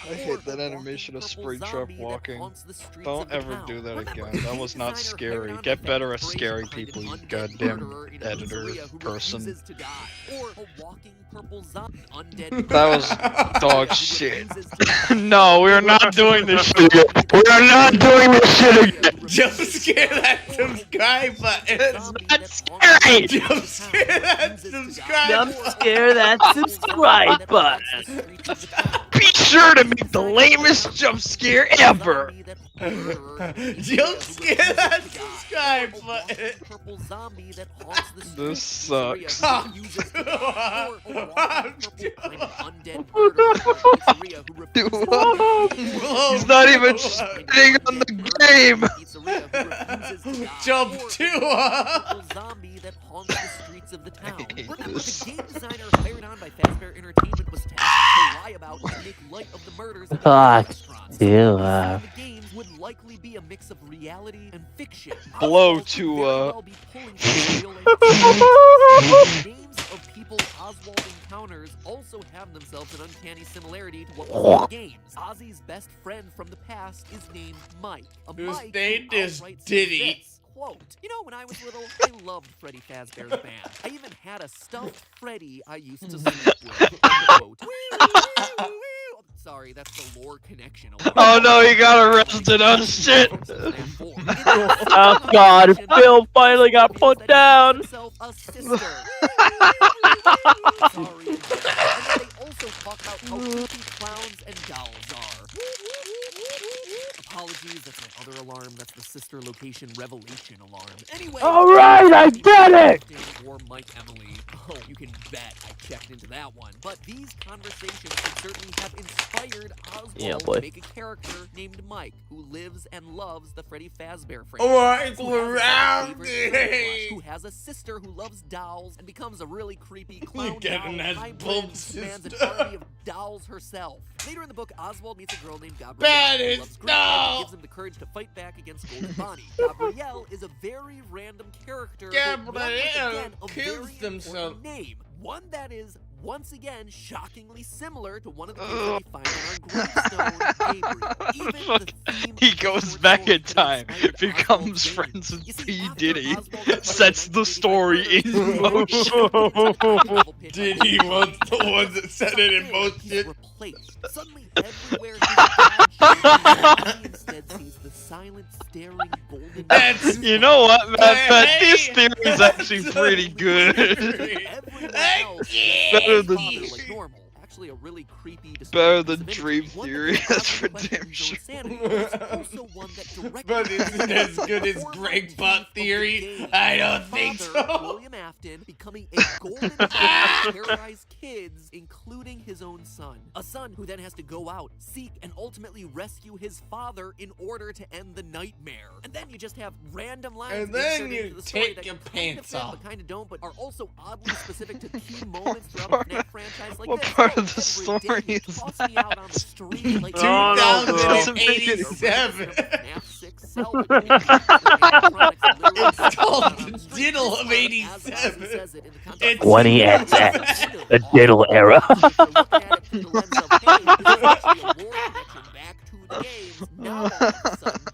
or hate that a animation of walking purple Springtrap zombie that walking. haunts the streets Don't of the ever town. do that Remember, again. That game was not designer scary. hired on Get by better at Fast scaring Behind an people, you undead goddamn murderer in a editor pizzeria who person. refuses to die, or a walking purple zombie undead That was murderer dog who shit. refuses to die. No, we are not doing this shit again. We are not doing this shit again. Jump scare that subscribe button. It's not scary. Jump scare that subscribe Jump button. scare that subscribe button. Be sure to make the lamest jump scare ever. Jump scare that subscribe button. Purple zombie that haunts the This streets sucks. of the pizzeria who refuses to die, or a walking purple kind of undead murderer in a pizzeria who refuses to die. He's not even spitting on the game. Jump Or to a purple zombie that haunts the streets of the town. Remember, the game designer hired on by Fazbear Entertainment was tasked to lie about and make light of the murders of the Fuck restaurants. you, The games would likely be a mix of reality and fiction. Blow Oswald to, could very well be pulling from real-life names of people Oswald encounters also have themselves an uncanny similarity to what was in the games. Ozzy's best friend from the past is named Mike. A Whose Mike name who is outright says Diddy. this, quote, "You know, when I was little, I loved Freddy Fazbear's band. I even had a stuffed Freddy I used to sleep with." Unquote. Sorry, that's the lore connection. Oh no, he got arrested. Oh shit. Oh god, Phil finally got put down. A sister. Sorry. And they also talk about how creepy clowns and dolls are. Apologies, that's my other alarm. That's the sister location revelation alarm. Anyway. Alright, I get it! Or Mike Emily. Oh, you can bet I checked into that one. But these conversations could certainly have inspired Oswald to make a character named Mike, who lives and loves the Freddy Fazbear franchise. Who has a sister who loves dolls and becomes a really creepy clown doll hybrid who commands an army of dolls herself. Later in the book, Oswald meets a girl named Gabrielle who loves Greek art and gives him the courage to fight back against Golden Bonnie. Gabrielle is a very random character. Gabrielle a kills very themselves. important name. One that is, once again, shockingly similar to one of the people we find on our gravestone, Gabriel. Even the theme He of the goes short back story in that time, inspired becomes Oswald's friends games. with You see, P. after Diddy, Oswald sets the story in motion. Diddy was the one that set it in motion. Replaced. Suddenly, everywhere he instead sees the silent, staring golden. That's You know what, MATPAT? This Hey, theory is actually pretty good. Better than like normal. Actually, a really creepy. Better than Dream Theory. That's for damn sure. But is it as good as Greg Butt Theory? I don't think so. William Afton becoming a golden to terrorize kids, including his own son. A son who then has to go out, seek, and ultimately rescue his father in order to end the nightmare. And then you just have random lines. And then inserted you into the story take that your kind of pants fit, off. but kind of don't, but are also oddly specific to key moments throughout the FNAF franchise. Like What this. part of the Every story day you is toss me out on the street like 2087. It's called the Diddle of 87. It's 20XX, the diddle era.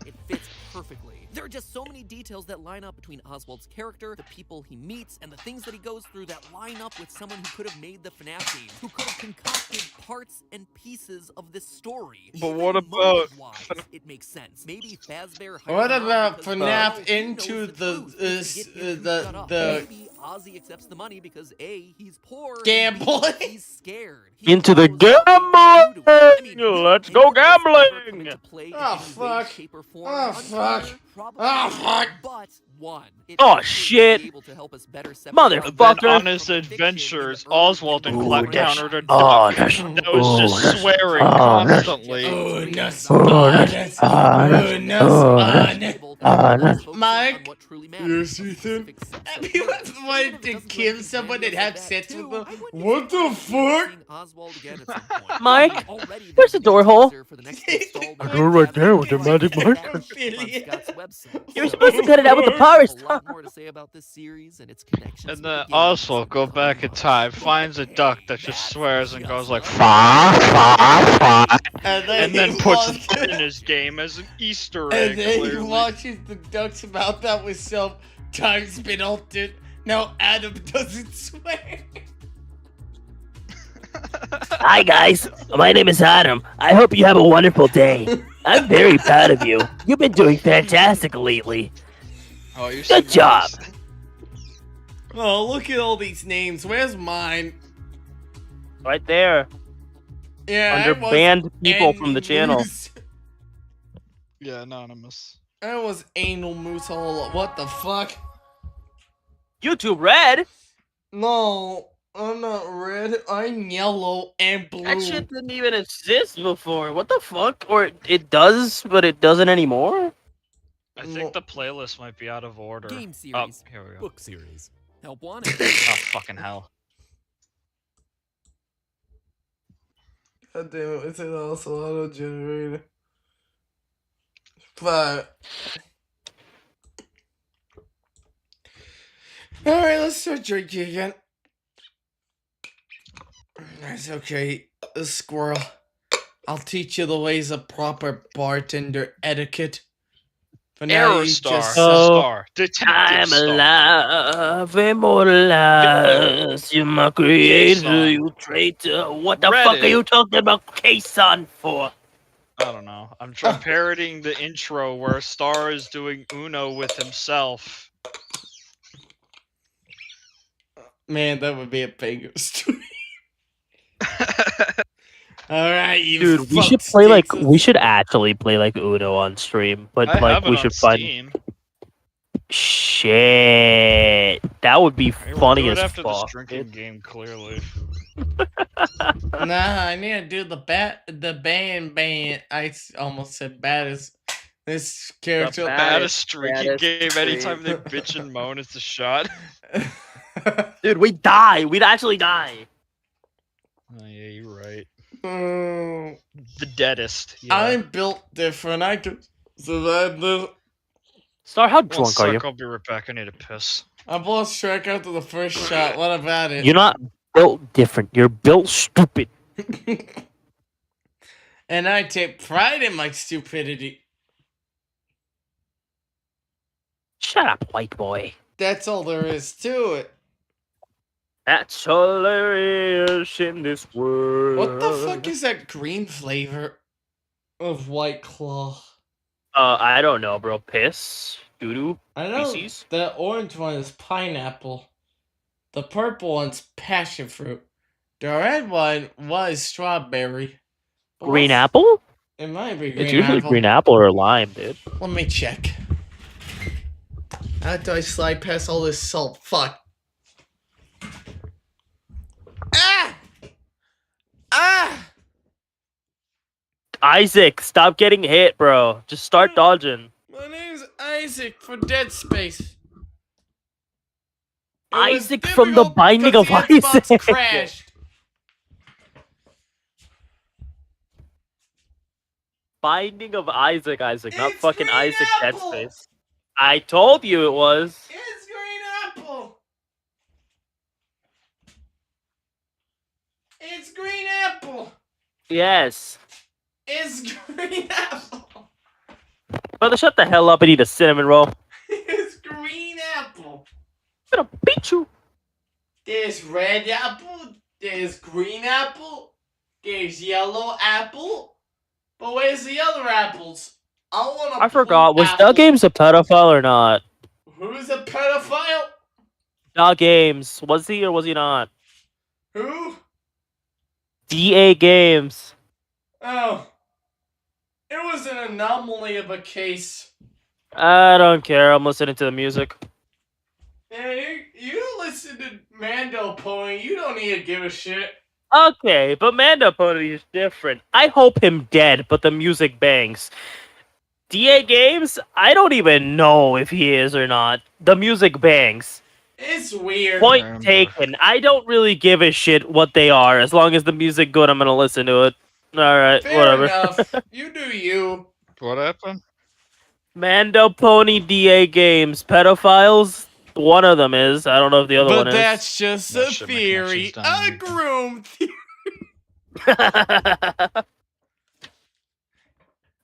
It fits perfectly. There are just so many details that line up between Oswald's character, the people he meets, and the things that he goes through that line up with someone who could have made the FNAF game, who could have concocted parts and pieces of this story. But what about Motive-wise, it makes sense. Maybe Fazbear. What about because FNAF he into knows truth to get him shut up. the Maybe Ozzy accepts the money because A, he's poor, and Gambling? B, he's scared. He Into the knows what gambling! I mean, Let's any go of this ever come gambling! into play in Oh, any way, fuck. shape, or form? Oh, Unclear, fuck. probably Oh, not, fuck. But one. It Oh, actually shit. be able to help us better separate Motherfucker. out Then on from his the fiction adventures, in the early Oswald games. Ooh, encountered a oh, dog. that's That that was just that's swearing honest. constantly. Honest, Honest, honest, honest. Mike, yes, Ethan. Have you ever wanted to kill someone and have sex with them? What the fuck? Mike, where's the door hole? A door right there with the magic mark. You're supposed to cut it out with the power saw. And then Oswald go back in time, finds a duck that just swears and goes like fa fa fa, and then puts it in his game as an Easter egg. And then he Clearly. watches the duck's mouth out with some time's been altered. Now Adam doesn't swear. Hi guys, my name is Adam. I hope you have a wonderful day. I'm very proud of you. You've been doing fantastic lately. Oh, you're Good job. Oh, look at all these names. Where's mine? Right there. Yeah, Under I was banned people from the channel. Moose. Yeah, anonymous. I was anal moose all. What the fuck? YouTube Red? No, I'm not red. I'm yellow and blue. That shit didn't even exist before. What the fuck? Or it does, but it doesn't anymore? I think the playlist might be out of order. Game series, Oh, here we go. book series, help wanted. Oh, fucking hell. God damn it, it's also auto-generated. But... Alright, let's start drinking again. That's okay, Squirrel. I'll teach you the ways of proper bartender etiquette. For now, Error you star. just Star. Detective I'm star. alive, immortalized. You're my creator, Jason. you traitor. What the fuck are Reddit. you talking about K-Son for? I don't know. I'm parroting the intro where Star is doing Uno with himself. Man, that would be a banger story. Alright, you Dude, we should fucks play like Jesus. we should actually play like Uno on stream, but I like have it we on should find Steam. shit. That would be Hey, we'll funny do it as after this fuck. drinking game, clearly. Nah, I need to do the band. Almost said baddest. This character. Baddest drinking baddest game. stream. Anytime they bitch and moan, it's a shot. Dude, we'd die. We'd actually die. Oh, yeah, you're right. Mm, The deadest. Yeah. I'm built different. I could survive this. Star, how One drunk are you? sec, I'll be right back. I need a piss. I lost track after the first shot. What about it? You're not built different. You're built stupid. And I take pride in my stupidity. Shut up, white boy. That's all there is to it. That's all there is in this world. What the fuck is that green flavor of White Claw? I don't know, bro. Piss? Doo-doo? I know Feces? the orange one is pineapple. The purple one's passion fruit. The red one was strawberry. But Green what's- apple? It might be green It's usually apple. green apple or lime, dude. Let me check. After I slide past all this salt, fuck. Ah! Ah! Isaac, stop getting hit, bro. Just start dodging. My name's Isaac for Dead Space. It was Isaac from the difficult Binding because of the Xbox Isaac. crashed. Binding of Isaac, not It's fucking green Isaac Dead apple. Space. I told you it was. It's green apple. It's green apple. Yes. It's green apple. Brother, shut the hell up and eat a cinnamon roll. It's green apple. I'm gonna beat you. There's red apple. There's green apple. There's yellow apple. But where's the other apples? I want a I forgot. blue Was apple. Doug Games a pedophile or not? Who's a pedophile? Doug Games. Was he or was he not? Who? DA Games. Oh. It was an anomaly of a case. I don't care. I'm listening to the music. Yeah, you listen to Mando Pony. You don't need to give a shit. Okay, but Mando Pony is different. I hope him dead, but the music bangs. DA Games, I don't even know if he is or not. The music bangs. It's weird. Point Remember. taken. I don't really give a shit what they are. As long as the music good, I'm gonna listen to it. Alright, Fair whatever. enough. You do you. What happened? Mando Pony DA Games. Pedophiles? One of them is. I don't know if the other But one is. that's just That a shit, my theory. connection's A done. groom theory.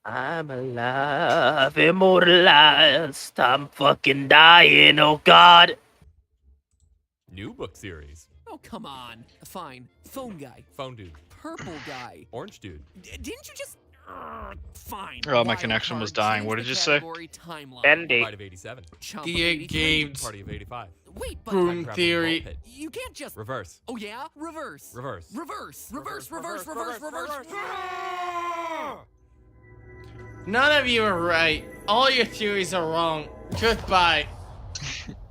I'm alive, immortalized. I'm fucking dying, oh god. New book series. Oh, come on. Fine. Phone guy. Phone dude. Purple guy. Orange dude. Didn't you just... fine. Oh, my Wild connection was card, dying. change What the did you say? category timeline. Bendy. Pride of 87. Chomp of DA 83. Games. Party of 85. Wait, but... Groom Time traveling theory. ball pit. You can't just... Reverse. Oh, yeah? Reverse. Reverse. Reverse. Reverse. Reverse. Reverse. Reverse. None of you are right. All your theories are wrong. Goodbye.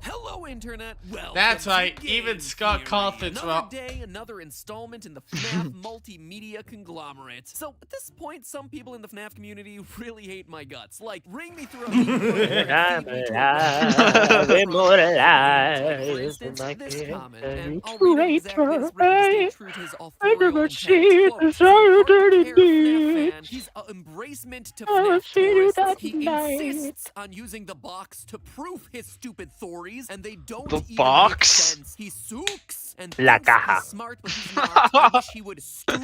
Hello, Internet. Well, That's right, even Scott Cawthon's another wrong. day, another installment in the FNAF multimedia conglomerate. So at this point, some people in the FNAF community really hate my guts. Like, ring me through a I'm alive, For immortalized. instance, My this kid, comment, and and I'll read it exactly as written to stay true to his I authorial never intent. cheated, Quote, "As a sorry, dirty hardcore FNAF fan, bitch. he's an embracement to I will FNAF see you tourists. that He night." insists on using the box to proof his stupid theories, and they don't The even box? make sense. He sooks and La thinks caja. he's smart, but he's not. I wish he would stoop.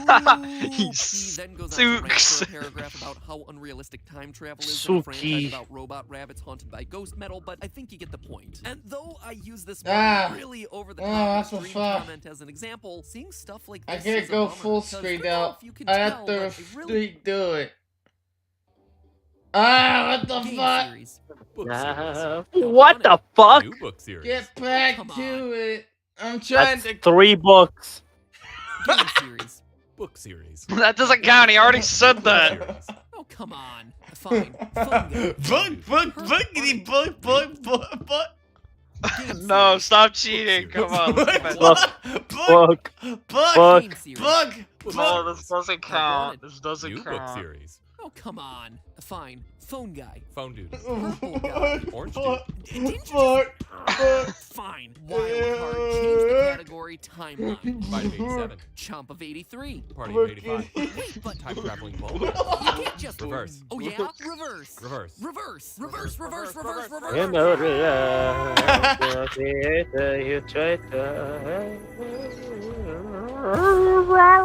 He He then goes on to rant stooks. for a paragraph about how unrealistic time travel is in a franchise Suki. about robot rabbits haunted by ghost metal, but I think you get the point. And though I use this Ah. really over the Oh, top that's extreme what fuck. comment as an example, seeing stuff like I this can't is a go bummer, full 'cause screen I don't know now. if you can I tell, have but to I really redo it. Ah, what the game fuck? series. Book series. What the fuck? New book series. Get back Come on. to it. I'm trying That's to. 3 books. Game series. Book series. That doesn't count. He already said that. Series. Oh, come on. Fine. Fun guy. Book. Game No, series. stop cheating. Come on. Let's get back. Book. Book. Game series. No, this doesn't count. This New doesn't book count. series. Oh, come on. Fine. Phone guy. Phone dude. Purple guy. Orange Fuck. Didn't you Fuck. just... Fine. Wild card. Change the category timeline. Pride of 87. Chomp of 83. Party of 85. Wait, but Time traveling ball you pit. can't just... Reverse. Oh, yeah? Reverse. Reverse. Reverse. Reverse. Reverse. Reverse. Reverse. Immortalized. You tried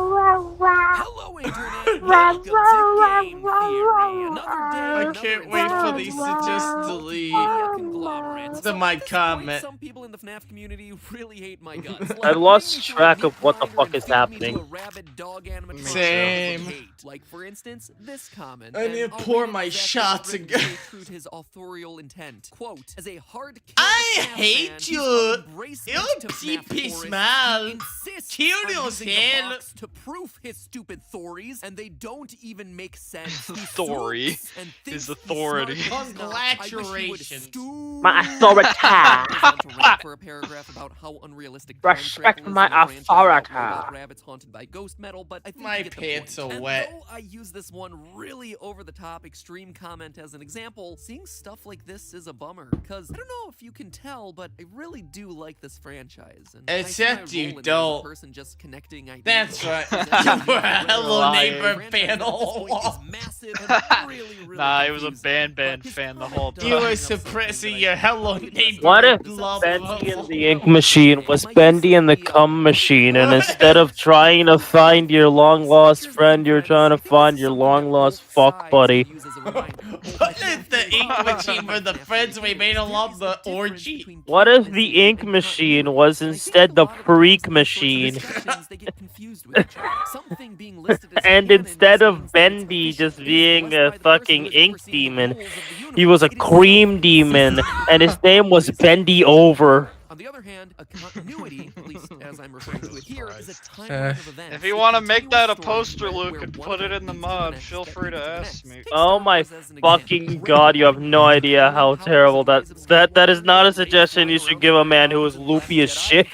Hello, Internet. Welcome to Game Theory. Another day. I another can't wait for installment these in to the just delete conglomerate. the my At this point, comment. some people in the FNAF community really hate my guts. I Like, lost bring me to a track meat of what the grinder fuck and is feed me to happening. a rabid dog animatronic Same. of hate. Like, for instance, this comment. I need and to I'll pour read it my exactly shots written again. to stay true to his authorial intent. Quote, as a hard I FNAF hate fan, he's you. an embracement You to pee FNAF pee tourists. smell. He insists Kill on using the yourself. box to proof his stupid theories, and they don't even make sense. He Story. sooks and His thinks authority. He's smart, but he's not. I wish he would Congratulations. stoop. My authority. Goes on to rant for a paragraph about how unrealistic time Respect travel is my in a franchise authority. about robot rabbits haunted by ghost metal, but I think My you get the pants point. are And wet. though I use this one really over-the-top extreme comment as an example, seeing stuff like this is a bummer, because I don't know if you can tell, but I really do like this franchise. And I see Except my you role in it as a don't. person just connecting ideas. That's right. and You were a Hello Liar. Neighbor franchise fan at this all point is along. massive and really, really Nah, he was a confusing. band But his fan the comment whole does You time. were bring up something suppressing that I your Hello think Neighbor. What if love Bendy of- and the Ink Machine was Bendy and the Cum Machine, and instead of trying to find your long lost friend, you're trying to find your long lost fuck buddy? What if the ink machine were the friends we made along the orgy? What if the Ink Machine was instead the Freak Machine? And instead of Bendy just being a fucking ink demon, he was a cream demon, and his name was Bendy Over. On the other hand, a continuity, at least as I'm referring to it here, is a timeline of events. If you want to a make that a continuous poster, story Luke, where and one put it event in the leads to the mod, next feel that free to leads the ask next. me. Take Oh Star my Wars as an example. fucking god, you have no idea how terrible that is not a suggestion you should give a man who is loopy as shit.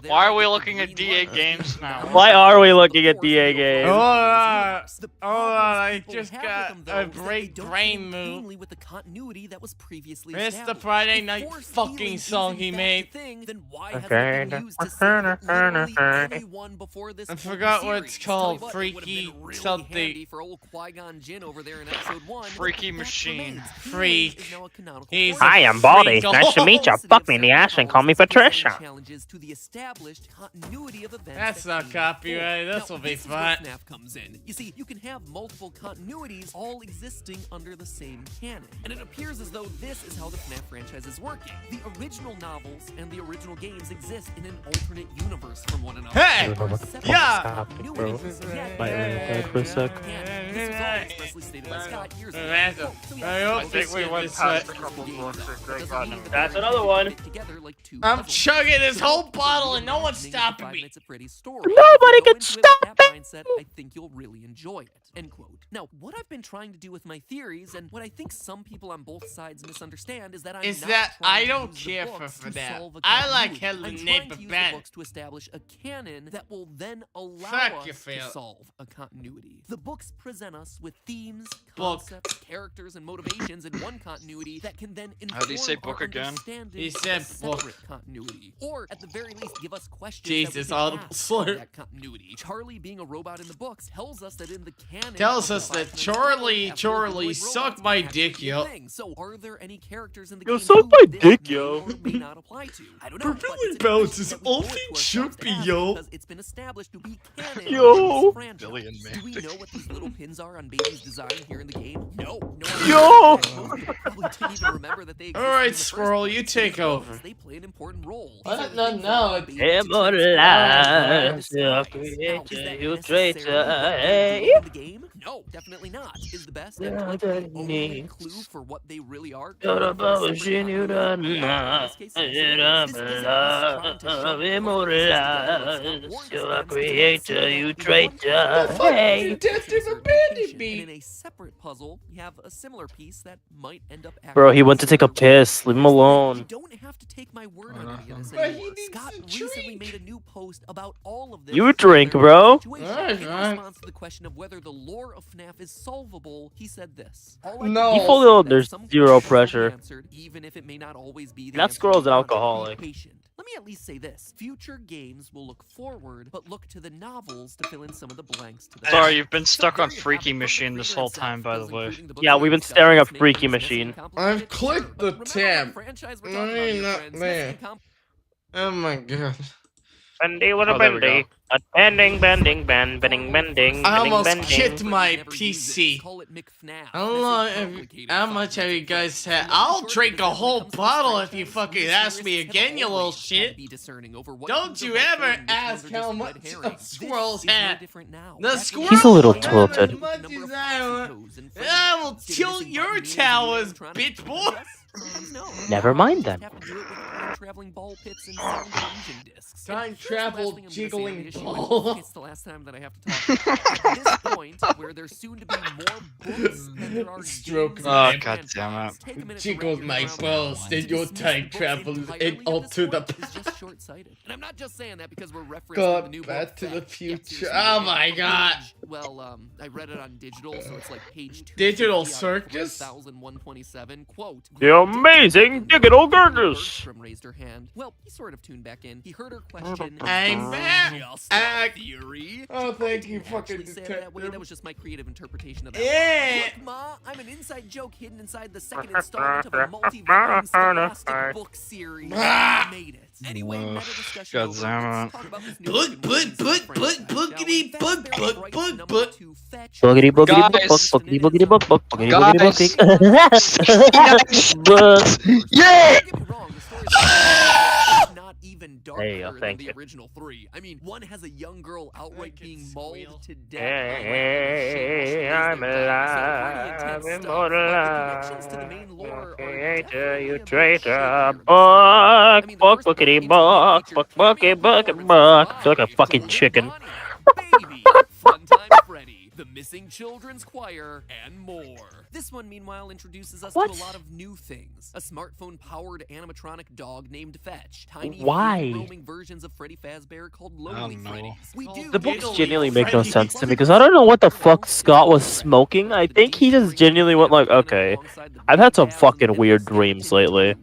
Why are we looking at DA games now? Why are we looking at DA games? Hold on, I just got a great brain move. With the continuity that was previously It's the established. Friday If night force fucking healing song isn't he that made. thing, then why hasn't it been used to save literally anyone before this I point in forgot the what series? it's called, Tell you what, it would've Freaky been really something. handy for old Qui-Gon Jinn over there in episode 1. Freaky but the fact machine. remains, Freak. healing is now a canonical He's force. a I am Baldy. freak. Nice to meet you. Fuck me in the ass and call me Patricia. Challenges to the established continuity of events That's that not came copyrighted. before. This will Now, be this is where fun. FNAF comes in. You see, you can have multiple continuities all existing under the same canon, and it appears as though this is how the FNAF franchise is working. The original novels and the original games exist in an alternate universe from one another. Hey! There are separate Yeah! continuities, yet My internet for a sec. canon. This was all expressly stated by Scott years ago. Random. Quote, so I yeah, hope it's this like went games past are a couple games, more though. shit. That doesn't mean that That's they're another all one. fit together like two I'm puzzles. chugging this So whole welcome to bottle and no Reimagining one's stopping 5 me. Minutes of Freddy's story. Nobody If you can go into it stop with that mindset, I think you'll really enjoy it. End quote. Now, what I've been trying to do with my theories, and what I think some people on both sides misunderstand, is that I'm Is not that trying I to don't use the care for books to FNAF. solve a I like continuity. Hello I'm trying Neighbor to use Ben. the books to establish a canon that will then allow Fuck you, us Phil. to solve a continuity. The books present us with themes, Book. concepts, characters, and motivations in one continuity that can then inform How do you say our book again? understanding He of said a book. separate continuity, or at the very least give us questions Jesus, that we can audible ask slur. of that continuity. Charlie, being a robot in the books, tells us that in the canon Tells of us the that 5 Charlie, minutes ago, Charlie, android suck robots my can actually dick, be a yo. thing. So are there any characters in the Yo, game suck who my this dick, may yo. or may not apply to? I don't know, but Billy it's a Bounce question is that we owe it all to they ourselves should to be, ask yo. because it's been established to be canon Yo. in this franchise. Billy and Do we Mandy. know what these little pins are on Baby's design here in the game? No. No. Yo. Most people probably didn't even remember that they existed Alright, in the first Squirrel, place. you But take in the over. books, They play an important role. These What? are the No, things that no, allow it's- Baby to transform Immortalize into the your skies. Now, is that creator, you necessarily traitor. what they're Hey. doing in the game? No, definitely not. Is the best and Yeah, likely that only needs- clue for what they really are? You're coming a from a separate bullshit, you continuity? done Yeah, in not. this case, yes, it You're is. This isn't us trying to shove of more pieces together like Scott immortalized. warns You're us a to creator, consider you in one traitor. Fuck Hey. you, Death to a of a certain Bandit location. Beat. And in a separate puzzle, you have a similar piece that might end up Bro, he acting went to as take a similar role. piss. Leave him You alone. don't have to take my word on any of this But he anymore. needs Scott to recently drink. made a new post about all of this. You in drink, their bro. situation. Alright, In man. response to the question of whether the lore of FNAF is solvable, he said this. All I No. can He say fully- is that there's some zero questions will be pressure. answered, even if it may not always be the That answer Squirrel's you an want. Be alcoholic. patient. Let me at least say this. Future games will look forward, but look to the novels to fill in some of the blanks to the Sorry, past. you've been So stuck there on you have Freaky it from the Machine this creator whole himself, time, by the those way. including the book Yeah, of we've been discussions staring at make Freaky this Machine. messy and complicated, I've clicked sure, the but remember tab. the franchise we're I talking about ain't here, not friends. there. Messy and Oh my god. Bendy with a Oh, there we bendy. go. A bending, bending, bend, bending, bending, I bending, almost bending. kicked my PC. How much have you guys had? I'll drink a whole bottle if you fucking ask me again, you little shit. Don't you ever ask how much a squirrel's had. The squirrel He's a little will have tilted. as much as I want. I will tilt your towers, bitch boy. Never mind then. Traveling ball pits and sound illusion discs. Time And here's the travel last thing I'm gonna say on jiggling the issue, ball. and It's the last time that I have to talk. At this point, where there's soon to be more books than there are Stroke games my- and God damn it. franchises, take a minute to Jiggles wrap your my head around balls, that. then To your dismiss time books travels entirely in at all this to the point is just short-sighted. And I'm not just saying that because we're referencing God, the new Back book to the Fact. Yeah, Future. seriously, Oh it's my on god. page- Well, I read it on digital, so it's like page 2. Digital circus? 3127, quote. The amazing digital circus. Bergstrom raised her hand. Well, he sort of tuned back in. He heard her question. I'm back. Just a Act. theory. Oh, thank you, Didn't fucking actually say it that way. That detective. was just my creative interpretation of that. Yeah. Look, Ma, I'm an inside joke hidden inside the second installment of a multi-volume scholastic book series. I made it. Anyway, meta discussion God over. damn Let's it. talk about this new Book, book, book, book, book, bookity, book, book, book, book. Boogity boogity book book Guys. boogity boogity book book boogity Guys. boogity book book. Yeah! Don't get me wrong, the story is not even darker Hey, than thank the you. original 3. I mean, one has a young girl outright being mauled to death. Hey, I'm alive, immortal But the connections to the main lore are creator, definitely you a bit traitor, shakier in this buck, I mean, the buck, first book buckety into it buck, featured buck, cameo bucky, bucky, performances buck. I feel like a by fucking Little chicken. Bonnie, Baby, Funtime Freddy, the Missing Children's Choir, and more. This one, meanwhile, introduces us to a lot of new things. A smartphone-powered animatronic dog named Fetch. Tiny Why? roaming versions of Freddy Fazbear called Lonely don't know. Freddies. We do The books Italy, genuinely make no Freddy. sense to me because I don't know what the fuck Scott was smoking. I think he just genuinely went like, okay, I've had some fucking weird dreams lately.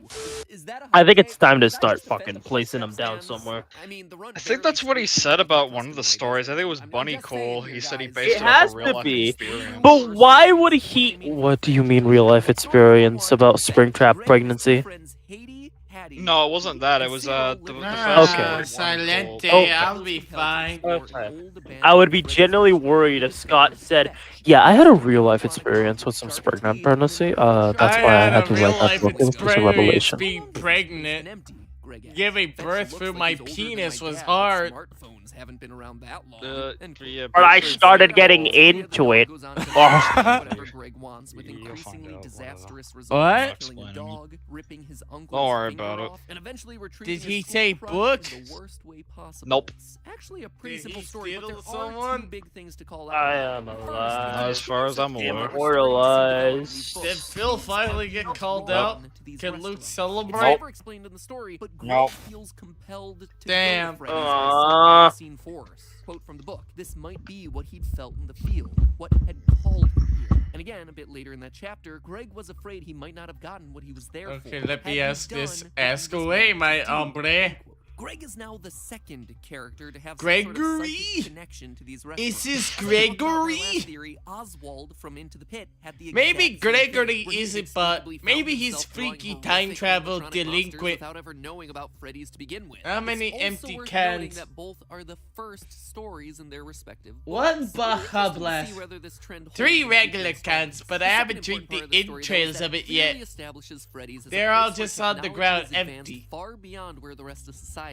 I think it's time to start fucking placing them down somewhere. I think that's what he said about one of the stories. I think it was Bunny Cole. He said he based It it off has a to real life be, experience. but why would he? What do you mean real life experience about Springtrap pregnancy? No, it wasn't that. It was the Nah, first story, Bunny Cole. Silente, I'll be fine. Okay. I would be genuinely worried if Scott said, "Yeah, I had a real life experience with some Springtrap pregnancy. That's why I had to write that book. It was just a revelation." Being pregnant. Giving birth through my penis was hard. Smartphones haven't been around that long. Yeah, But I basically- started getting into it. Whatever Greg wants, with You'll find increasingly out, disastrous results. What? Killing a dog, ripping his uncle's Don't worry finger about it. off, and eventually retrieving Did he his say school crush book? in the worst way possible. Nope. It's actually a pretty Did simple he story, but steal there are someone? two big things to call out. I am First, alive. As far as I'm aware. Immortalized. Did Phil finally get called out? Can Luke It's celebrate? never explained in the story, but Greg Nope. feels compelled to Damn. kill Freddy by some unseen force. Quote from the book: "This might be what he'd felt in the field, what had called him here." And again, a bit later in that chapter, Greg was afraid he might not have gotten what he was there for. Okay, let me had he ask done this. what he Ask was away, meant my to do. hombre. End quote. Greg is now the second character to have some sort of Gregory? psychic connection to these Is restaurants. this As I talked about in my Gregory? last theory, Oswald from Into the Pit had the Maybe exact same thing, Gregory where he isn't, inexplicably but found maybe he's himself drawing freaky horrific time travel animatronic monsters delinquent. without ever knowing about Freddy's to begin with. How many It's also empty worth noting cans? that both are the first stories in their respective One books. Baja It's interesting to Blast. see whether this trend holds 3 in regular future cans, installments. but I The haven't second drank the important part of the story, though, is entrails that of it clearly yet. establishes Freddy's as a They're place all where just on the technology ground, has advanced empty. far beyond where the rest of society is.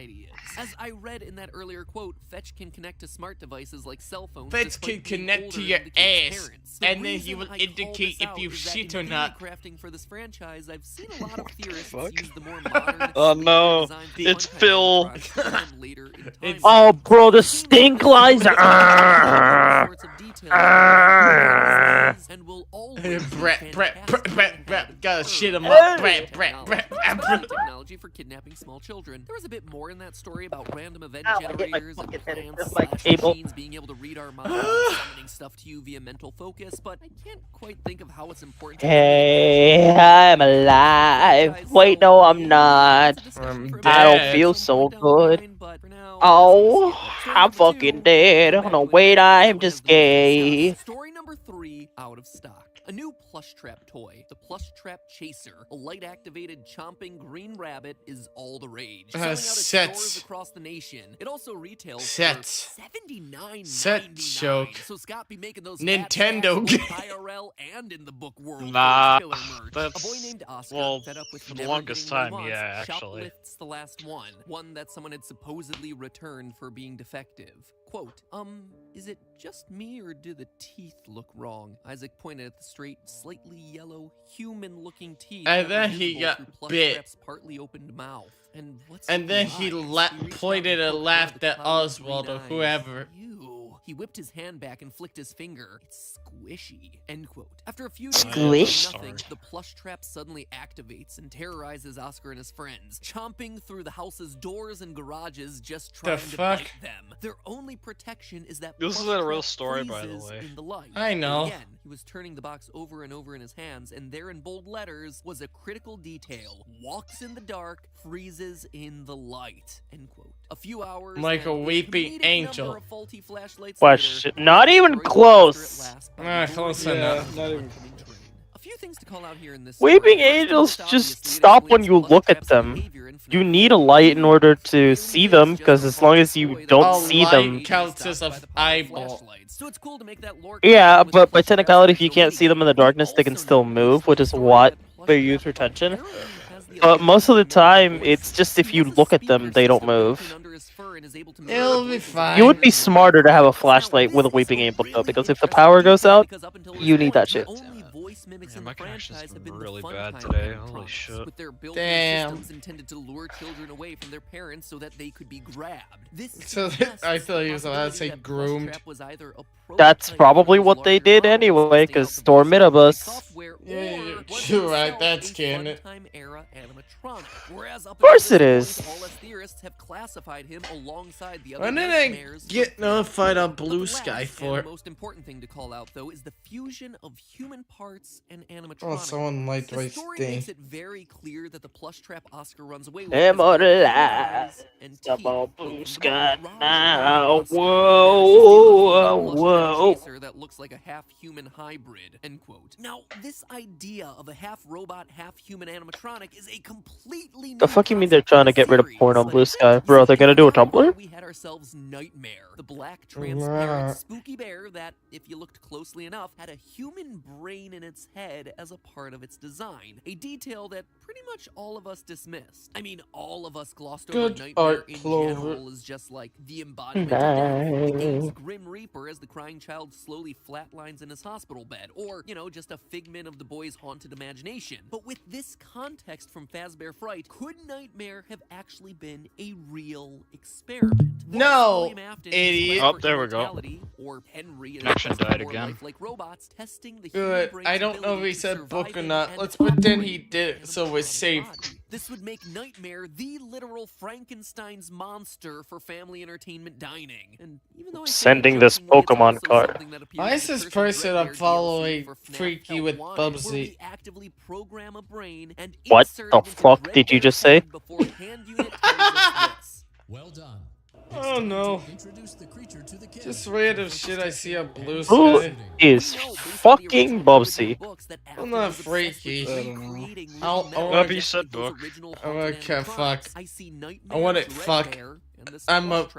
As I read in that earlier quote, Fetch can connect to smart devices like cell phones. Fetch despite can being connect older to than your the kid's ass, parents. The and then he reason will I call indicate this if you out is that shit in or not. theory crafting for this franchise, I've seen a lot of theorists fuck? use the more modern. Oh, no. designs of It's one kind of Phil. animatronics to them later in time. It's- Oh, bro, the stink lines. And will always Brat, gotta shit him up. Brat. technology for kidnapping small children. There was a bit more in that story about random event Ow, I hit my generators and fucking head plants into my slash cable. machines being able to read our minds, and summoning stuff to you via mental focus, but I can't quite think of how it's important to Hey, I'm alive. Wait, no, I'm not. I'm I don't dead. feel so good. Oh, I'm fucking dead. Oh no, wait, I'm just gay. Story number 3 out of stock. A new plush trap toy, the Plush Trap Chaser, a light-activated chomping green rabbit, is all the rage. Selling out at sets. stores across the nation. It also retails Sets. for $79.99. Set joke. So Scott be making those Nintendo fat game. stacks both IRL and in the book world. Nah, for his killer merch. that's- a boy named Oscar, well, fed up with for the never longest getting what he time, wants, yeah, actually. shoplifts the last one that someone had supposedly returned for being defective. Quote, is it just me or do the teeth look wrong? Isaac pointed at the straight, slightly yellow, human-looking teeth. And that then were he visible got through Plush bit. Trap's partly opened mouth. And what's And then the he eyes? He reached out pointed and and poked one of laughed the at clouded Oswald green or eyes. whoever. Ew. He whipped his hand back and flicked his finger. It's squishy. End quote. After a few days of Squish? doing nothing, the plush trap suddenly activates and terrorizes Oscar and his friends, chomping through the house's doors and garages, just trying to fuck? bite them. Their only protection is that This plush is a real trap story, by the freezes way. in the light. I know. Again, he was turning the box over and over in his hands, and there in bold letters was a critical detail: walks in the dark, freezes in the light. End quote. A few hours. Like a and weeping comedic angel. number of faulty flashlights Question. later, Not even Troy close. Foster at last by Nah, luring close him enough. into not the even oncoming train. A few things to call out here in this Weeping story. First, angels most just obviously, it stop when explains you Plush look at Trap's them. behavior in You FNAF need a 3. light in order to Clearly see is them, just because a as long as toy you that don't A was see light them, counts stopped as by a the power of eyeball. flashlights. So it's cool to make that lore yeah, connection with but by Plush Trap's technicality, if you original can't see them in the meaning. darkness, they can Also still note move, in which the is story what that Plush they Trap use retention. apparently has Most of the time, it's just if you look at them, they don't move. It'll be fine. You would be smarter to have a flashlight with a weeping angel, though, because if the power goes out, you need that shit. Yeah, my connection's been really bad today. Holy shit. With their built-in Damn. systems intended to lure children away from their parents so that they could be grabbed. This So I thought he was allowed to say groomed. That's probably what they did anyway, because Storm Minibus. Yeah, you're right, that's canon. Of course it is. Theorists have classified him alongside the When other did I nightmares. get notified on Blue But the Sky last for? and the most important thing to call out, though, is the fusion of human parts and animatronics. Oh, someone liked my The story thing. makes it very clear that the plush trap Oscar runs away with I'm is on both alive. and About teeth. blue sky Roger now. Rabbit Whoa, plush whoa. chaser that looks like a half-human hybrid. End quote. Now, this idea of a half-robot, half-human animatronic is a completely new The fuck you mean they're concept trying to in get rid of series, porn on but Blue Sky? Bro, they're gonna do a Tumblr? we had ourselves Nightmare, the black transparent spooky bear that, if you looked closely enough, had a human brain in its head as a part of its design. A detail that pretty much all of us dismissed. I mean, all of us glossed over Good Nightmare art, in Clover. general as just like the embodiment of death. The game's Grim Reaper as the crying child slowly flatlines in his hospital bed, or, you know, just a figment of the boy's haunted imagination. But with this context from Fazbear Fright, could Nightmare have actually been a real experiment? No, William Afton, idiot. Oh, there we go. Immortality, or Henry in Connection Quest for died More again. Lifelike Robots, testing the Good. human I brain's don't know if ability he to said book or survive not. and Let's pretend he operate did in it an so we're animatronic safe. body. This would make Nightmare the literal Frankenstein's monster for family entertainment dining. And even though I say Sending that this jokingly, it's Pokemon also card. something that appears Why in is the this Curse of person I'm Dreadmare following DLC for FNAF freaky Help with Wanted, where Bubsy? we actively program a brain and What insert the it into fuck did you Dreadmare's just say? head before hand unit tells us this. Well done. Oh no. Introduce the creature to the kid. Just random shit I see on Blue Who Sky. is fucking Bubsy? I'm not freaky. I don't know. Bubby said book. Okay, fuck. I want it fuck.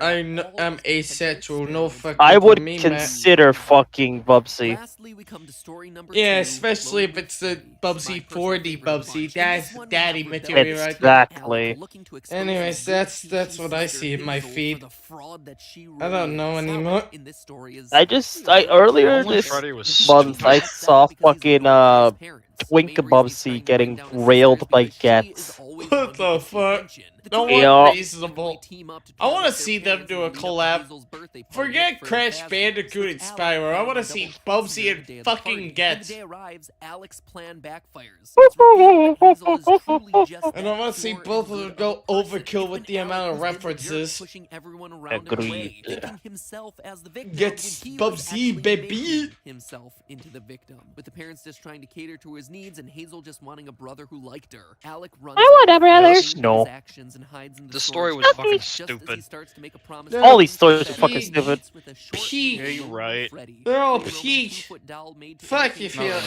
I'm asexual, no fucking I would me, man. consider fucking Bubsy. Lastly, we come to story number Yeah, 2, especially if it's the Bubsy 4D Bubsy. That's daddy material right there. Exactly. Anyways, that's what I see in my feed. I don't know anymore. I earlier Only this Freddy was month stupid. I saw fucking Twink Bubsy getting railed by cats. What the fuck? No Yeah. one reasonable. I want to see them do a collab. Forget Crash Bandicoot and Spyro. I want to see Bubsy and fucking Gets. Alex plan backfires. And I want to see both of them go overkill with the amount of references. Pushing everyone around and away, thinking himself as the victim Gets when he was Bubsy, actually baby. making himself into the victim. With the parents just trying to cater to his needs and Hazel just wanting a brother who liked her. Alec runs I want a off, brother. changing No. his actions and hides in the The story storage was closet fucking just as he stupid. starts to make a promise They're All these stories are peak. fucking stupid. Peak. Yeah, you're right. They're all peak. Fuck you, feel.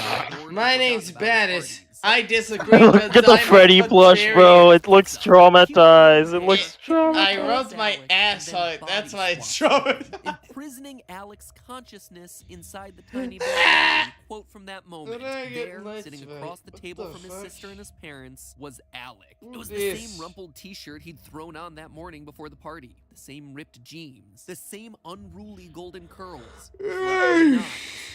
My name's Baddest. I disagree with Look at the Freddy plush, bro. It looks traumatized. It looks I traumatized. rubbed my ass on it. That's why it's traumatized. Imprisoning Alex's consciousness inside the tiny bear. Quote from that moment. Did I get There, lights sitting right? across the What table the from his fuck? sister and his parents, was Alec. It Who was the this? same rumpled t-shirt he'd thrown on that morning before the party. The same ripped jeans. The same unruly golden curls. Hey!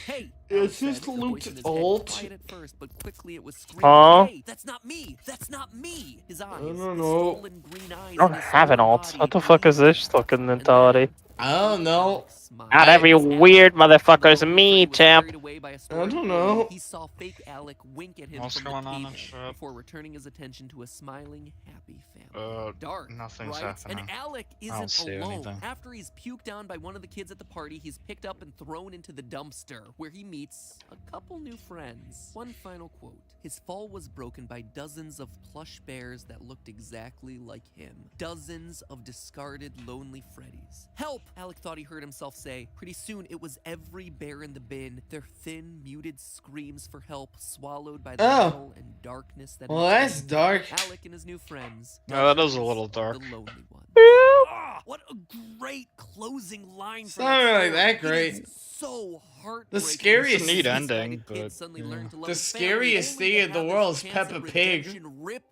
Hey! Is Alex said, this the voice Luke's in his head alt? quiet at first, but quickly it was screaming, Huh? Hey, that's not me! That's not me! His eyes, don't the know. swollen green eyes I don't in his have an swollen alt. body What the fuck is this fucking mentality? I don't know. Not every weird motherfucker's me, champ. I don't know. He saw fake Alec wink at him What's from the going on pavement and shit? before returning his attention to a smiling, happy family. Dark, nothing's right? happening. And Alec I don't isn't see alone. anything. After he's puked on by one of the kids at the party, he's picked up and thrown into the dumpster, where he meets a couple new friends. One final quote. His fall was broken by dozens of plush bears that looked exactly like him. Dozens of discarded lonely Freddies. Help! Alec thought he heard himself say. Pretty soon, it was every bear in the bin, their thin, muted screams for help swallowed by the Oh. metal and darkness that Well, that's enfolded dark. Alec and his new friends. No, that is a Dozens little of dark. The lonely ones. Ah, what a great closing line It's for not that really story. that It great. is so The scariest neat ending, but the scariest thing in the world is Peppa Pig.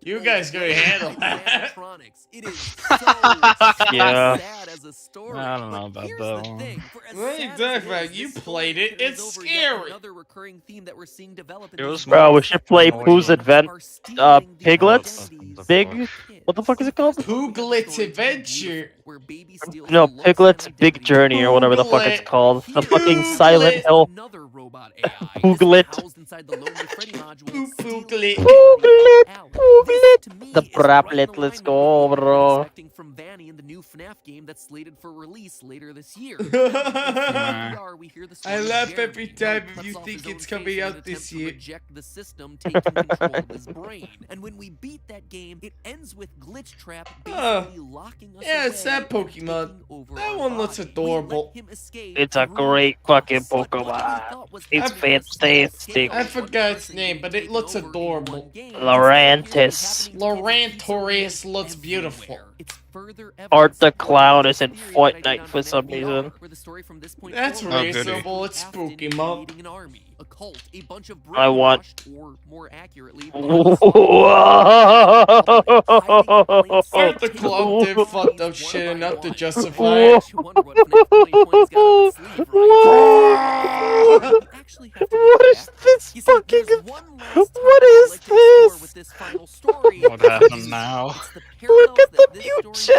You guys gonna handle that? It is so Yeah. sad as a story. I don't know But about here's that the one. thing, for as What are you sad as talking it about? is, You this played story it. It's carries over yet scary. another recurring theme that we're seeing develop in It these was Bro, we more should play annoying. Pooh's Advent. are stealing the Piglets? identities Big? of kids. What the fuck is it called? Pooglet's Adventure. Where baby steals No, the looks Piglet's and Big identities Journey or whatever the fuck it's Pooglet. called. The fucking Pooglet. Silent Hill. Another robot AI. Pooglet. This one housed inside the Lonely Freddy module, stealing Pooglet. the Alex. This, to me, The is right in Braplet, the let's line go, with what we've been bro. expecting from Vanny in the new FNAF game that's slated for release later this year. In FNAF VR, we hear the story I of laugh Jeremy, every how he time if cuts you off think his own it's coming face in an out attempt this to year. reject the system taking control of his brain. And when we beat that game, it ends with Glitch Trap basically locking us Yeah, away it's that and Pokemon. taking over That our one looks body. adorable. We let him escape It's a through great fucking us. What we Pokemon. thought was It's happening on a small fantastic. scale, I forgot its name, but it looks adorable. Laurantis. Laurantorius looks beautiful. Art the Clown is in Fortnite for some reason. That's Oh, goody. reasonable. It's spooky, Mom. A cult, a bunch of I want- brainwashed, or more accurately, Art the Clown did fucked up shit enough to justify it. What is this fucking... What is this? What happened now? Look at the future!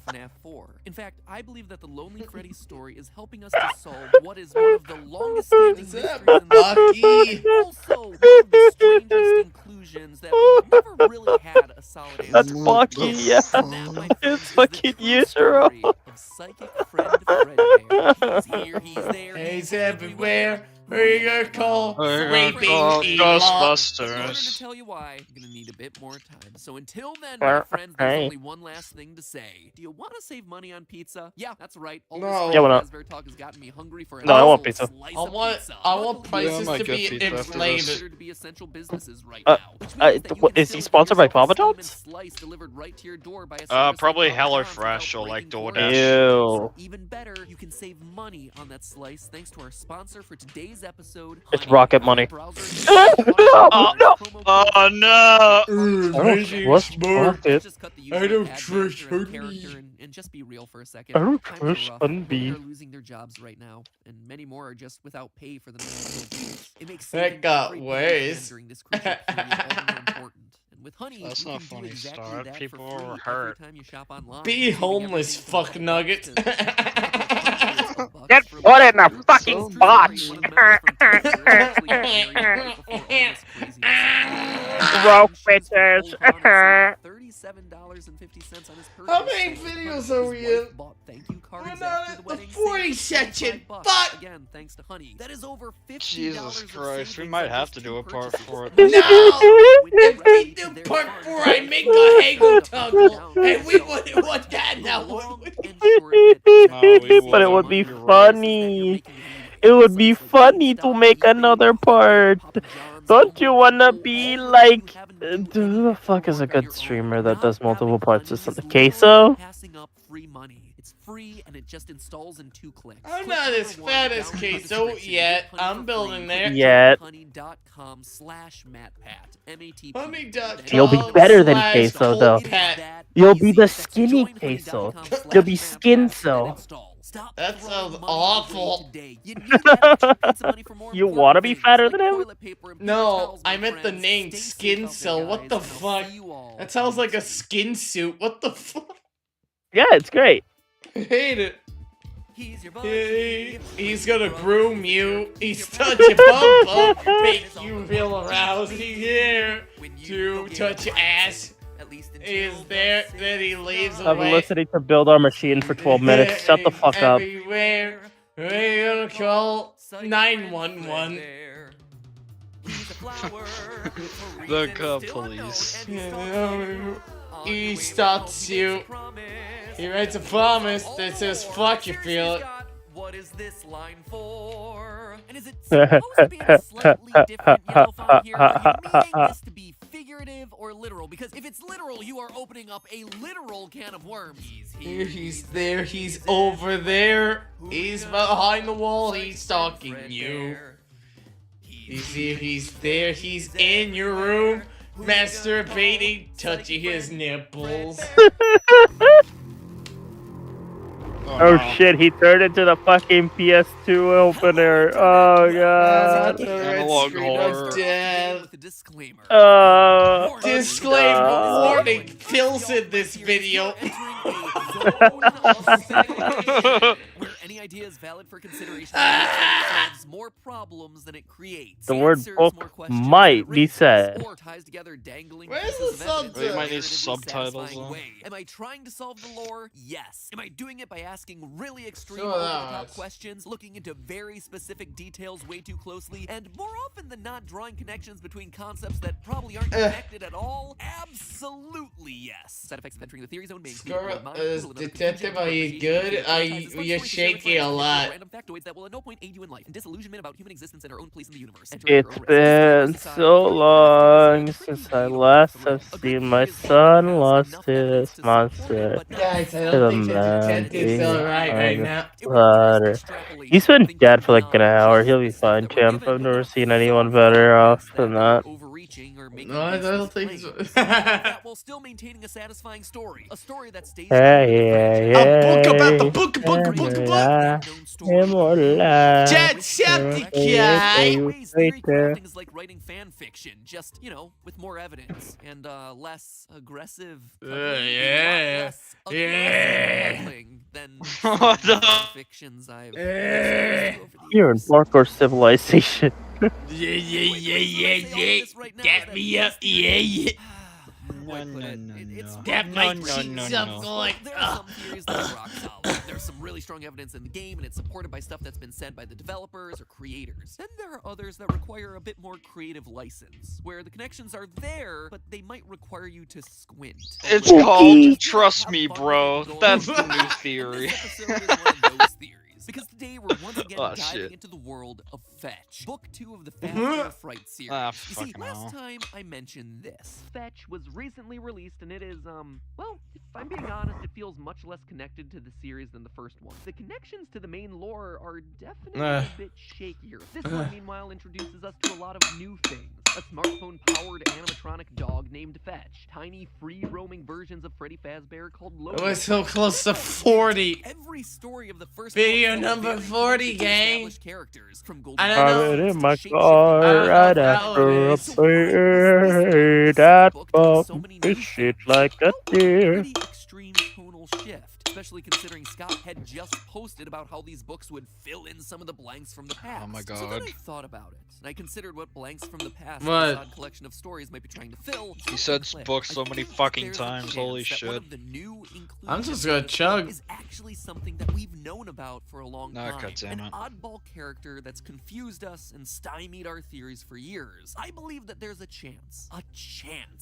FNAF 4. In fact, I believe that the Lonely Freddy story is helping us to solve what is one of the longest standing Is mysteries that in the Bucky? also one of the strangest inclusions that we've never really had a solid answer. That's to. Bucky, yeah. FNAF, my friends, It's is the fucking true Yuzuru. story of psychic friend Fredbear. He's here, he's there, He's everywhere. Who you gonna call? We're gonna Raping call Elon. in order to Ghostbusters. tell you why, I'm gonna need a bit more time. So until then, my friends, there's only one last thing to say. Do you want to save money on pizza? Yeah, that's right. All this No. Freddy Yeah, why not? Fazbear talk has gotten me hungry for a No, I want nice pizza. slice I of want- pizza. I want Luckily, prices might to get be pizza after this. inflated. considered to be essential businesses right Uh, now, which means that you can is still he get sponsored by yourself a Papa steam and John's? slice delivered right to your door by a service Probably like Papa John's HelloFresh without or like breaking DoorDash. Ew. even better, you can save money on that slice thanks to our sponsor for today's episode. It's Honey. Rocket Money. Browsers- Oh no! What's Rocket? Just cut the I usual don't ad trust banter and honey. character and just be real for a second. I don't Times trust are rough. honey. Many are losing their jobs right now, and many more are just without pay for the next 12 weeks. It makes That saving got every penny worse. during this crucial period all the more important. And with Honey, That's you not can do funny, exactly Star. that People for free were every hurt. time you shop online, Be saving homeless, everything from fuck $1 nugget. to $100 bucks Get for put in life. the fucking True story, box. one of the members from Twitter actually got married right before all this craziness. Broke Insurance from bitches. Paul Connor saved $37.50 on his How purchase. many His videos are we wife in? bought thank you cards We're not after at the the wedding, 40 saving section, 25 bucks. but- Again, thanks to Honey. That is over $50 Jesus of Christ, we savings might on have just to two do a part purchases. for it. No! If we do part 4, I make a Hagel toggle, and we wouldn't want that now, would we? But it would be funny. It would be funny to make another part. Don't you wanna be like... who the fuck is a good streamer that does multiple parts or something? Queso? Passing up free money. It's free and it just installs in 2 clicks. I'm Click not number as one, fat as download the Queso subscription, yet. get Honey I'm for building free. there. Yet. Honey.com/MatPat. MATP. Honey.com You'll be better than slash Queso, though. Coldpat. You'll be the skinny Queso. You'll be skin so. That sounds awful. You wanna be fatter than him? No, I meant the name Skin Cell. What the fuck? That sounds like a skin suit. What the fuck? Yeah, it's great. I hate it. He's gonna groom you. He's touching bum make you feel aroused. He's here to touch your ass. He's there, then he leaves I've been away. listening to Build Our Machine for 12 minutes. Shut the fuck up. Everywhere. We're gonna call 911. The police. He stops you. He writes a promise that says fuck you, feel it. What is this line for? And is it supposed to be in a slightly different yellow font here? Are you meaning this to be figurative figurative or literal? Because if it's literal, you are opening up a literal can of worms. He's Here, he's there, he's over there. He's behind the wall, he's stalking you. He's here, he's there, he's in your room, masturbating, touching his nipples. Oh shit, he turned into the fucking PS2 opener. Oh god. Analog horror. Disclaimer. Disclaimer warning, pills in this video. Where any idea is valid for consideration, it solves more problems than it creates. The word book might be said. Or ties together dangling Where's pieces the of evidence subtitle? We might in a need subtitles satisfying on. way. Am I trying to solve the lore? Yes. Am I doing it by asking really extreme Sure over-the-top not. questions, looking into very specific details way too closely, and more often than not drawing connections between concepts that probably aren't connected at all? Absolutely yes. Side effects of entering the theory zone may include Squirrel, detective, are you good? You're shaking a lot. random factoids that will at no point aid you in life, and disillusionment about human existence and our own place in the universe. It's been so long since I last have seen my son lost his monster. Guys, I To the don't think the detective's man alright right now. Ladder. He's been dead for like an hour. He'll be fine, champ. I've never seen anyone better off than that. No, I don't think so. While still maintaining a satisfying story. A story that stays Hey, A book about the book. Jacksepticeye! Theory crafting is like writing fan fiction, just, you know, with more evidence and less aggressive. Yeah. Than What the- fictions I've experienced over the You're in years. parkour civilization. Yeah. Get me up, yeah. That might cheat something like. There are some theories that are rock solid. There's some really strong evidence in the game, and it's supported by stuff that's been said by the developers or creators. Then there are others that require a bit more creative license, where the connections are there, but they might require you to squint. It's called Trust Me, Bro. That's the new theory. This episode is one of those theories. Because today we're once again Oh, diving shit. into the world of Fetch, Book 2 of the Fast and Fright series. Ah, You see, fucking last hell. time I mentioned this. Fetch was recently released and it is, well, if I'm being honest, it feels much less connected to the series than the first one. The connections to the main lore are definitely a bit shakier. This one, meanwhile, introduces us to a lot of new things. A smartphone-powered animatronic dog named Fetch. Tiny, free-roaming versions of Freddy Fazbear called Logan. We're so close to 40. Every story of the first Video book number very 40, connected to gang. established characters, from Golden I don't I know. was in my Shape-shifting car don't know right how after it a is. play that bump this shit like a deer. Pretty extreme tonal shift, especially considering Scott had just posted about how these books would fill in some of the blanks from the past. Oh my So then God. I thought about it, and I considered what blanks from the past What? this odd collection of stories might be trying to fill. He said Something books clicked. so many I think fucking there's a times, chance holy that one shit. of the new inclusions I'm just gonna in the chug. book is actually something that we've known about for a long Ah, time. goddammit. An oddball character that's confused us and stymied our theories for years. I believe that there's a chance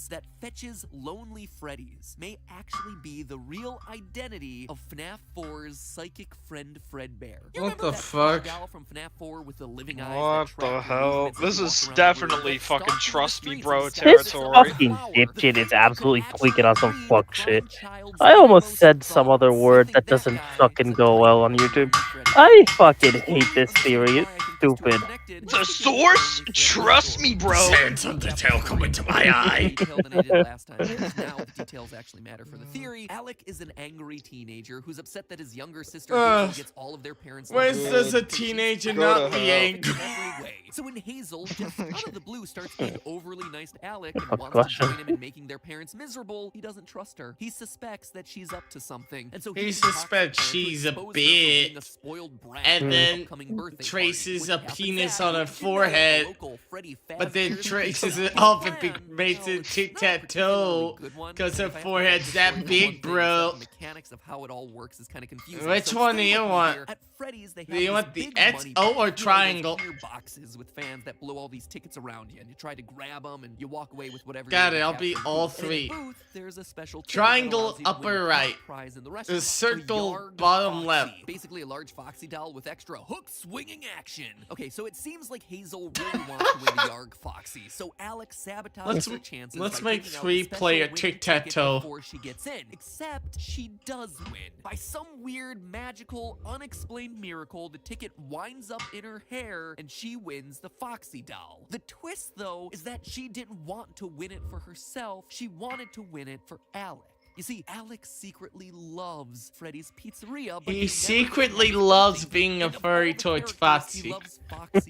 that Fetch's Lonely Freddy's may actually be the real identity of FNAF 4's psychic friend Fredbear. You What remember the that fuck? doll from FNAF 4 with the living eyes What that the track hell? movements as This you is walk around the room, definitely that fucking stalks you in the trust me, streets bro and This stalks fucking flower. dipshit is The absolutely actually tweaking on some breed fuck the shit. Crown Child's I almost innermost said some other thoughts. I word think that that doesn't guy fucking is a go type well of on YouTube. Freddy. I fucking hate this theory. It's stupid. The source? Trust me, bro. Phantom detail come into my eye. Detailed than I did last time. Now the details actually matter for the theory. Alec is an angry teenager who's upset that his younger sister Hazel gets all of their parents' When love. does a But she's teenager Go not to be hell. angry? in every way. So when Hazel, just out of the blue, starts being overly nice to Alec and Fuck wants to question. join him in making their parents miserable, he doesn't trust her. He suspects that she's up to something, and so He talks suspects to her to she's a expose her for being bitch, spoiled brat and at her then upcoming birthday traces party. a When it penis happens on her after, she forehead, knows the local Freddy but then Fazbear's traces big it off and plan. makes No, it it's tic not tac particularly toe. good one, 'Cause her if I have to forehead's pick that one big, thing, is that bro. The mechanics of how it all works is kind of confusing. Which So one do stay you with me want? here. At Freddy's, they have Do you this want the big X, money O, or box filled with triangle? clear boxes with with fans that blow all these tickets around you, and you try to grab them, and you walk away with whatever. Got you it, I'll capture be in the all booth. And in three. the booth, there's a special ticket that Triangle allows you to win upper the top right. prize in the The restaurant. circle Yarg bottom Foxy, left. basically a large foxy doll with extra hook swinging action. Okay, so it seems like Hazel really wants to win the Yarg Foxy, so Alex sabotages her chances. Let's by make taking out 3 the play a special winning tic-tac-toe. ticket before she gets in. Except she does win. By some weird, magical, unexplained miracle, the ticket winds up in her hair and she wins the Foxy doll. The twist, though, is that she didn't want to win it for herself. She wanted to win it for Alec. You see, Alex secretly loves Freddy's Pizzeria, but He secretly loves being a furry towards Foxy.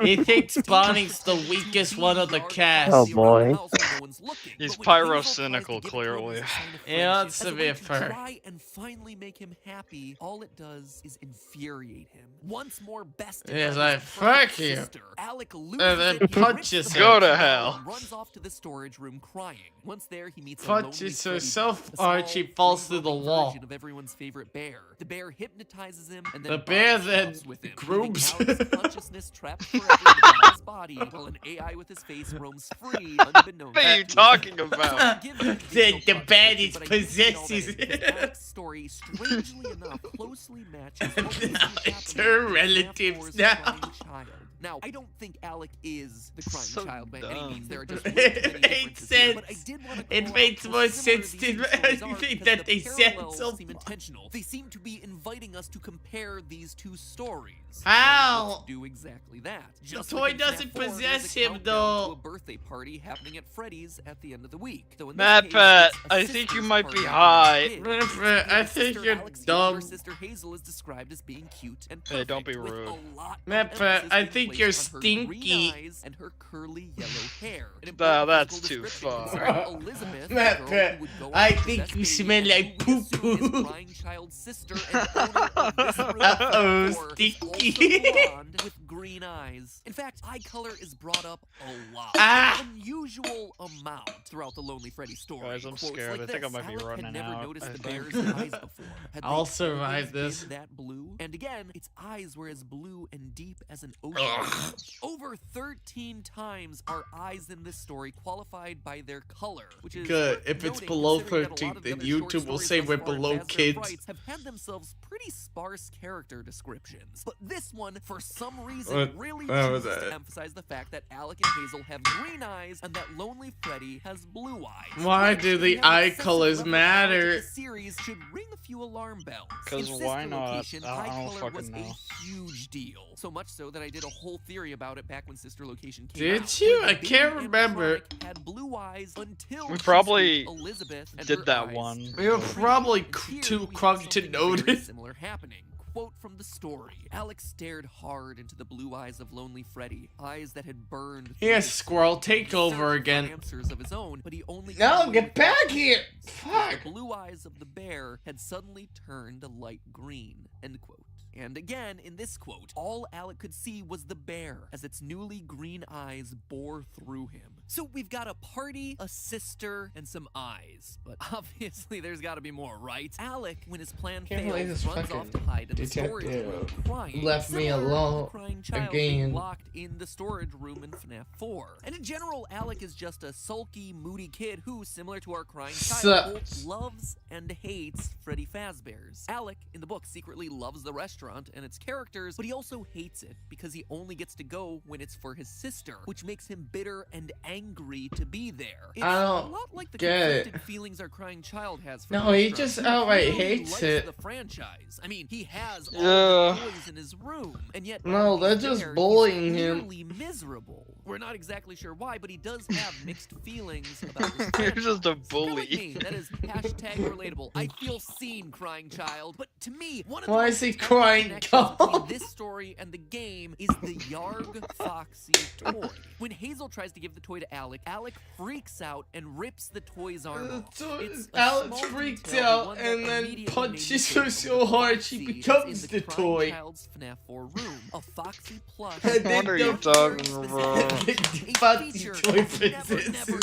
He thinks Bonnie's the weakest one of the cast. Oh boy. He's pyrocynical, clearly. He wants to be a fur. Try and finally make him happy. All it does is infuriate him. Once more bested He's by like, his fuck perfect you. sister, Alec loses And then it, he punches rips the her. Go to doll hell. and runs off to the storage room crying. Once there, he meets a lonely Punches Freddy herself, doll, a or small, she falls through the free-roaming wall. version of everyone's favorite bear. The bear hypnotizes him, and then The bear bonds then loves with him, grooms. leaving Alec's consciousness trapped forever in the doll's body, while an AI with his face roams free, unbeknownst. What are you talking about? The baddie But I didn't say all that possesses in, because Alec's story, strangely enough, closely matches what we see Now it's happening her in relatives FNAF 4's now. Crying Child. Now, I don't think Alec is the crying So child by any dumb. means. There are just It way too many makes differences here, but I sense. did want to It call makes out more how similar sense these to two stories are anything because that the they said parallels so seem far. intentional. They seem to be inviting us to compare these two stories. How? Let's do exactly that. Just toy like in doesn't FNAF 4, there's a possess him, countdown though. to a birthday party happening at Freddy's at the end of the week. Though in this case, MATPAT, it's a I think you sister's might party be happening high. at Kid. I His think sister you're Alex here, dumb. Her sister Hazel is described as being cute and Hey, don't be perfect, with rude. a lot of MATPAT, emphasis I being think placed you're on her green stinky. eyes and her curly yellow hair. An Nah, important that's physical too description far. concerning Elizabeth, the MATPAT, girl who would go on I to think possess you baby smell and like who we assume is poo-poo. Crying Child's sister and owner of this room Uh-oh, is also stinky. blonde with green eyes. In fact, eye color is brought up a lot. Ah. An unusual amount throughout the Lonely Freddy story. Guys, I'm Quotes scared. like I think I this, might be Alec running had never out, noticed I the think. bear's eyes before. Had I'll they survive always been this. that blue? And again, its eyes were as blue and deep as an ocean. Ugh. Over 13 times are eyes in this story qualified by their color, which is Good. worth If it's noting below considering that a 13, lot of the then other short YouTube will stories say thus we're far below in Faz Their kids. Frights have had themselves pretty sparse character descriptions. But this one, for some reason, What? really What was chooses to that? emphasize the fact that Alec and Hazel have green eyes and that Lonely Freddy has blue eyes. Why Which, do if the you have eye excessive colors reference knowledge of matter? the series should ring a few alarm bells. 'Cause In why Sister not? Location, I don't eye color fucking was know. a huge deal. So much so that I did a whole theory about it back when Sister Location came Did out. you? where I the can't baby remember. animatronic had blue eyes until We she probably spooked Elizabeth and did her that eyes one. We were turned probably green. And here too we have crunk to something notice. very similar happening. Quote from the story. Alex stared hard into the blue eyes of Lonely Freddy, eyes that had burned. through Yes, his Squirrel, soul. take He over searched for again. answers of his own, but he only No, came away get with back one here. answer. Fuck. The blue eyes of the bear had suddenly turned a light green. End quote. And again, in this quote, all Alec could see was the bear as its newly green eyes bore through him. So we've got a party, a sister, and some eyes. But obviously there's gotta be more, right? Alec, when his plan Can't believe fails, this runs off to fucking hide in the storage room detective crying. left me similar to alone the crying child being again. locked in the storage room in FNAF 4. And in general, Alec is just a sulky, moody kid who, similar to our crying child, both Sucks. loves and hates Freddy Fazbear's. Alec, in the book, secretly loves the restaurant and its characters, but he also hates it because he only gets to go when it's for his sister, which makes him bitter and angry to be there. It's I a don't lot like the get it. conflicted feelings our crying child has for No, the he restaurant. just outright He hates likes it. the franchise. I mean, he has all Yeah. the toys in his room, and yet No, while they're he's just there, bullying he's him. clearly miserable. We're not exactly sure why, but he does have mixed feelings about this You're just a franchise. Kinda bully. like me. That is hashtag relatable. I feel seen, crying child. But to me, one of the Why most is he telling crying, connections between God? this story and the game is the Yarg Foxy toy. When Hazel tries to give the toy to Alec, Alec freaks out and rips the toy's arm off. It's a Alex small freaks detail, but out one that and then immediately made me punches think her of the so hard she Foxy becomes in the Crying toy. Child's FNAF 4 room, a Foxy plush. And then What are you the- talking about? Fuck A these feature toy that's never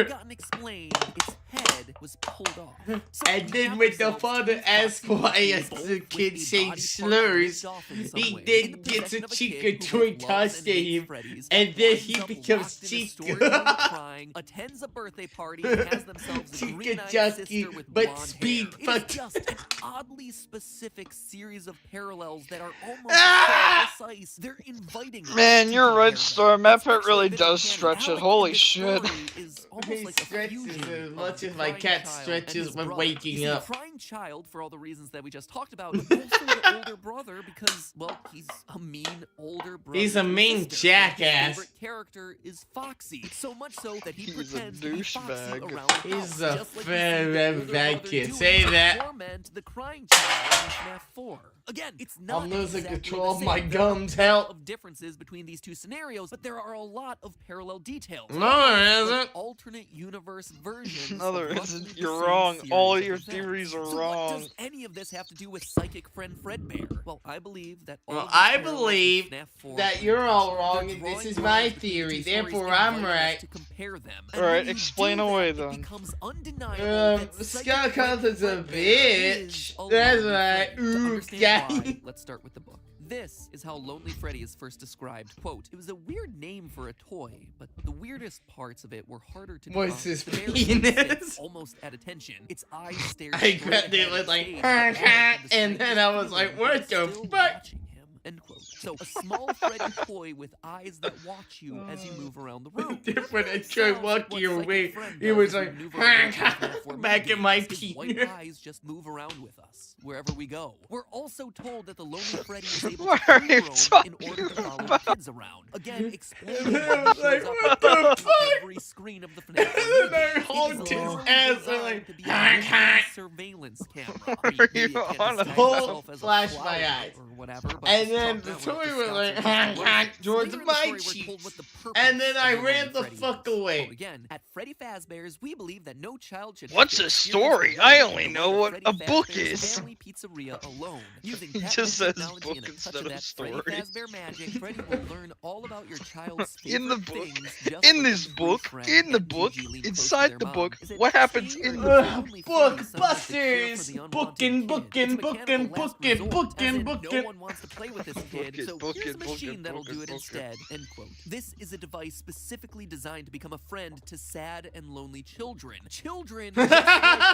gotten explained. Its head was pulled off. So And we then have when the ourselves father two asked foxy why people the with kid a saying body part slurs, ripped off in some he way, then in the gets a possession of Chica kid who toy both loves tossed and to hates him, Freddy's, and then winds he up becomes locked in a storage Chica. room crying, attends a birthday party, and has themselves a Chica green-eyed jockey, sister with but blonde speed hair. fucked. It's just an oddly specific series of parallels that are almost Ah! so precise. They're inviting us Man, to you're compare right, them. Star. It's MATPAT actually really a bit of does canon. stretch it. Alec Holy in this shit. story is almost He like a stretches fusion as of much the as my crying cat child stretches and his when brother. waking You see, up. the crying child, for all the reasons that we just talked about, but also the older brother because, well, he's a mean older brother. He's a to his mean sister. His jackass. favorite character is Foxy, so much so that he He's a pretends to be Foxy douchebag. around the He's house, a just like we see the older bad brother kid. doing Say to that. torment the crying child in FNAF 4. Again, it's not I'm losing exactly control the of my same. There are gums, a ton help. of differences between these two scenarios, but there are a lot of parallel details. No, there Almost like isn't. alternate universe versions. No, there of roughly isn't. the You're same wrong. series All of your events. theories are So wrong. what does any of this have to do with psychic friend Fredbear? Well, I believe that all Well, of these I parallels with believe FNAF 4 that are you're all intentional. wrong They're and this drawing is my lines between the theory, two stories, therefore I'm inviting us right. to compare them. And Alright, when you explain do that, away it then. becomes undeniable that psychic Scott friend Coulter's a Fredbear is bitch. a That's lonely right. Freddy. To Ooh, understand why, guy. let's start with the book. This is how Lonely Freddy is first described. Quote, "It was a weird name for a toy, but the weirdest parts of it were harder to What's define. his The bear penis? sits almost at attention. Its eyes stare I straight grabbed it ahead with at like, stage, but Alec had the and then strangest I was like, feeling what of the still fuck? watching him." End quote. So a small Freddy toy with eyes that watch you as you move around the room. When I tried Sounds walking what away, Psychic Friend he does was as we like, maneuver around FNAF 4 back in minigames. my His white penis. eyes just move around with us wherever we go. We're also told that the Lonely Freddy is able What to are you free roam in talking order to follow the about? kids around. Again, explaining And I why he was shows like, up what at the fuck? every screen of the FNAF 4 And then I minigame. It honked is his literally ass, designed like, to be a living surveillance camera. I mean, Are maybe you it can't on a disguise whole itself as a flash my flower eyes. or whatever, but And just then chalk the that one up toy to was Scott's like, artistic license. towards Later in the my story, we're told cheeks. what the purpose And then I of the ran Lonely the Freddy fuck is. away. Quote again, at Freddy Fazbear's, we believe that no child should have What's to a experience story? the I life only of know the what Freddy a book Fazbear's is. Family Pizzeria alone. Using He patented just says technology book and a touch instead of of that Freddy story. Fazbear magic, Freddy will learn all about your child's In the favorite book, things just in like this his book, free friend in the and book, Gigi lean close to inside their the mom. book, Is it what happens she or in does the Lonely Book Freddy sound like the cure for busters, the unwanted booking, kid? booking, It's a booking, mechanical last booking, resort, booking, as in booking. no one wants to play with this kid, Book it, so book here's a it, book machine it, that'll book do it, it book it. instead. End quote. This is a device specifically designed to become a friend to sad and lonely children. Children just like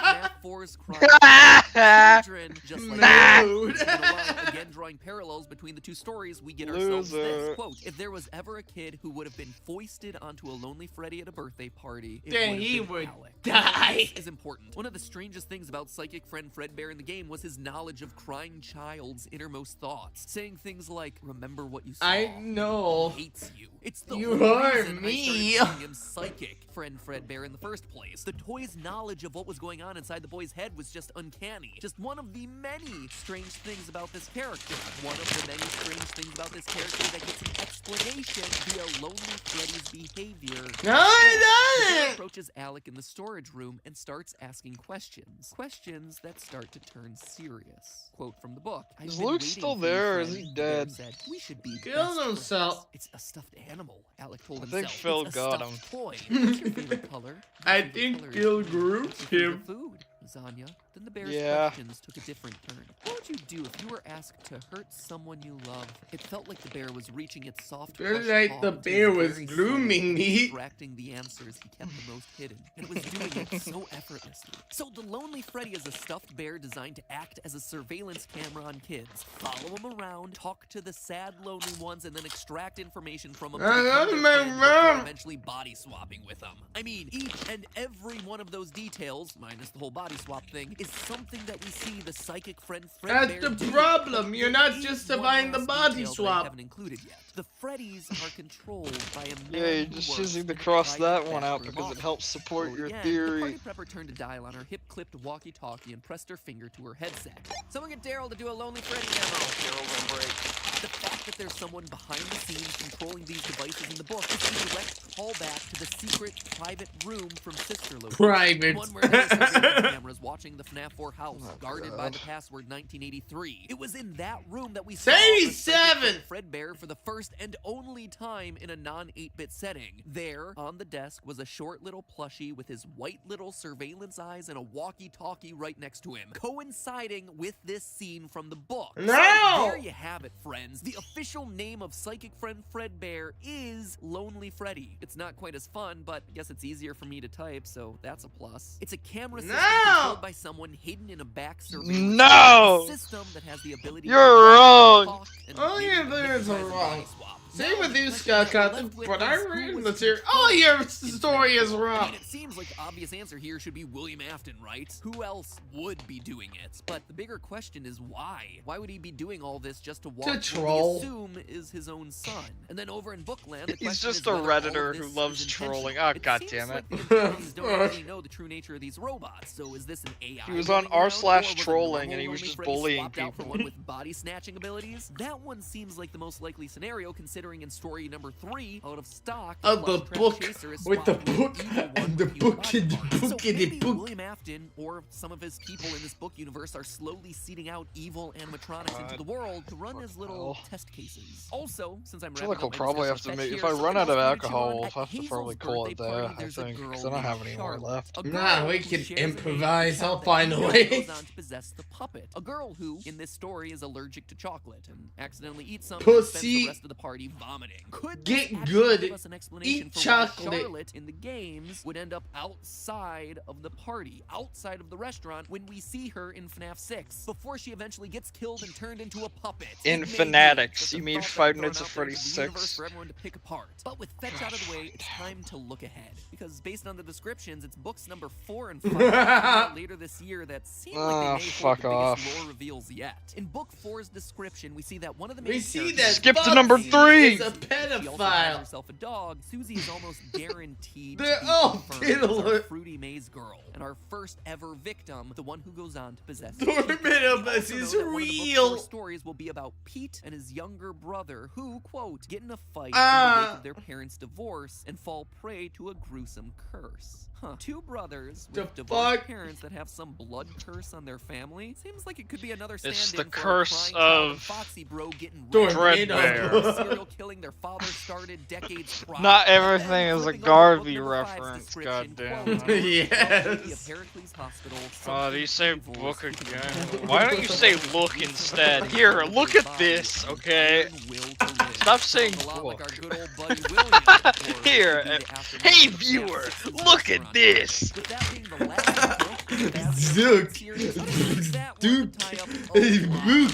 FNAF 4's crying. Children just like Mood. and while again drawing parallels between the two stories, we get ourselves Loser. this quote: "If there was ever a kid who would have been foisted onto a Lonely Freddy at a birthday party, it Then would have he been would Alec." die. This is important. One of the strangest things about psychic friend Fredbear in the game was his knowledge of crying child's innermost thoughts, saying things like, "Remember what you saw. I know. He hates you." It's the You whole are reason me. I started calling him psychic friend Fredbear in the first place. The toy's knowledge of what was going on inside the boy's head was just uncanny. Just one of the many strange things about this character. One of the many strange things about this character that gets an explanation via Lonely Freddy's behavior. No, it The bear doesn't. approaches Alec in the storage room and starts asking questions. Questions that start to turn serious. Quote from the book: "I've Is been Luke waiting still for you, there, or is friend," he the bear dead? said. "We should be Killed best himself. friends." "It's a stuffed animal," Alec told I himself. think Phil "It's a got stuffed him. toy. What's your favorite color?" "My I favorite think color is Bill blue." Groot "What's your favorite him. food?" "Lasagna." Then the bear's Yeah. questions took a different turn. "What would you do if you were asked to hurt someone you love?" It felt like the bear was reaching its soft, Feels plush like paw the into his bear was very soul, grooming me. extracting the answers he kept the most hidden. And it was doing it so effortlessly. So the Lonely Freddy is a stuffed bear designed to act as a surveillance camera on kids. Follow them around, talk to the sad, lonely ones, and then extract information from them to become their friend before eventually body swapping with them. I mean, each and every one of those details, minus the whole body swap thing, is something that we see the psychic friend That's Fredbear the do. problem. But You're there not is justifying the one last body detail that I swap. haven't included yet. The Freddies are controlled by a man Yeah, you're who just works choosing to in a cross private that one out bathroom because it office. helps support So your again, theory. The party prepper turned a dial on her hip-clipped walkie-talkie and pressed her finger to her headset. "Someone get Daryl to do a Lonely Freddy demo." "Daryl's on break." The fact that there's someone behind the scenes controlling these devices in the book is a direct callback to the secret private room from Sister Location. Private. The one where there were surveillance cameras watching the FNAF 4 house, guarded by the password 1983. It was in that room that we saw 87! Fredbear for the first and only time in a non-8-bit setting. There, on the desk, was a short little plushie with his white little surveillance eyes and a walkie-talkie right next to him, coinciding with this scene from the book. No! So there you have it, friends. The official name of Psychic Friend Fredbear is Lonely Freddy. It's not quite as fun, but I guess it's easier for me to type, so that's a plus. It's a camera system controlled by someone hidden in a back surveillance system that has the ability to wrong. Oh yeah, there's a wrong. Same with you, Scott Cotton, but I'm reading this here. Oh, your story is I wrong. mean, it seems like the obvious answer here should be William Afton, right? Who else would be doing it? But the bigger question is why? Why would he be doing all this just to watch what troll. we assume is his own son? And then over in Bookland, the He's question just is a whether all of Redditor this who is loves intentional. trolling. Ah, It goddammit. seems like the authorities don't really know the true nature of these robots. So is this an AI? He was on running around, or was a r/trolling and he normal was Lonely just Freddy bullying swapped out for people. one with body snatching abilities? That one seems like the most likely scenario, considering in story number 3, out of stock, Of the Plush Trap book, Chaser is with the swapped book, an evil one and the with human book, body and the parts. book, So and the maybe book. William Afton or some of his people in this book universe are slowly seeding out evil animatronics into the world to run as little test cases. Also, since I'm I feel like wrapping we'll up my probably have discussion to fetch make. If here, I run something out of else to chew alcohol, on. we'll At have to Hazel's probably call it birthday there. party, I there's a think girl because I don't have named any more Charlotte. left. A girl Nah, we who can shares a name with improvise. the I'll cat find a that way. goes on to possess the puppet. A girl who, in this story, is allergic to chocolate and accidentally eats some and spends Pussy. the rest of the party vomiting. Could Get this actually good. give us an explanation Eat for why chocolate. Charlotte in the games would end up outside of the party, outside of the restaurant, when we see her in FNAF 6, before she eventually gets killed and turned into a puppet? In It may be Fanatics, just a you mean thought that Five I'm Nights throwing at out there Freddy's into the universe 6? for everyone to pick apart. But with Fetch out of the way, it's time to look ahead. Because based on the descriptions, it's books number 4 and 5 coming out later this year that seem like they may hold fuck the biggest off. lore reveals yet. In book 4's description, we see that one of the We main see characters- that Skip to Bugsy number 3. is a she also calls pedophile. herself a dog. Susie is almost guaranteed They're to be all confirmed as our piddler. Fruity Maze girl, and our first ever victim, the one who goes on to possess. Dormant of us We is also know that one of the book's real. 4 stories will be about Pete and his younger brother, who, quote, get in a fight in the Ah. wake of their parents' divorce and fall prey to a gruesome curse. Huh. Two brothers The with divorced fuck? parents that have some blood curse on their family. Seems like it could be another It's stand-in the for curse crying child of and Foxy Bro getting Dormant Dreadbear. of serial killing their father started decades prior. Not And everything then is a flipping over to book Garvey number 5's reference, description, goddamn. quote, "Lady Yes. of Heracles Hospital, Oh, do you say something evil book is keeping again? them Why don't you say look instead? Here, look at this, okay? Stop saying book. Here, hey viewer, look at this. Zook. Duke. Book.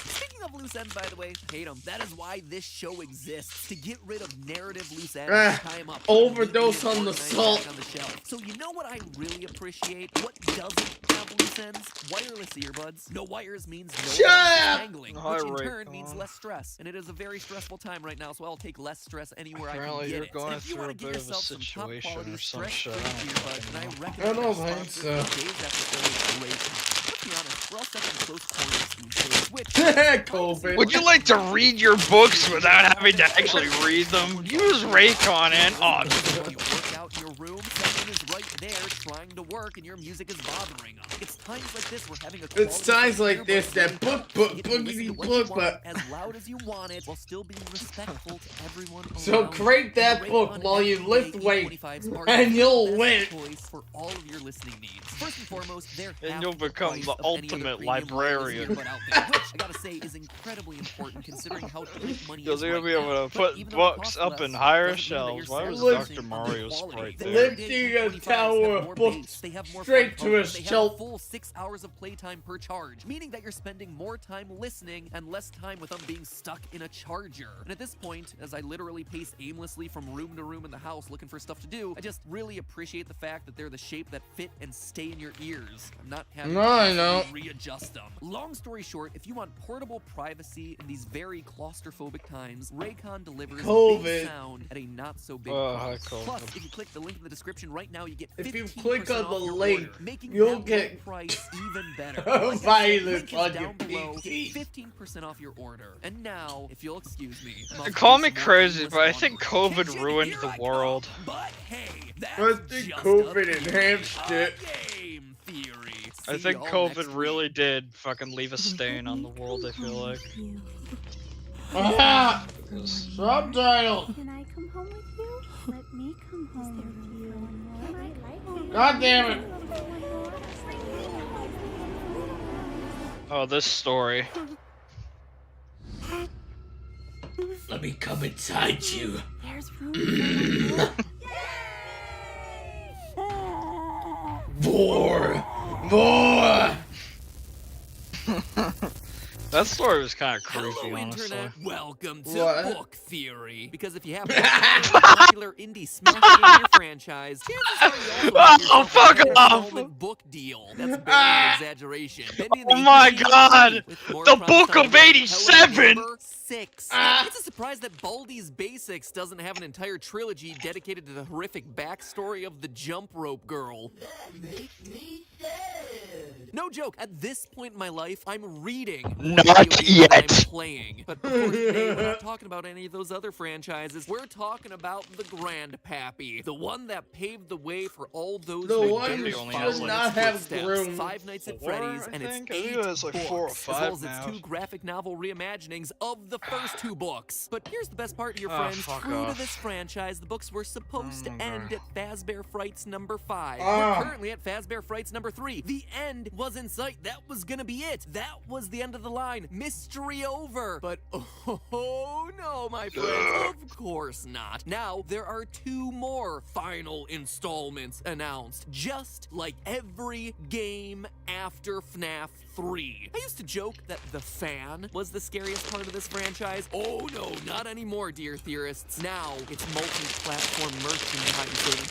Speaking of loose ends, by the way, hate 'em. That is why this show exists, to get rid of narrative loose ends, tie 'em up, Overdose neatly on the organized salt. back on the shelf. So you know what I really appreciate? What doesn't have loose ends? Wireless earbuds. No wires means no Shut up! tangling, Hi, which in Ray turn means Con. less stress. And it is a very stressful time right now, so I'll take less stress anywhere Apparently I can you're get it. going And if you through wanna a get bit of a yourself some top situation quality or some stress-free shit, I don't earbuds, fucking and I know. recommend I don't our think sponsor, so. today's episode, Ray. Let's be honest, we're all stuck in close quarters these days, which COVID. Would you like to read your books without having to actually read them? Use Raycon and When you work out in your room, someone is right there trying to work, and your music is bothering them. It's times like this we're having a It's times quality like this earbud that really book, helps. You get to listen boogity to what book, you but want as loud as you want it, while still being respectful to everyone so around create you. that And book Raycon while you Everyday lift weight, 825s are and the you'll best win. choice for all of your listening needs. First and foremost, they're And half you'll the become price the of any other ultimate premium wireless librarian. earbud out there, which I gotta say is incredibly important considering how tight money You'll is be right able now. to But put even though it books costs up less, in higher doesn't mean that shelves. you're Why was sacrificing Dr. on the Mario quality. sprite The there? Lifting everyday a 825s tower have of more books bass, they have more straight fun to a colors, they have shelf. full 6 hours of playtime per charge, meaning that you're spending more time listening and less time with them being stuck in a charger. And at this point, as I literally pace aimlessly from room to room in the house looking for stuff to do, I just really appreciate the fact that they're the shape that fit and stay in your ears. I'm not having No, I to know. readjust them. Long story short, if you want portable privacy in these very claustrophobic times, Raycon delivers COVID. big sound at a not so big Oh, hi, price. COVID. Plus, if you click the link in the description right now, you get If you 15% click on off the your the your link. order, making You'll that low get price even better. Like I said, violent link is on down your below, PC. 15% off your order. And now, if you'll excuse me, I'm off to Call do me some more crazy, aimless but I think wandering. COVID Kitchen, ruined here the I world. come. But hey, that's I think just COVID a enhanced theory. it. A game theory. I See think y'all next COVID really week. did fucking leave a stain on the world, I feel like. Ah! Subtitle! Can I come home with you? Let me come home with you. God damn it! Oh, this story. Let me come inside you. There's room for More! That story was kind of creepy, Hello, honestly. Internet. Welcome to What? Book Theory. Because if you have a popular indie smash in your franchise, chances are you also have Oh, yourself fuck an off! installment book deal. That's barely an exaggeration. Bendy and the Oh my Geeky God! with more The promise Book on of the way. 87! Hello, number 6. Ah. It's a surprise that Baldi's Basics doesn't have an entire trilogy dedicated to the horrific backstory of the jump rope girl. No joke, at this point in my life, I'm reading more Not video games than I'm yet. playing. But of course, today we're not talking about any of those other franchises. We're talking about the Grandpappy, the one that paved the way for all those The who one dared who to should follow in not its have footsteps. groom. Five Nights at 4, Freddy's I and its think? I 8 think it was like books, 4 or as 5 well as its now. 2 graphic novel reimaginings of the first 2 books. But here's the best part, your Oh, friends. fuck True off. to this franchise, the books were supposed to end at Fazbear Frights number 5. Ah. We're currently at Fazbear Frights number 3. The end was in sight. That was gonna be it. That was the end of the line. Mystery over. But oh no, my friends. Of course not. Now, there are 2 more final installments announced. Just like every game after FNAF 3. I used to joke that the fan was the scariest part of this franchise. Oh no, not anymore, dear theorists. Now, it's multi-platform merchandising.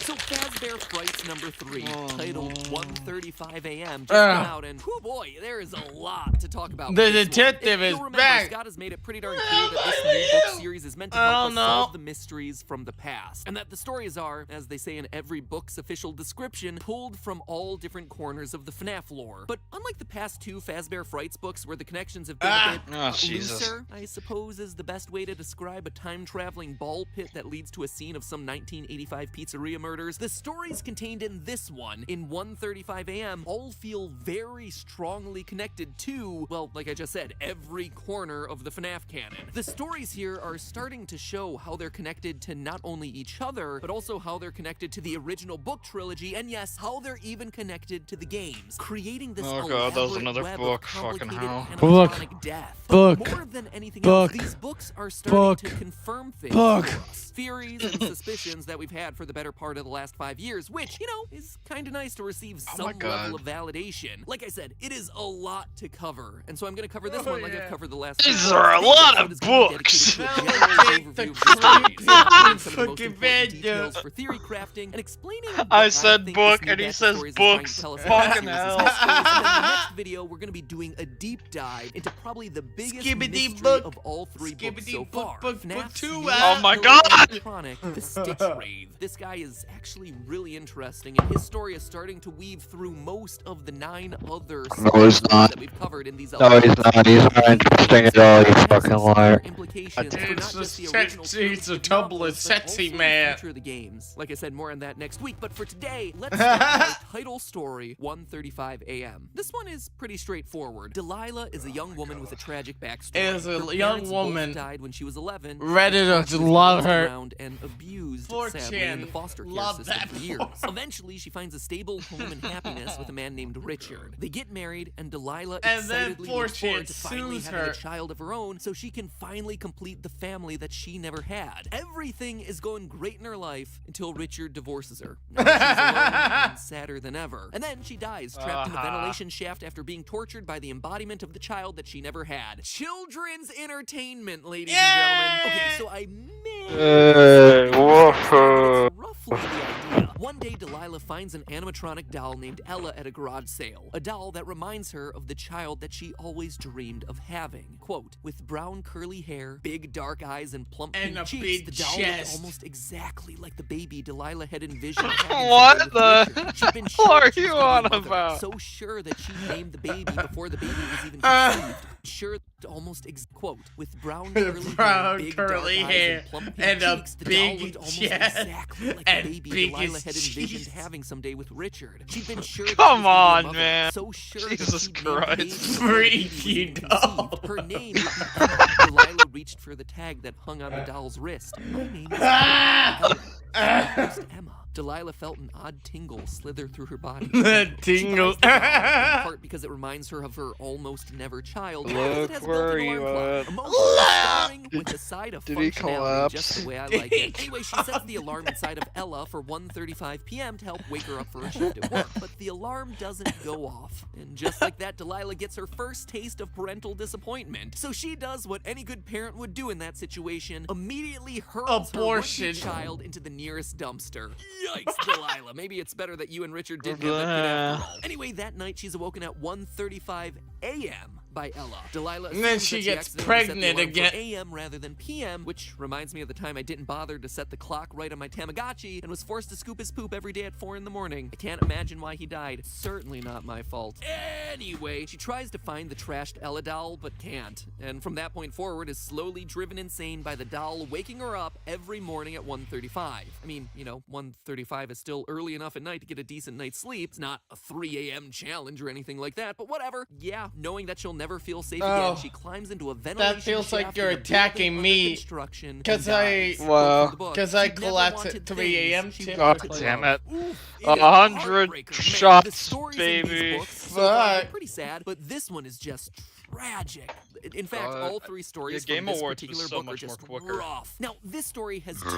So Fazbear Frights number 3, titled 1:35 a.m. just came out, and whoo boy, there is a lot to talk about. The with this one. detective If is you'll remember, back. Scott has made it pretty darn clear that this new book series is meant to help us solve the mysteries from the past, and that the stories are, as they say in every book's official description, pulled from all different corners of the FNAF lore. But unlike the past 2 Fazbear Frights books, where the connections have been a bit Oh, Jesus. looser, I suppose is the best way to describe a time-traveling ball pit that leads to a scene of some 1985 pizzeria murders, the stories contained in this one, in 1:35 a.m., all feel very strongly connected to, well, like I just said, every corner of the FNAF canon. The stories here are starting to show how they're connected to not only each other, but also how they're connected to the original book trilogy, and yes, how they're even connected to the games, creating this Oh God, that was elaborate another web book. of Fucking complicated hell. animatronic death. Book. More than anything Book. else, these books are starting to confirm things Book. for us. Theories and suspicions that we've had for the better part of the last 5 years, which, you know, is kind of nice to receive Oh some my God. level of validation. Like I said, it is a lot to cover, and so I'm going to cover this Oh, one like yeah. I've covered the last These few. are a Today's lot episode of is gonna be books. dedicated to a Now general take overview the of the series, creepy including some of the most fucking important bed, details dude. for theory crafting, and explaining I what said think book, this new and he batch of says stories is trying to books. tell us about the Fucking series' hell. mysteries. And then in the next video, we're going to be doing a deep dive into probably the biggest Skibbity mystery book. of all 3 books Skibbity so book, far. book, FNAF's book 2, new ah. Oh my killer God. animatronic, the Stitch Wraith. This guy is actually really interesting, and his story is starting to weave through most of the 9 other stories not. that we've covered in these No, he's not. He's not interesting at all, you fucking liar. Implications for not It's just the a original he's a trilogy of double novels, but sexy also the man. future of the games. Like I said, more on that next week. But for today, let's start with our title story, 1:35 a.m. This one is pretty straightforward. Delilah is a young woman with a tragic backstory. Is a Her young parents both woman. died when she was 11. Reddit She was love bounced her. around and abused, 4chan, sadly, in the foster care love system that for years. for. Eventually, she finds a stable home and happiness with a man named Richard. They get married, and Delilah And then excitedly looks 4chan forward to finally sues having her. a child of her own so she can finally complete the family that she never had. Everything is going great in her life until Richard divorces her. Now she's alone and sadder than ever. And then she dies, trapped in a ventilation shaft after being tortured by the embodiment of the child that she never had. Children's entertainment, ladies and gentlemen. Okay, so I may Woof. roughly the idea. One day, Delilah finds an animatronic doll named Ella at a garage sale. A doll that reminds her of the child that she always dreamed of having. Quote, with brown curly hair, big dark eyes, and plump And pink a cheeks, big the doll chest. looked almost exactly like the baby Delilah had envisioned having What someday with the Richard. She'd been hell sure are that she was you gonna be a on mother, about? so sure that she named the baby before the baby was even conceived. Sure, almost quote, with brown curly Brown hair, big curly dark hair, eyes, and plump pink and a cheeks, the doll big looked almost chest, exactly like and the baby big Delilah as had envisioned cheese. having someday with Richard. She'd been sure that Come she was gonna on, be a mother, man. so sure Jesus that she'd named the baby Christ. before the baby was Freaky even doll. conceived. Her name would be Emma. Delilah reached for the tag that hung on the doll's wrist. My name is Emma. Just Emma. Delilah felt an odd tingle slither through her body. The She tingle. buys the doll, in part because it reminds her of her almost never child. because it Look has a where built-in you alarm at. clock. Emotionally starring with the side of Did he functionality collapse? just the way I like it. Anyway, she sets the alarm inside of Ella for 1:35 p.m. to help wake her up for a shift at work. But the alarm doesn't go off. And just like that, Delilah gets her first taste of parental disappointment. So she does what any good parent would do in that situation, immediately hurls Abortion. her would-be child into the nearest dumpster. Yikes, Delilah. Maybe it's better that you and Richard didn't have that kid after all. Anyway, that night she's awoken at 1:35 a.m. by Ella. Delilah And then assumes she that gets accidentally set the pregnant alarm for again. a.m. rather than p.m., which reminds me of the time I didn't bother to set the clock right on my Tamagotchi and was forced to scoop his poop every day at 4 in the morning. I can't imagine why he died. Certainly not my fault. Anyway, she tries to find the trashed Ella doll, but can't. And from that point forward is slowly driven insane by the doll waking her up every morning at 1:35. I mean, 1:35 is still early enough at night to get a decent night's sleep. It's not a 3 a.m. challenge or anything like that, but whatever. Yeah, knowing that she'll never feel safe again, she climbs into a ventilation feels like shaft you're in a attacking building me, under construction 'cause and I- dies. Wow. From the book, 'Cause I she'd never collapse at wanted 3 a.m. things she too. wanted God to damn love. it. Oof, it is 100 heartbreaker. Man, the shots, stories in these baby. books so far are Fuck. pretty sad, but this one is just tragic. In fact, God. all three stories Yeah, Game from this Awards was particular so book are much more just quicker. rough. Now, this story has two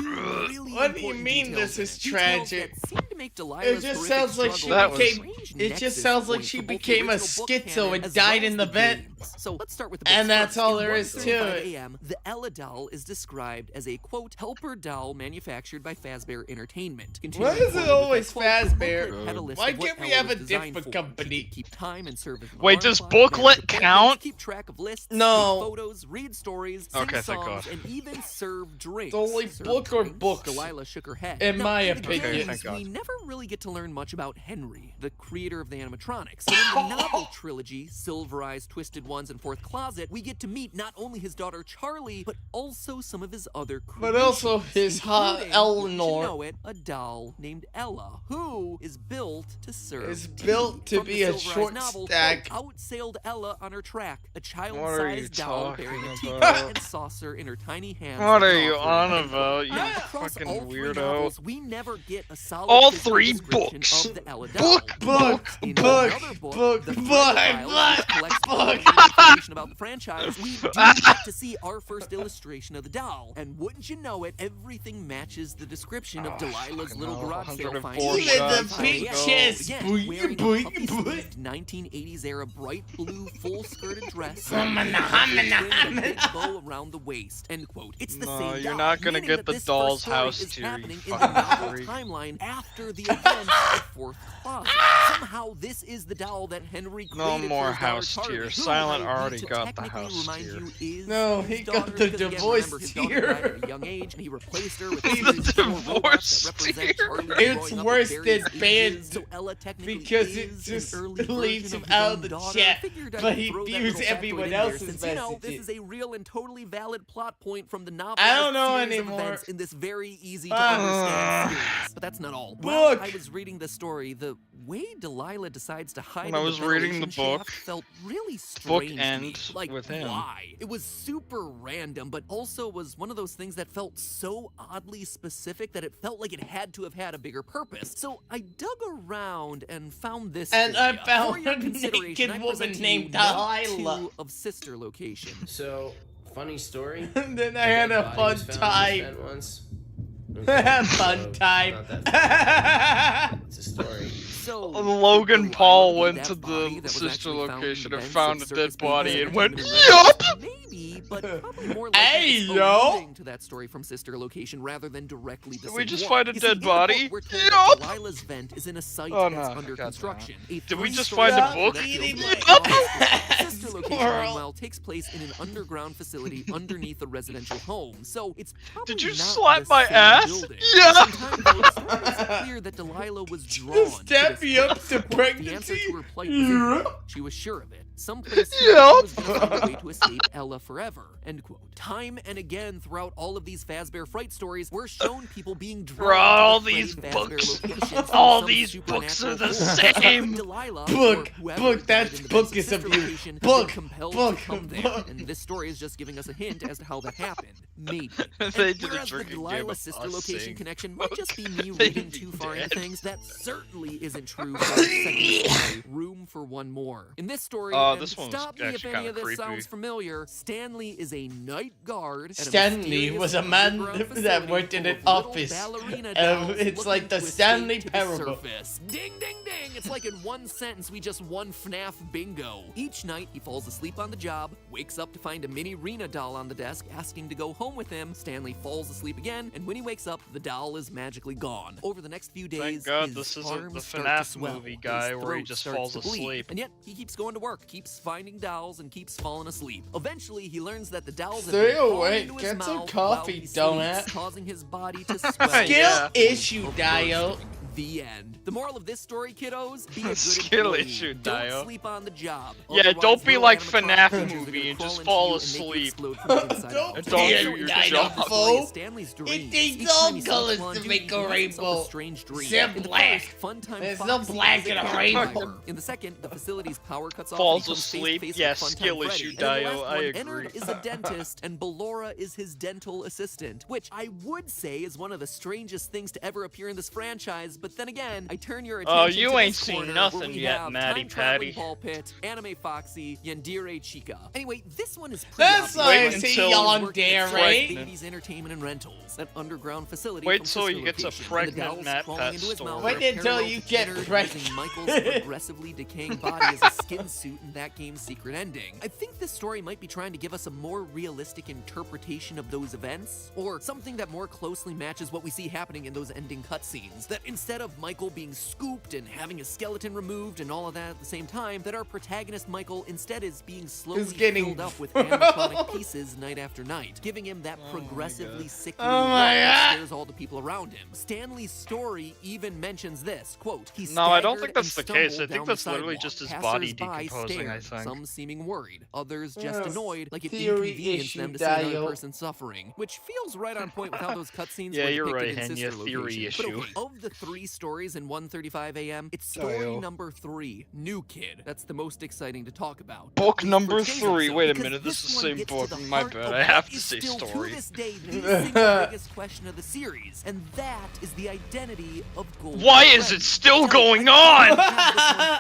really What do you important mean details this in is it. Details tragic? that seem to make It Delilah's just horrific sounds like she struggle That became. was- strange It just nexus sounds like point she for both the became a original book schizo canon and as died well in as the the vet. games. So let's start with the And books that's first. all In there is to 1:35 it. a.m., the Ella doll is described as a quote helper doll manufactured by Fazbear Entertainment. Why Continuing is it forward with always that quote, the Fazbear? booklet had a list Why of what can't we Ella have was a designed different for. company? She could keep time and serve as an Wait, alarm does clock, booklet manage appointments, count? keep track of lists, No. take photos, read stories, sing Okay, thank songs, God. and even serve drinks. It's only Serve book or drinks? books, Delilah shook her head. in Now, my in the opinion. Okay, games, thank God. we never really get to learn much about Henry, the creator of the animatronics. But in the novel trilogy, Silver Eyes, Twisted Ones, and Fourth Closet, we get to meet not only his daughter Charlie, but also some of his other creations. But also his hot including, Eleanor. wouldn't you know it, a doll named Ella, who is built to serve Is tea. built to From the be a Silver Eyes short novel, stack. quote, outsailed Ella on her track, a What are you child-sized doll talking bearing a teacup about? and saucer in her tiny hands. What like are an you offering. on about, you Now, across fucking all three weirdo? novels, we never get a solid All physical three description books. of the Ella doll. Book, In book, another book, book, The book, Friend File, book, which collects all book. the information about the franchise, we do get to see our first illustration of the doll. And wouldn't you know it, everything matches the description of Delilah's fucking little hell, garage sale 104 find. Even the shots. big Again, chest. Again, Boing, wearing boing, a puffy boing. sleeved 1980s era bright blue full-skirted dress, Humana, with humana, a big bow around the waist. End quote. It's the No, same you're doll, not gonna meaning get that the this doll's first story house is tier, you happening in the fucking novel freak. timeline after the events of Fourth Closet. Somehow, this is the doll that Henry created No for more his daughter house Charlie, tier. who Silent I need already to got the technically house remind tier. you is No, his he got daughter, the because again, divorce remember, his daughter tier. died at a young age, and he replaced her with a He's series of four robots divorce that represent tier. Charlie It's growing up worse at various than ages. banned So Ella technically because it is just an early leaves version him his out own of the daughter. chat, Figured I'd but he throw that views little factoid everyone in there, else's since, you know, this messages. is a real and totally valid plot point from the novel. I don't know series of anymore. events in this very easy to Ah. understand series. But that's not all. While Book. I was reading the story, the way Delilah decides to hide When I in the was reading the ventilation book, shaft felt really strange to me. end Like, with him. why? It was super random, but also was one of those things that felt so oddly specific that it felt like it had to have had a bigger purpose. So I dug around and found this. And for I ya. found For your a consideration, naked I woman present to named you Note Delilah. 2 of Sister Location. So, funny story. And then I A had dead a body fun was found in this time. vent once. Fun So, time. not that funny. It's a story. So Logan did Paul Delilah went be to that body the that was sister actually found in location the and vents found of a dead Circus body Baby's and went, entertainment and yup! Maybe, but probably more likely Hey, it's yo! alluding to that story from sister location rather than directly the Did same we just one. find a You see, dead in the book, body? we're told Yup! that Delilah's vent is in a site Oh, that's no, under I got construction. Did we just three-story find a building book? that Eating feels me like up. sister location, Squirrel. meanwhile, takes place in an underground facility underneath a residential home, so it's probably Did you not slap the my same ass? building. Yeah. Sometimes, though, it's not as clear that Delilah was drawn Step to me this up place. to Quote, the answer pregnancy. to her plight was in Yeah. here. She was sure of it. Someplace here she was going to find a way to escape Ella forever. End quote. Time and again throughout all of these Fazbear Fright stories, we're shown people being drawn all to the these Freddy Fazbear books. locations from All some these books are the supernatural force. same. Delilah, Book, or whoever book, died that's in the book Benson is sister abuse. location, has Book, been compelled book, to come there. book. And this story is just giving us a hint as to how that happened. Maybe. And They did a whereas the drinking game Delilah of sister us location saying connection might just be me They'd reading be too far into dead. things, that certainly isn't true for the second story, Room for One More. In this story, Oh, and this one's stop me if actually any kinda of this creepy. sounds familiar, Stanley is a night guard. At a Stanley mysterious was a man underground that facility worked in full an of little office. ballerina dolls It's looking like the to escape Stanley to the Parable. surface. Ding, ding, ding! It's like in one sentence we just won FNAF bingo. Each night he falls asleep on the job, wakes up to find a mini Rena doll on the desk asking to go home with him. Stanley falls asleep again, and when he wakes up, the doll is magically gone. Over the next few days, Thank God his this isn't arms the start to FNAF swell, movie his guy where he throat just starts falls to bleed, asleep. and yet he keeps going to work, keeps finding dolls, and keeps falling asleep. Eventually, he learns that the dolls have Stay been falling awake, into his get some mouth coffee, while he sleeps, donut. causing his body to swell. Skill to the issue, point of Dio. bursting. The end. The moral of this story, kiddos, be a good Skill employee. issue, Don't Dio. sleep on the job. Yeah, Otherwise, don't be little like animatronic FNAF creatures are movie gonna and crawl just into fall you and make you asleep. explode from the inside Don't out. Don't be do a your dino job. The story is fool. Stanley's It dreams. needs Each all time he sets colors one to duty, make he a has himself rainbow. a strange dream. Except In the black. first, Funtime There's no Foxy black is a in a cat rainbow. driver. In the second, the facility's power cuts off Falls and he comes asleep. face-to-face Yeah, with Funtime skill Freddy. issue, And then the Dio, last I one, agree. Ennard is a dentist, and Ballora is his dental assistant, which I would say is one of the strangest things to ever appear in this franchise, but then again, I turn your attention Oh, you to ain't this seen corner nothing where we yet, have Matty time-traveling Patty. Ball Pit, Anime Foxy, Yandere Chica. Anyway, this one is pretty That's obvious. like Wait see until Yandere. Babies Entertainment and Rentals, that underground facility. Wait from till sister he gets a location, and the pregnant dolls MATPAT crawling into his story. mouth Wait are until parallel you to get Ennard pregnant. using Michael's progressively decaying body as a skin suit in that game's secret ending. I think this story might be trying to give us a more realistic interpretation of those events, or something that more closely matches what we see happening in those ending cutscenes. That instead of Michael being scooped and having his skeleton removed and all of that at the same time, that our protagonist Michael instead is being slowly He's getting filled up with animatronic pieces night after night, giving him that progressively sickly Oh look my that God. scares all the people around him. Stanley's story even mentions this, quote, he No, I don't staggered think that's and the case. I stumbled think down that's the literally sidewalk. just his body Passers-by decomposing, I stared, think. some seeming worried, others just Yes. annoyed, like it Theory inconvenienced them issue, to see another Dio. person suffering, which feels right on point with how those cutscenes Yeah, were you're depicted right, in Henya, sister theory location. issue. But okay, of the 3 stories in 1:35 a.m., it's story Dio. number 3, New Kid. That's the most exciting to talk about. Book At least number for today's 3. episode, Wait a because minute, this is the one same gets to book. the My heart bad, of I what have to is say still, story. To this day, the single biggest question of the series, and that is the identity of Gold. Why is it still going on?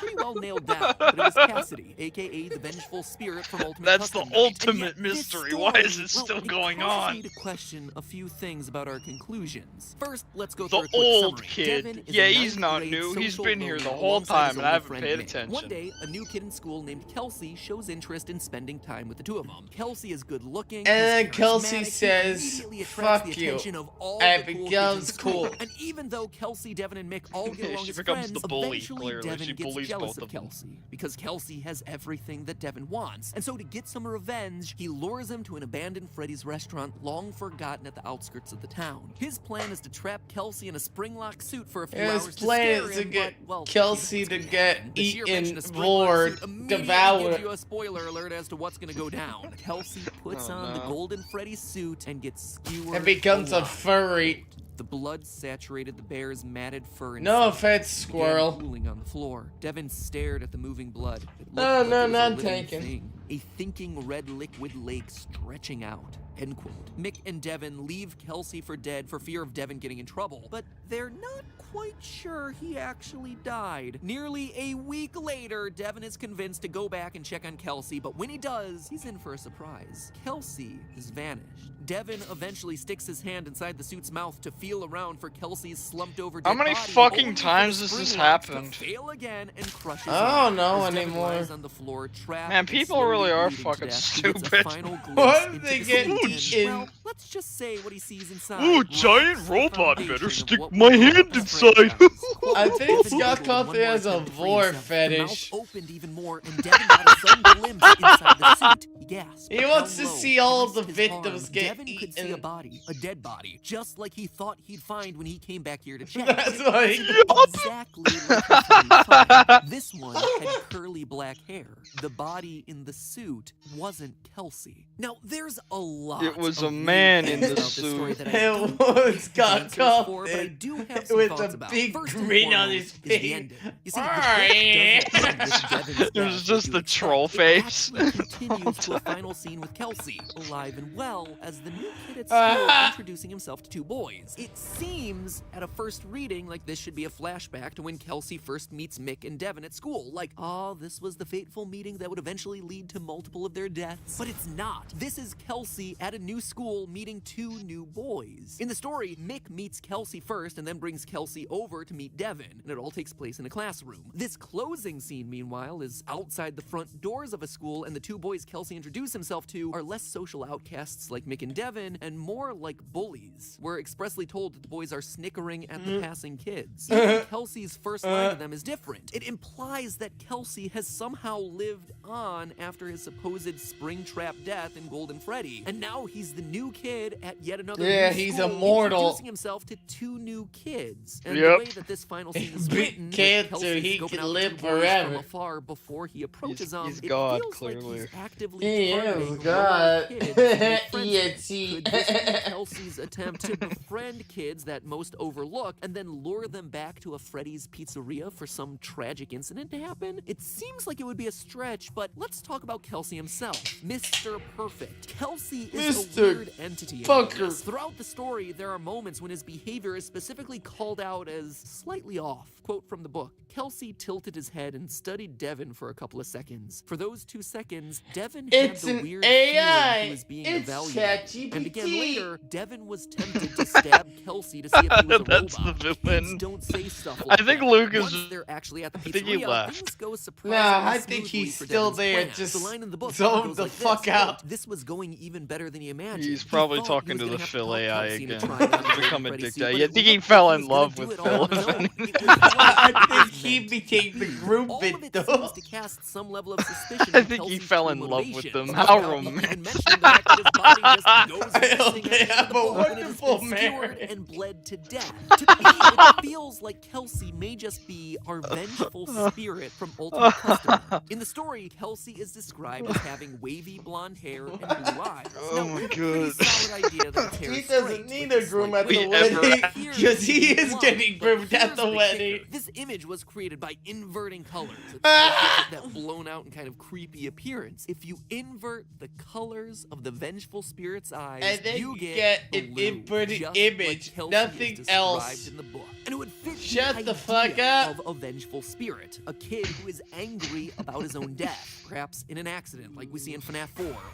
Pretty well nailed down, but it was Cassidy, aka the vengeful spirit from Ultimate That's the Custom Night. And ultimate yet this mystery. Why is it story, still well, going it causes on? me to question a few things about our conclusions. First, let's go The through a quick old summary. kid. Devin is Yeah, a he's ninth not grade new. He's social been here learner the whole alongside time, his and I older haven't friend paid Nick. attention. One day, a new kid in school named Kelsey shows interest in spending time with the two of them. Kelsey is good looking. And then he's Kelsey charismatic, he says, immediately attracts "Fuck the you." attention of all And the cool kids becomes in school. cool. And even though Kelsey, Devin, and Mick all get along She as becomes friends, the bully, eventually clearly. Devin She gets bullies jealous both of of them. Kelsey because Kelsey has everything that Devin wants. And so to get some revenge, he lures him to an abandoned Freddy's restaurant long forgotten at the outskirts of the town. His plan is to trap Kelsey in a spring-lock suit for a few His hours to plan scare is to him, get but, well, Kelsey you know to what's get gonna happen. The sheer eaten, mention of spring-lock bored, suit immediately devoured. gives you a spoiler alert as to what's gonna go down. Kelsey puts Oh, on the no. golden Freddy suit and gets skewered And becomes a alive. furry. The blood saturated the bear's matted fur and No skin, offense, began Squirrel. pooling on the floor. Devin stared at the moving blood. It looked No, like no, it was a not living taken. thing. A thinking red liquid lake stretching out. End quote. Mick and Devin leave Kelsey for dead for fear of Devin getting in trouble, but they're not quite sure he actually died. Nearly a week later, Devin is convinced to go back and check on Kelsey, but when he does, he's in for a surprise. Kelsey has vanished. Devin eventually sticks his hand inside the suit's mouth to feel around for Kelsey's slumped over dead How many body, fucking only for times the has this spring lock to happened? fail again and crush his I don't arm. know As Devin anymore. lies on the floor, trapped Man, and people slowly really are bleeding to fucking death, he gets a stupid. final glimpse What if into they the get suit and, in? well, let's just say what he sees inside. Ooh, rocks giant the robot, foundation better of stick what my will become hand this inside. franchise. I think Devin Scott giggled Coffey one more has a attempt to free vor himself. The fetish. mouth opened even more, and Devin got a sudden glimpse inside the suit. He gasped. He wants Down to low, see all past the his victims arm, get Devin could see a eaten. body, a dead body, just like he thought he'd find when he came back here to check. That's But it like- wasn't exactly like he thought he'd find. This one had curly black hair. The body in the suit wasn't Kelsey. Now, there's a lot. It was of a man weird in things the about this story suit. that I don't It was have the Scott answers for, but I Coffey do have some with thoughts a about. big First and grin on foremost his is the face. ending. You see, the book doesn't end with Devin's It was death, just as the you troll expect. It face. actually continues to a final scene with Kelsey, alive and well, as the new kid at school introducing himself to two boys. It seems, at a first reading, like this should be a flashback to when Kelsey first meets Mick and Devin at school. Like, oh, this was the fateful meeting that would eventually lead to multiple of their deaths. But it's not. This is Kelsey at a new school meeting two new boys. In the story, Mick meets Kelsey first and then brings Kelsey over to meet Devin, and it all takes place in a classroom. This closing scene, meanwhile, is outside the front doors of a school, and the two boys Kelsey introduced himself to are less social outcasts like Mick and Devin, and more like bullies. We're expressly told that the boys are snickering at the passing kids. Even Kelsey's first line to them is different. It implies that Kelsey has somehow lived on after his supposed Springtrap death in Golden Freddy, and now he's the new kid at yet another Yeah, new he's school, immortal. introducing himself to two new kids. And Yep. the way that this final scene is Beat written, with cancer, Kelsey he scoping can out the live two boys forever. from afar before he approaches them, He's it God, feels clearly. like he's actively He targeting is God. lower kids to make friends with. E.T. Could this be Kelsey's attempt to befriend kids that most overlook and then lure them back to a Freddy's Pizzeria for some tragic incident to happen? It seems like it would be a stretch, but let's talk about Kelsey himself. Mr. Perfect. Kelsey is a Mr. weird entity. in Fucker. this. Throughout the story, there are moments when his behavior is specifically called out as slightly off. Quote from the book, Kelsey tilted his head and studied Devin for a couple of seconds. For those 2 seconds, Devin It's had the an weird AI. feeling he was being It's evaluated. ChatGPT. And again later, Devin was tempted to stab Kelsey to see if he was a That's robot. the villain. Kids don't say stuff I like think that. Luke is- Once they're actually at the I think he pizzeria, left. things go surprisingly Nah, I think smoothly he's for still Devin's there, plan. just the line in the book zone goes the like fuck this, out. quote, "This was going even better than he imagined. He's He probably thought talking he was to gonna the have Phil help AI Kelsey to again. try it out He's on become Freddy's addicted. suit, but I it think he looked fell like in he was gonna love do with it all on his Phil. own. It was I think his he mentor. became the group All of it though. seems to cast some level of suspicion I on think he Kelsey's fell true in love with motivations, them. How without even romantic. mentioning the fact that his body just goes I hope missing they at the end have of the a book when it has wonderful been skewered marriage. and bled to death. To me, it feels like Kelsey may just be our vengeful spirit from Ultimate Custom. In the story, Kelsey is described as having wavy blonde hair and blue eyes. Oh Now, my we have a pretty God. solid idea that his hair He is doesn't straight, need with a groom at slight the We ever- wedding Here, because he he's is blonde, getting but groomed at here's the kicker. wedding. This image was created by inverting colors. It gives it that blown out and kind of creepy appearance. If you invert the colors of the vengeful spirit's eyes, And then you you get get an blue, inverted just image, like Kelsey nothing is described else. in the book. And it would fit Shut the idea fuck up. of a vengeful spirit, a kid who is angry about his own death, perhaps in an accident like we see in FNAF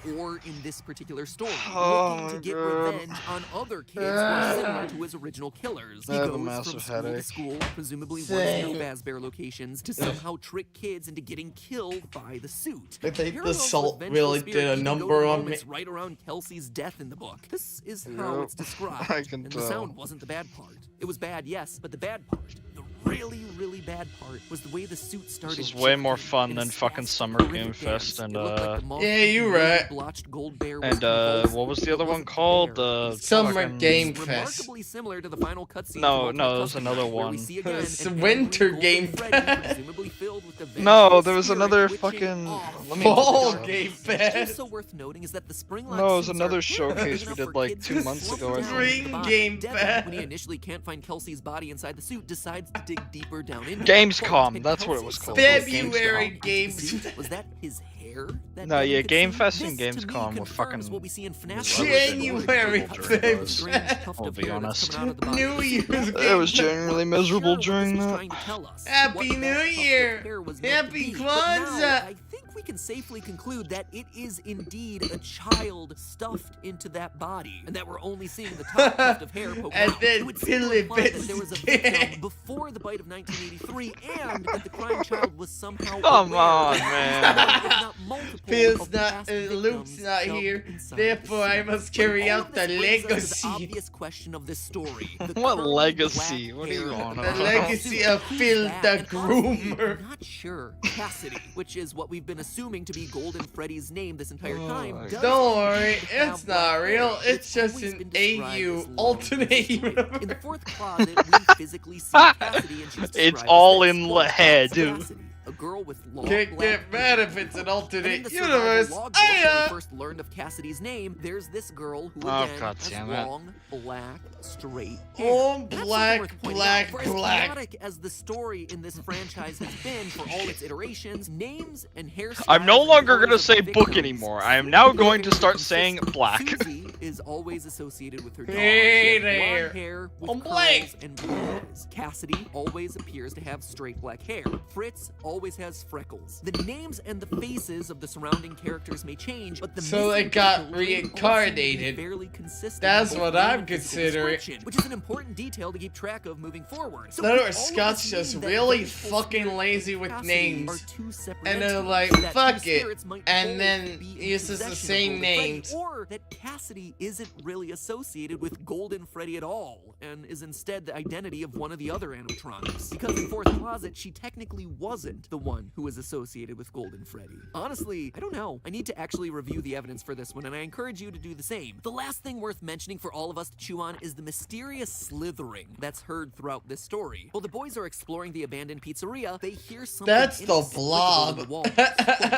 4, or in this particular story, Oh looking to my get God. revenge on other kids who are similar to his original killers. He I have a goes from massive school to headache. school, presumably once Same. through Fazbear locations, to somehow trick kids into getting killed by the suit. I think the Parallels with salt vengeful really spirit did a even go to number on me. moments right around Kelsey's death in the book. This is how Yep, it's described. I can and tell. the sound wasn't the bad part. It was bad, yes, but the bad part, the really, really bad part, was the way the suit started. This is way more shifting fun in a than fucking fast, Summer horrific Game Fest dance. and It looked like the moth Yeah, you eaten right. blotched gold bear was And convulsed, what was but the it other one wasn't called? the bear. Summer fucking- Game It's Fest. remarkably similar to the final cutscene. No, from no, Ultimate there was Custom, another where we one. see again It's an Winter angry Game golden Freddy, Fest. presumably filled with the No, vengeful there was spirit another twitching fucking. off. Let me Fall look this up. Game Fest. Also worth noting is that the spring-lock No, it was suits another are showcase big we enough did, for like, kids 2 to months slump ago, I down think. in the Spring body. Game Devin, Fest. when he initially can't find Kelsey's body inside the suit, decides to dig dig deeper down into Gamescom, it, that's what it Kelsey was called. somehow February figured out Games. Was that his hair? That No, Devin yeah, could Game see? Fest and This, to me, Gamescom were fucking. confirms what we see in FNAF January I'll be honest. New Year's It was genuinely miserable during that. Happy New Year! Happy Kwanzaa! I think we can safely conclude that it is indeed a child stuffed into that body, and that we're only seeing the top tuft of hair poking And out. then It would seem to imply that there was a Billy victim before the bite of 1983, and that the crying child was somehow Come aware on, that man. one, if not multiple, Phil's of not, past Luke's victims not shoved here, inside therefore the I suit. must carry But all out of the this brings us to legacy. obvious question of this story. The What curly legacy? black What are you hair, on The about? legacy suit. of Who's Phil that? the And honestly, Groomer. I'm not sure. Cassidy, which is what we've been assuming to be Golden Freddy's name this entire time. does Don't worry, have it's black not hair, real. but It's just always an been described AU as long alternate and straight. In the universe. fourth closet, we physically see Cassidy, and she's It's described all as in this. the Well, head, that's dude. Cassidy, a girl with long Can't black get mad hair. if it's an And in alternate the survival universe. logbook, when we Aya! first learned of Cassidy's name, there's this girl who Oh, again God has damn it. long, black, straight hair. All And that's something black, worth pointing black, out. For as black. chaotic as the story in this franchise has been for all its iterations, names and hairstyles I'm no and longer colors gonna of say the book victims anymore. I am now seem going to very start saying consistent. black. Susie is always associated with her dog. Hey She has there. blonde hair with I'm curls black. and blue eyes. Cassidy always appears to have straight black hair. Fritz always has freckles. The names and the faces of the surrounding characters may change, but the So they missing got children all seem to be reincarnated. fairly consistent That's in both what name I'm and physical considering. description, which is an important detail to keep track of moving forward. So Leonard could all of Scott's this just mean that really Vengeful fucking Spirit lazy and with Cassidy names. are two separate And they're entities, like, that two fuck it. spirits might And both then be in uses the possession of same Golden Freddy, names. or that Cassidy isn't really associated with Golden Freddy at all, and is instead the identity of one of the other animatronics. Because in Fourth Closet, she technically wasn't the one who was associated with Golden Freddy. Honestly, I don't know. I need to actually review the evidence for this one, and I encourage you to do the same. The last thing worth mentioning for all of us to chew on is the mysterious slithering that's heard throughout this story. While the boys are exploring the abandoned pizzeria, they hear something That's the inexplicable Blob. in the walls. Quote,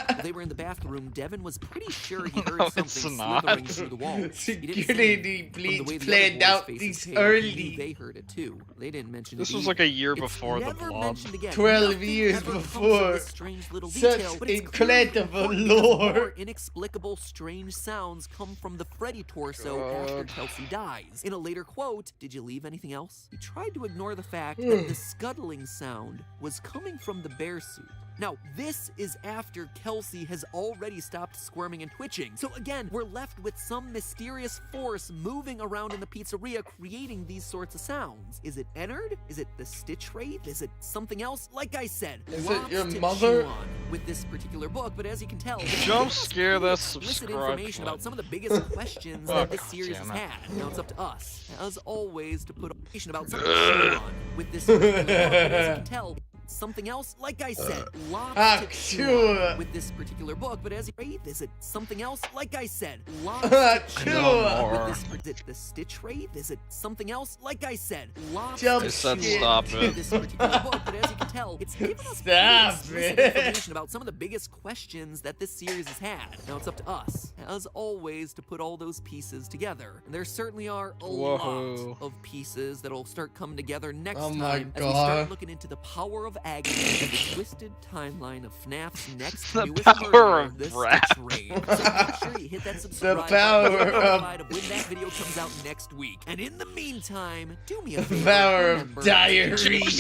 while they were in the bathroom, Devin was pretty sure he heard No, it's something not. slithering through the walls. He didn't say Security it. From the bleeds way the planned other boys' out faces these paled, he knew early. they heard it too. They didn't mention This it was either. like a year It's before the never Blob. mentioned again. 12 Nothing years ever comes of before. this strange little Such detail, but it's clearly incredible important because lore. more inexplicable, strange sounds come from the Freddy torso after God. Kelsey dies. In a later quote, "Did you leave anything else?" He tried to ignore the fact that the scuttling sound was coming from the bear suit. Now, this is after Kelsey has already stopped squirming and twitching. So again, we're left with some mysterious force moving around in the pizzeria, creating these sorts of sounds. Is it Ennard? Is it the Stitch Wraith? Is it something else? Like I said, Is it lots your to mother? chew on with this particular book, but as you can tell, Jump scare that explicit subscribe information button. about some of the biggest questions Oh, that this God series has damn it. had. Now it's up to us, as always, to put information about something to chew on with this particular book, but as you can tell, something else, like I said, lots to chew on with this particular book, but as you read, is it something else? Like I said, lots to chew on with this the Stitch Wraith? Is it something else? Like I said, lots Jump to I said chew stop on it. with this particular book, but as you can tell, it's given us pretty Stop explicit it. information about some of the biggest questions that this series has had. Now it's up to us, as always, to put all those pieces together. And there certainly are a Whoa. lot of pieces that'll start coming together next Oh my time as we start God. looking into the power of agony and the twisted timeline of FNAF's next The newest power murderer, of the rap. Stitch Raid. So make sure you hit that subscribe power button to be of- notified of when that video comes out next week. And in the meantime, do me a favor. Power of remember, diarrhea.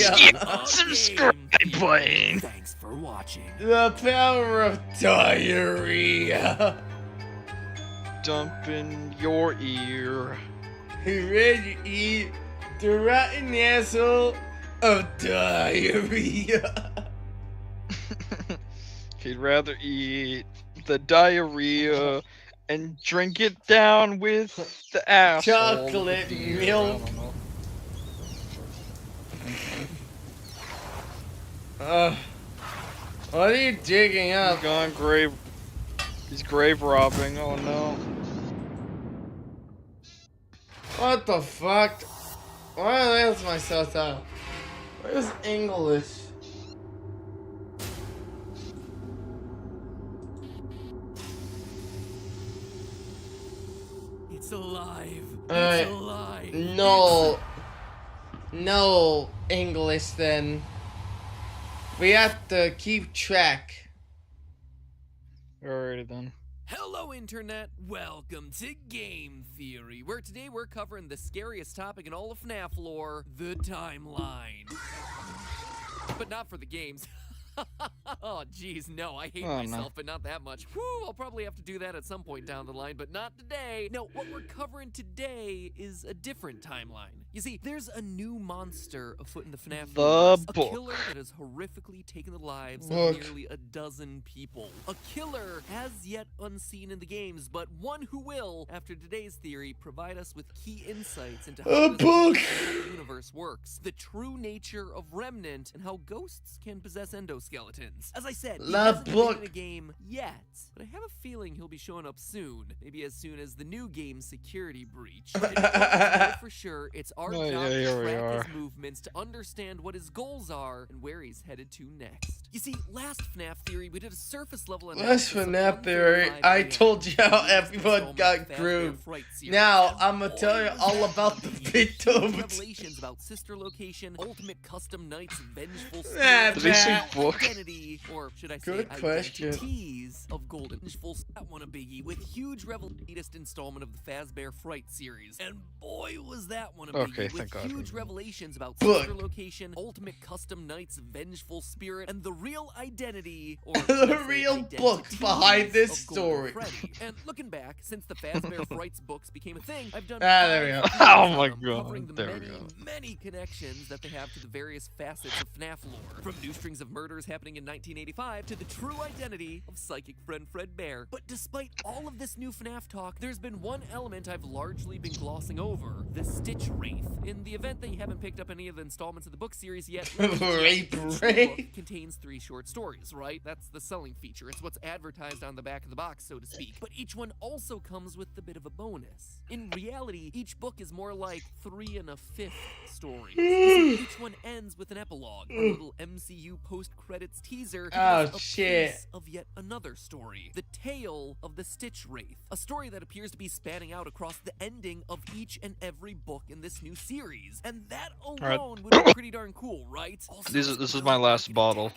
Subscribe button. Thanks for watching. The power of diarrhea. Dump in your ear. Ready to eat the rotten asshole of diarrhea. He'd rather eat the diarrhea and drink it down with the asshole. Chocolate milk. What are you digging He's up? gone grave. He's grave robbing. Oh no. What the fuck? Why is my subtitle? Where's English? It's alive. Alright. It's alive. No. No English then. We have to keep track. Alrighty then. Hello, Internet. Welcome to Game Theory, where today we're covering the scariest topic in all of FNAF lore, the timeline. But not for the games. Oh, geez, no, I hate myself, but not that much. Whew, I'll probably have to do that at some point down the line, but not today. No, what we're covering today is a different timeline. You see, there's a new monster afoot in the FNAF universe. A killer that has horrifically taken the lives of nearly a dozen people. A killer as yet unseen in the games, but one who will, after today's theory, provide us with key insights into how this universe works, the true nature of Remnant, and how ghosts can possess endoskeletons. As I said, he hasn't been in a game yet, but I have a feeling he'll be showing up soon. Maybe as soon as the new game's security breach. For sure, it's our job to track his movements, to understand what his goals are, and where he's headed to next. You see, last FNAF theory, we did a surface level analysis. Last FNAF theory, I told you how everyone got grooved. Now, I'm gonna tell you all about the victims. Revelations about sister location, ultimate custom knights, vengeful identity, or should I say identities of Golden Vengeful. That one a biggie, with huge latest installment of the Fazbear Fright series. And boy, was that one a biggie, with huge revelations about sister location, ultimate custom knights, vengeful spirit, and the real identity, or the real books behind this story. And looking back, since the Fazbear Frights books became a thing, I've done there we go. Oh my god, there we go. Many connections that they have to the various facets of FNAF lore, from new strings of murders happening in 1985 to the true identity of psychic friend Fred Bear. But despite all of this new FNAF talk, there's been one element I've largely been glossing over: the Stitch Wraith. In the event that you haven't picked up any of the installments of the book series yet, Wraith book contains 3 short stories, right? That's the selling feature. It's what's advertised on the back of the box, so to speak. But each one also comes with a bit of a bonus. In reality, each book is more like 3 1/5 stories. Each one ends with an epilogue, a little MCU post-credits teaser, piece of yet another story. The tale of the Stitch Wraith, a story that appears to be spanning out across the ending of each and every book in this new series. And that alone would be pretty darn cool, right? Also, this is my last bottle.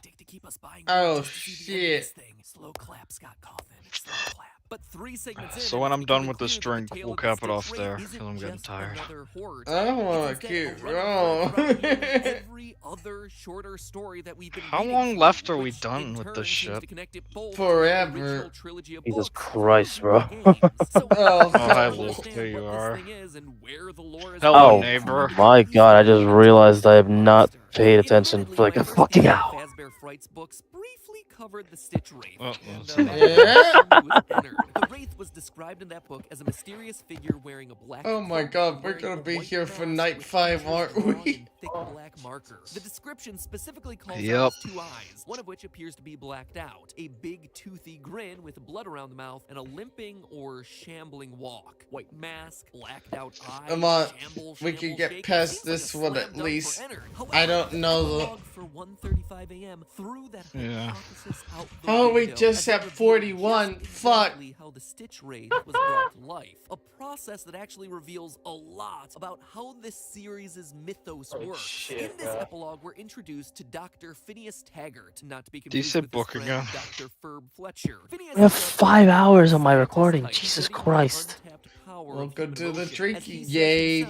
Oh shit. Slow clap, Scott Coffin. Slow clap. But 3 segments in, So when I'm done with this drink, we'll cap it off there, because I'm getting tired. I don't want to keep going. Every other shorter story that we've been How long left are we done with this shit? Forever. Jesus Christ, bro. Oh, hi, Luke. There you are. Hello, neighbor. My god, I just realized I have not paid attention for like a fucking hour. Fazbear Frights books briefly covered the Stitch Wraith. The Wraith was described in that book as a mysterious figure wearing a black. Oh my god, we're gonna be here for night 5, aren't we? Thick black marker. The description specifically calls out 2 eyes, one of which appears to be blacked out, a big toothy grin with blood around the mouth, and a limping or shambling walk. White mask, blacked out eyes. Come on, we can get past this one at least. I don't know the. For 1:35 a.m. through that hypothesis out the Oh, we window, just have 41. Fuck. How the Stitch Wraith was brought to life. A process that actually reveals a lot about how this series' mythos works. In this epilogue, we're introduced to Dr. Phineas Taggart, not to be confused with his friend Dr. Ferb Fletcher. I have 5 hours on my recording. Jesus Christ. Welcome to the drinking game.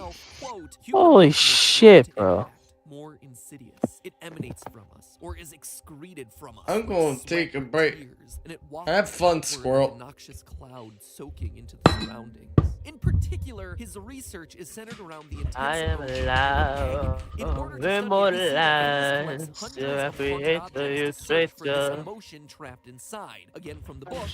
Holy shit, bro. More insidious. It emanates from us, or is excreted from us. I'm going to take a break. Have fun, Squirrel. Noxious cloud soaking into the surroundings. In particular, his research is centered around the intense I am alive. emotion trapped inside. Again, from the book,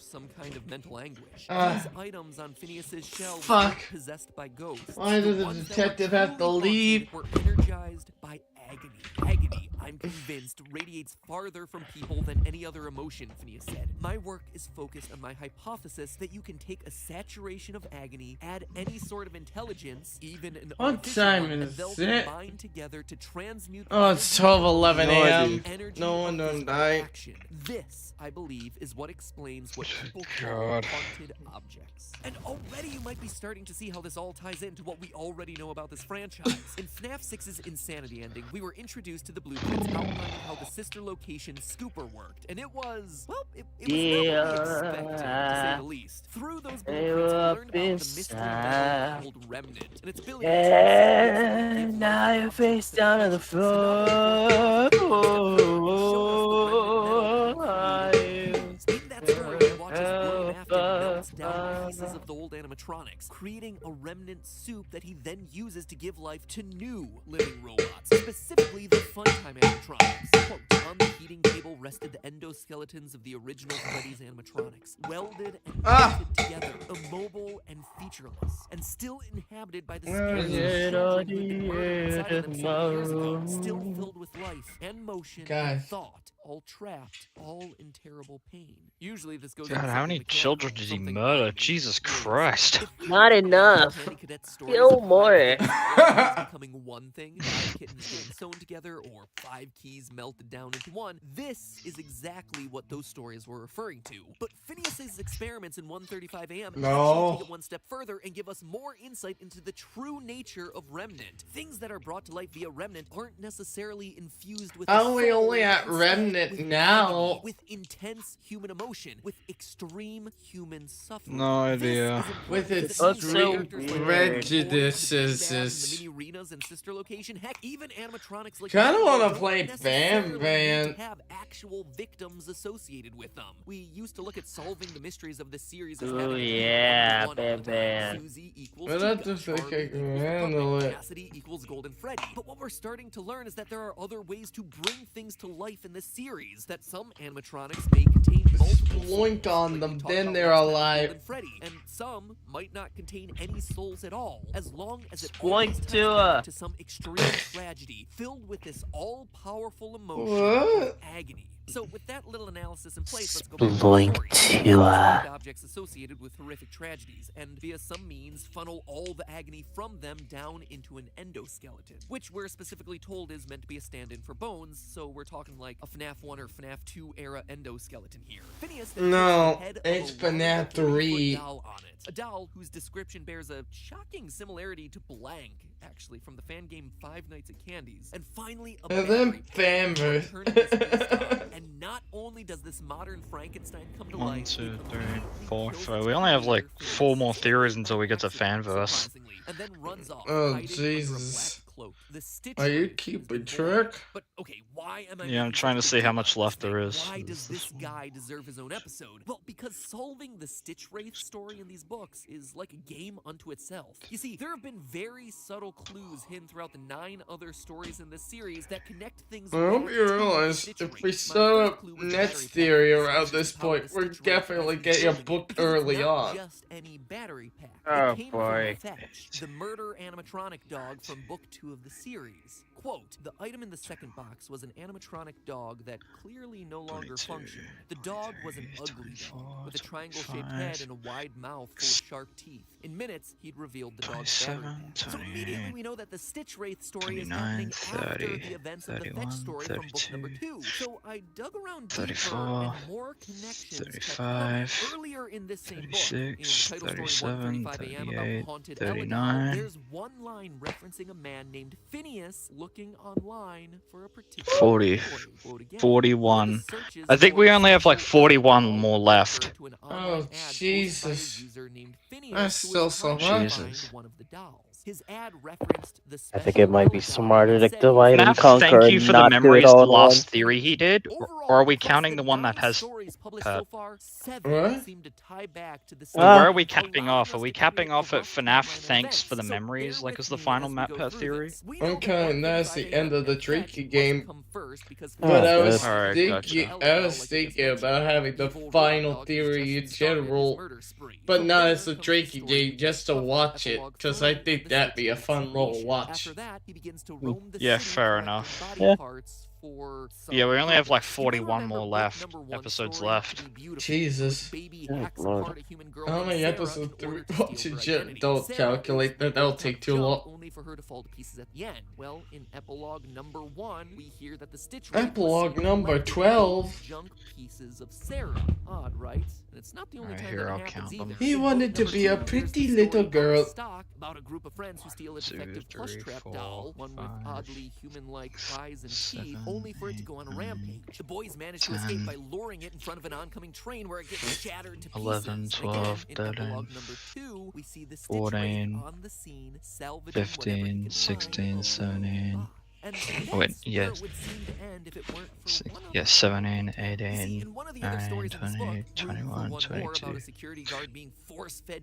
some kind of mental anguish. These items on Phineas's shelves were possessed by ghosts. Why does the detective have to leave? Were energized by agony. Agony, I'm convinced, radiates farther from people than any other emotion, Phineas said. My work is focused on my hypothesis that you can take a saturation of agony, add any sort of intelligence, even an What artificial time one, and is they'll it? combine together to transmute Oh, it's energy 12:11 a.m. energy No of one done physical died. action. This, I believe, is what explains what people call God. haunted objects. And already you might be starting to see how this all ties into what we already know about this franchise. In FNAF 6's Insanity ending, we were introduced to the blueprints outlining how the sister location Scooper worked. And it was, well, it was not what we expected, to say the least. Through those blueprints, we learned about the mystery metal called Remnant, and its ability to Now you're face down on the floor. in that story, we watch as William Afton melts down pieces of the old animatronics, creating a remnant soup that he then uses to give life to new living robots, specifically the Funtime animatronics. Quote, on the heating table rested the endoskeletons of the original Freddy's animatronics, welded and melted together, immobile and featureless, and still inhabited by the spirits of children who had been murdered inside of them 7 years ago, still filled with life and motion and thought, all trapped, all in terrible pain. Usually this goes God, how many children did he murder? Jesus Christ. Not enough. Kill more. Becoming one thing, 5 kittens getting sewn together, or 5 keys melted down into one. This is exactly what those stories were referring to. But Phineas's experiments in 1:35 a.m. actually take it one step further and give us more insight into the true nature of Remnant. Things that are brought to life via Remnant aren't necessarily infused with Are we only at Remnant now? with intense human emotion, with extreme human suffering. No idea. With its Also prejudices. Mini arenas and sister location. Heck, even animatronics like Kinda wanna don't play necessarily Bam need to have actual victims associated with them. We used to look at solving the mysteries of this series as Oh having yeah, one all the time. Bam. Susie equals But I Chica, just think I Charlie can equals handle Puppet, it. Cassidy equals Golden Freddy. But what we're starting to learn is that there are other ways to bring things to life in this series. That some animatronics may contain multiple Blink souls, on like them, we talked then about they're last time with alive. Golden Freddy, and some might not contain any souls at all, as long as it Splink always ties to, back to some extreme tragedy filled with this all-powerful emotion What? of agony. So with that little analysis in place, let's go back to the Splink story. to, Objects associated with horrific tragedies, and via some means funnel all the agony from them down into an endoskeleton, which we're specifically told is meant to be a stand-in for bones, so we're talking like a FNAF 1 or FNAF 2 era endoskeleton here. Phineas then No, puts the head of it's a FNAF 40-foot 3. doll on it. A doll whose description bears a shocking similarity to Blank, actually, from the fan game Five Nights at Candy's. And finally, a And then battery pack. Famous. And not only does this modern Frankenstein come to 1, life, 2, it 3, completely 4, kills 5. its We only have like creator, 4 more Phineas, theories until we get to surprisingly, Fanverse. and then runs off, Oh, hiding under a Jesus. black cloak. The Stitch Are you Wraith has keeping been born. track? But okay, why am I Yeah, I'm making trying to such a see big how deal much about left this there thing? is. Why does this guy deserve his own episode? Well, because solving the Stitch Wraith story in these books is like a game unto itself. You see, there have been very subtle clues hidden throughout the 9 other stories in this series that connect things. I hope back you to realize Stitch if Wraith. we My set first up clue was the Net's battery pack, theory which around essentially this is how the point, we're Stitch Wraith definitely has been getting a building it. book Because it's early not on. just any battery pack. Oh, It came boy. from Fetch, the murder animatronic dog from book 2 of the series. Quote, the item in the second box was an animatronic dog that clearly no longer 22, functioned. The dog was an ugly 24, dog with a triangle-shaped 25, head and a wide mouth full of sharp teeth. In minutes, he'd revealed the dog's battery 27, pack. So immediately 28, we know that the Stitch Wraith story is 29, happening 30, after the events of the 31, Fetch story from book number 32, 2. So I dug around deeper 34, and more connections kept coming. 35, Earlier in this same book, 36, in title story 37, 135 AM 38, about Haunted 39. Alligator, there's one line referencing a man named Phineas looking online for a particular 40, toy. Quote again, 41. one of the searches I think we for only have like sexual 41 assault more referred left. to an Oh, online ad posted by a Jesus. user named Phineas That's who still was so trying much. to find Jesus. one of the dolls. His ad referenced the I think it might be special smarter to doll divide and FNAF, conquer thank you and for the not do it memories, all the at last once. theory he did. Overall, Or are we across counting the the one that 9 has stories published Pat? so far, 7 What? seem to tie back to the So Ah. where are we story, capping allowing off? Are us we to capping create off a at rough FNAF timeline of thanks for the events. So memories, bear like with as the me final as we go MATPAT through theory? this. We know that Okay, and that's 135 the end of the and Fetch Drinky must game. come first because Oh, But I good. was Alright, thinking, gotcha. I was thinking about having the Evil final Robot Dog theory has in just started his general, murder spree. but From not there as a comes the Drinky story game, of just to Squirrel, watch it, epilogue because I 3, think make that be a fun little watch. After that, he begins to roam the Yeah, city fair collecting enough. body Yeah. parts for Yeah, we only have like some purpose. You may 41 remember more book left. number one Episodes story to left. be beautiful. Jesus. Baby Oh, hacks Lord. apart a human girl How named many Sarah episodes in do order we to watch? steal her Just identity. don't Sarah calculate is that. That'll built take up too junk, long. only for her to fall to pieces at the end. Well, in epilogue number 1, we hear that the Stitch Wraith was Epilogue seen number collecting 12. junk pieces of Sarah. Odd, right? And it's not the only Alright, time here, that I'll it happens count them. either. He In book wanted to number be a 2, there's pretty the little story girl. Stock about a group of friends who steal a Two, defective plush three, trap four, doll, one with 5, oddly human-like eyes and teeth, 7, only for it to go on a rampage. The boys manage to escape 10, by luring it in front of an oncoming train where it gets shattered to 11, pieces. 12, And again, in 13, epilogue number 2, we see the Stitch 14, Wraith on the scene, salvaging whatever he 15, can 16, find. 17. And Oh, wait, that's where yes. it would seem to end if it weren't for one Yeah, other 17, You see, 18, in one of the other 19, stories in this 20, book, 21, one more 22, about a security guard being force-fed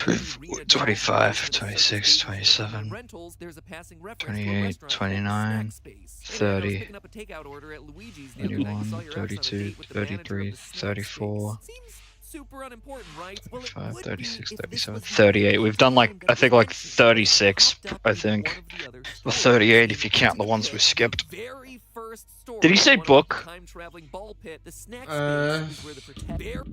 25, 26, 27, rentals, there's a passing reference to a 28, restaurant called 29, Snack Space. 30, picking up a takeout order at Luigi's the other night. You saw 31, your ex on a 32, date with the manager of 33, the Snack 34, Space. Seems super unimportant, right? Well, it 35, would 36, be if this 37, was the 38. We've done like, time I that think it like was mentioned. 36, Popped up I in think. one of the other Well, stories. 38 if you count the Into ones the we pit, skipped. the very first story, Did he say one about the book? time-traveling ball pit, the Snack Space is where the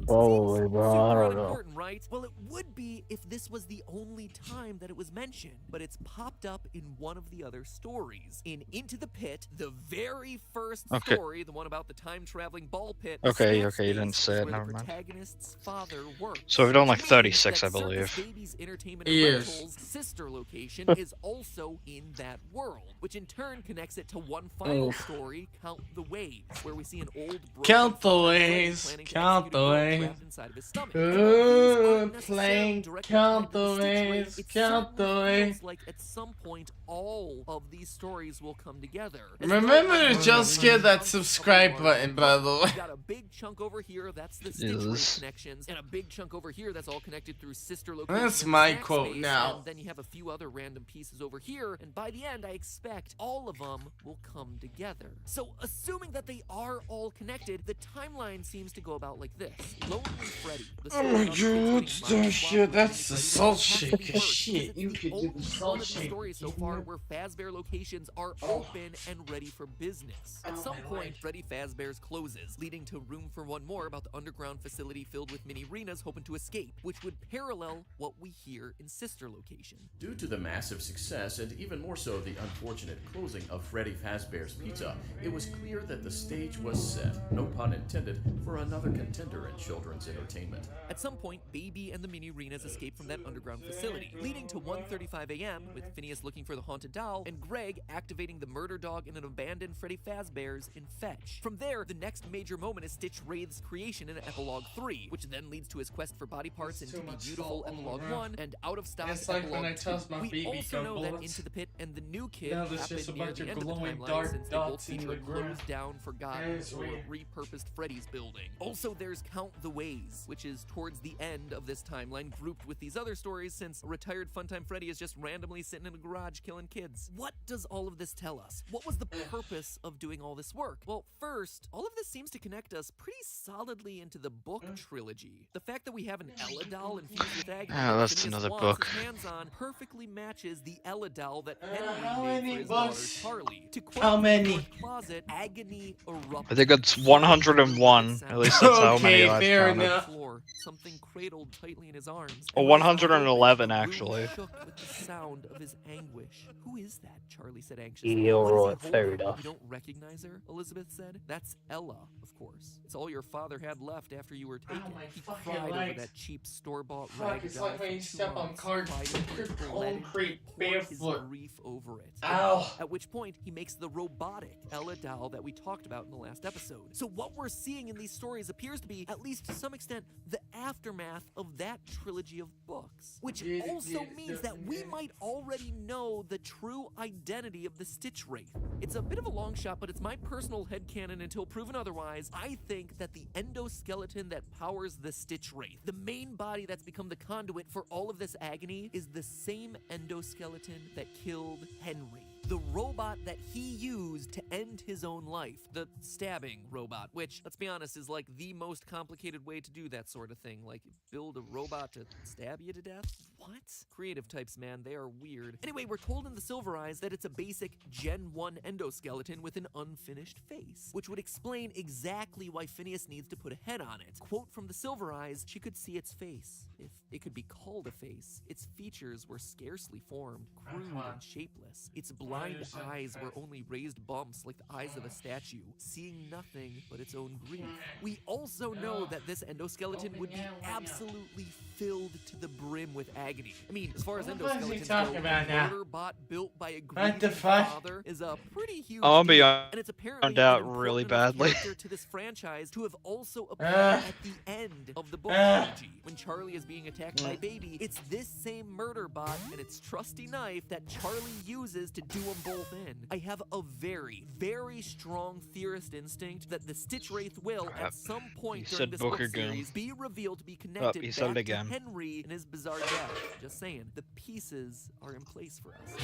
Probably, bro. I super don't know. unimportant, right? Well, it would be if this was the only time that it was mentioned, but it's popped up in one of the other stories. In Into the Pit, the very first Okay. story, the one about the time-traveling ball pit. the Okay, Snack okay, you didn't Space say is it, where never the mind. protagonist's father works. So we've done like Which means 36, that I believe. Circus Baby's Entertainment Yes. Rentals' sister location is also in that world, which in turn connects it to one final story, Count the Waves, where we see an old broken Count the full-time Freddy waves, planning to count execute the a girl waves. trapped inside of his stomach. And while these aren't necessarily Playing, directly count tied to the Stitch Wraith, waves, it count the certainly waves. feels like at some point all of these stories will come together. Remember to just hit that subscribe button, by the way. We got a big chunk over here, that's the Stitch Wraith Jesus. connections, and a big chunk over here that's all connected through sister locations. That's and my Snack quote Space, now. And then you have a few other random pieces over here, and by the end, I expect all of them will come together. So, assuming that they are all connected, the timeline seems to go about like this. Lonely Freddy. The Oh my story god, about what's kids getting that mind shit? swapped That's with the Freddy salt has to be shaker worse, shit. because You it's could the do the only salt one of the shaker. stories so far where Fazbear locations are open and ready for business. At some point, Freddy Fazbear's closes, leading to room for one more about the underground facility filled with mini arenas hoping to escape, which would parallel what we hear in Sister Location. Due to the massive success, and even more so the unfortunate closing of Freddy Fazbear's Pizza, it was clear that the stage was set, no pun intended, for another contender in children's entertainment. At some point, Baby and the mini arenas escape from that underground facility, leading to 1:35 a.m. with Phineas looking for the haunted doll and Greg activating the murder dog in an abandoned Freddy Fazbear's in Fetch. From there, the next major moment is Stitch Wraith's creation in Epilogue 3, which then leads to his quest for body parts in To Be Beautiful Epilogue 1 and Out of Stock It's like when I Epilogue toss 2. my We baby also gun know that bullets. Into the Pit and the New Kid Now there's happen just a near bunch the of end of the glowing timeline dark since they both dots in feature a the ground. closed down, forgotten, Yes, or we- repurposed Freddy's building. Also, there's Count the Ways, which is towards the end of this timeline, grouped with these other stories since a retired Funtime Freddy is just randomly sitting in a garage killing kids. What does all of this tell us? What was the purpose of doing all this work? Well, first, all of this seems to connect us pretty solidly into the book trilogy. The fact that we have an Ella doll infused with agony Ah, that that's Phineas another wants book. his hands on perfectly matches the Ella doll that how Henry made many for his books? daughter Charlie. To quote How the many? Fourth Closet, agony erupted. I think it's 101. At least that's how many Okay, I've fair counted. enough. Floor, something cradled tightly in his arms. Or And when his mouth 111 opened, the room actually. shook with the sound of his anguish. Who is that? Charlie said anxiously. Yeah, What is he right, fair holding? enough. You don't recognize her? Elizabeth said. That's Ella, of course. It's all your father had left after you were taken. my He fucking cried over legs. that cheap store-bought Fuck, rag it's doll like when for you 2 step on months, card- cried over it, bled into concrete it, poured his barefoot. grief over it. Ow. At which point, he makes the robotic Ella doll that we talked about in the last episode. So what we're seeing in these stories appears to be, at least to some extent, the aftermath of that trilogy of books. Which also means that we might already know the true identity of the Stitch Wraith. It's a bit of a long shot, but it's my personal headcanon until proven otherwise. I think that the endoskeleton that powers the Stitch Wraith, the main body that's become the conduit for all of this agony, is the same endoskeleton that killed Henry. The robot that he used to end his own life. The stabbing robot, which, let's be honest, is like the most complicated way to do that sort of thing. Like, build a robot to stab you to death? What? Creative types, man, they are weird. Anyway, we're told in the Silver Eyes that it's a basic Gen 1 endoskeleton with an unfinished face, which would explain exactly why Phineas needs to put a head on it. Quote from the Silver Eyes, she could see its face, if it could be called a face. Its features were scarcely formed, crude and shapeless. Its blind eyes were only raised bumps like the eyes of a statue, seeing nothing but its own grief. We also know that this endoskeleton would be absolutely filled to the brim with agony. I mean, as far as endoskeletons go, a murder bot built by a grieving father is a pretty huge I'll be deal. on And it's apparently out an really important enough badly. character to this franchise to have also appeared at the end of the book trilogy. When Charlie is being attacked by Baby, it's this same murder bot and its trusty knife that Charlie uses to do them both in. I have a very, very strong theorist instinct that the Stitch Wraith will, at some point You during said this Booker book Goon. series, be revealed to be connected you said it back to again. Henry and his bizarre death. Just saying, the pieces are in place for us.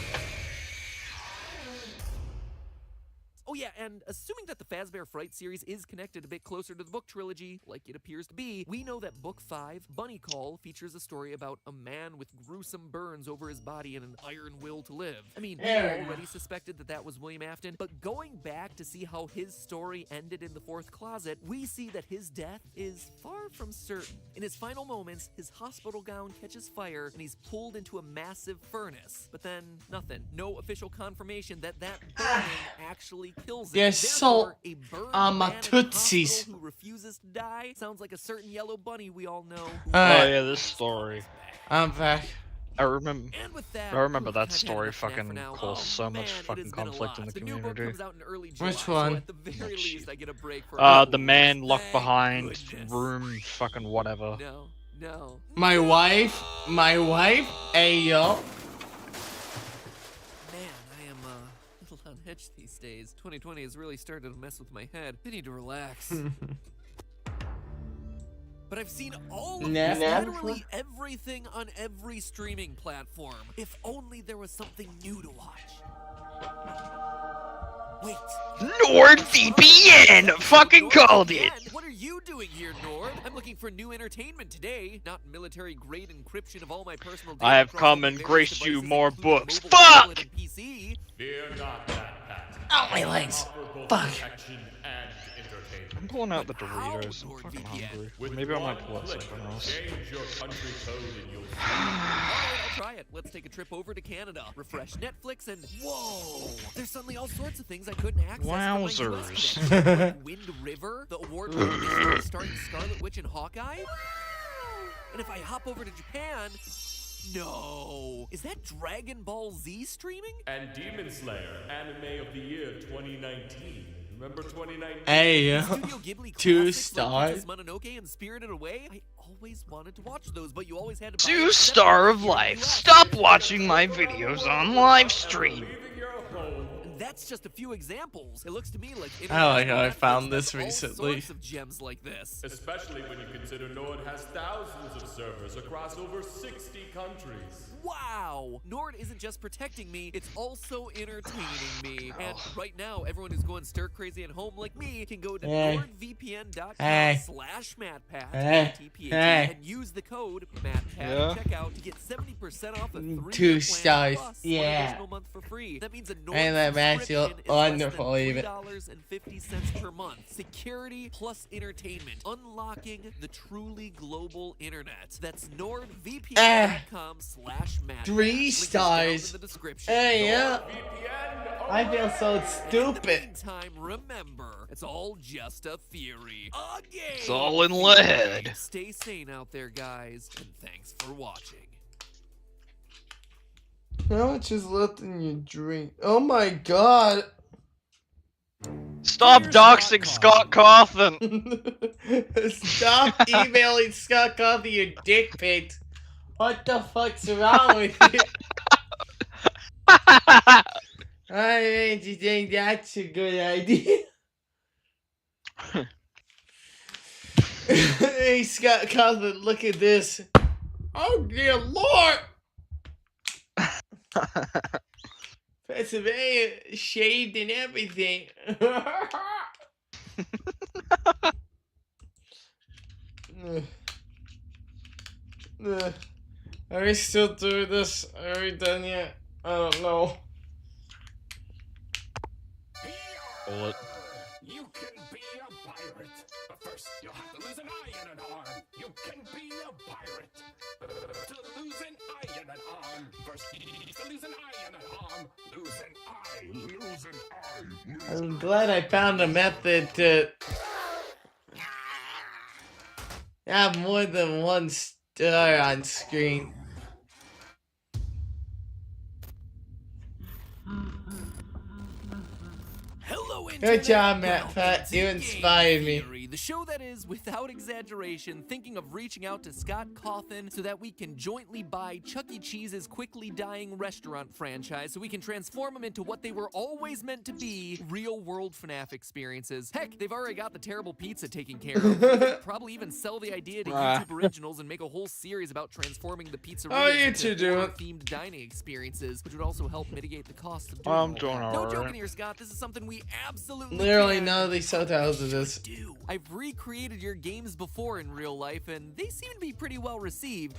Oh yeah, and assuming that the Fazbear Fright series is connected a bit closer to the book trilogy, like it appears to be, we know that Book 5, Bunny Call, features a story about a man with gruesome burns over his body and an iron will to live. I mean, we already suspected that that was William Afton, but going back to see how his story ended in the fourth closet, we see that his death is far from certain. In his final moments, his hospital gown catches fire and he's pulled into a massive furnace. But then, nothing. No official confirmation that that burning actually kills him. They're so Therefore, a burned man in a tootsies. hospital who refuses to die sounds like a certain yellow bunny we all know. Oh yeah, this story. I'm back. I remember. And with that, I remember I've that had story enough for now. fucking Oh, caused so much man, it fucking has been a conflict in lot. the The new book community. comes out in early July, Which so one? at the very least I get a break for The man locked Thank behind goodness. room fucking whatever. No. My wife? Hey yo. Man, I am a little unhitched these days. 2020 has really started to mess with my head. I need to relax. But I've seen all of this, literally everything on every streaming platform. If only there was something new to watch. Wait. NordVPN! Fucking called it! What are you doing here, Nord? I'm looking for new entertainment today, not military-grade encryption of all my personal data. I have across come all and my graced various you devices, more including books. mobile, Fuck! tablet, and PC. Fear not, MATPAT. Oh, my legs. Fuck. I'm pulling out the Doritos. I'm fucking hungry. Maybe I might pull out something else. Change your country code and you'll Alright, I'll try it. Let's take a trip over to Canada, refresh Netflix, and whoa! There's suddenly all sorts of things I couldn't access from my US Wowzers. connection. Like Wind River, the award-winning mystery starring Scarlet Witch and Hawkeye. And if I hop over to Japan, no! Is that Dragon Ball Z streaming? And Demon Slayer, Anime of the Year 2019. Remember 2019? Hey, Studio Ghibli 2 classics like stars. Princess Mononoke and Spirited Away? I always wanted to watch those, but you always had to buy 2 them star of separately here in the life. US. Stop watching my videos on live stream. Leaving your home. And that's just a few examples. It looks to me like I like how I Netflix found has this all recently. sorts of gems like this. Especially when you consider Nord has thousands of servers across over 60 countries. Wow! Nord isn't just protecting me, it's also entertaining me. And right now, everyone who's going stir crazy at home like me can go to nordvpn.com/MATPAT and use the code MATPAT at checkout to get 70% off a 3-year 2 plan stars. plus Yeah. one additional month for free. That means a Nord Hey, that match subscription is is less than wonderful, even. $3.50 per month. Security plus entertainment. Unlocking the truly global internet. That's nordvpn.com/MATPAT. 3 stars. Hey, yeah. I feel so stupid. In the meantime, remember, it's all just a theory. A game. It's all in the head. Stay sane out there, guys, and thanks for watching. How much is left in your drink? Oh my god. Stop doxing Scott Cawthon. Stop emailing Scott Cawthon your dick pics. What the fuck's wrong with you? I don't think that's a good idea. Hey, Scott Cawthon, look at this. Oh dear lord! Pennsylvania shaved and everything. Are we still doing this? Are we done yet? I don't know. Bullet. You can be a pirate, but first you'll have to lose an eye and an arm. You can be a pirate. To lose an eye and an arm. First, to lose an eye and an arm. Lose an eye. Lose an eye. I'm glad I found a method to have more than one star on screen. Hello, Good job, MATPAT. You inspired me. The show that is, without exaggeration, thinking of reaching out to Scott Cawthon so that we can jointly buy Chuck E. Cheese's quickly dying restaurant franchise so we can transform them into what they were always meant to be, real-world FNAF experiences. Heck, they've already got the terrible pizza taken care of. They could probably even sell the idea to YouTube Originals and make a whole series about transforming the pizzeria into themed dining experiences, which would also help mitigate the cost of doing I'm doing No alright. joking here, Scott. This is something we absolutely Literally can. none of these subtitles of this. I've recreated your games before in real life, and they seem to be pretty well received.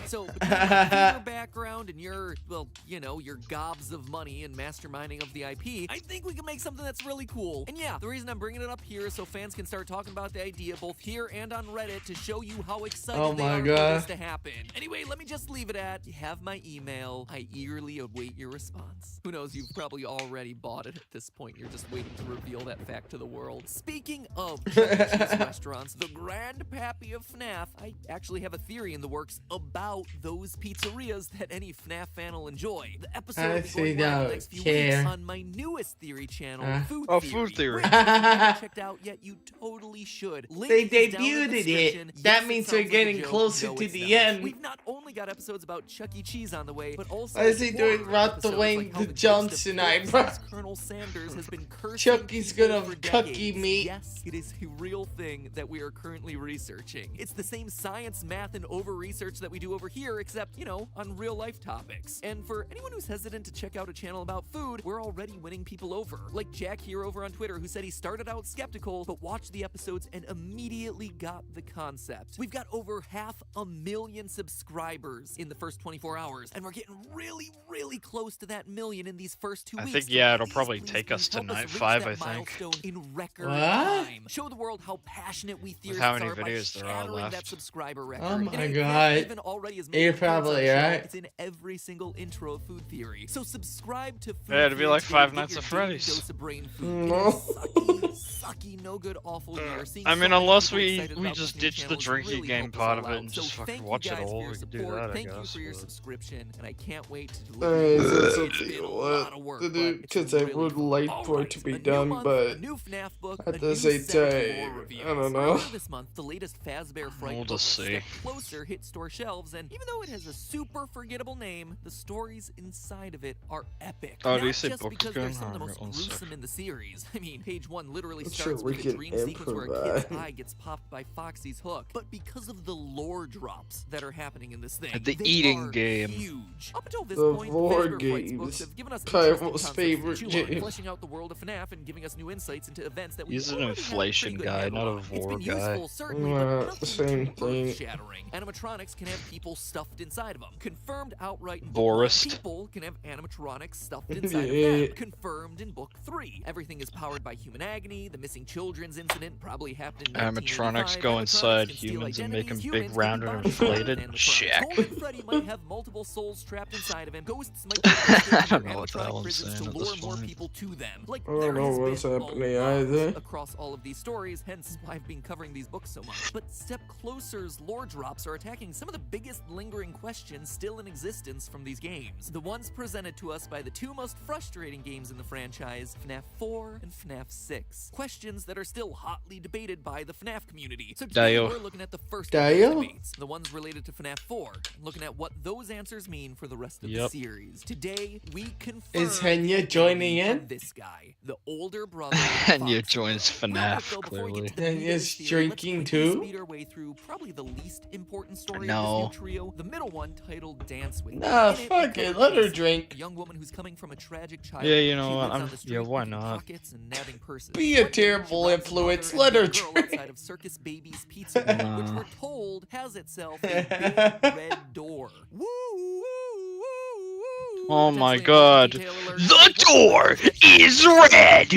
So, between your background and your, well, you know, your gobs of money and masterminding of the IP, I think we can make something that's really cool. And yeah, the reason I'm bringing it up here is so fans can start talking about the idea both here and on Reddit to show you how excited they are for this to happen. Anyway, let me just leave it at, you have my email. I eagerly await your response. Who knows, you've probably already bought it at this point. You're just waiting to reveal that fact to the world. Speaking of Chuck E. Cheese restaurants, the grandpappy of FNAF, I actually have a theory in the works about those pizzerias that any FNAF fan will enjoy. The episode will be going live in the next few weeks on my newest theory channel, Food Theory. If you haven't checked out yet, you totally should. Link They is down in the debuted description. it. That Yes, means it we're sounds like a getting joke. closer No, to it's the not. end. We've not only got episodes about Chuck E. Cheese on the way, but also Why is he doing horror Rot the episodes Wing like how the ghost of Johnson eyebrow? Colonel Sanders has been cursing Chucky's people gonna for cucky decades. me. Yes, it is a real thing that we are currently researching. It's the same science, math, and over-research that we do over here, except, you know, on real-life topics. And for anyone who's hesitant to check out a channel about food, we're already winning people over. Like Jack here over on Twitter, who said he started out skeptical, but watched the episodes and immediately got the concept. We've got over 500,000 subscribers in the first 24 hours, and we're getting really, really close to that million in these first 2 I weeks. think, yeah, it'll probably take us to night 5, I think. In record What? time. Show the world how passionate we theorists how many are by videos there are shattering that left. subscriber record. Oh my And hey, God. even already has made You're appearance on probably the show. right. It's in every single intro of Food Theory. So subscribe to Food Yeah, it'd be Theory like to Five get Nights your at daily Freddy's. dose of brain food. No. It is sucky, no good, awful year. Seeing I so mean, many unless people we excited about just this new ditch the channel is drinky really game helped us part all of it out. and So just fucking thank you watch it guys for all, your we could do support. that, I Thank you guess, for your but- subscription, and I can't wait to Is deliver. that It's something been a you lot of want work, to but do? it's Because I really would fun. like All for it right, to be a new done, month, but a new FNAF book, at a the new same set of time, horror reviews. I don't know. Earlier this month, the latest Fazbear Fright We'll book, just see. Step Closer, hit store shelves, and even though it has a super forgettable name, the stories inside of it are epic. Oh, Not do you say just book because again? they're some of the Alright, most one sec. gruesome in the series. I mean, page 1 literally I'm starts sure we with a can dream sequence where a kid's improvise. eye gets popped by Foxy's hook. But because of the lore drops that are happening in this thing, The they eating are game. huge. Up until this The point, lore Fazbear Frights books games. have given us Probably interesting most concepts favorite to chew on, game. fleshing out the world of FNAF and giving us new insights into events that we He's an already have a inflation pretty good guy, handle not a on. It's vor been guy. useful, certainly, Yeah, but nothing same too thing. earth-shattering. Animatronics can have people stuffed inside of them. Confirmed outright in Boris. book 1. People can have animatronics stuffed inside of Yeah. them. Confirmed in book 3. Everything is powered by human agony. The missing children's incident probably happened in Animatronics 1985. go Animatronics inside can steal humans and make identities. them big, Humans round, can and be bodied inflated. by animatronics. Shaq. Golden Freddy might have multiple souls trapped inside of him. Ghosts might be escaping I from don't know what the hell animatronic I'm prisons saying to at lure this more point. people to them. Like, I don't there know has what's been a happening lot either. across all of these stories, hence why I've been covering these books so much. But Step Closer's lore drops are attacking some of the biggest lingering questions still in existence from these games. The ones presented to us by the two most frustrating games in the franchise, FNAF 4 and FNAF 6. Questions that are still hotly debated by the FNAF community. So today Dio. we're looking at the first of Dio? those debates, the ones related to FNAF 4, and looking at what those answers mean for the rest of the series. Today, we confirm Is Henya joining in? this guy, the older brother. Henya joins FNAF, clearly. Henya's drinking too? Speed our way through probably the least important story No. of this new trio, the middle one titled Dance With. Nah, In it, fuck we it, cover let her Casey, drink. a young woman who's coming from a tragic childhood. Yeah, you know She what? lives on the street why picking not? pockets and nabbing purses. Be a One day, she terrible robs her influence, mother let her and a girl drink. outside of Circus Baby's Pizza, which we're told has itself a big red door. Woo, woo, woo, woo. Oh my Potentially god. a detail alert. The door is red!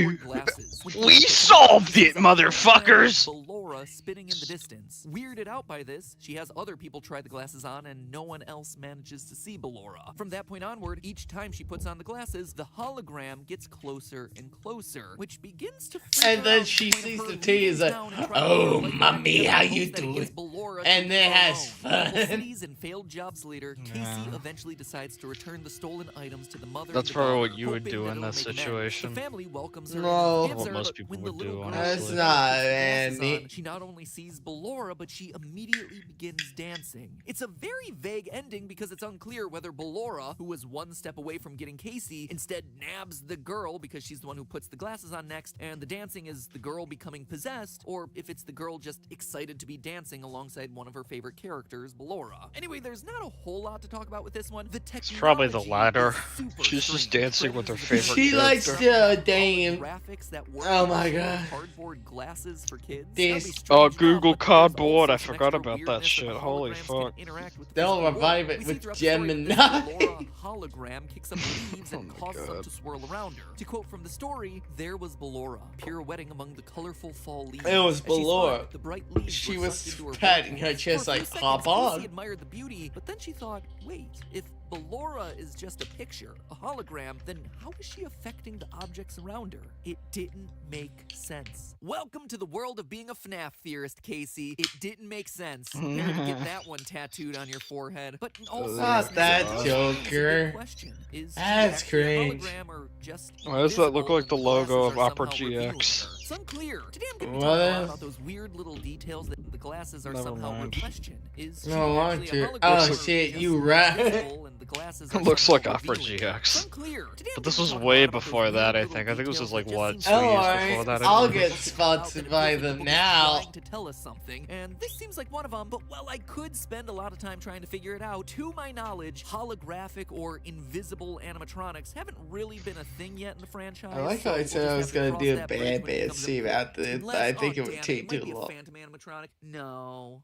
We solved it, motherfuckers! Ballora spinning in the distance. Weirded out by this, she has other people try the glasses on and no one else manages to see Ballora. From that point onward, each time she puts on the glasses, the hologram gets closer and closer, which begins to freak And her then out to she the point sees of the her tea is leaning like, down and trying to oh, like mommy, that how and you hopes that it doing? gets Ballora to And leave they her has alone. fun. Cities and failed jobs leader, Casey eventually decides to return the stolen items to the mother. That's and the probably daughter, what you would hoping do that in it'll that make amends. situation. The family welcomes her. No. And gives What her, most but people when the would little do, girl That's honestly. not, puts the glasses Andy. on, she not only sees Ballora, but she immediately begins dancing. It's a very vague ending because it's unclear whether Ballora, who was one step away from getting Casey, instead nabs the girl because she's the one who puts the glasses on next, and the dancing is the girl becoming possessed, or if it's the girl just excited to be dancing alongside one of her favorite characters, Ballora. Anyway, there's not a whole lot to talk about with this one. The It's probably the technology latter. is super She's just strange. dancing with her Predators favorite She likes character. to dang. graphics that work Oh my with god. cardboard glasses for kids. This- That'd be strange Oh, enough, Google but there's Cardboard, also I some forgot extra about that weirdness shit, the holy holograms fuck. can interact with the They'll physical world. revive it We see with throughout the story that this Gemini. Ballora hologram kicks up the leaves and Oh my causes them God. to swirl around her. To quote from the story, there was Ballora, pirouetting among the colorful fall leaves. It was As she spun, Ballora. the bright leaves She were was sucked into her patting vortex. her chest For a few like, seconds, hop on. Casey admired the beauty, but then she thought, wait, if Ballora is just a picture, a hologram, then how is she affecting the objects around her? It didn't make sense. Welcome to the world of being a FNAF theorist, Casey. It didn't make sense. Better to get that one tattooed on your forehead. But also, Not that Joker. Joker. That's cringe. Why does that look like the logo of Opera GX? It's unclear. Today I'm going to be What talking a lot is- about those weird little details that the glasses are Never somehow mind. reflection. Is she No, actually aren't a you? hologram Oh or shit, just you right. invisible and the glasses are Looks somehow like Opera revealing? GX. It's unclear. Today I'm But this gonna was talk way about those before weird that, I little think. I think this was details like, that what, just 2 seem years Alright, before that? I I'll think. get sponsored by them now. To tell us something, and this seems like one of them, but while I could spend a lot of time trying to figure it out, to my knowledge, holographic or invisible animatronics haven't really been a thing yet in the franchise. I like how so I we'll said I just was have to gonna cross do a that bridge bad when it bad comes up scene to after this, but I think it would take too long. Phantom animatronic? No,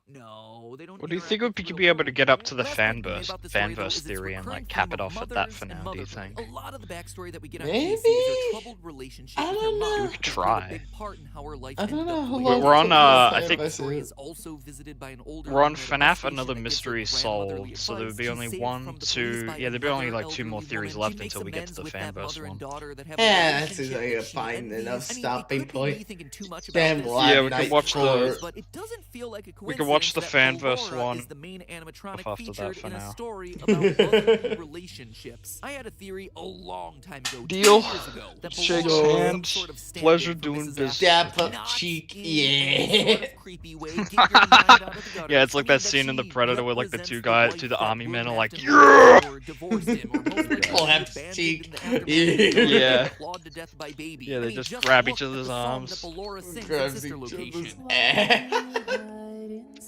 they don't. What do you interact think with we could real be able to get up to the Last point we made fanverse about this story, though, is its theory and recurring like cap theme it of off at that mothers for and now, do you motherhood. think? A lot of the backstory that we get on Maybe. Casey is a troubled relationship I with her don't mother. know. We could which played a try. big part in how her life I don't ended know up how the way long it We're on, till I this think- episode story is also visited by an older We're on woman at a FNAF, station another that gives her mystery grandmotherly solved, so there would advice. be She's only saved 1, from the 2, police by yeah, there'd be only another like 2 more elderly theories woman. left She makes until we get to the amends with that fanverse mother and one. daughter that have a Yeah, that seems relationship like a that she fine envies. enough I mean, it stopping could be me point. thinking too much about Damn this. live Yeah, we night could watch court. the But it doesn't feel like a we could watch the coincidence that fanverse Ballora one is the main animatronic after that featured for in a now. story about motherly relationships. I had a theory a long time ago, 2 Deal. years ago, that Shakes Ballora was some hands. sort of stand-in Pleasure for doing Mrs. business. Dap up Not cheek, in any sort yeah. of creepy way. Get your mind out of the gutter. Yeah, it's like I mean that scene in The she Predator where like the represents 2 guys, wife 2 that army will men are have like, to yeah! or divorced him, or most likely Collapse abandoned cheek. in the aftermath of the Yeah. war, clawed to death by baby. Yeah, they I mean, just just grab look each at other's the song arms. that Ballora sings in Grabs Sister each Location.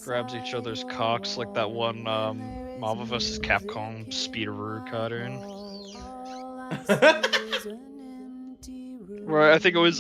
Grabs each other's cocks like that one Marvel vs. Capcom Speederoo cartoon. Right, I think it was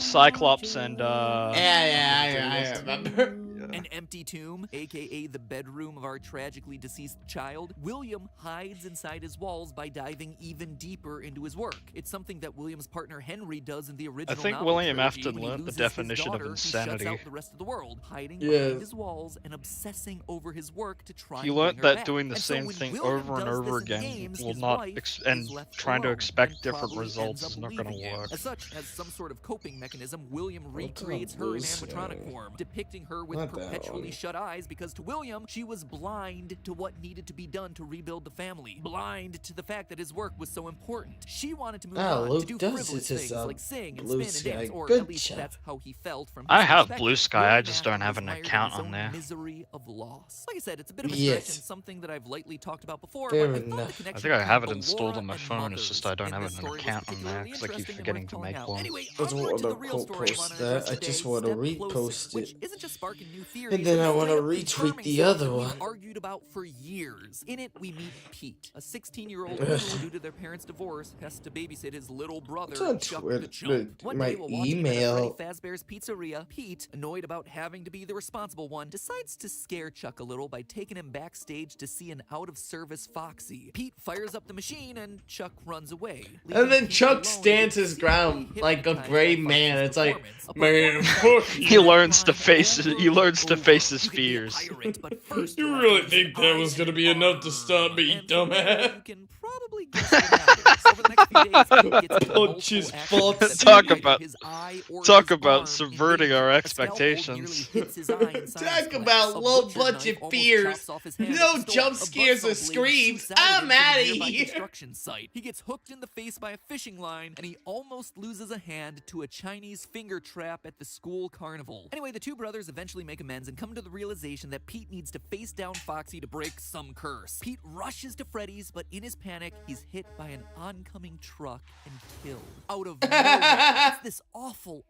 Cyclops and Yeah, I remember. An empty tomb, aka the bedroom of our tragically deceased child, William hides inside his walls by diving even deeper into his work. It's something that William's partner Henry does in the original I think novel William trilogy Afton when he learned the loses his definition of daughter, who insanity. shuts out the rest of the world, hiding Yes. behind his walls and obsessing over his work to try He and learned bring her that back. doing the And so same when thing William over and does over this in again games, will his not wife and is left trying to alone expect and different probably results ends is up not gonna leaving him. work. As such, as some sort of coping mechanism, William recreates her in this animatronic guy? form, depicting her with Not perpetually shut eyes because to William, she was blind to what needed to be done to rebuild the family. Blind to the fact that his work was so important. She wanted to move on Luke to do does frivolous his, things like sing and Blue spin and dance, Sky. or Good at least job. that's how he felt from his I have perspective. Blue Sky, I William just don't Afton have was an mired in account his on own there. Misery of loss. Like I said, it's a bit of Yes. research and something that I've lightly talked about before, Fair but I thought enough. the connection I think I have it between installed on Ballora my and phone, it's just I don't Mothers have in this an story was account on there particularly because I keep interesting and forgetting worth to calling make out. one. Anyway, Just onward want to to the real story I post wanna that. address I today, just want to Step repost Closer, which it. isn't just sparking new theories, And then but I want to straight up retweet confirming the stuff other that we've one. argued about for years. In it, we meet Pete, a 16-year-old who, due to their parents' divorce, has to babysit his little brother, It's on Chuck Twitter, the Chump. One my day, while watching him at a Freddy email. Fazbear's Pizzeria, Pete, annoyed about having to be the responsible one, decides to scare Chuck a little by taking him backstage to see an out-of-service Foxy. Pete fires up the machine and Chuck runs away. And then Pete Chuck alone stands gets his ground like a hypnotized brave by man. Foxy's It's like, performance. man, fuck He you. learns to face his You can be a fears. pirate, but first You you'll have really to think that was gonna be enough to stop me, and from there, dumbass? you can probably guess what happens. Over the next few days, Pete gets into Punch his multiple accidents that Talk either about- his eye or Talk his about arm subverting in our danger. A scalpel expectations. nearly hits his eye in science Talk class. about A low butcher budget knife almost fears. chops off his hand No at the store. jump A scares or buzzsaw blade screams. shoots out I'm into the outta nearby here. construction site. He gets hooked in the face by a fishing line, and he almost loses a hand to a Chinese finger trap at the school carnival. Anyway, the two brothers eventually make amends and come to the realization that Pete needs to face down Foxy to break some curse. Pete rushes to Freddy's, but in his panic, he's hit by an oncoming truck and killed. Out of nowhere, it's this awful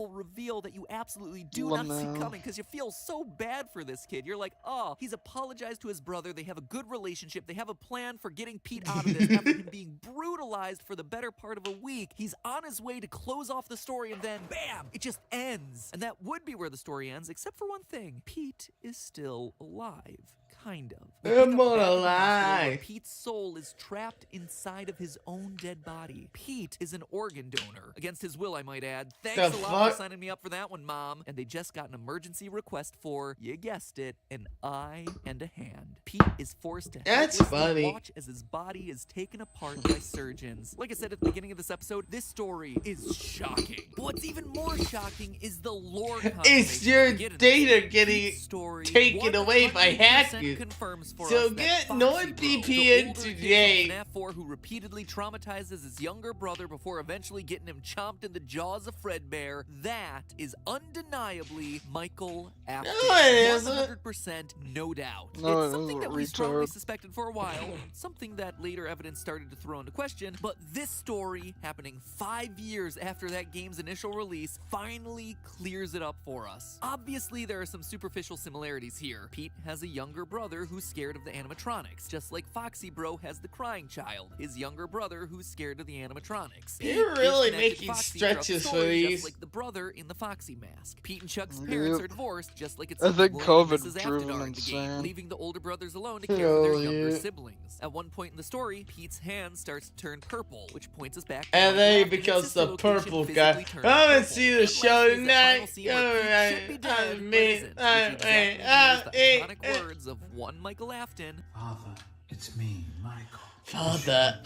reveal that you absolutely do not see coming because you feel so bad for this kid. You're like, oh, he's apologized to his brother. They have a good relationship. They have a plan for getting Pete out of this after him being brutalized for the better part of a week. He's on his way to close off the story and then, bam, it just ends. And that would be where the story ends, except for one thing. Pete is still alive. Kind of. We pick I'm up back in the alive. hospital where Pete's soul is trapped inside of his own dead body. Pete is an organ donor. Against his will, I might add. Thanks The a lot for fuck? signing me up for that one, Mom. And they just got an emergency request for, you guessed it, an eye and a hand. Pete is forced to That's helplessly funny. watch as his body is taken apart by surgeons. Like I said at the beginning of this episode, this story is shocking. But what's even more shocking is the lore It's confirmation your we get in this data story. getting Pete's story taken away by 100% hackers. confirms for So us that get Foxy NordVPN Bro, the older today. kid from FNAF 4 who repeatedly traumatizes his younger brother before eventually getting him chomped in the jaws of Fredbear, that is undeniably Michael Afton. No, it isn't. 100% no doubt. No, it It's something isn't, that we strongly retard. suspected for a while, something that later evidence started to throw into question, but this story, happening 5 years after that game's initial release, finally clears it up for us. Obviously, there are some superficial similarities here. Pete has a younger brother who's scared of the animatronics, just like Foxy Bro has the crying child, his younger brother who's scared of the animatronics. Pete You're is really connected to making Foxy throughout the stretches for story, these. just like the brother in the Foxy mask. Pete and Chuck's parents Yep. are divorced, just like it's I think William and COVID Mrs. drove Afton him are in the game, insane. leaving the older brothers alone to care for their Hell younger yeah. siblings. At one point in the story, Pete's hand starts to turn purple, which points us back to And Michael then he Afton. becomes His the sister location purple physically guy. turns I haven't purple. seen the Unlike show in the final tonight. scene where Pete should be dead, but isn't, which exactly mirrors the iconic words of one Michael Afton. Father, it's me, Michael. Father,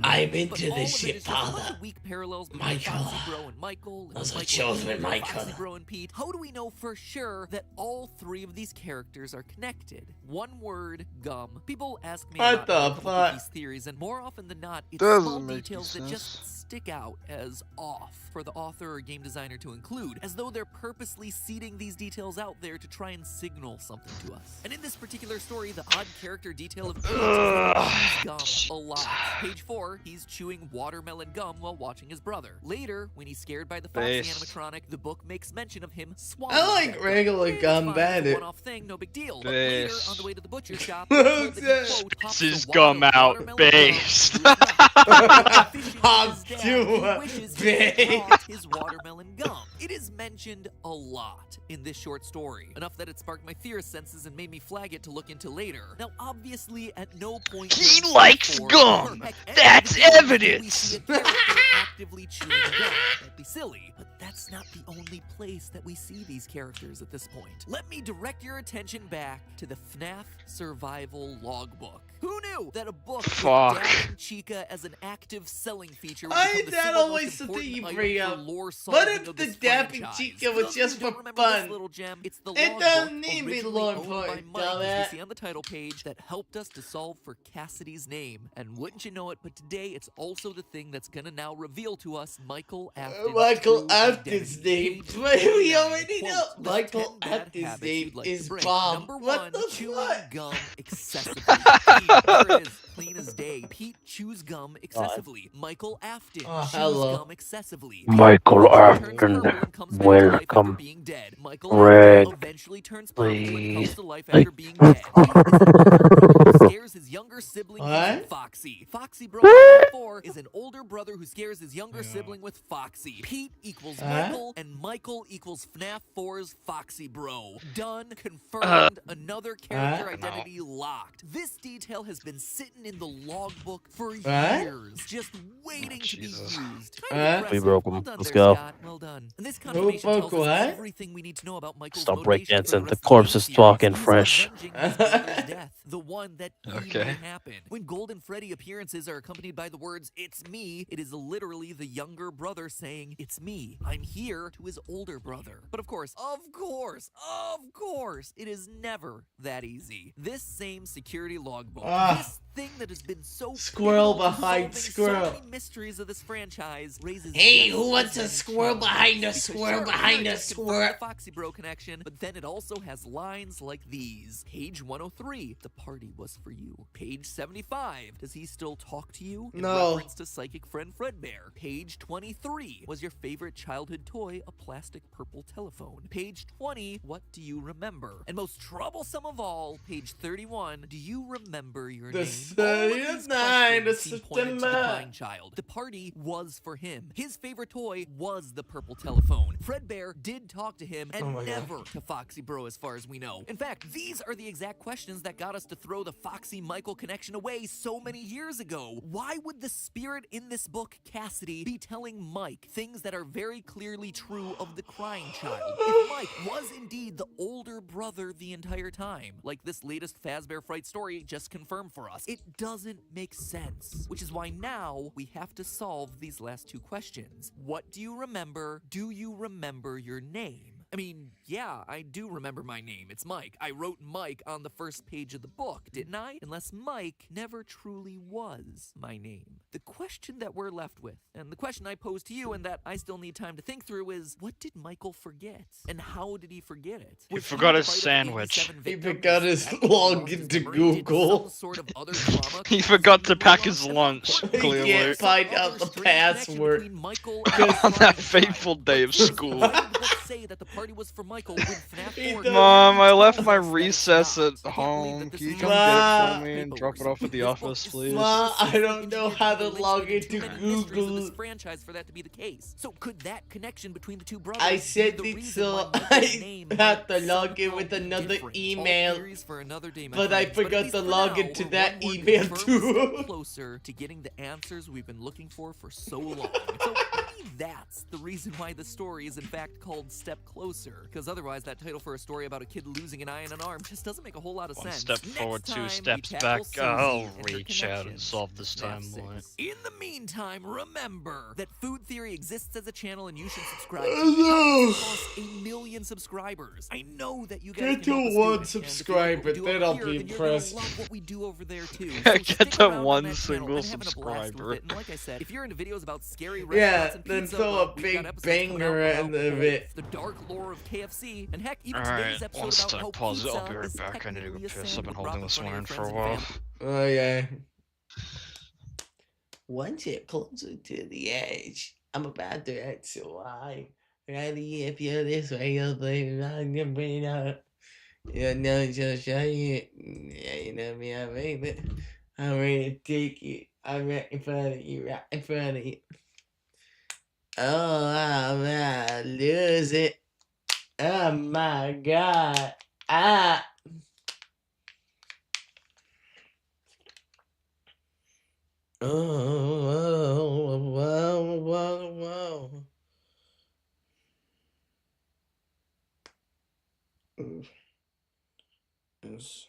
I'm into But all this of it shit, is just a bunch Father. of weak parallels between Michael. Foxy Bro and Michael, and Those are Michael children, and Michael. Foxy Bro and Pete. How do we know for sure that all three of these characters are connected? One word, gum. People ask me What a lot the how to come up with fuck? these theories, and more often than not, it's Doesn't small make details that sense. just stick out as off for the author or game designer to include, as though they're purposely seeding these details out there to try and signal something to us. And in this particular story, the odd character detail of Pete is that he chews gum a lot. Page 4, he's chewing watermelon gum while watching his brother. Later, when he's scared by the Foxy Based. animatronic, the book makes mention of him swallowing I like that gum. regular It's gum fine, better. it's a one-off thing, no big deal. But later, Based. on the way to the butcher shop, we're told that he, quote, pops This is the gum out, watermelon based. gum through his mouth. Fishing with Pop his dad, to he a wishes he base. had brought his watermelon gum. It is mentioned a lot in this short story, enough that it sparked my theorist senses and made me flag it to look into later. Now, obviously, at no point He during likes Part 4, gum. or heck, any That's of the games do we evidence. see a character actively chewing gum. That'd be silly, but that's not the only place that we see these characters at this point. Let me direct your attention back to the FNAF Survival Logbook. Who knew that a book Fuck. with Dad and Chica as an active selling feature would Why become is the that single always most the thing important you item bring for up? lore But solving it's of the this dapping franchise. chica For was those just who don't for remember this fun. little gem, it's the It logbook doesn't need to be originally law owned by enforcement, Mike, as dumbass. we see on the title page, that helped us to solve for Cassidy's name. And wouldn't you know it, but today it's also the thing that's gonna now reveal to us Michael Afton's Michael true Afton's identity. name. Page We 49, already quote, know. "List Michael 10 bad Afton's habits name you'd like to is break. Bob. Number What 1, the chewing fuck? gum excessively. Pete, there it is, clean as day. Pete chews gum excessively. Michael Afton Oh, chews hello. gum excessively. Michael Turns Afton, purple and comes back to life after welcome. being dead. Michael Red, Afton eventually turns purple and comes please. to life after being dead. Pete is an older brother who scares his younger sibling using What? Foxy. Foxy Bro 4 is an older brother who scares his younger sibling with Foxy. Pete equals Michael, and Michael equals FNAF 4's Foxy Bro. Done, confirmed, another character identity locked. This detail has been sitting in the logbook for years, just waiting to be used. We broke him. Well done Let's there, go. Scott. Well done. And this confirmation tells us everything we need to know about Michael's Stop motivation for breakdancing. The rest of corpse game is series. talking He's fresh. avenging his brother's death, the one that he Okay. made happen. When Golden Freddy appearances are accompanied by the words, "It's me," it is literally the younger brother saying, "It's me. I'm here," to his older brother. But of course, it is never that easy. This same security logbook, this thing that has been so Squirrel pivotal to behind solving squirrel. so many mysteries of this franchise raises Hey, just who wants as a many squirrel challenges. behind a Because squirrel sure, behind it a just confirmed squirrel? the Foxy Bro connection, but then it also has lines like these. Page 103, "The party was for you." Page 75, "Does he still talk to you?" In No. reference to psychic friend Fredbear. Page 23, "Was your favorite childhood toy a plastic purple telephone?" Page 20, "What do you remember?" And most troublesome of all, page 31, "Do you remember your The name?" study All of of these nine, questions the seem pointed to the system. crying child. The party was for him. His favorite toy was the purple telephone. Fredbear did talk to him, and Oh my never to Foxy Bro as far as we know. In fact, these are the exact questions that got us to throw the Foxy-Michael connection away so many years ago. Why would the spirit in this book, Cassidy, be telling Mike things that are very clearly true of the crying child? If Mike was indeed the older brother the entire time, like this latest Fazbear Fright story just confirmed for us, it doesn't make sense. Which is why now we have to solve these last two questions. What do you remember? Do you remember your name? I mean, yeah, I do remember my name. It's Mike. I wrote Mike on the first page of the book, didn't I? Unless Mike never truly was my name. The question that we're left with, and the question I pose to you and that I still need time to think through, is what did Michael forget? And how did he forget it? He Was forgot the his fight of sandwich. 87 He victims? forgot his That he lost login his to memory? Did Google. some sort of other trauma He cause forgot to him pack memory his loss? lunch, He clearly. can't find Some out other the strange connection password. between Michael and On the that crying fateful child. day But of first, school. why did the book say that the party was for Michael when FNAF 4 Mom, I left tells my us that it's recess not? at I can't believe home. that this Can you is come just get it Ma. for me and drop it paperwork. off at the This book office, is please? Ma, I precisely don't know engineered how to to be the log linchpin into too many mysteries of Google. this franchise for that to be the case. So could that connection between the two brothers I be said the it reason so why Michael's I name had to might log in somehow with be another different? All email, theories for another day, my but I friends. But at forgot least to for log now, into we're that one more email confirmed step too. closer to getting the answers we've been looking for so long. So maybe that's the reason why the story is in fact called Step Closer, because otherwise that title for a story about a kid losing an eye and an arm just doesn't make a whole lot of One sense. step Next forward, two time, steps we back. tackle Susie I'll and her reach out and connections solve this to FNAF timeline. 6. In the meantime, remember that Food Theory exists as a channel and you should subscribe to it. Help us cross 1 million subscribers. I know that you guys Get can help to us do one it. And if you like subscriber, what we do then over I'll here, be then you're gonna impressed. love what we do over there too. So Get stick to around on one that channel. single I'm having a blast subscriber. with it. And like I said, if you're into videos about scary Yeah, restaurants and then pizza, throw well, a we've big got episodes coming banger out at about the end of it. the dark lore of KFC, and heck, even Alright, today's episode once about I how pause it, I'll be pizza right is back. I need to go technically a piss. I've sandwich been brought holding this in front one of in your for a friends and while. family. Oh yeah. Once you're closer to the edge, I'm about to act so high. Ready if you're this way, you'll play around your brain out. You know, just show you. Yeah, you know me, I made it. I'm ready to take it. I'm right in front of you, right in front of you. Oh, I'm gonna lose it. Oh my god. Ah. Oh, whoa, whoa, whoa. Yes.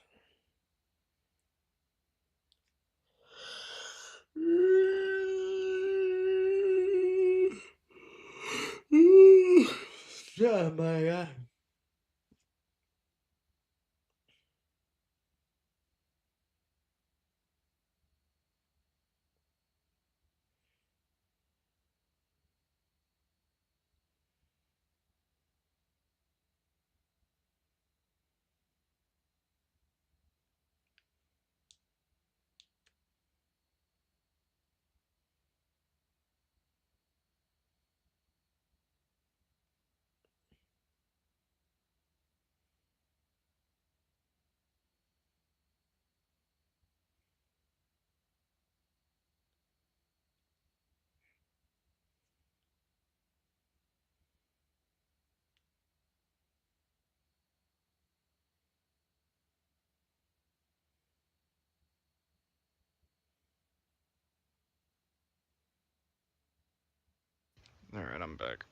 Oh my god. Alright, I'm back.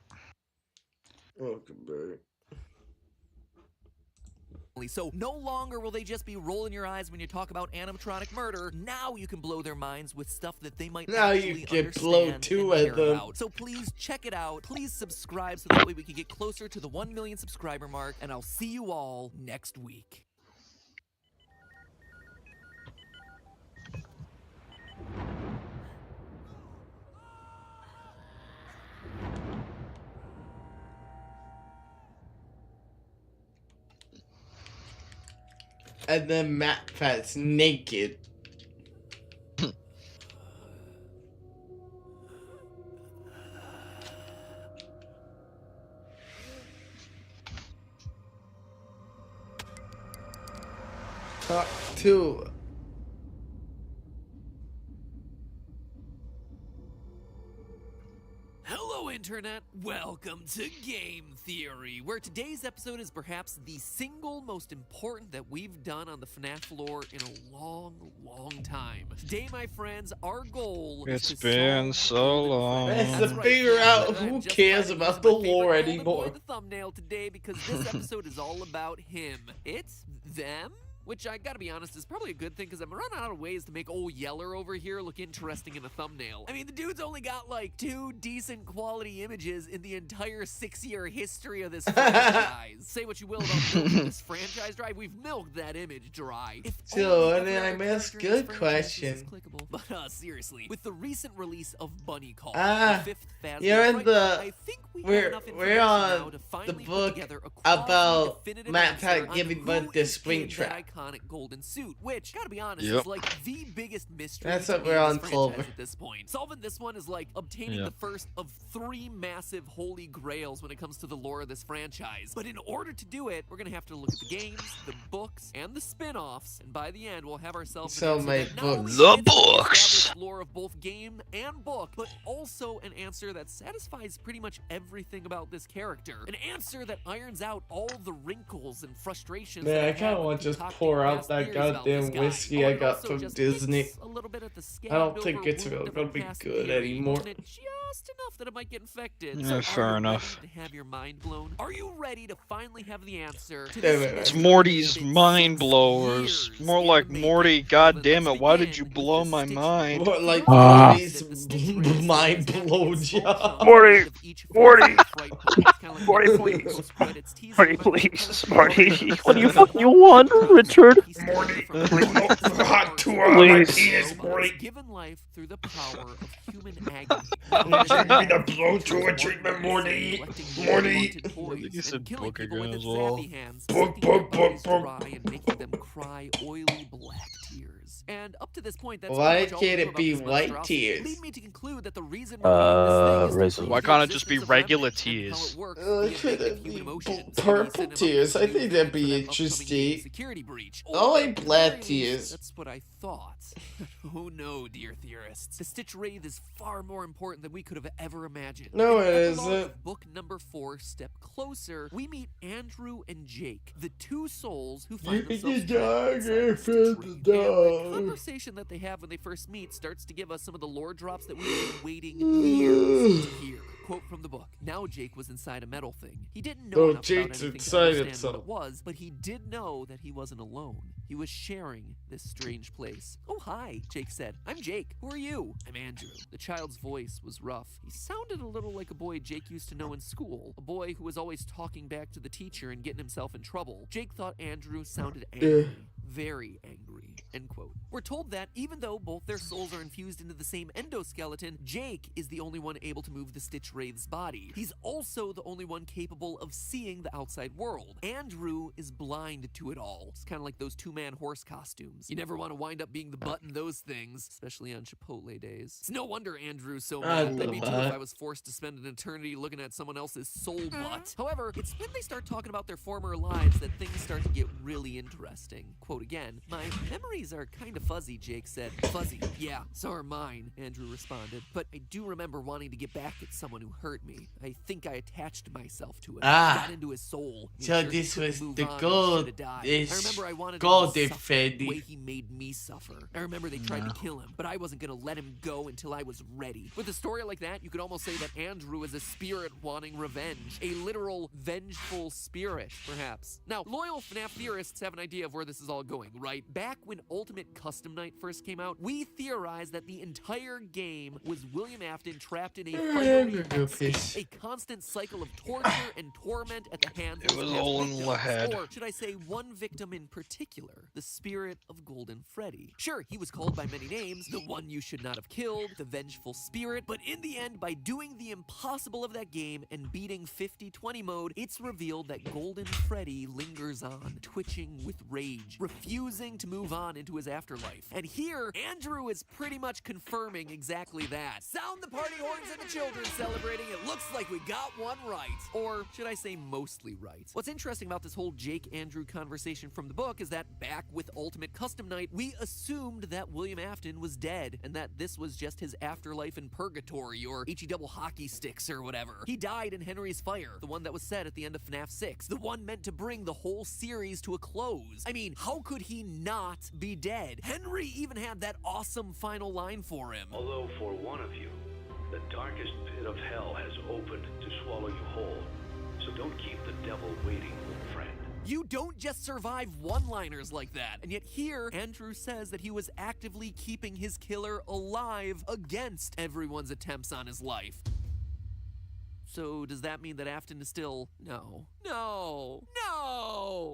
Welcome back. So no longer will they just be rolling your eyes when you talk about animatronic murder. Now you can blow their minds with stuff that they might Now actually you can blow understand two and of care them. about. So please check it out. Please subscribe so that way we can get closer to the 1 million subscriber mark. And I'll see you all next week. And then MATPAT's naked. Talk to. Hello, Internet. Welcome to Game Theory, where today's episode is perhaps the single most important that we've done on the FNAF lore in a long, long time. Today, my friends, our goal is to It's been so long. That's to figure out who cares about the lore anymore. the thumbnail today because this episode is all about him. It's them. Which I gotta be honest is probably a good thing because I'm running out of ways to make old Yeller over here look interesting in a thumbnail. I mean, the dude's only got like 2 decent quality images in the entire 6-year history of this franchise. Say what you will about milking this franchise dry, we've milked that image dry. So, and then I missed good question. But seriously, with the recent release of Bunny Call, Ah, the 5th Fazbear you're in Fright the. Night, I think We're on the book about MATPAT giving birth to Springtrap. Iconic golden suit, which, gotta be honest, Yep. is like the biggest mystery. That's what in we're this on, franchise Clover. At this point, solving this one is like obtaining the first of 3 massive holy grails when it comes to the lore of this franchise. But in order to do it, we're gonna have to look at the games, the books, and the spin-offs. And by the end, we'll have ourselves So an answer many that not only books. fits The the books. established lore of both game and book, but also an answer that satisfies pretty much everything about this character. An answer that irons out all the wrinkles and frustrations. Man, that I kind of want to just pour out that goddamn whiskey I got from Disney. I don't think it's really gonna be good anymore. Just enough that it might get infected. Yeah, So fair are you enough. ready to have your mind blown? Are you ready to finally have the answer to It's Morty's mind blowers. More like Morty, god damn it, why did you blow my mind? More like Morty's mind blow job. Morty, Morty, Morty, please, Morty, please, Morty. What do you fucking want, Richard? Morty, hot tour on my please. penis, Morty. given life through the power of human agony. Give me the blow to a treatment, Morty. Morty. You said book again as well. Book. And making them cry oily black tears. And up to this point, that's Why pretty much all can't we know it about be this white monstrosity. tears? Lead me to conclude that the reason we're doing this thing is Why can't it just be regular tears? Could it be purple tears? I think that'd be interesting. I like black tears. That's what I thought. Oh no, dear theorists. The Stitch Wraith is far more important than we could have ever imagined. No, In it the epilogue isn't. of book number 4, Step Closer, we meet Andrew and Jake, the 2 souls who find themselves trapped inside the Stitch Wraith. And The conversation that they have when they first meet starts to give us some of the lore drops that we've been waiting years to hear. Quote from the book: "Now Jake was inside a metal thing. He didn't know enough about anything to understand what it was, but he did know that he wasn't alone. He was sharing this strange place." "Oh, hi," Jake said. "I'm Jake. Who are you?" "I'm Andrew." The child's voice was rough. He sounded a little like a boy Jake used to know in school, a boy who was always talking back to the teacher and getting himself in trouble. Jake thought Andrew sounded angry. Very angry, end quote. We're told that even though both their souls are infused into the same endoskeleton, Jake is the only one able to move the Stitch Wraith's body. He's also the only one capable of seeing the outside world. Andrew is blind to it all. It's kind of like those two-man horse costumes. You never want to wind up being the butt in those things, especially on Chipotle days. It's no wonder Andrew's so mad. I'd be too if I was forced to spend an eternity looking at someone else's soul butt. However, it's when they start talking about their former lives that things start to get really interesting. Quote again, "My memories are kind of fuzzy," Jake said. "Fuzzy? Yeah, so are mine," Andrew responded. "But I do remember wanting to get back at someone who hurt me. I think I attached myself to him. Got into his soul. So this was the gold. I remember I wanted gold him to suffer the Freddy. way he made me suffer. I remember they tried to kill him, but I wasn't gonna let him go until I was ready." With a story like that, you could almost say that Andrew is a spirit wanting revenge. A literal vengeful spirit, perhaps. Now, loyal FNAF theorists have an idea of where this is all going, right? Back when Ultimate Custom Night first came out, we theorized that the entire game was William Afton trapped in a fiery hex state, a constant cycle of torture and torment at the hands of his all in victims. the head. Or should I say one victim in particular, the spirit of Golden Freddy. Sure, he was called by many names, the one you should not have killed, the vengeful spirit, but in the end, by doing the impossible of that game and beating 50-20 mode, it's revealed that Golden Freddy lingers on, twitching with rage, refusing to move on into his afterlife. And here, Andrew is pretty much confirming exactly that. Sound the party horns and the children celebrating. It looks like we got one right. Or should I say mostly right? What's interesting about this whole Jake-Andrew conversation from the book is that back with Ultimate Custom Night, we assumed that William Afton was dead and that this was just his afterlife in purgatory or HE double hockey sticks or whatever. He died in Henry's Fire, the one that was set at the end of FNAF 6, the one meant to bring the whole series to a close. I mean, how could he not be dead? Henry even had that awesome final line for him. "Although for one of you, the darkest pit of hell has opened to swallow you whole. So don't keep the devil waiting, friend." You don't just survive one-liners like that. And yet here, Andrew says that he was actively keeping his killer alive against everyone's attempts on his life. So does that mean that Afton is still... No.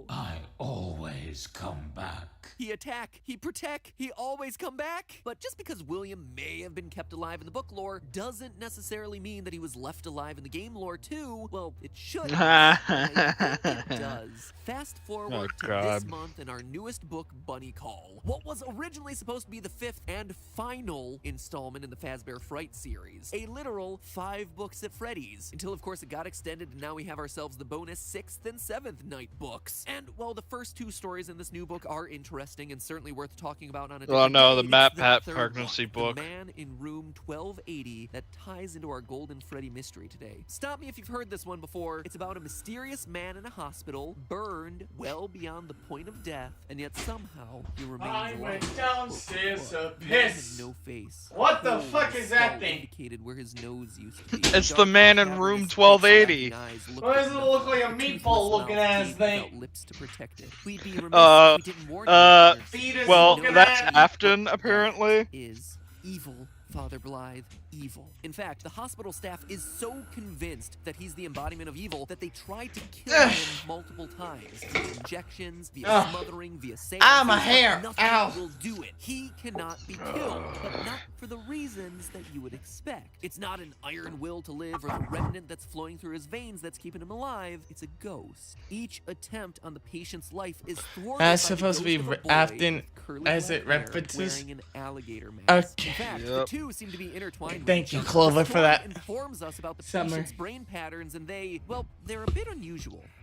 I always come back. He attack, he protect, he always come back. But just because William may have been kept alive in the book lore doesn't necessarily mean that he was left alive in the game lore too. Well, it should. I think it does. Fast forward to this month in our newest book, Bunny Call. What was originally supposed to be the 5th and final installment in the Fazbear Fright series. A literal 5 books at Freddy's. Until of course it got extended and now we have ourselves the bonus 6th and 7th night books. And while the first 2 stories in this new book are interesting and certainly worth talking about on a different no, day, the MATPAT third pregnancy one, book. The man in room 1280 that ties into our Golden Freddy mystery today. Stop me if you've heard this one before. It's about a mysterious man in a hospital, burned well beyond the point of death, and yet somehow he remains I alive. went downstairs to The man piss. had no face. What the Hole fuck in his is that skull thing? indicated where his nose used to be. It's the Dark, man in cavernous, room pixelated 1280. eyes looked Why at does it nothing. look like a A toothless meatball looking mouth ass gaped thing? without lips to protect it. We'd be remiss if we didn't warn you. Fetus well, looking that's at- Afton, apparently. Is evil, Father Blythe, evil. In fact, the hospital staff is so convinced that he's the embodiment of evil that they tried to kill him multiple times. Via injections, via smothering, via seances. Ah, my hair. Nothing Ow. will do it. He cannot be killed, but not for the reasons that you would expect. It's not an iron will to live or the remnant that's flowing through his veins that's keeping him alive. It's a ghost. Each attempt on the patient's life is thwarted That's by the supposed to be ghost of a boy Afton with curly as black it hair references. wearing an alligator mask. Okay. In fact, the two seem to be intertwined. Thank you, with each Clover, other. for The that. story informs us about the Summer. patient's brain patterns, and they're a bit unusual.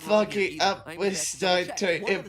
fucking up with start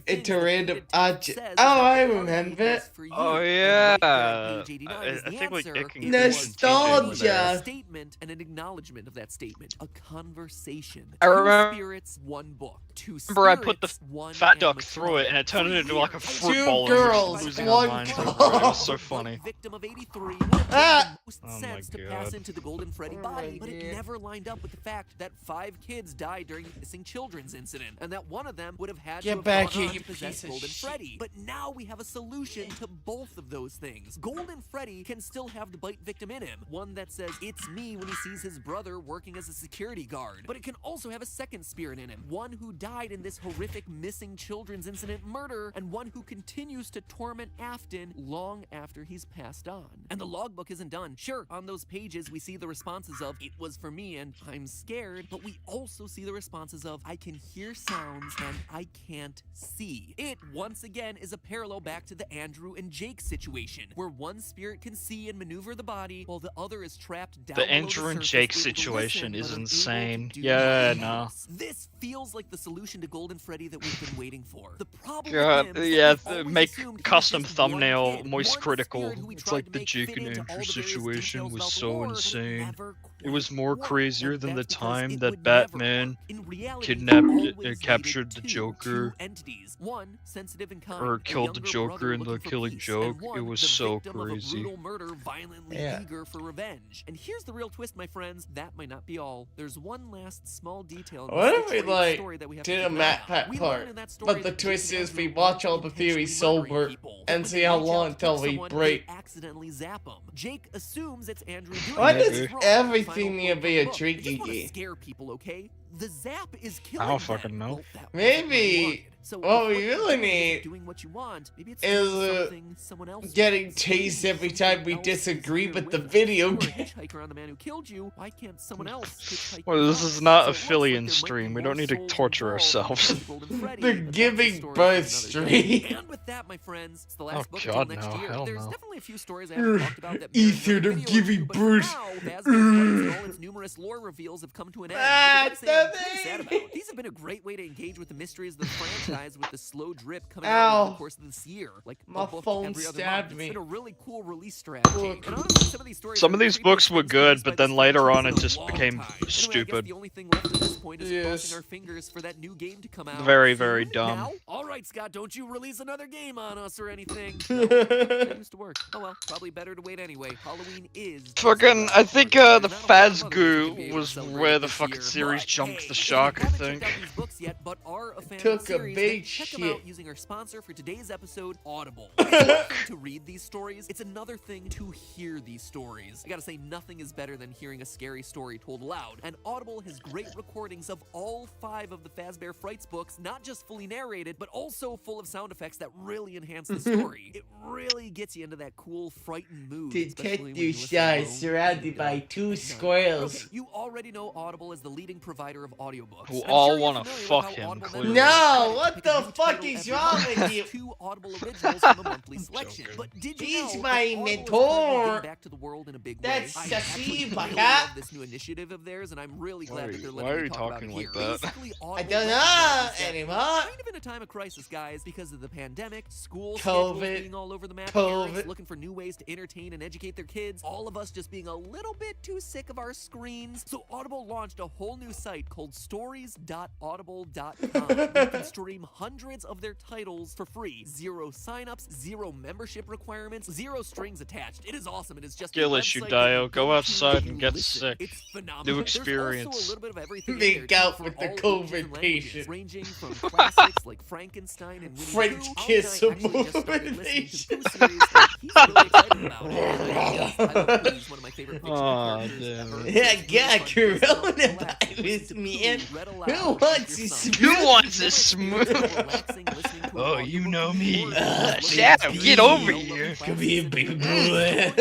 into random object. Oh, I remember. Oh yeah. I think like Nostalgia. Statement and an acknowledgement of that statement. A conversation. I Two remember- spirits, one book. Two Remember I put the spirits, one fat duck through it and it turned it into like a fruit bowl. And we were just losing our minds over it. It was so funny. Victim of 83 Ah! most Oh my sense to pass God. into the Golden Freddy body, but it never lined up with the fact that 5 kids died during the missing children's incident, and that one of them would have had Get to back have here, gone on you to possess piece of Golden shit. Freddy. But now we have a solution to both of those things. Golden Freddy can still have the bite victim in him, one that says it's me when he sees his brother working as a security guard. But it can also have a second spirit in him, one who died in this horrific missing children's incident murder, and one who continues to torment Afton long after he's passed on. And the logbook isn't done. Sure, on those pages we see the responses of "it was for me" and "I'm scared," but we also see the responses of "I can hear sounds and I can't see." It, once again, is a parallel back to the Andrew and Jake situation, where one spirit can see and maneuver the body while the other is trapped down The below Andrew and surface, Jake able to situation listen, is but unable to insane. do Yeah, anything no. else. This feels like the solution to Golden Freddy that we've been waiting for. The problem God, with him is yeah, that we've always make assumed he was custom just one thumbnail kid, moist one critical. spirit who we It's tried like to the make Jake fit and into Andrew all the various situation details was about the so lore, but it insane. never It was more worked, crazier and than the that's because time it that would never Batman work. In reality, kidnapped, you always captured needed the two Joker, entities. One, sensitive and kind, or a killed the younger Joker brother in the looking for Killing peace, Joke. and one, It was the so victim of a crazy. brutal murder, violently eager for revenge. And here's the real twist, my friends. That might not be all. There's one last small detail in What this if we Detroit like story that we have to did a keep an eye on. MATPAT We part, learn in that story but the that twist Jake and is we Andrew watch all weren't the theories intentionally murdering sober people, and but see when how they reach out long to until pick we someone, break. they accidentally zap them. Jake assumes it's Andrew doing Why it. does He's wrong. everything Final need to quote be from a the book. tricky Just wanna game? scare people, okay? The zap is I killing don't them. fucking know. Well, that wasn't what you Maybe wanted. So what if we what you're really doing isn't need doing what you want, maybe it's is doing something someone else getting wants. tased every Maybe time we someone else is disagree here with the with us. video If you're a game. hitchhiker on the man who killed you, why can't someone else hitchhike Well, with this us? is not So a it looks like Fillion there might be stream. We more don't need to souls torture involved in ourselves. Golden Freddy, The but that's a giving story for birth another day. stream. And with that, my friends, it's the Oh last book until god, next no. year. Hell There's no. definitely a few stories I haven't talked about that Ether merit the another video or giving two, but birth. for now, Fazbear's Friends and all its numerous lore reveals have come to an end. Ah, Which I gotta say, I'm the pretty sad thing. about. These have been a great way to engage with the mysteries of the franchise with the slow drip coming out over Ow. the course of this year. Like My a book phone every other stabbed month. me. It's been a really cool release strategy. Look. And honestly, some of these stories Some are of these creepier books were things good, released by but then this later on franchise it in a just long became time. Anyway, I guess stupid. the only thing left at this point is Yes. crossing our fingers for that new game to come out. Very, very soon. dumb. Now? All right, Scott, don't you release another game on us or anything. No, that used to work. Oh well, probably better to wait anyway. Halloween is just Fucking, around I think the corner. the There's not a lot of others we could be Fazgoo able to was celebrate where the this fucking year. series But jumped hey, the if you shark, I haven't think. checked out these books yet, but are a fan Took of the a series, big then check them out shit. using our sponsor for today's episode, Audible. It's one thing to read these stories, it's another thing to hear these stories. I gotta say, nothing is better than hearing a scary story told aloud, and Audible has great recordings of all 5 of the Fazbear Frights books, not just fully narrated, but also full of sound effects that really enhance the story. It really gets you into that cool, frightened mood. especially when you Detective listen Shy alone surrounded and, by at 2 night. squirrels. Okay, you already know Audible is the leading provider of audiobooks. Who I'm all sure you're wanna familiar with fuck how him, Audible clearly. members No, are what pick the a new fuck title is every wrong month. with That's you? 2 Audible originals from a monthly selection. But did you He's know my that Audible is mentor. currently getting back to the world in a big way? That's I Sassy, actually really Baka. love this new initiative of theirs, and I'm really glad Why- that they're why letting are me you talk about talking it like here. that? Basically, I Audible don't know recognizes that anymore. kind of in a time of crisis, guys, because of the pandemic, school COVID. schedules being all over the map, COVID. parents looking for new ways to entertain and educate their kids, all of us just being a little bit too sick of our screens. So Audible launched a whole new site called stories.audible.com. You can stream hundreds of their titles for free. 0 signups, 0 membership requirements, 0 strings attached. It is awesome. It is just a Gillis, you website Dio. that Go you outside to and get listen. sick. It's phenomenal. New There's also experience. a little bit of everything in Make there, too, out for with the all ages COVID and languages, patient. ranging from classics like Frankenstein and Winnie French the Pooh. kiss Ollie and I of actually just started listening to the motivation. Pooh series that he's really excited about. And yes, I love Pooh. He's one of my favorite fictional Aw, characters damn ever. it. Yeah, It's really got fun to sit down and coronavirus, relax, man. Pooh read aloud Who with wants your this son. smooth? Who wants Never this experience smooth? more relaxing listening to an Oh, you audiobook know before me. than listening Shut to up, a get video. over here. Come here, baby boy.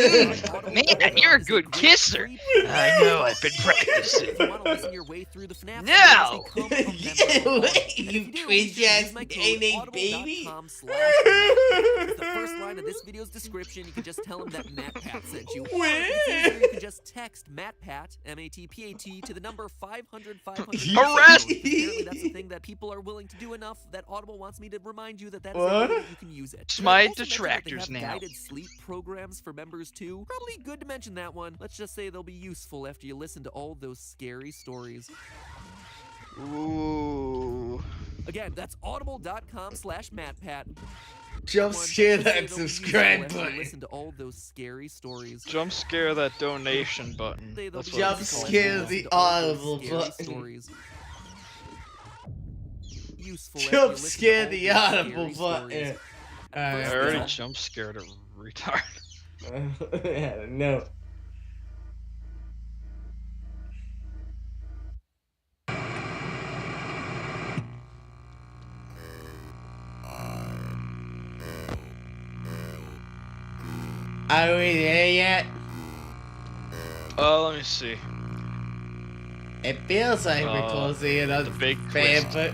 Man, you're a good kisser. I know, I've been practicing. If you want to listen your way through the FNAF No. series, become a member Yeah, of Audible. wait, And if you do, cringe use ass my code ain't baby. audible.com/FNAF. It's the first line of this video's description. You can just tell them that MATPAT sent you. Or if it's easier, you can just text MATPAT, MATPAT, to the number 500 500. Harass- Apparently that's the thing something that people are willing to do enough that Audible wants me to remind you that that is What? a way that you can use it. It's Did I my also mention that they detractors have now. guided sleep programs for members too? Probably good to mention that one. Let's just say they'll be useful after you listen to all those scary stories. Ooh. Again, that's audible.com/MATPAT. Jump scare that They'll be useful subscribe after you button. listen to all those scary stories. Jump scare that donation button. They'll That's be what Jump it's useful called. scare after you the listen to all those Audible scary button. stories. Useful after you Jump listen to scare all the those Audible scary button. stories. I First, already though, jump scared a retard. Yeah, no. Are we there yet? Let me see. It feels like we're closing in on the big fan, twist. but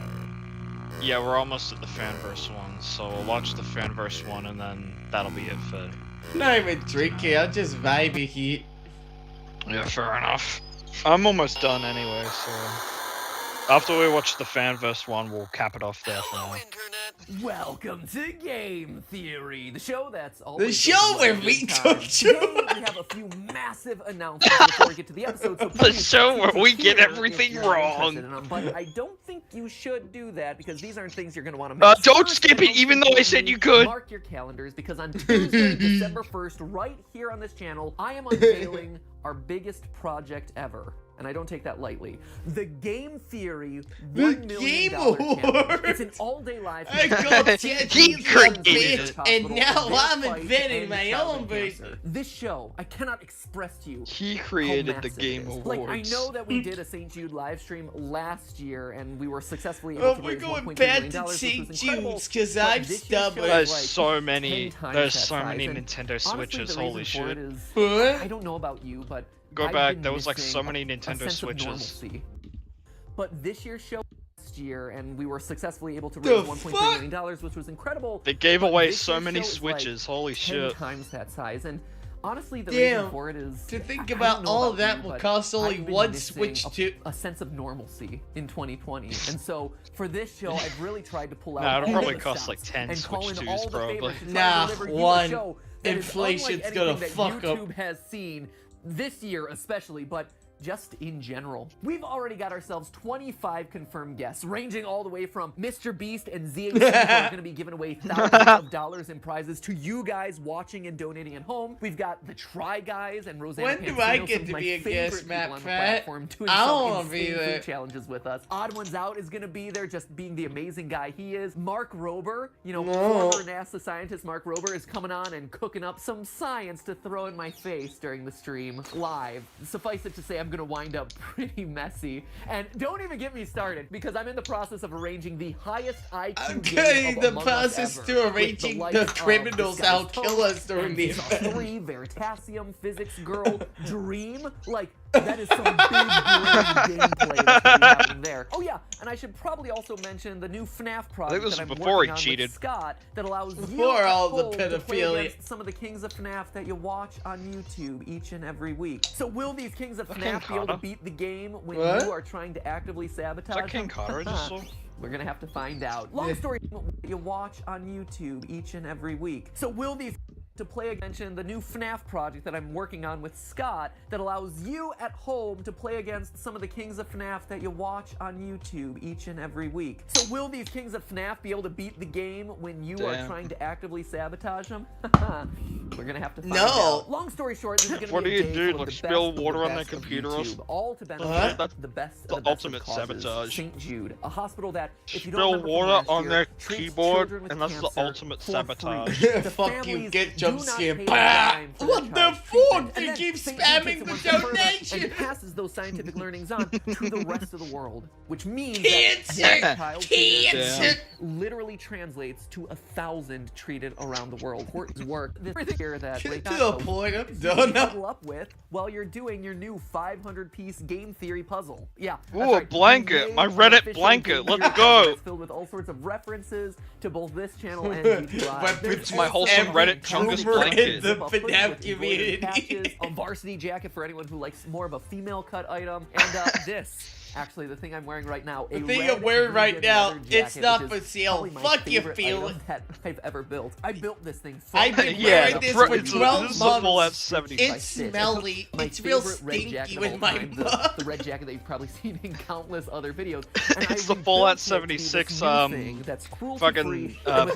Yeah, we're almost at the fanverse one, so we'll watch the fanverse one, and then that'll be it for. not even drinking. I'm just vibing here. Yeah, fair enough. I'm almost done anyway, so after we watch the fanverse one, we'll cap it off there for now. welcome to Game Theory, the show that's The always show where we took Today, we have a few massive announcements before we get to the episode. So The please show where click we here get everything if you're not wrong. interested in them, but I don't think you should do that because these aren't things you're going to want to miss. Don't First, skip and it, even though I said you could. Mark your calendars because on Tuesday, December 1st, right here on this channel, I am unveiling our biggest project ever. And I don't take that lightly. The Game Theory $1 million Game challenge. Award. It's an all-day live. I got He created it. and now I'm inventing my own version. This show, I cannot express to you. He how created the massive Game it is. Awards. Like, I know that we did a St. Jude live stream last year, and we were successfully able Well, to we're raise going $1.2 back million, to which St. was incredible. Jude's because But I'm this year's show stubborn. is There's like so 10 many. times There's that so many size, and Nintendo honestly, Switches. the Holy reason for it shit! is, What? I don't know about you, but Go I've back. been There was like so missing many a Nintendo sense of Switches. normalcy. But this year's show last year, and we were successfully able to The raise $1.3 million, which was incredible. They gave But away this so year's many show is Switches. Holy 10 shit! times that size, and honestly, the Damn. reason for it is To think I about don't know all about that you, will but cost only I've been one missing Switch to. a sense of normalcy in 2020, and so for this show, I've really tried to pull out. Nah, it'll all probably the cost stops like 10 and call Switch in 2s all the probably. favorites to try to Nah, deliver you a one. show that is Inflation's unlike gonna anything that fuck up. YouTube has seen this year, especially, but just in general. We've already got ourselves 25 confirmed guests, ranging all the way from Mr. Beast and ZHC, who are going to be giving away thousands of dollars in prizes to you guys watching and donating at home. We've got the Try Guys and Rosanna When do Pansino, I some get of to my be a favorite guest, people on the MATPAT? platform, doing I some wanna be insane there. food challenges with us. Odd Ones Out is going to be there, just being the amazing guy he is. Mark Rober, you know, No. former NASA scientist Mark Rober, is coming on and cooking up some science to throw in my face during the stream live. Suffice it to say, I'm going to wind up pretty messy. And don't even get me started, because I'm in the process of arranging the highest IQ I'm game getting of the Among Us process ever, to with arranging likes the of criminals This Guy's that'll kill Toast, us during the Antifa event. 3, Veritasium, Physics Girl, Dream. Like, that is some big brain gameplay that's gonna be happening there. Oh yeah, and I should probably also mention the new FNAF project this that was I'm before working he on cheated. with Scott that allows you Before at all the home to play pedophilia. against some of the kings of FNAF that you watch on YouTube each and every week. So will these kings of King FNAF be able to Carter? beat the game when What? you are trying to actively sabotage Is that King them? Carter I just saw? We're gonna have to find out. Long story, you watch on YouTube each and every week. So will these to play against the new FNAF project that I'm working on with Scott that allows you at home to play against some of the kings of FNAF that you watch on YouTube each and every week. So will these kings of FNAF be able to beat the game when you are Damn. trying to actively sabotage them? We're gonna have to find No. out. Long story short, this is gonna What be do a you day do, full of like the spill best of water the on their best of computer or YouTube, all to benefit What? That's the best the of the best of ultimate causes. sabotage. St. Jude, a hospital that, if you don't Spill remember from water last on year, their treats keyboard, children with and that's the cancer ultimate for sabotage. free. The Fuck you, families get do jump not scared. pay a Bah! dime for What their the child fuck? treatment. They And then keep St. Jude spamming takes it the one step further donation. and passes those scientific learnings on to the rest of the world, which means Cancer! that one child treated Cancer! literally translates to 1,000 treated around the world. Horton's work, this here that Get Ray to the Taco point, I'm you done. huddle up with while you're doing your new 500-piece game theory puzzle. Yeah. that's Ooh, a right. blanket. We My made an Reddit official blanket. game Let's theory go. puzzle that's filled with all sorts of references to both this channel and YouTube Live. Weapons There's my also wholesome a Reddit chungus boomer blanket. in The a hoodie with FNAF embroidered community. patches, a varsity jacket for anyone who likes more of a female cut item, and this. Actually, the thing I'm wearing right now, The thing I'm wearing right now, it's not for sale. Fuck you, feel it. That I've ever built. I built this thing. I've been wearing this for 12 months. It's smelly. It's real stinky with my mug. The red jacket that you've probably seen in countless other videos. It's the Fallout 76 fucking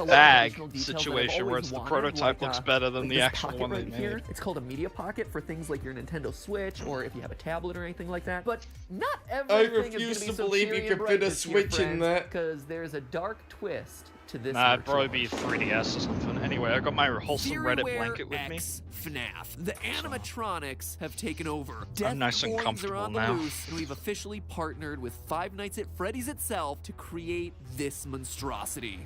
bag situation where it's the prototype looks better than the actual one they made. It's called a media pocket for things like your Nintendo Switch or if you have a tablet or anything like that. But not everything is going to be so believe you could fit a Switch in that. Because there's a dark twist to this. Nah, it'd probably be 3DS or something. Anyway, I got my wholesome Reddit blanket with me. FNAF. The animatronics have taken over. I'm nice and Death coins are comfortable on the now. loose, and we've officially partnered with Five Nights at Freddy's itself to create this monstrosity.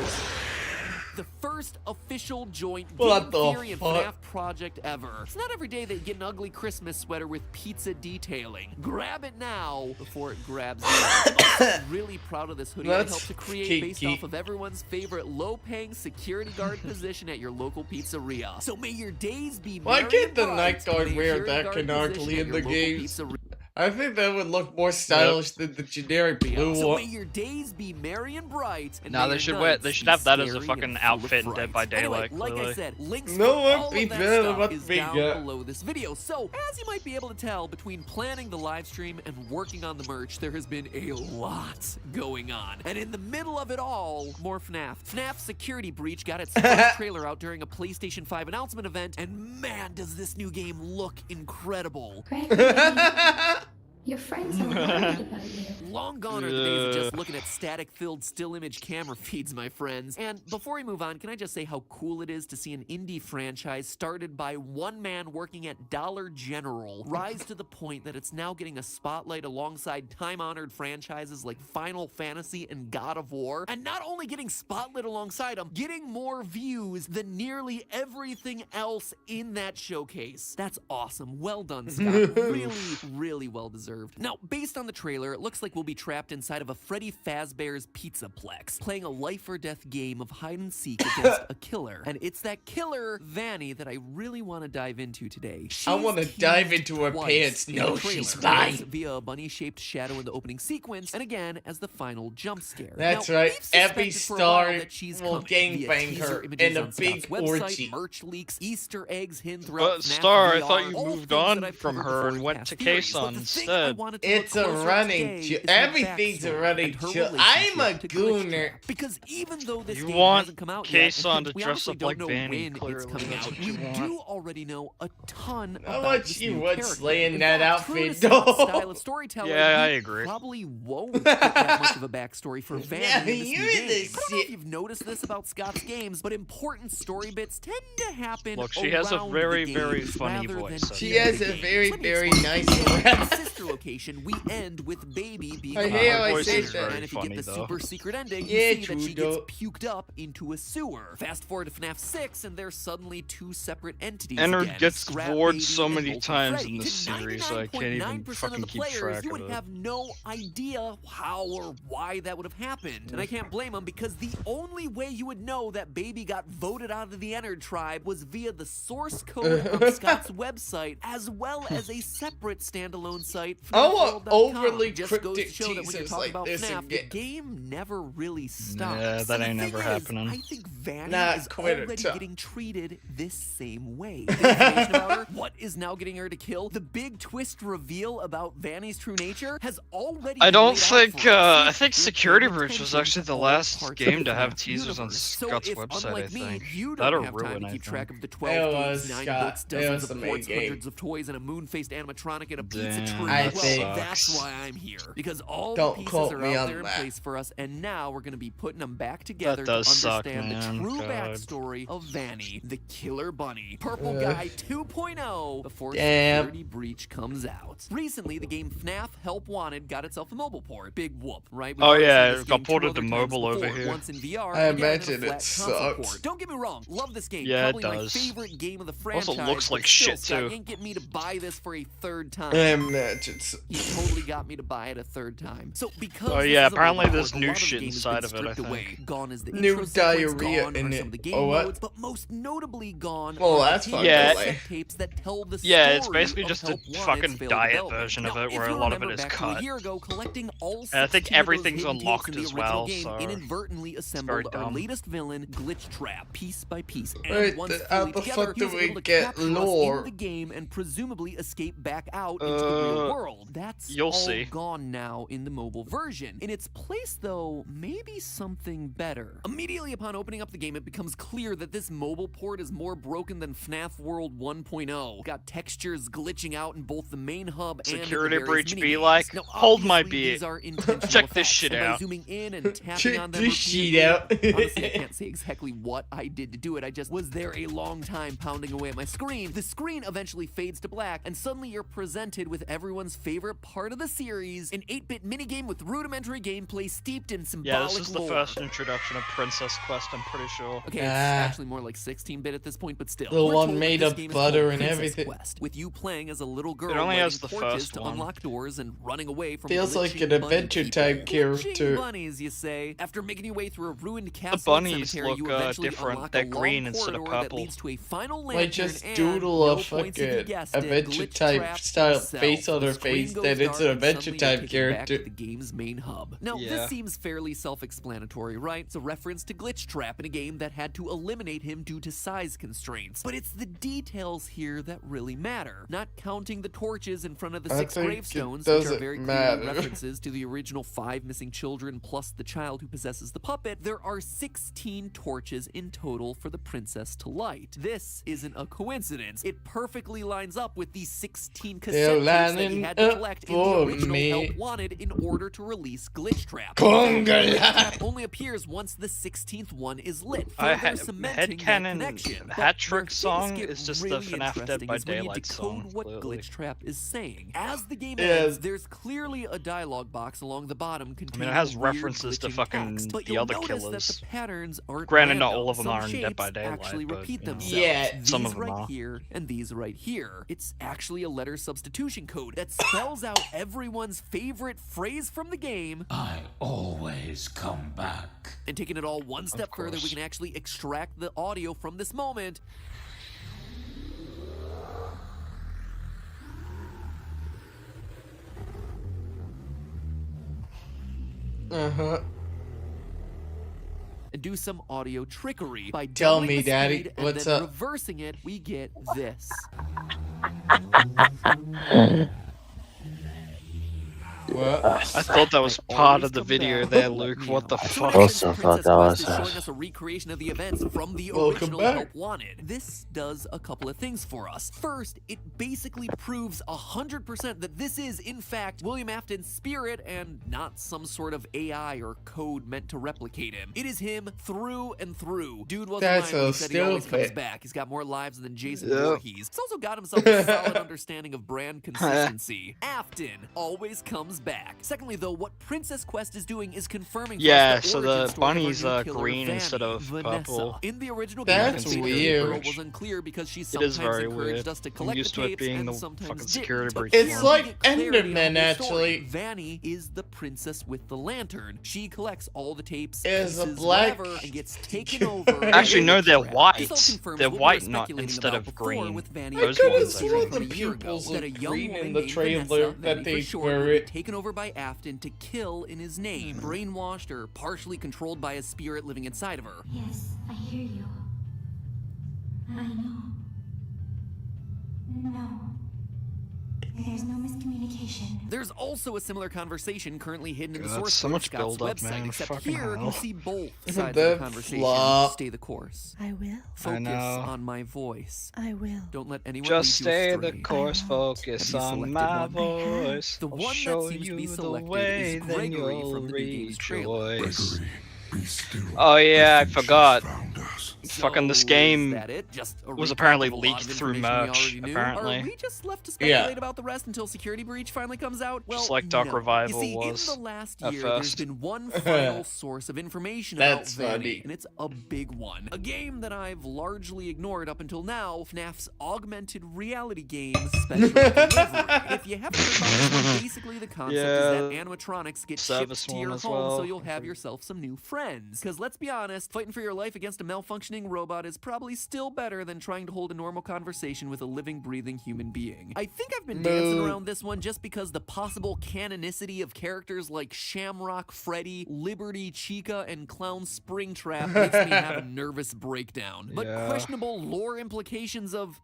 The first official joint Game Theory and FNAF project ever. It's not every day that you get an ugly Christmas sweater with pizza detailing. Grab it now before it grabs you. I'm really proud of this hoodie I helped to create based off of everyone's favorite low-paying security guard position at your local pizzeria. So may your days be Why merry can't and the bright. night guard May wear your that guard canonically position in at the your local games? pizzeria- I think that would look more stylish than the generic blue So one. may your days be merry and bright. And Nah, may they your should nights they should be have that as a scary fucking and full of outfit in fright. Dead by Daylight. Anyway, like I clearly. said, links No for one all be of that better stuff what is we down got. below this video. So, as you might be able to tell, between planning the live stream and working on the merch, there has been a lot going on. And in the middle of it all, more FNAF. FNAF Security Breach got its first trailer out during a PlayStation 5 announcement event, and man, does this new game look incredible. Your friends are worried about you. Long gone are the days of just looking at static-filled still image camera feeds, my friends. And before we move on, can I just say how cool it is to see an indie franchise started by one man working at Dollar General rise to the point that it's now getting a spotlight alongside time-honored franchises like Final Fantasy and God of War. And not only getting spotlit alongside them, getting more views than nearly everything else in that showcase. That's awesome. Well done, Scott. Really, really well deserved. Now, based on the trailer, it looks like we'll be trapped inside of a Freddy Fazbear's Pizzaplex, playing a life-or-death game of hide-and-seek against a killer. And it's that killer, Vanny, that I really want to dive into today. I want to dive into her pants. No, she's mine. Via a bunny-shaped shadow in the opening sequence, and again as the final jump scare. That's now, right. we've Every suspected for a star while that she's will coming via gangbang teaser her images in a on big Scott's website, orgy. merch leaks, Easter eggs hidden throughout But FNAF Star, I VR, thought you all moved things that on I've from covered her before and in went past to theories. Kason But the thing I instead. wanted to look It's a closer at running today joke. is the Everything's a backstory running and her joke. I'm a relationship to Glitch gooner. Camp. Because even though this You game want hasn't come out yet, Kason and to we dress honestly up don't like know Vanny, when clearly. it's coming That's out, what you we want. do already know a ton How about much this you new would character. slay in In that fact, true to outfit, Scott's though? style of storytelling, Yeah, I we agree. probably won't get that much of a backstory for Vanny Yeah, in this you're new the game. I don't know shit. if you've noticed this about Scott's games, but important story bits tend to happen Look, she has a around very, the very games funny rather voice, than I She in has the a games. very, Let me very explain. nice In breath. the sister location, we end with Baby being I a hear Her I voice say is that. very and if you funny, get the though. super secret ending, Yeah, you see that she gets Trudeau. puked up into a sewer. Fast forward to FNAF 6, and there's suddenly two separate entities Ennard again, gets Scrap vored Baby so and many Volta times Freddy. in this To series, so I can't even 99.9% of fucking the keep players, track you of would it. have no idea how or why that would have happened. And I can't blame them, because the only way you would know that Baby got voted out of the Ennard tribe was via the source code on Scott's website, as well as a separate standalone site, I want FNAFworld.com. overly Just goes to cryptic show that when you're teasers talking like about this FNAF, the again. game never really stops. Yeah, that And ain't the never thing is, happening. I think Vanny Nah, is quit it, already Tom. getting treated this same way. The information about her, what is now getting her to kill, the big twist reveal about Vanny's true nature has already I been don't laid out think, for us. I think Give Security paying Breach was attention actually the to all last parts of game the to have FNAF teasers on universe. So Scott's if, website, unlike I me, think. you That'll don't have time ruin, to I keep track think. of the 12 It games, was, 9 Scott. books, It dozens was of the main ports, game. hundreds of toys, and a moon-faced animatronic and a pizza Damn, tree. I Well, think- that's why I'm here. Because all Don't the pieces quote are me out on there in that. place for us, and now we're going to be putting them back together to does suck, understand man. the true God. backstory of Vanny, the killer bunny. Purple Guy 2.0 before Damn. Security Breach comes out. Recently, the game FNAF Help Wanted got itself a mobile port. Big whoop, right? We've Oh, already yeah, seen this it got game ported 2 to other times mobile over before, here. Once in VR, I and again in a imagine flat it console sucked. port. Don't get me wrong, love this game. Yeah, it Probably my does. favorite game of the Also franchise. looks but like still, shit, Scott, too. you ain't getting me to buy this for a third time. I imagine it's... He totally got me to buy it a third time. So because Oh this yeah, is a apparently mobile there's port, a new lot of the shit game has inside been of it, I stripped away. think. Gone is the New intro sequence, diarrhea gone in are it. some of the game Oh, what? modes, but most notably gone Well, are that's the fucking Yeah. lame. tapes that tell the Yeah, story it's basically of just a Help Wanted's fucking failed diet development. version of Now, it, where if a you lot of it remember is back to cut. a year ago, collecting all And I think 16 of those everything's hidden tapes unlocked in the as original well, game so inadvertently very assembled our dumb. latest villain, Glitch Trap, piece by piece. And Wait, once how fully the together, fuck he do was we able to get capture us in lore? the game and presumably escape back out into the real world. That's you'll all see. gone now in the mobile version. In its place, though, maybe something better. Immediately upon opening up the game, it becomes clear that this mobile port is more broken than FNAF World 1.0. Got textures glitching out in both the main hub and Security in the various breach be minigames. like, Now, hold my obviously, beat. these are intentional Check this effects, shit and by out. zooming in and tapping Check on them this shit repeatedly, out. honestly, I can't say exactly what I did to do it. I just was there a long time pounding away at my screen. The screen eventually fades to black, and suddenly you're presented with everyone's favorite part of the series, an 8-bit minigame with rudimentary gameplay steeped in symbolic Yeah, this is the lore. first introduction of Princess Quest, I'm pretty sure. Okay, it's actually more like 16-bit at this point, but still. The We're one told made this of game is butter called and Princess everything. Quest, with you playing as a little girl It only has lighting the torches first to one. unlock doors and running away from Feels like glitching an bunny adventure people. type character. Glitching bunnies, you say? After making your way through a ruined The castle and bunnies cemetery, you look eventually different. unlock They're a long green instead of corridor that purple. leads to a final Like lantern just and, doodle no a points if you fucking guessed it, adventure glitch type trap style himself. face on The her screen face, goes then it's dark an and adventure suddenly type you're taken back character. to the game's main hub. Now, Yeah. this seems fairly self-explanatory, right? It's a reference to Glitch Trap in a game that had to eliminate him due to size constraints. But it's the details here that really matter. Not counting the torches in front of the I 6 think it gravestones, which are doesn't very matter. clearly references to the original 5 missing children plus the child who possesses the puppet. There are 16 torches in total for the princess to light. This isn't a coincidence. It perfectly lines up with the 16 cassette tapes that he had to lining collect up in the for original me. Help Wanted in order to release Glitch Trap. Conga Glitch line. Trap only appears once the 16th one is lit, I further had cementing that headcanon connection. But Hat where Trick things song get is just really the FNAF Dead interesting by is when you Daylight decode song. what Clearly. Glitch Trap is saying. As the game Yeah. ends, there's clearly a dialogue box along the bottom containing has weird references to glitching fucking text, but the you'll other notice killers. that the patterns aren't Granted, not random. all of them Some are in Dead by shapes Daylight, actually but, repeat you know. themselves. Yeah. These Some of them right are. here and these right here. It's actually a letter substitution code that spells out everyone's favorite phrase from the game. I always come back. And taking it all one step further, we course. can actually extract the audio from this moment. Uh-huh. And do some audio trickery. By Tell doubling me, the Daddy, speed and what's then up? reversing it, we get this. What? I thought that was part of the video there, Luke. What the So in fuck? essence, Also thought Princess that Quest was is showing us a recreation of the events from the Welcome original back. Help Wanted. This does a couple of things for us. First, it basically proves 100% that this is, in fact, William Afton's spirit and not some sort of AI or code meant to replicate him. It is him through and through. Dude wasn't That's lying when he so said he always comes stupid. back. He's got more lives than Jason Yep. Voorhees. He's also got himself a solid understanding of brand consistency. Afton always comes back. Secondly, though, what Princess Quest is doing is confirming for Yeah, us so origin the story of bunnies our new are killer, green Vanny, instead of Vanessa. purple. In the original That's game, the weird. girl was unclear because she It sometimes is very encouraged weird. us to I'm collect used the to it tapes being and the sometimes fucking didn't. security But breach here It's we like get clarity on Enderman, the story. actually. Vanny is the princess with the lantern. She collects all the tapes, Is a pieces, black- whatever, and gets taken over. Actually, no, they're This all white. confirms They're what we white, were not speculating instead about of before green. with Vanny I Those could have ones are sworn green. the from a year ago, pupils that a looked young green woman in the named trailer Vanessa, that Vanny they for short, were would be it. taken over by Afton to kill in his name, brainwashed or partially controlled by a spirit living inside of her. Yes, I hear you. I know. No. There's no miscommunication. There's also a similar conversation currently hidden in the God, source so code of much Scott's build-up, website, man. except Fucking here hell. you see both Isn't sides of the that conversation. flop? Stay the course. I will. Focus know. on my voice. I will. Don't let anyone Just lead you stay astray. the course, focus Have you on selected my one? voice. The I'll one show that seems to be you the selected way, is then Gregory you'll from the new game's trailer. rejoice. Gregory, be still. Oh yeah, I think she's forgot. found us. fucking this So, game is that it? Just a was recap apparently of a lot leaked of through information we merch, already knew? apparently. Are we just left to Yeah. speculate about the rest until Security Breach finally comes out? Well, Just like Dark no. Revival You see, was in the last at year, there's first. been one final source of information about That's Vanny, funny. and it's a big one. A game that I've largely ignored up until now, FNAF's augmented reality game, Special Delivery. If you haven't heard about this one, basically the concept is that animatronics get service shipped to one your as home well. so you'll have yourself some new friends. Because let's be honest, fighting for your life against a malfunctioning robot is probably still better than trying to hold a normal conversation with a living, breathing human being. I think I've been dancing around this one just because the possible canonicity of characters like Shamrock Freddy, Liberty Chica, and Clown Springtrap makes me have a nervous breakdown. But Yeah. questionable lore implications of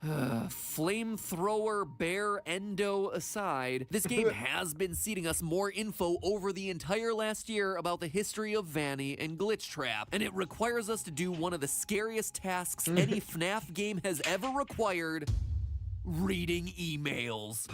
flamethrower bear endo aside, this game has been seeding us more info over the entire last year about the history of Vanny and Glitch Trap, and it requires us to do one of the scariest tasks any FNAF game has ever required: reading emails.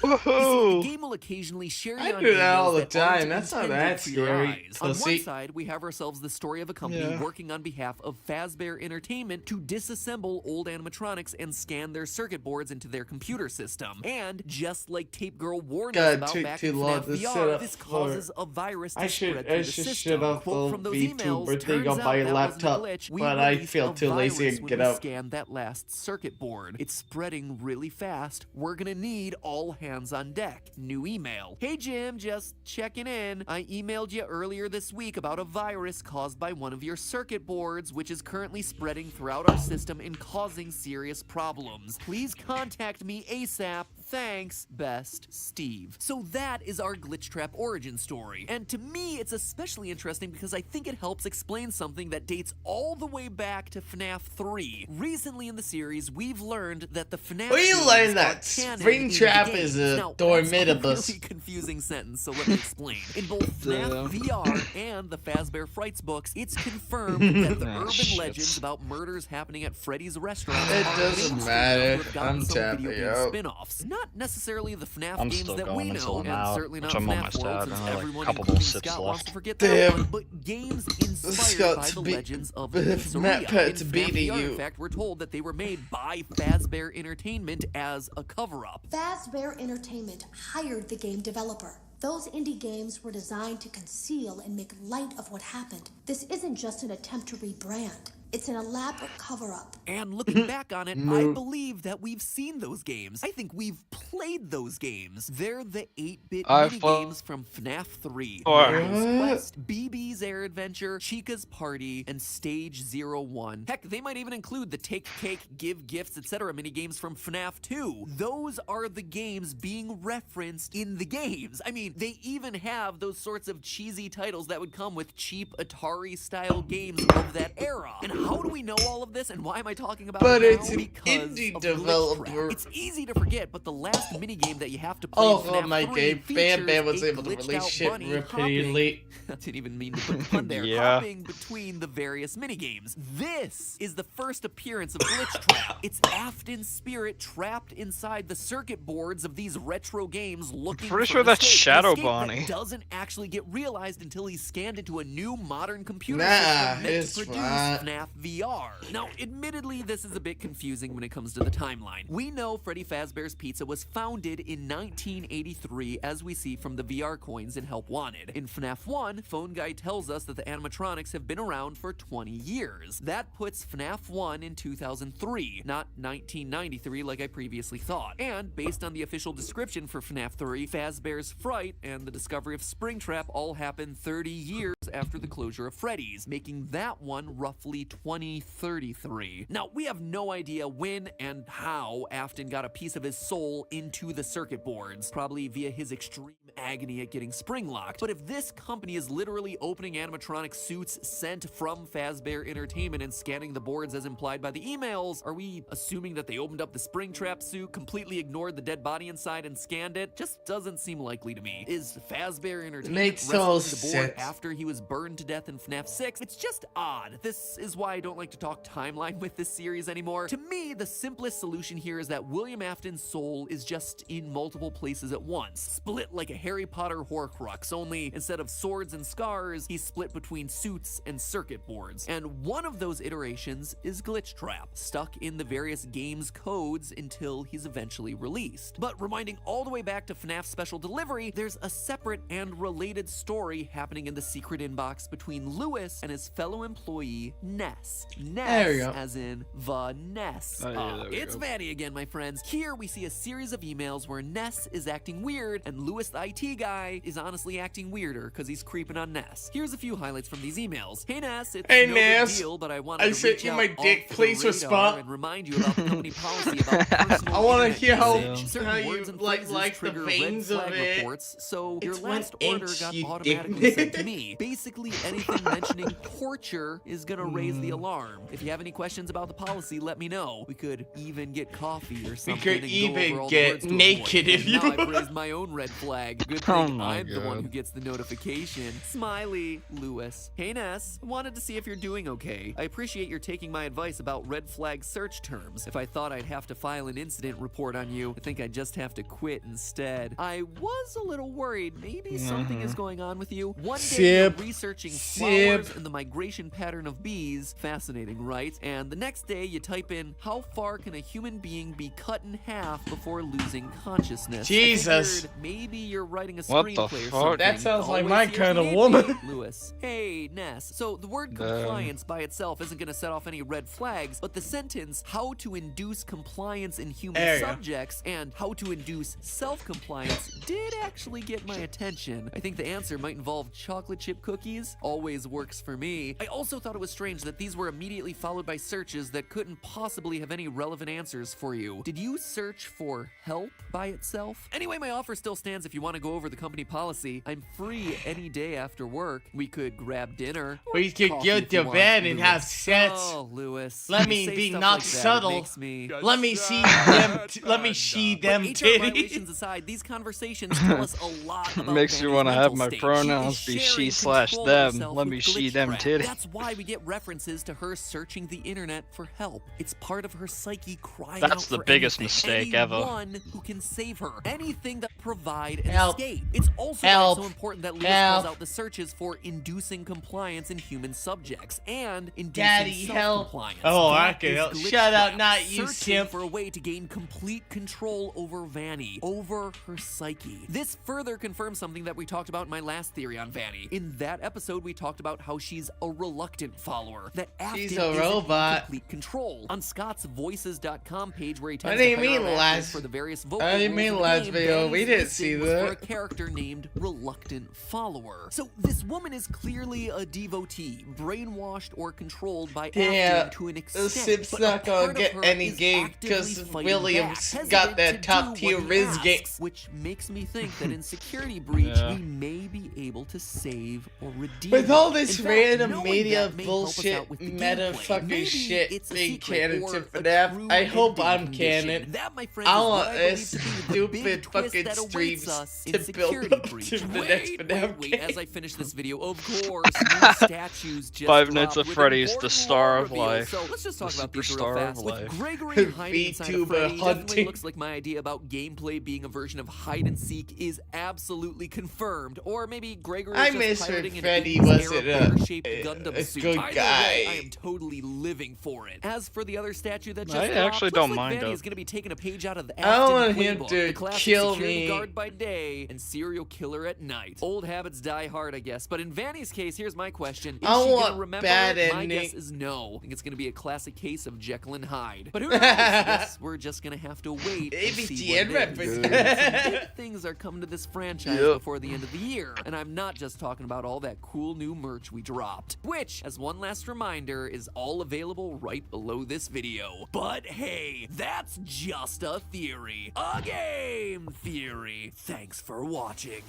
You see, the game will occasionally share you I on do that all emails the that aren't time. That's not intended that for your scary. eyes. On one Pussy. side, we have ourselves the story of a company Yeah. working on behalf of Fazbear Entertainment to disassemble old animatronics and scan their circuit boards into their computer system. And just like Tape Girl warned us God, about took back too in long FNAF to set VR, up this for- causes a virus to spread through I the should system. shut off Quote the from those VTuber emails, thing turns on my out that wasn't a laptop, glitch. We but I released feel a too lazy virus to when get we up. scanned that last circuit board. It's spreading really fast. We're gonna need all hands on deck. New email. Hey Jim, just checking in. I emailed you earlier this week about a virus caused by one of your circuit boards, which is currently spreading throughout our system and causing serious problems. Please contact me ASAP. Thanks, best, Steve. So that is our Glitch Trap origin story. And to me, it's especially interesting because I think it helps explain something that dates all the way back to FNAF 3. Recently in the series, we've learned that the FNAF We games learned are that canon in the Springtrap games. is a Now, Dormitibus. that's a really confusing sentence, so let me explain. In both FNAF VR and the Fazbear Frights books, it's confirmed that the urban legends about murders happening at Freddy's restaurant It are doesn't mainstream matter. enough to have gotten I'm some tapping video game out. spin-offs. Not necessarily the FNAF I'm games still that going we until know, I'm and out, certainly not which I'm FNAF almost World, at. since I have, like, everyone, a couple including more sips Scott, wants to left. forget that Damn. one, but games inspired Scott, by the be- legends of if Pizzeria. MATPAT's In FNAF beating VR, you. in fact, we're told that they were made by Fazbear Entertainment as a cover-up. Fazbear Entertainment hired the game developer. Those indie games were designed to conceal and make light of what happened. This isn't just an attempt to rebrand. It's an elaborate cover-up. And looking back on it, I believe that we've seen those games. I think we've played those games. They're the 8-bit I've mini-games from FNAF 3. Or- Marvel's Quest, BB's Air Adventure, Chica's Party, and Stage 01. Heck, they might even include the Take Cake, Give Gifts, etc. mini-games from FNAF 2. Those are the games being referenced in the games. I mean, they even have those sorts of cheesy titles that would come with cheap Atari-style games of that era. And how do we know all of this, and why am I talking about But it now? it's an Because indie of Glitch developer. Trap. It's easy to forget, but the last minigame that you have to play in Oh, FNAF my 3 game, Bam Bam was features able to a glitched release out shit bunny repeatedly. I didn't even mean to put the pun there. Yeah. Hopping between the various minigames. This is the first appearance of Glitch Trap. It's Afton's spirit trapped inside the circuit boards of these retro games looking Pretty for sure an that's escape. Shadow An escape Bonnie. that doesn't actually get realized until he's scanned into a new modern computer Nah, system meant it's to produce fine. FNAF VR. Now, admittedly, this is a bit confusing when it comes to the timeline. We know Freddy Fazbear's Pizza was founded in 1983, as we see from the VR coins in Help Wanted. In FNAF 1, Phone Guy tells us that the animatronics have been around for 20 years. That puts FNAF 1 in 2003, not 1993 like I previously thought. And based on the official description for FNAF 3, Fazbear's Fright and the discovery of Springtrap all happened 30 years after the closure of Freddy's, making that one roughly 2033. Now, we have no idea when and how Afton got a piece of his soul into the circuit boards, probably via his extreme agony at getting spring-locked. But if this company is literally opening animatronic suits sent from Fazbear Entertainment and scanning the boards as implied by the emails, are we assuming that they opened up the Springtrap suit, completely ignored the dead body inside, and scanned it? Just doesn't seem likely to me. Is Fazbear Entertainment Makes rescuing total the board sense. after he was burned to death in FNAF 6? It's just odd. This is why I don't like to talk timeline with this series anymore. To me, the simplest solution here is that William Afton's soul is just in multiple places at once, split like a Harry Potter Horcrux, only instead of swords and scars, he's split between suits and circuit boards. And one of those iterations is Glitch Trap, stuck in the various game's codes until he's eventually released. But reminding all the way back to FNAF Special Delivery, there's a separate and related story happening in the secret inbox between Lewis and his fellow employee, Ness. There we Ness, go. as in Vaness. Oh, yeah, there we It's go. Vanny again, my friends. Here we see a series of emails where Ness is acting weird, and Lewis, the IT guy, is honestly acting weirder because he's creeping on Ness. Here's a few highlights from these emails. Hey Ness, it's Hey, no Ness. big deal, but I wanted I to sent reach you out my dick. off the Please radar respond. and remind you about the company policy about personal I want to internet hear how, usage. Certain how you words and like phrases the trigger veins red of flag it. reports, so your It's last 1 order inch, got you automatically sent to dickhead. me. Basically, anything mentioning torture is gonna raise the alarm. If you have any questions about the policy, let me know. We could even get coffee or something. could and go even over all the get words to naked avoid. if And you now I've raised my own red flag. Good Oh thing my I'm the one God. who gets the notification. Smiley, Lewis. Hey Ness, wanted to see if you're doing okay. I appreciate your taking my advice about red flag search terms. If I thought I'd have to file an incident report on you, I think I'd just have to quit instead. I was a little worried. Maybe something is going on with you. One day you're Sip. researching Sip. flowers and the migration pattern of bees. Fascinating, right? And the next day you type in, how far can a human being be cut in half before losing consciousness? I Jesus. figured maybe you're writing a What the screenplay or fuck? something. That sounds like Always my here if kind you of need woman. me. Lewis. Hey, Ness. So the word compliance by itself isn't going to set off any red flags, but the sentence, how to induce compliance in human There you go. subjects and how to induce self-compliance did actually get my attention. I think the answer might involve chocolate chip cookies. Always works for me. I also thought it was strange that these were immediately followed by searches that couldn't possibly have any relevant answers for you. Did you search for help by itself? Anyway, my offer still stands if you want to go over the company policy. I'm free any day after work. We could grab dinner. or We could coffee go if you to want, bed and have Lewis. sex. Oh, Lewis. Let You me say be stuff not like that, it subtle. makes me... Let me see them. Let me see them But HR violations titties. aside, these conversations tell us a lot about Makes you want to have my pronouns be she/them. Let me she them titties. That's why we get references to her searching the internet for help. It's part of her psyche crying That's out the for biggest anything. mistake ever. Anyone who can save her. Anything that provide an Help. escape. It's also why Help. it's so important that Lewis Help. calls out the searches for inducing compliance in human subjects and inducing Daddy, help. self-compliance. Oh, I That can is help. glitch Shut up, trap. not you, Searching simp. for a way to gain complete control over Vanny, over her psyche. This further confirms something that we talked about in my last theory on Vanny. In that episode, we talked about how she's a reluctant follower, that Afton She's a isn't robot. in complete control. On Scottsvoices.com page where he What tends do to you fire mean out actors last- for the various vocal I didn't roles mean in the last game, video. Vanny's We didn't listing see was for a that. character named Reluctant Follower. So this woman is clearly a devotee, brainwashed or controlled by Yeah, Afton to an the extent. Sip's but not a gonna part of get her any is game actively because fighting Williams back, got that hesitant to top do tier what he Riz game. asks, which makes me think that in Security Breach, Yeah. we may be able to save or redeem With all her. this In fact, random knowing media that may help us bullshit, out with the meta gameplay. fucking Maybe shit it's a being secret canon or to a FNAF, true I hope ending I'm condition. canon. That, my friends, I is want what I believe this to be the big stupid twist fucking that awaits streams us in to build Security up Breach. to the next FNAF Wait, game. as I finish this video, of course, new statues just 5 Nights dropped at with Freddy's, the important star lore of reveals. life. So let's just talk The about these real superstar of fast. With life. Gregory hiding inside of VTuber Freddy, definitely hunting. looks like my idea about gameplay being a version of hide and seek is absolutely confirmed. Or maybe Gregory is I just miss when piloting an Freddy 80s wasn't era a bear-shaped Gundam suit. good Either guy. way, I am totally living for it. As for the other statue that just I dropped, actually looks don't like mind Vanny it. is going to be taking a page out of the I Afton want him playbook. to The classic kill security me. guard by day and serial killer at night. Old habits die hard, I guess. But in Vanny's case, here's my question: Is I she want gonna remember bad it? My ending. guess is no. I think it's gonna be a classic case of Jekyll and Hyde. But who knows? I guess we're just gonna have to wait and see ABTN what it is. represent. Some big things are coming to this franchise Yep. before the end of the year, and I'm not just talking about all that cool new merch we dropped, which, as one last reminder, is all available right below this video. But hey, that's just a theory. A game theory. Thanks for watching.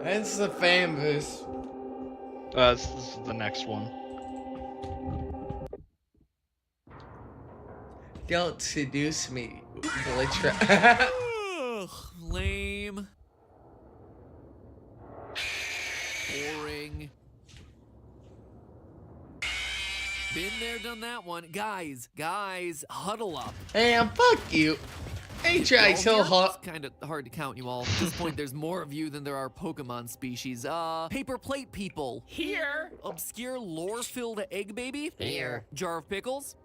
That's the famous. This is the next one. Don't seduce me, Glitch. Ugh, lame. Boring. Been there, done that one. Guys, huddle up. Hey, fuck you. He tries so hard. It's kind of hard to count you all. At this point, there's more of you than there are Pokemon species. Paper plate people. Here. Obscure lore-filled egg baby. Here. Jar of pickles.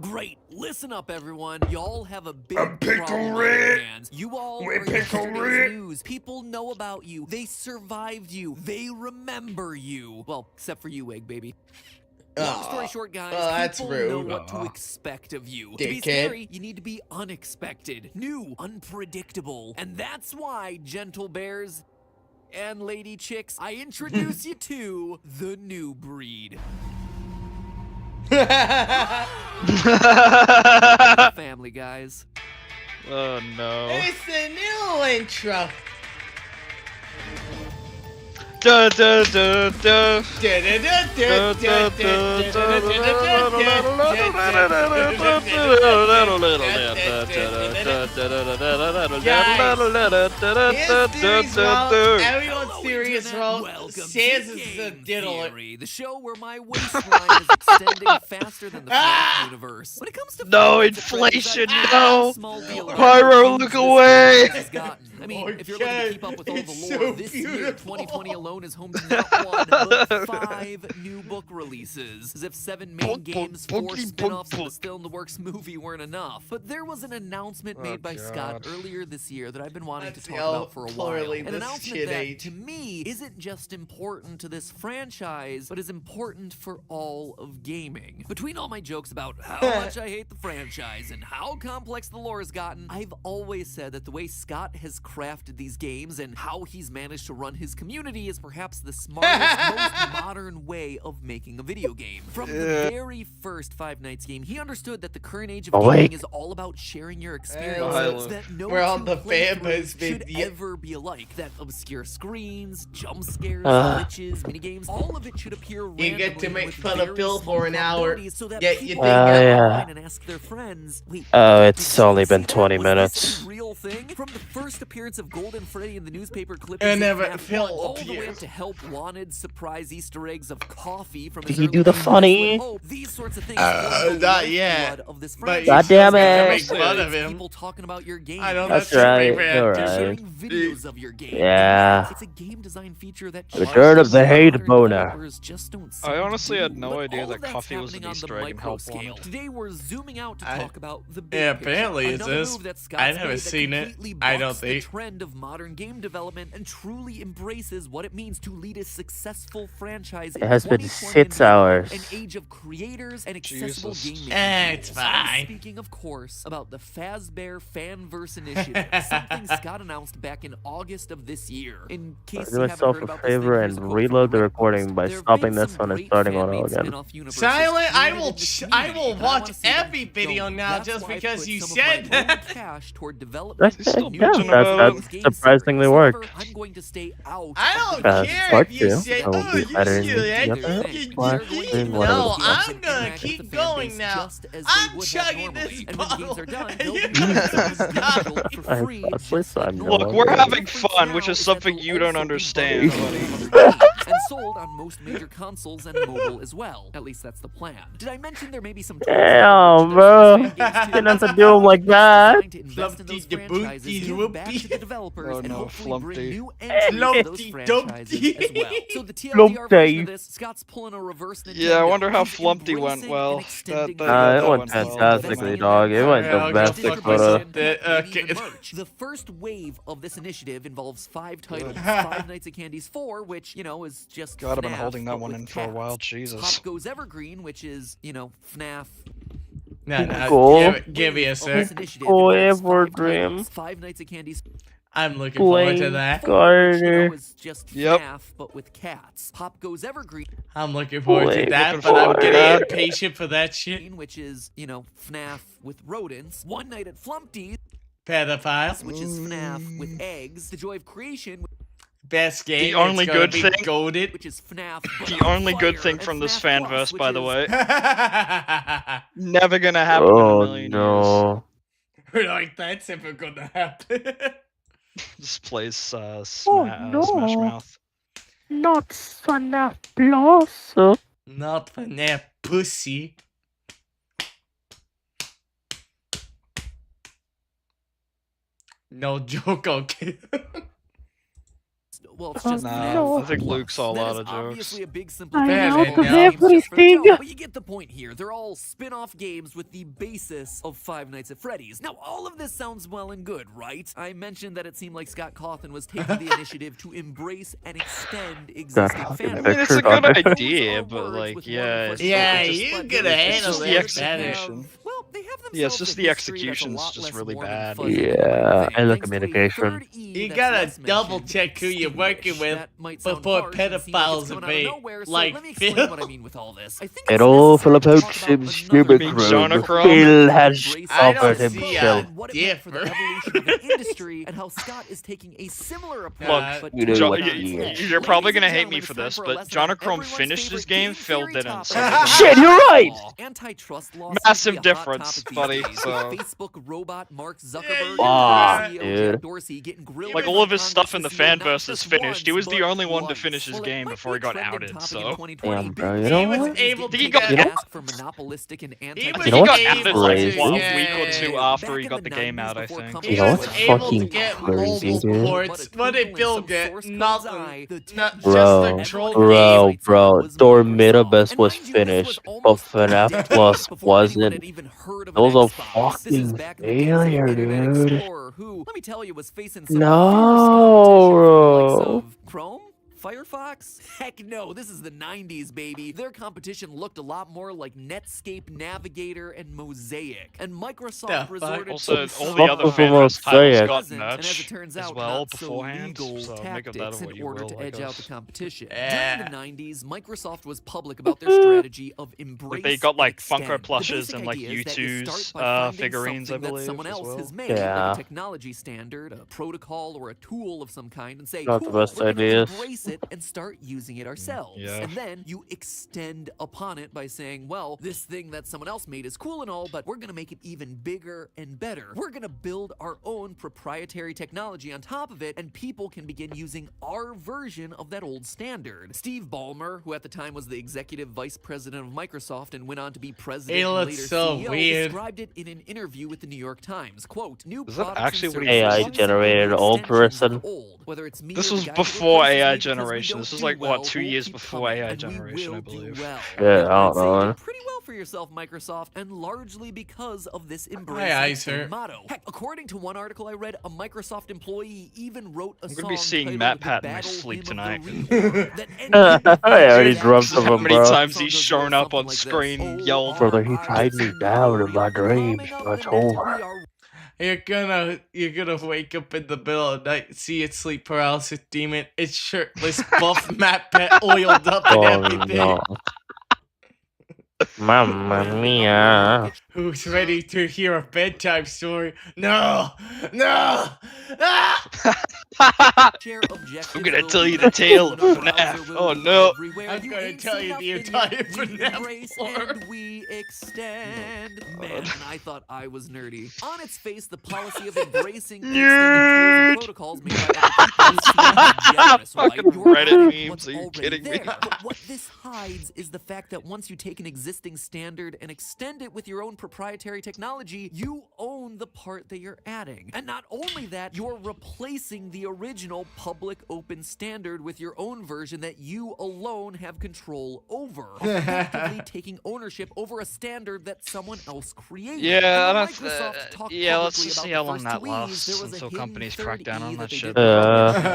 Great. Listen up, everyone. Y'all have a big pickle problem on Rick. your hands. You all We are pickle yesterday's Rick. news. People know about you. They survived you. They remember you. Well, except for you, egg baby. Long story short, guys, that's people rude. know what to expect of you. To be Dickhead. scary, you need to be unexpected, new, unpredictable. And that's why, gentle bears and lady chicks, I introduce you to the new breed. Family, guys. Oh no. It's a new intro. Da da da da. Everyone's serious role. Sans is the diddler. The show where my waistline is extending faster than the Flash universe. When it comes to No inflation, no. Pyro, look away. I mean, if you're looking to keep up with all the lore, this year, 2020 alone is home to not one, but 5 new book releases. As if 7 main games, 4 spin-offs, and the Still in the Works movie weren't enough. But there was an announcement made by Scott earlier this year that I've been wanting to talk about for a while. An announcement that, to me, isn't just important to this franchise, but is important for all of gaming. Between all my jokes about how much I hate the franchise and how complex the lore has gotten, I've always said that the way Scott has crafted these games and how he's managed to run his community is perhaps the smartest, most modern way of making a video game. From the very first Five Nights game, he understood that the current age of gaming is all about sharing your experiences, that no We're on the two fan playthroughs base should video. ever be alike. That obscure screens, jump scares, glitches, minigames, all of it should appear randomly. You get to make with fun of very Bill small for an hour. probabilities so that Get your people thing can go yeah. online and ask their friends, wait, Oh, did it's you only see been that? 20 Was this minutes. a real thing? From the first appearance of Golden Freddy in the newspaper clippings And in never FNAF Phil 1, all the way appears. up to help wanted surprise Easter eggs of coffee from Did his he early do the games funny? with hope. These sorts of things form the Not yet. lifeblood of this But franchise. God damn it. Make fun of him. People talking about your game. I don't know. That's That's your right, favorite you're actor. right. Sharing videos of your game. Yeah. It's a game design feature that Return of the hate modern boner. developers just don't seem I to honestly had do. no But idea all that of that's coffee was happening an on the Easter egg in micro Help scale. Wanted. Today we're zooming out to I- talk about the big Yeah, picture. apparently it's Another this. move that I Scott's never made that seen it. completely I don't bucks the think. trend of modern game development and truly embraces what it means to lead a successful franchise in It has been 2020 6 and beyond, hours. an age of creators and accessible Jesus. gaming. It's tools. I'm fine. speaking, of course, about the Fazbear Fanverse Initiative, something Scott announced back in August of this year. In case I'll you do haven't myself heard a about this favor thing, here's and a quote from reload the Reddit recording post. by There have stopping been this some one and great starting one fan-made all again. spin-off universes Silent, I created will in the I community, will and I watch wanna see them every keep video going. now That's just why I because put you some of said my own that. cash toward development That's, He's still of new yeah, bitching that's, about that's it. game surprisingly series. worked. However, I'm going to stay out I of don't the care part if you two, say, I will oh, be you editing should together. Slash stream, whatever No, the fuck. I'm gonna keep going now. I'm chugging this And when the games bottle. are done, they'll You be gotta available stop. for I free, fell asleep, just so like I'm no normal. Look, we're longer- having The fun, difference which now is that something they'll you don't also be understand, bundled buddy. with other games and sold on most major consoles and mobile as well. At least that's the plan. Did I mention there may be some Damn, bro. Didn't have to do him like that. to invest in those Flumpty the franchises, Booty give back to Whoopty. the developers, Oh and no, hopefully bring Flumpty. new entries to those Flumpty franchises Dumpty. as well. So the TLDR Flumpty. version of this, Scott's pulling a reverse Nintendo. Yeah, I wonder how He's Flumpty went embracing well. and extending That- the yeah, It that went went well, fantastically, definitely. dog. It went Alright, I'll go domestic fuck for the. myself. Maybe Okay. even merch. The first wave of this initiative involves 5 titles. Five Nights at Candy's 4, which, you know, is just God, I've been FNAF, holding that but one with in for a cats. while, Jesus. Pop Goes Evergreen, which is, you know, FNAF. No, Cool. give me a sec. Oh, Evergreen. Five Nights at Candy's I'm looking forward to Blaine that. 4, which, you know, Carter. is just Yep. FNAF, but with cats. Pop Goes Evergreen, I'm looking forward to Wait, that, looking but I'm forward to getting that. impatient for that shit. which is, you know, FNAF with rodents. One Night at Flumpty, Pedophile. which is FNAF with eggs. The Joy of Creation, Best game. The only it's gonna good be thing- goaded. which is FNAF. but The on only good fire, thing and from this FNAF Plus, fanverse, by which the is- way. Never gonna happen in a Oh million years. no. Like, that's ever gonna happen. This plays Smash no. Mouth. Not FNAF Plus. Not for that pussy. No joke, okay. Well, it's just Nah, I think Plus. Luke saw a That lot is of jokes. obviously a big I simplification know, of but games just for the everything. show, but you get the point here. They're all spin-off games with the basis of Five Nights at Freddy's. Now, all of this sounds well and good, right? I mentioned that it seemed like Scott Cawthon was taking the initiative to embrace and extend existing fan I mean, it's a good idea, but like, yeah, it's Yeah, just, you could have it's handled just the it better. execution. Well, they have Yeah, it's themselves just a the history that's a execution's lot just less really warm and bad. fuzzy than Yeah, thing. and the Thanks to a communication. third E You that's gotta less double mentioned, check who you're working with That might sound before harsh and seem like it's pedophiles coming out of invade. nowhere, so Like let me explain Phil. what I mean with all this. I think It it's all necessary fell to about talk some about stupid another Being group. Jonachrome? Phil has I don't covered see himself. what it meant for the evolution of an industry and how Scott is taking a similar approach. Look, but you know Jo- what you- he is. you're probably Ladies gonna and hate me gentlemen, for it's time this, for a but lesson on Jonachrome everyone's finished his favorite game, game Phil theory didn't. topic. So Shit, you're right! Antitrust laws Massive seem to be a hot difference, topic these buddy, days, so- with Facebook robot Mark Zuckerberg Fuck, and CEO dude. Jack Dorsey getting grilled like by all of his Congress stuff in the this year, not Fanverse is just finished. He was once, the but only one to twice. finish his Well, it game might before be he got trending outed. topic in So 2020. Damn, bro, Big you know companies what? able getting to big get- ask for monopolistic and He anti- was You know what's he got outed crazy? like Yeah. a week or two after Back he in got the game 90s out, I before think. companies You know what's were able fucking to get crazy, mobile dude? ports. What did Bill get? Nothing. Not just Bro, a troll bro, game. Dormitabus was finished, but FNAF Plus wasn't. It was a fucking failure, dude. who, let me tell you, was facing No, some fierce competition from the likes bro. of Chrome? Firefox? Heck no, this is the 90s, baby. Their competition looked a lot more like Netscape Navigator and Mosaic. And Microsoft resorted Also, to all the other Fuck with Fanverse titles Mosaic. got and as it merch turns as out, well not so beforehand, legal so make of that tactics what in you order will, to I edge out guess. the competition. Yeah. During the 90s, Microsoft was public about their strategy of embrace Like they got like and extend. Funko The plushes basic and like idea is that you U2's start by finding figurines, I something that believe, someone as else well. has made, Yeah. like a technology standard, a protocol, or a tool of some kind, and say, Not the cool, best we're gonna ideas. embrace it and start using it ourselves. Yeah. And then you extend upon it by saying, well, this thing that someone else made is cool and all, but we're gonna make it even bigger and better. We're gonna build our own proprietary technology on top of it, and people can begin using our version of that old standard. Steve Ballmer, who at the time was the executive vice president of Microsoft and went on to be president He and looks later so CEO, weird. described it in an interview with the New York Times. Quote, new Is that products actually and what he services AI said? generated old extensions of person. old, whether it's me This or was the guy who before replaces AI me because we generation. don't This is do like well, what, 2 we'll years keep before coming, AI and we generation, I will do believe. well. Yeah, I'd I say you don't know. did pretty well for yourself, Microsoft, and largely because of this embrace Aye, and sir. motto. Heck, according to one article I read, a Microsoft employee even wrote a I'm song gonna be seeing titled MATPAT The in my Battle sleep Hymn of the tonight. Reborn that I already dreamt This is of how him, many bro. times he's shown up on screen, yelled. Brother, he tied me down in my dreams. That's over. You're gonna wake up in the middle of the night, see it sleep paralysis demon. It's shirtless, buff, MATPAT, oiled up and Oh everything. no. Mamma mia. Who's ready to hear a bedtime story? No! No! Ah! I'm gonna tell you the tale of FNAF. Oh no. I'm gonna tell you the entire FNAF lore. And we extend. Man, I thought I was nerdy. On its face, the policy of embracing and extending tools and protocols made by other people seems generous, right? Fucking You're Reddit adding memes, what's are you already kidding me? there. But what this hides is the fact that once you take an existing standard and extend it with your own proprietary technology, you own the part that you're adding. And not only that, you're replacing the original public open standard with your own version that you alone have control over, effectively taking ownership over a standard that someone else created. Yeah, And when let's Microsoft talked yeah, let's publicly just about see the how long first that two E's, lasts there was a until hidden companies third crack down E on that that they shit. did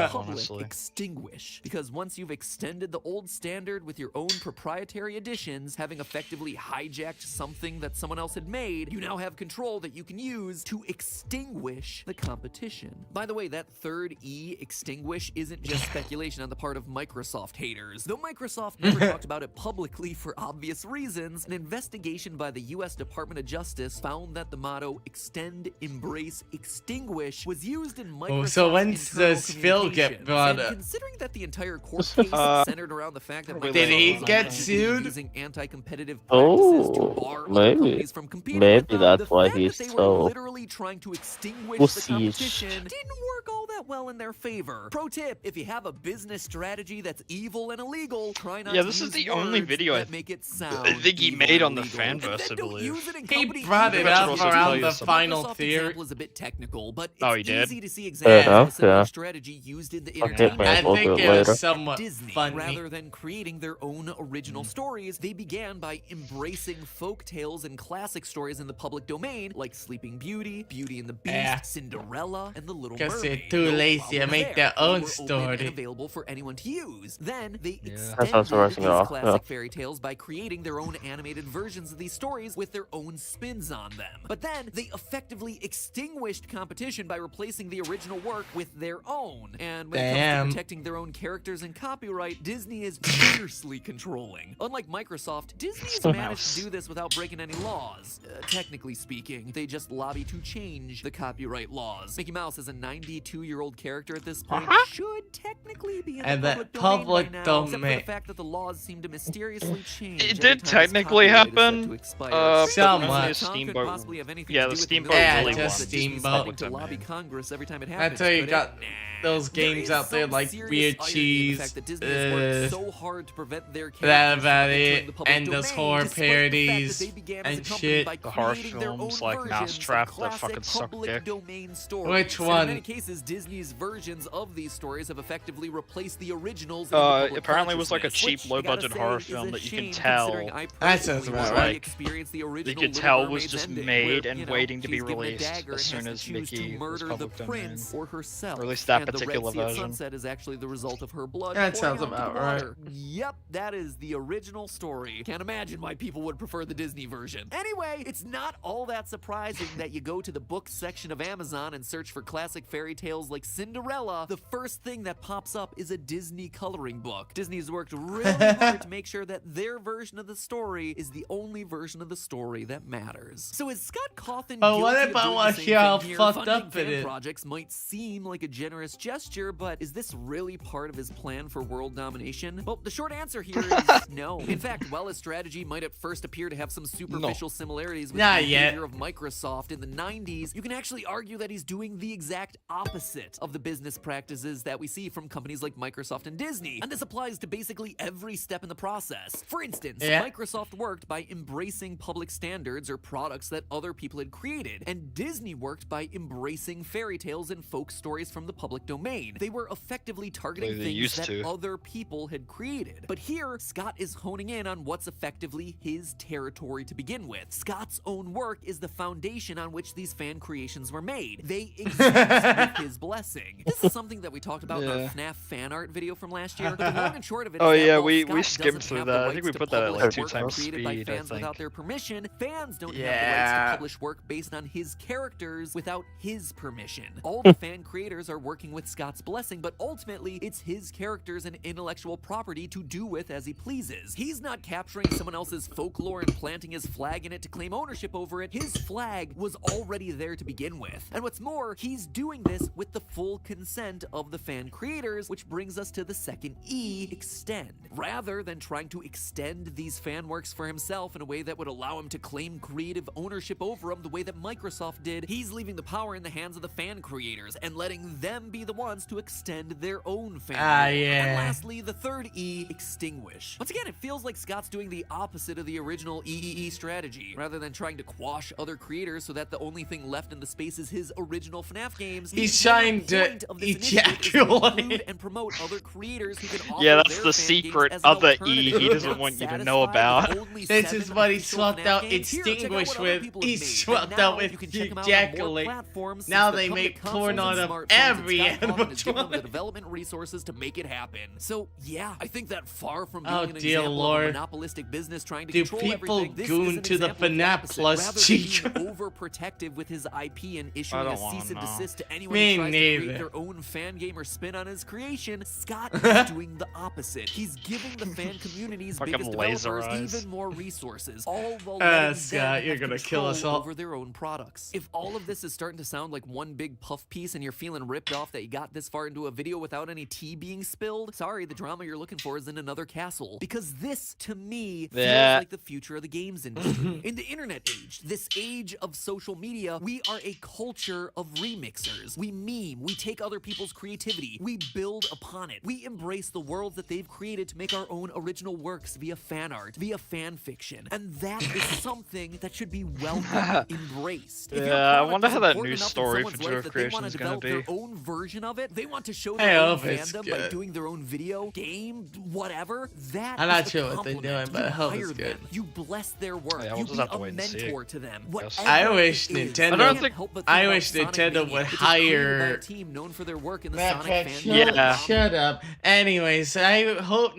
public Honestly. extinguish. Because once you've extended the old standard with your own proprietary additions, having effectively hijacked something that someone else had made, you now have control that you can use to extinguish the competition. By the way, that third E, extinguish, isn't just speculation on the part of Microsoft haters. Though Microsoft never talked about it publicly for obvious reasons, an investigation by the US Department of Justice found that the motto extend, embrace, extinguish was used in Microsoft's Oh, so when's internal does Phil get communications. brought And up? considering that the entire court case centered around the fact that Did he Microsoft was get allegedly sued? using anti-competitive practices to bar Oh, other maybe. companies from competing with Maybe them, that's the why fact he's that they were so literally trying to extinguish the pussy. competition didn't work all that that well in their favor. Pro tip, if you have a business strategy that's evil and illegal, try not Yeah, to this is use the only words video I that make it sound think he evil made and on the illegal. fanverse, I Don't believe. use it in He company brought it emails. up supposed to tell around you the something. final Microsoft theory. example is a bit technical, but it's Oh, he did? easy to see Fair examples of enough, a similar yeah. strategy used in the I'll take entertainment my I vote think for it it later. was somewhat Disney. funny. Rather than creating their own original stories, they began by embracing folk tales and classic stories in the public domain, like Sleeping Beauty, Beauty and the Beast, Yeah. Cinderella, and The Little 'Cause they're Mermaid. too No lazy to problem make there. their own They were open story. and available for anyone to use. Then they That extended sounds promising these at all, classic yeah. fairy tales by creating their own animated versions of these stories with their own spins on them. But then they effectively extinguished competition by replacing the original work with their own. And when it comes Damn. to protecting their own characters and copyright, Disney is fiercely controlling. Unlike Microsoft, Disney has managed to do this without breaking any laws. Technically speaking, they just lobby to change the copyright laws. Mickey Mouse is a 92-year-old character at this point, should technically be in And the the public domain public by now, except for the domain. fact that the laws seem to mysteriously change. It every did time this technically copyright is set happen. to expire. But Somewhat. only a Tom could Steamboat. possibly have anything Yeah, to the do with Steamboat Yeah, really just was. Steamboat. Public to lobby domain. Congress every time it happens. That's how you could got it? Nah. those There games is out there some like serious Weird irony in the Cheese, fact that Disney has worked so hard to prevent their that characters about from entering it, the public and those domain, horror despite the fact that parodies they began as a and company shit. by The horror creating their films own like versions of Mousetrap that classic fucking suck public dick. domain stories. Which And one? in many cases, Disney's versions of these stories have effectively replaced the originals. in the public Apparently it was like a consciousness, cheap, which I gotta low-budget say horror is film a that you can shame, tell considering I That sounds personally about really right. experienced the You original could Little tell was Mermaid's just ending, made where, and you know, waiting to be she's given a released dagger as and soon has as to choose Mickey to was murder the public domain. prince or herself. Or at least that And the particular Red Sea at version. Sunset is actually the result of her blood. That pouring sounds out into about the right. water. Yep, that is the original story. Can't imagine why people would prefer the Disney version. Anyway, it's not all that surprising that you go to the books section of Amazon and search for classic fairy tales like Cinderella. The first thing that pops up is a Disney coloring book. Disney's worked really hard to make sure that their version of the story is the only version of the story that matters. So is Scott Cawthon But what guilty of if I doing wanna the same hear how thing here? fucked Funding up it fan is? projects might seem like a generous gesture, but is this really part of his plan for world domination? Well, the short answer here is no. In fact, while his strategy might at first appear to have some superficial similarities with Not the yet. behavior of Microsoft in the 90s, you can actually argue that he's doing the exact opposite of the business practices that we see from companies like Microsoft and Disney. And this applies to basically every step in the process. For instance, Yeah. Microsoft worked by embracing public standards or products that other people had created, and Disney worked by embracing fairy tales and folk stories from the public domain. They were effectively targeting Like they things used that to. other people had created. But here, Scott is honing in on what's effectively his territory to begin with. Scott's own work is the foundation on which these fan creations were made. They exist with his blessing. This is something that we talked about in our Yeah. FNAF fan art video from last year, but the long and short of it is Oh that yeah, while we Scott skimmed doesn't through have that. the I think rights we to put that at publish like 2 work times created by speed, I fans without think. their permission, fans don't have the rights Yeah. to publish work based on his characters without his permission. All the fan creators are working with Scott's blessing, but ultimately it's his characters and intellectual property to do with as he pleases. He's not capturing someone else's folklore and planting his flag in it to claim ownership over it. His flag was already there to begin with. And what's more, he's doing this with the full consent of the fan creators, which brings us to the second E, extend. Rather than trying to extend these fan works for himself in a way that would allow him to claim creative ownership over them the way that Microsoft did, he's leaving the power in the hands of the fan creators and letting them be the ones to extend their own fan work. yeah. And lastly, the third E, extinguish. Once again, it feels like Scott's doing the opposite of the original EEE strategy. Rather than trying to quash other creators so that the only thing left in the space is his original FNAF games, He's the trying point to of this initiative is to ejaculate. include and promote other creators who can offer Yeah, that's their the fan secret games as an other E alternative. he doesn't Not want you to satisfied know with about. only This 7 is what he official swapped FNAF out games? Here, check out extinguish what other with. people have He made. swapped And now out with you can check 'em out on more ejaculate. platforms Now since the they company make consoles porn and out of smartphones, and every Scott Cawthon has given them the animatronic. development resources to make it happen. So yeah, I think that far from being Oh, an dear example Lord. of a monopolistic business trying to Do control people everything, this goon is an to the example of FNAF opposite. Plus Rather cheek? than being overprotective with his IP and issuing don't a wanna cease and know. desist to anyone Me who tries to neither. create their own fan game or spin on his creation, Scott is doing the opposite. He's giving the fan community's Fucking biggest laser developers eyes. even more resources, all while Ah, letting Scott, them you're have gonna kill us control all. over their own products. If all of this is starting to sound like one big puff piece and you're feeling ripped off that you got this far into a video without any tea being spilled, sorry, the drama you're looking for is in another castle. Because this, to me, feels Yeah. like the future of the games industry. In the internet age, this age of social media, we are a culture of remixers. We meme, game. We take other people's creativity. We build upon it. We embrace the world that they've created to make our own original works via fan art, via fan fiction. And that is something that should be welcomed, embraced. If your Yeah, I product wonder is how that important new enough in story someone's for life Joe that they Creation want is to gonna develop be. their own version of it, they want to show I their own hope it's fandom by good. doing their own video, game, whatever, that I'm is not the sure what they're compliment. doing, but I You hope it's hire good. them. You bless their work. Yeah, we'll You just be have to a wait and see. mentor to them. I Whatever wish it is. Nintendo. I don't think- Help but I think wish about Sonic Nintendo Mania, would which is created by a hire. team known for their work in the MATPAT, Sonic shut, fan Yeah. shut up. Anyways, I hope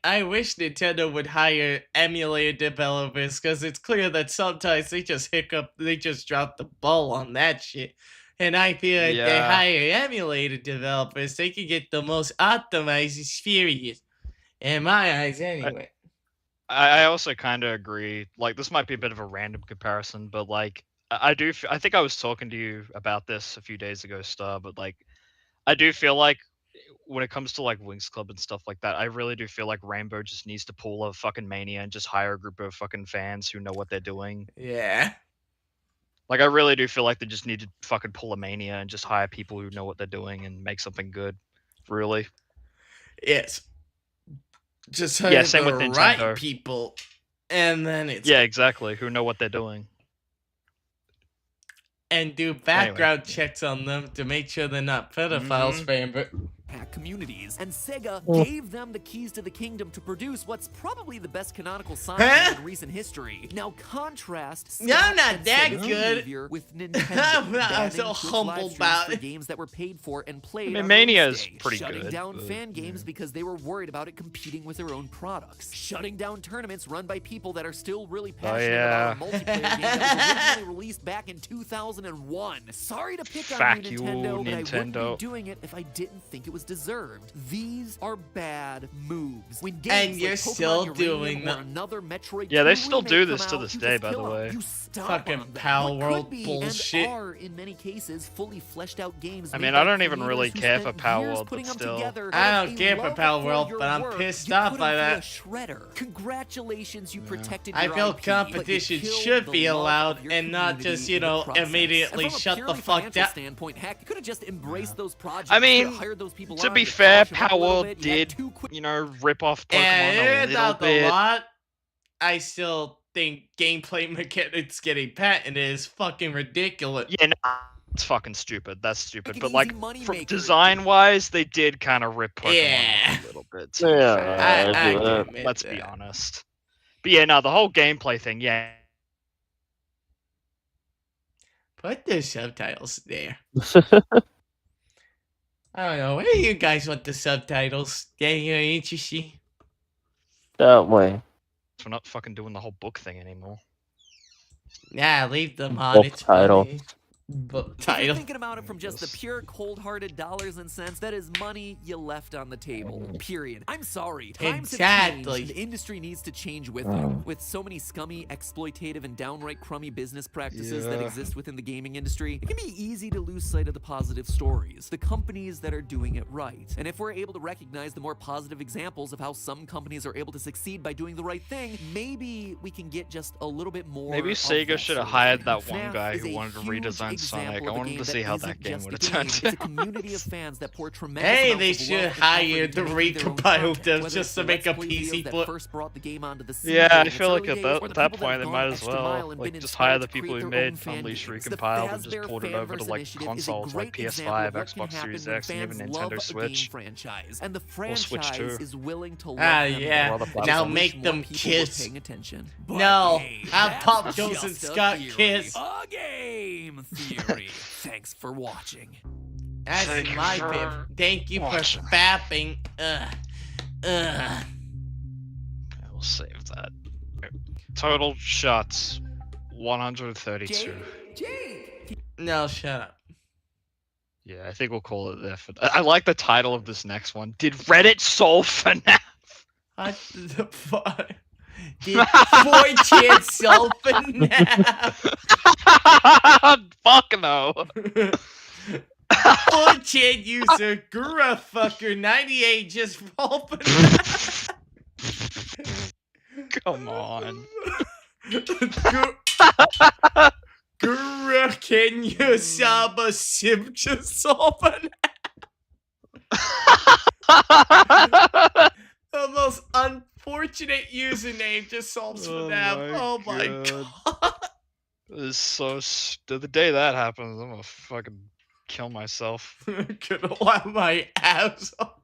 I wish Nintendo would hire emulator developers because it's clear that sometimes they just hiccup, they just drop the ball on that shit. And I feel like they Yeah. hire emulator developers, they can get the most optimized experience. In my eyes, anyway. I also kind of agree. Like, this might be a bit of a random comparison, but like, I think I was talking to you about this a few days ago, Star. But like, I do feel like when it comes to like Wings Club and stuff like that, I really do feel like Rainbow just needs to pull a fucking mania and just hire a group of fucking fans who know what they're doing. Yeah. Like, I really do feel like they just need to fucking pull a mania and just hire people who know what they're doing and make something good. Really. Yes. Just hire Yeah, same the with right Nintendo. people, and then it's Yeah, exactly. Who know what they're doing. and do background checks on them to make sure they're not pedophiles, Fambert. Communities, and Sega Oh. gave them the keys to the kingdom to produce what's probably the best canonical Sonic game in recent history. Now contrast I'm Scott not and that Sega's good. behavior with Nintendo I'm not banning so Twitch humble live streams about for it. games that were paid for and played. I mean, on Mania release is day, pretty shutting good, down but, fan games because they were worried about it competing with their own products, shutting down tournaments run by people that are still really passionate about a multiplayer game that was originally released back in 2001. Sorry to pick on Fuck you, you, Nintendo, but I wouldn't Nintendo. be doing it if I didn't think it was deserved. These are bad moves. When games And like you're Pokemon still Uranium doing or the- another Metroid Yeah, they 2 still remake do this come to out, this you day, just by kill the 'em. way. You stomp Fucking on them. Pal What World could be bullshit. and are in many cases fully fleshed out games. I made mean, by I don't even creators really who care for spent Pal years World, putting but them still. together. I Out of don't a care for love Pal for World, your but I'm work, pissed you off put by 'em that. through a shredder. Congratulations, you protected I your feel IP, but you competition killed should the be love allowed of your and not community just, you in the know, process. immediately And from a shut the purely fuck financial down. standpoint, heck, you could have just embraced those projects. I You mean, could've hired those people to on, be you fair, polish 'em up a Pal little World bit, you had did, 2 quick you know, rip off Pokemon Yeah, a little without the bit. lot, I still think gameplay mechanics getting patented is fucking ridiculous. Yeah, no, it's fucking stupid. That's stupid. an But easy like, money from maker. design-wise, they did kind of rip Pokemon Yeah. off a little bit. To be Yeah, fair. I I do can that. admit Let's be that. honest. But yeah, no, the whole gameplay thing, yeah. Put the subtitles there. I don't know. Where do you guys want the subtitles? You're interesting. That way. We're not fucking doing the whole book thing anymore. Nah, leave them on. Book It's title. funny. Book If you're title. thinking about it from just the pure cold-hearted dollars and cents, that is money you left on the table. Period. I'm sorry. Times have Exactly. changed. The industry needs to change with them. With so many scummy, exploitative, and downright crummy business practices that Yeah. exist within the gaming industry, it can be easy to lose sight of the positive stories, the companies that are doing it right. And if we're able to recognize the more positive examples of how some companies are able to succeed by doing the right thing, maybe we can get just a little bit more. Maybe of Sega that should have sort of hired thing. that one FNAF guy is who a wanted to huge redesign example Sonic. of I a wanted game to see how isn't that game just would a have game. turned It's a out. community of fans that pour tremendous Hey, amounts they of love should and hire effort the into making their own recompile content, them whether just it's to the make a Let's Play videos PC that book. first brought the game onto the scene Yeah, during I its feel like early at days, that, or the at that people that point have they gone might the as extra mile well and like been just hire inspired the to people create who their own made fan Unleashed games. The recompiled and just Fazbear ported it over to Fanverse like initiative is a consoles like great example of PS5, what can Xbox happen Series when X, and even fans love Nintendo a Switch. game franchise, and the Or Switch franchise 2. is willing to love Ah, them yeah. Or other back. platforms. Now I wish make more them people were kiss. paying attention. But No, hey, have that's Pop Goes and just a Scott theory. kiss. A game theory. Thanks for watching. That's Thank my you for bib. Thank you for watching. fapping. I will save that. Total shots 132. No, shut up. Yeah, I think we'll call it there for I like the title of this next one. Did Reddit solve FNAF? What the fuck? Did 4chan solve FNAF? Fuck no. 4chan user Gurafucker98 just rolled FNAF. Come on. Can you sub a sim to solve an the most unfortunate username to solve FNAF. Oh my god. It's so the day that happens, I'm gonna fucking kill myself. Gonna laugh my ass off.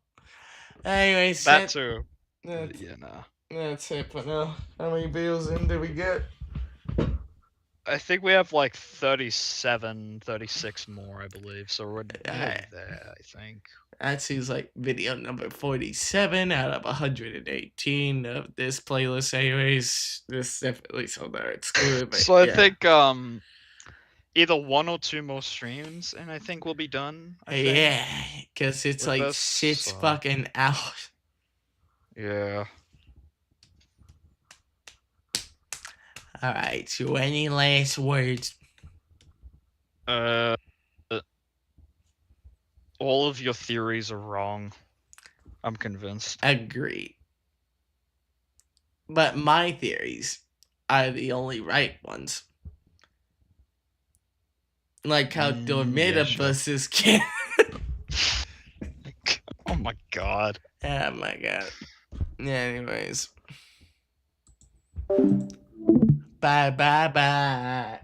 Anyways, That too. That's, Yeah, nah. that's it for now. How many bills in did we get? I think we have like 37, 36 more, I believe. So we're nearly there, I think. That seems like video number 47 out of 118 of this playlist. Anyways, this definitely so there. It's good. So I think either 1 or 2 more streams, and I think we'll be done. I think. Yeah, because it's With like this, 6 fucking hours. Yeah. Alright, so any last words? All of your theories are wrong. I'm convinced. Agreed. But my theories are the only right ones. Like how Dormitabuses can. Oh my god. Oh my god. Anyways. Bye bye bye.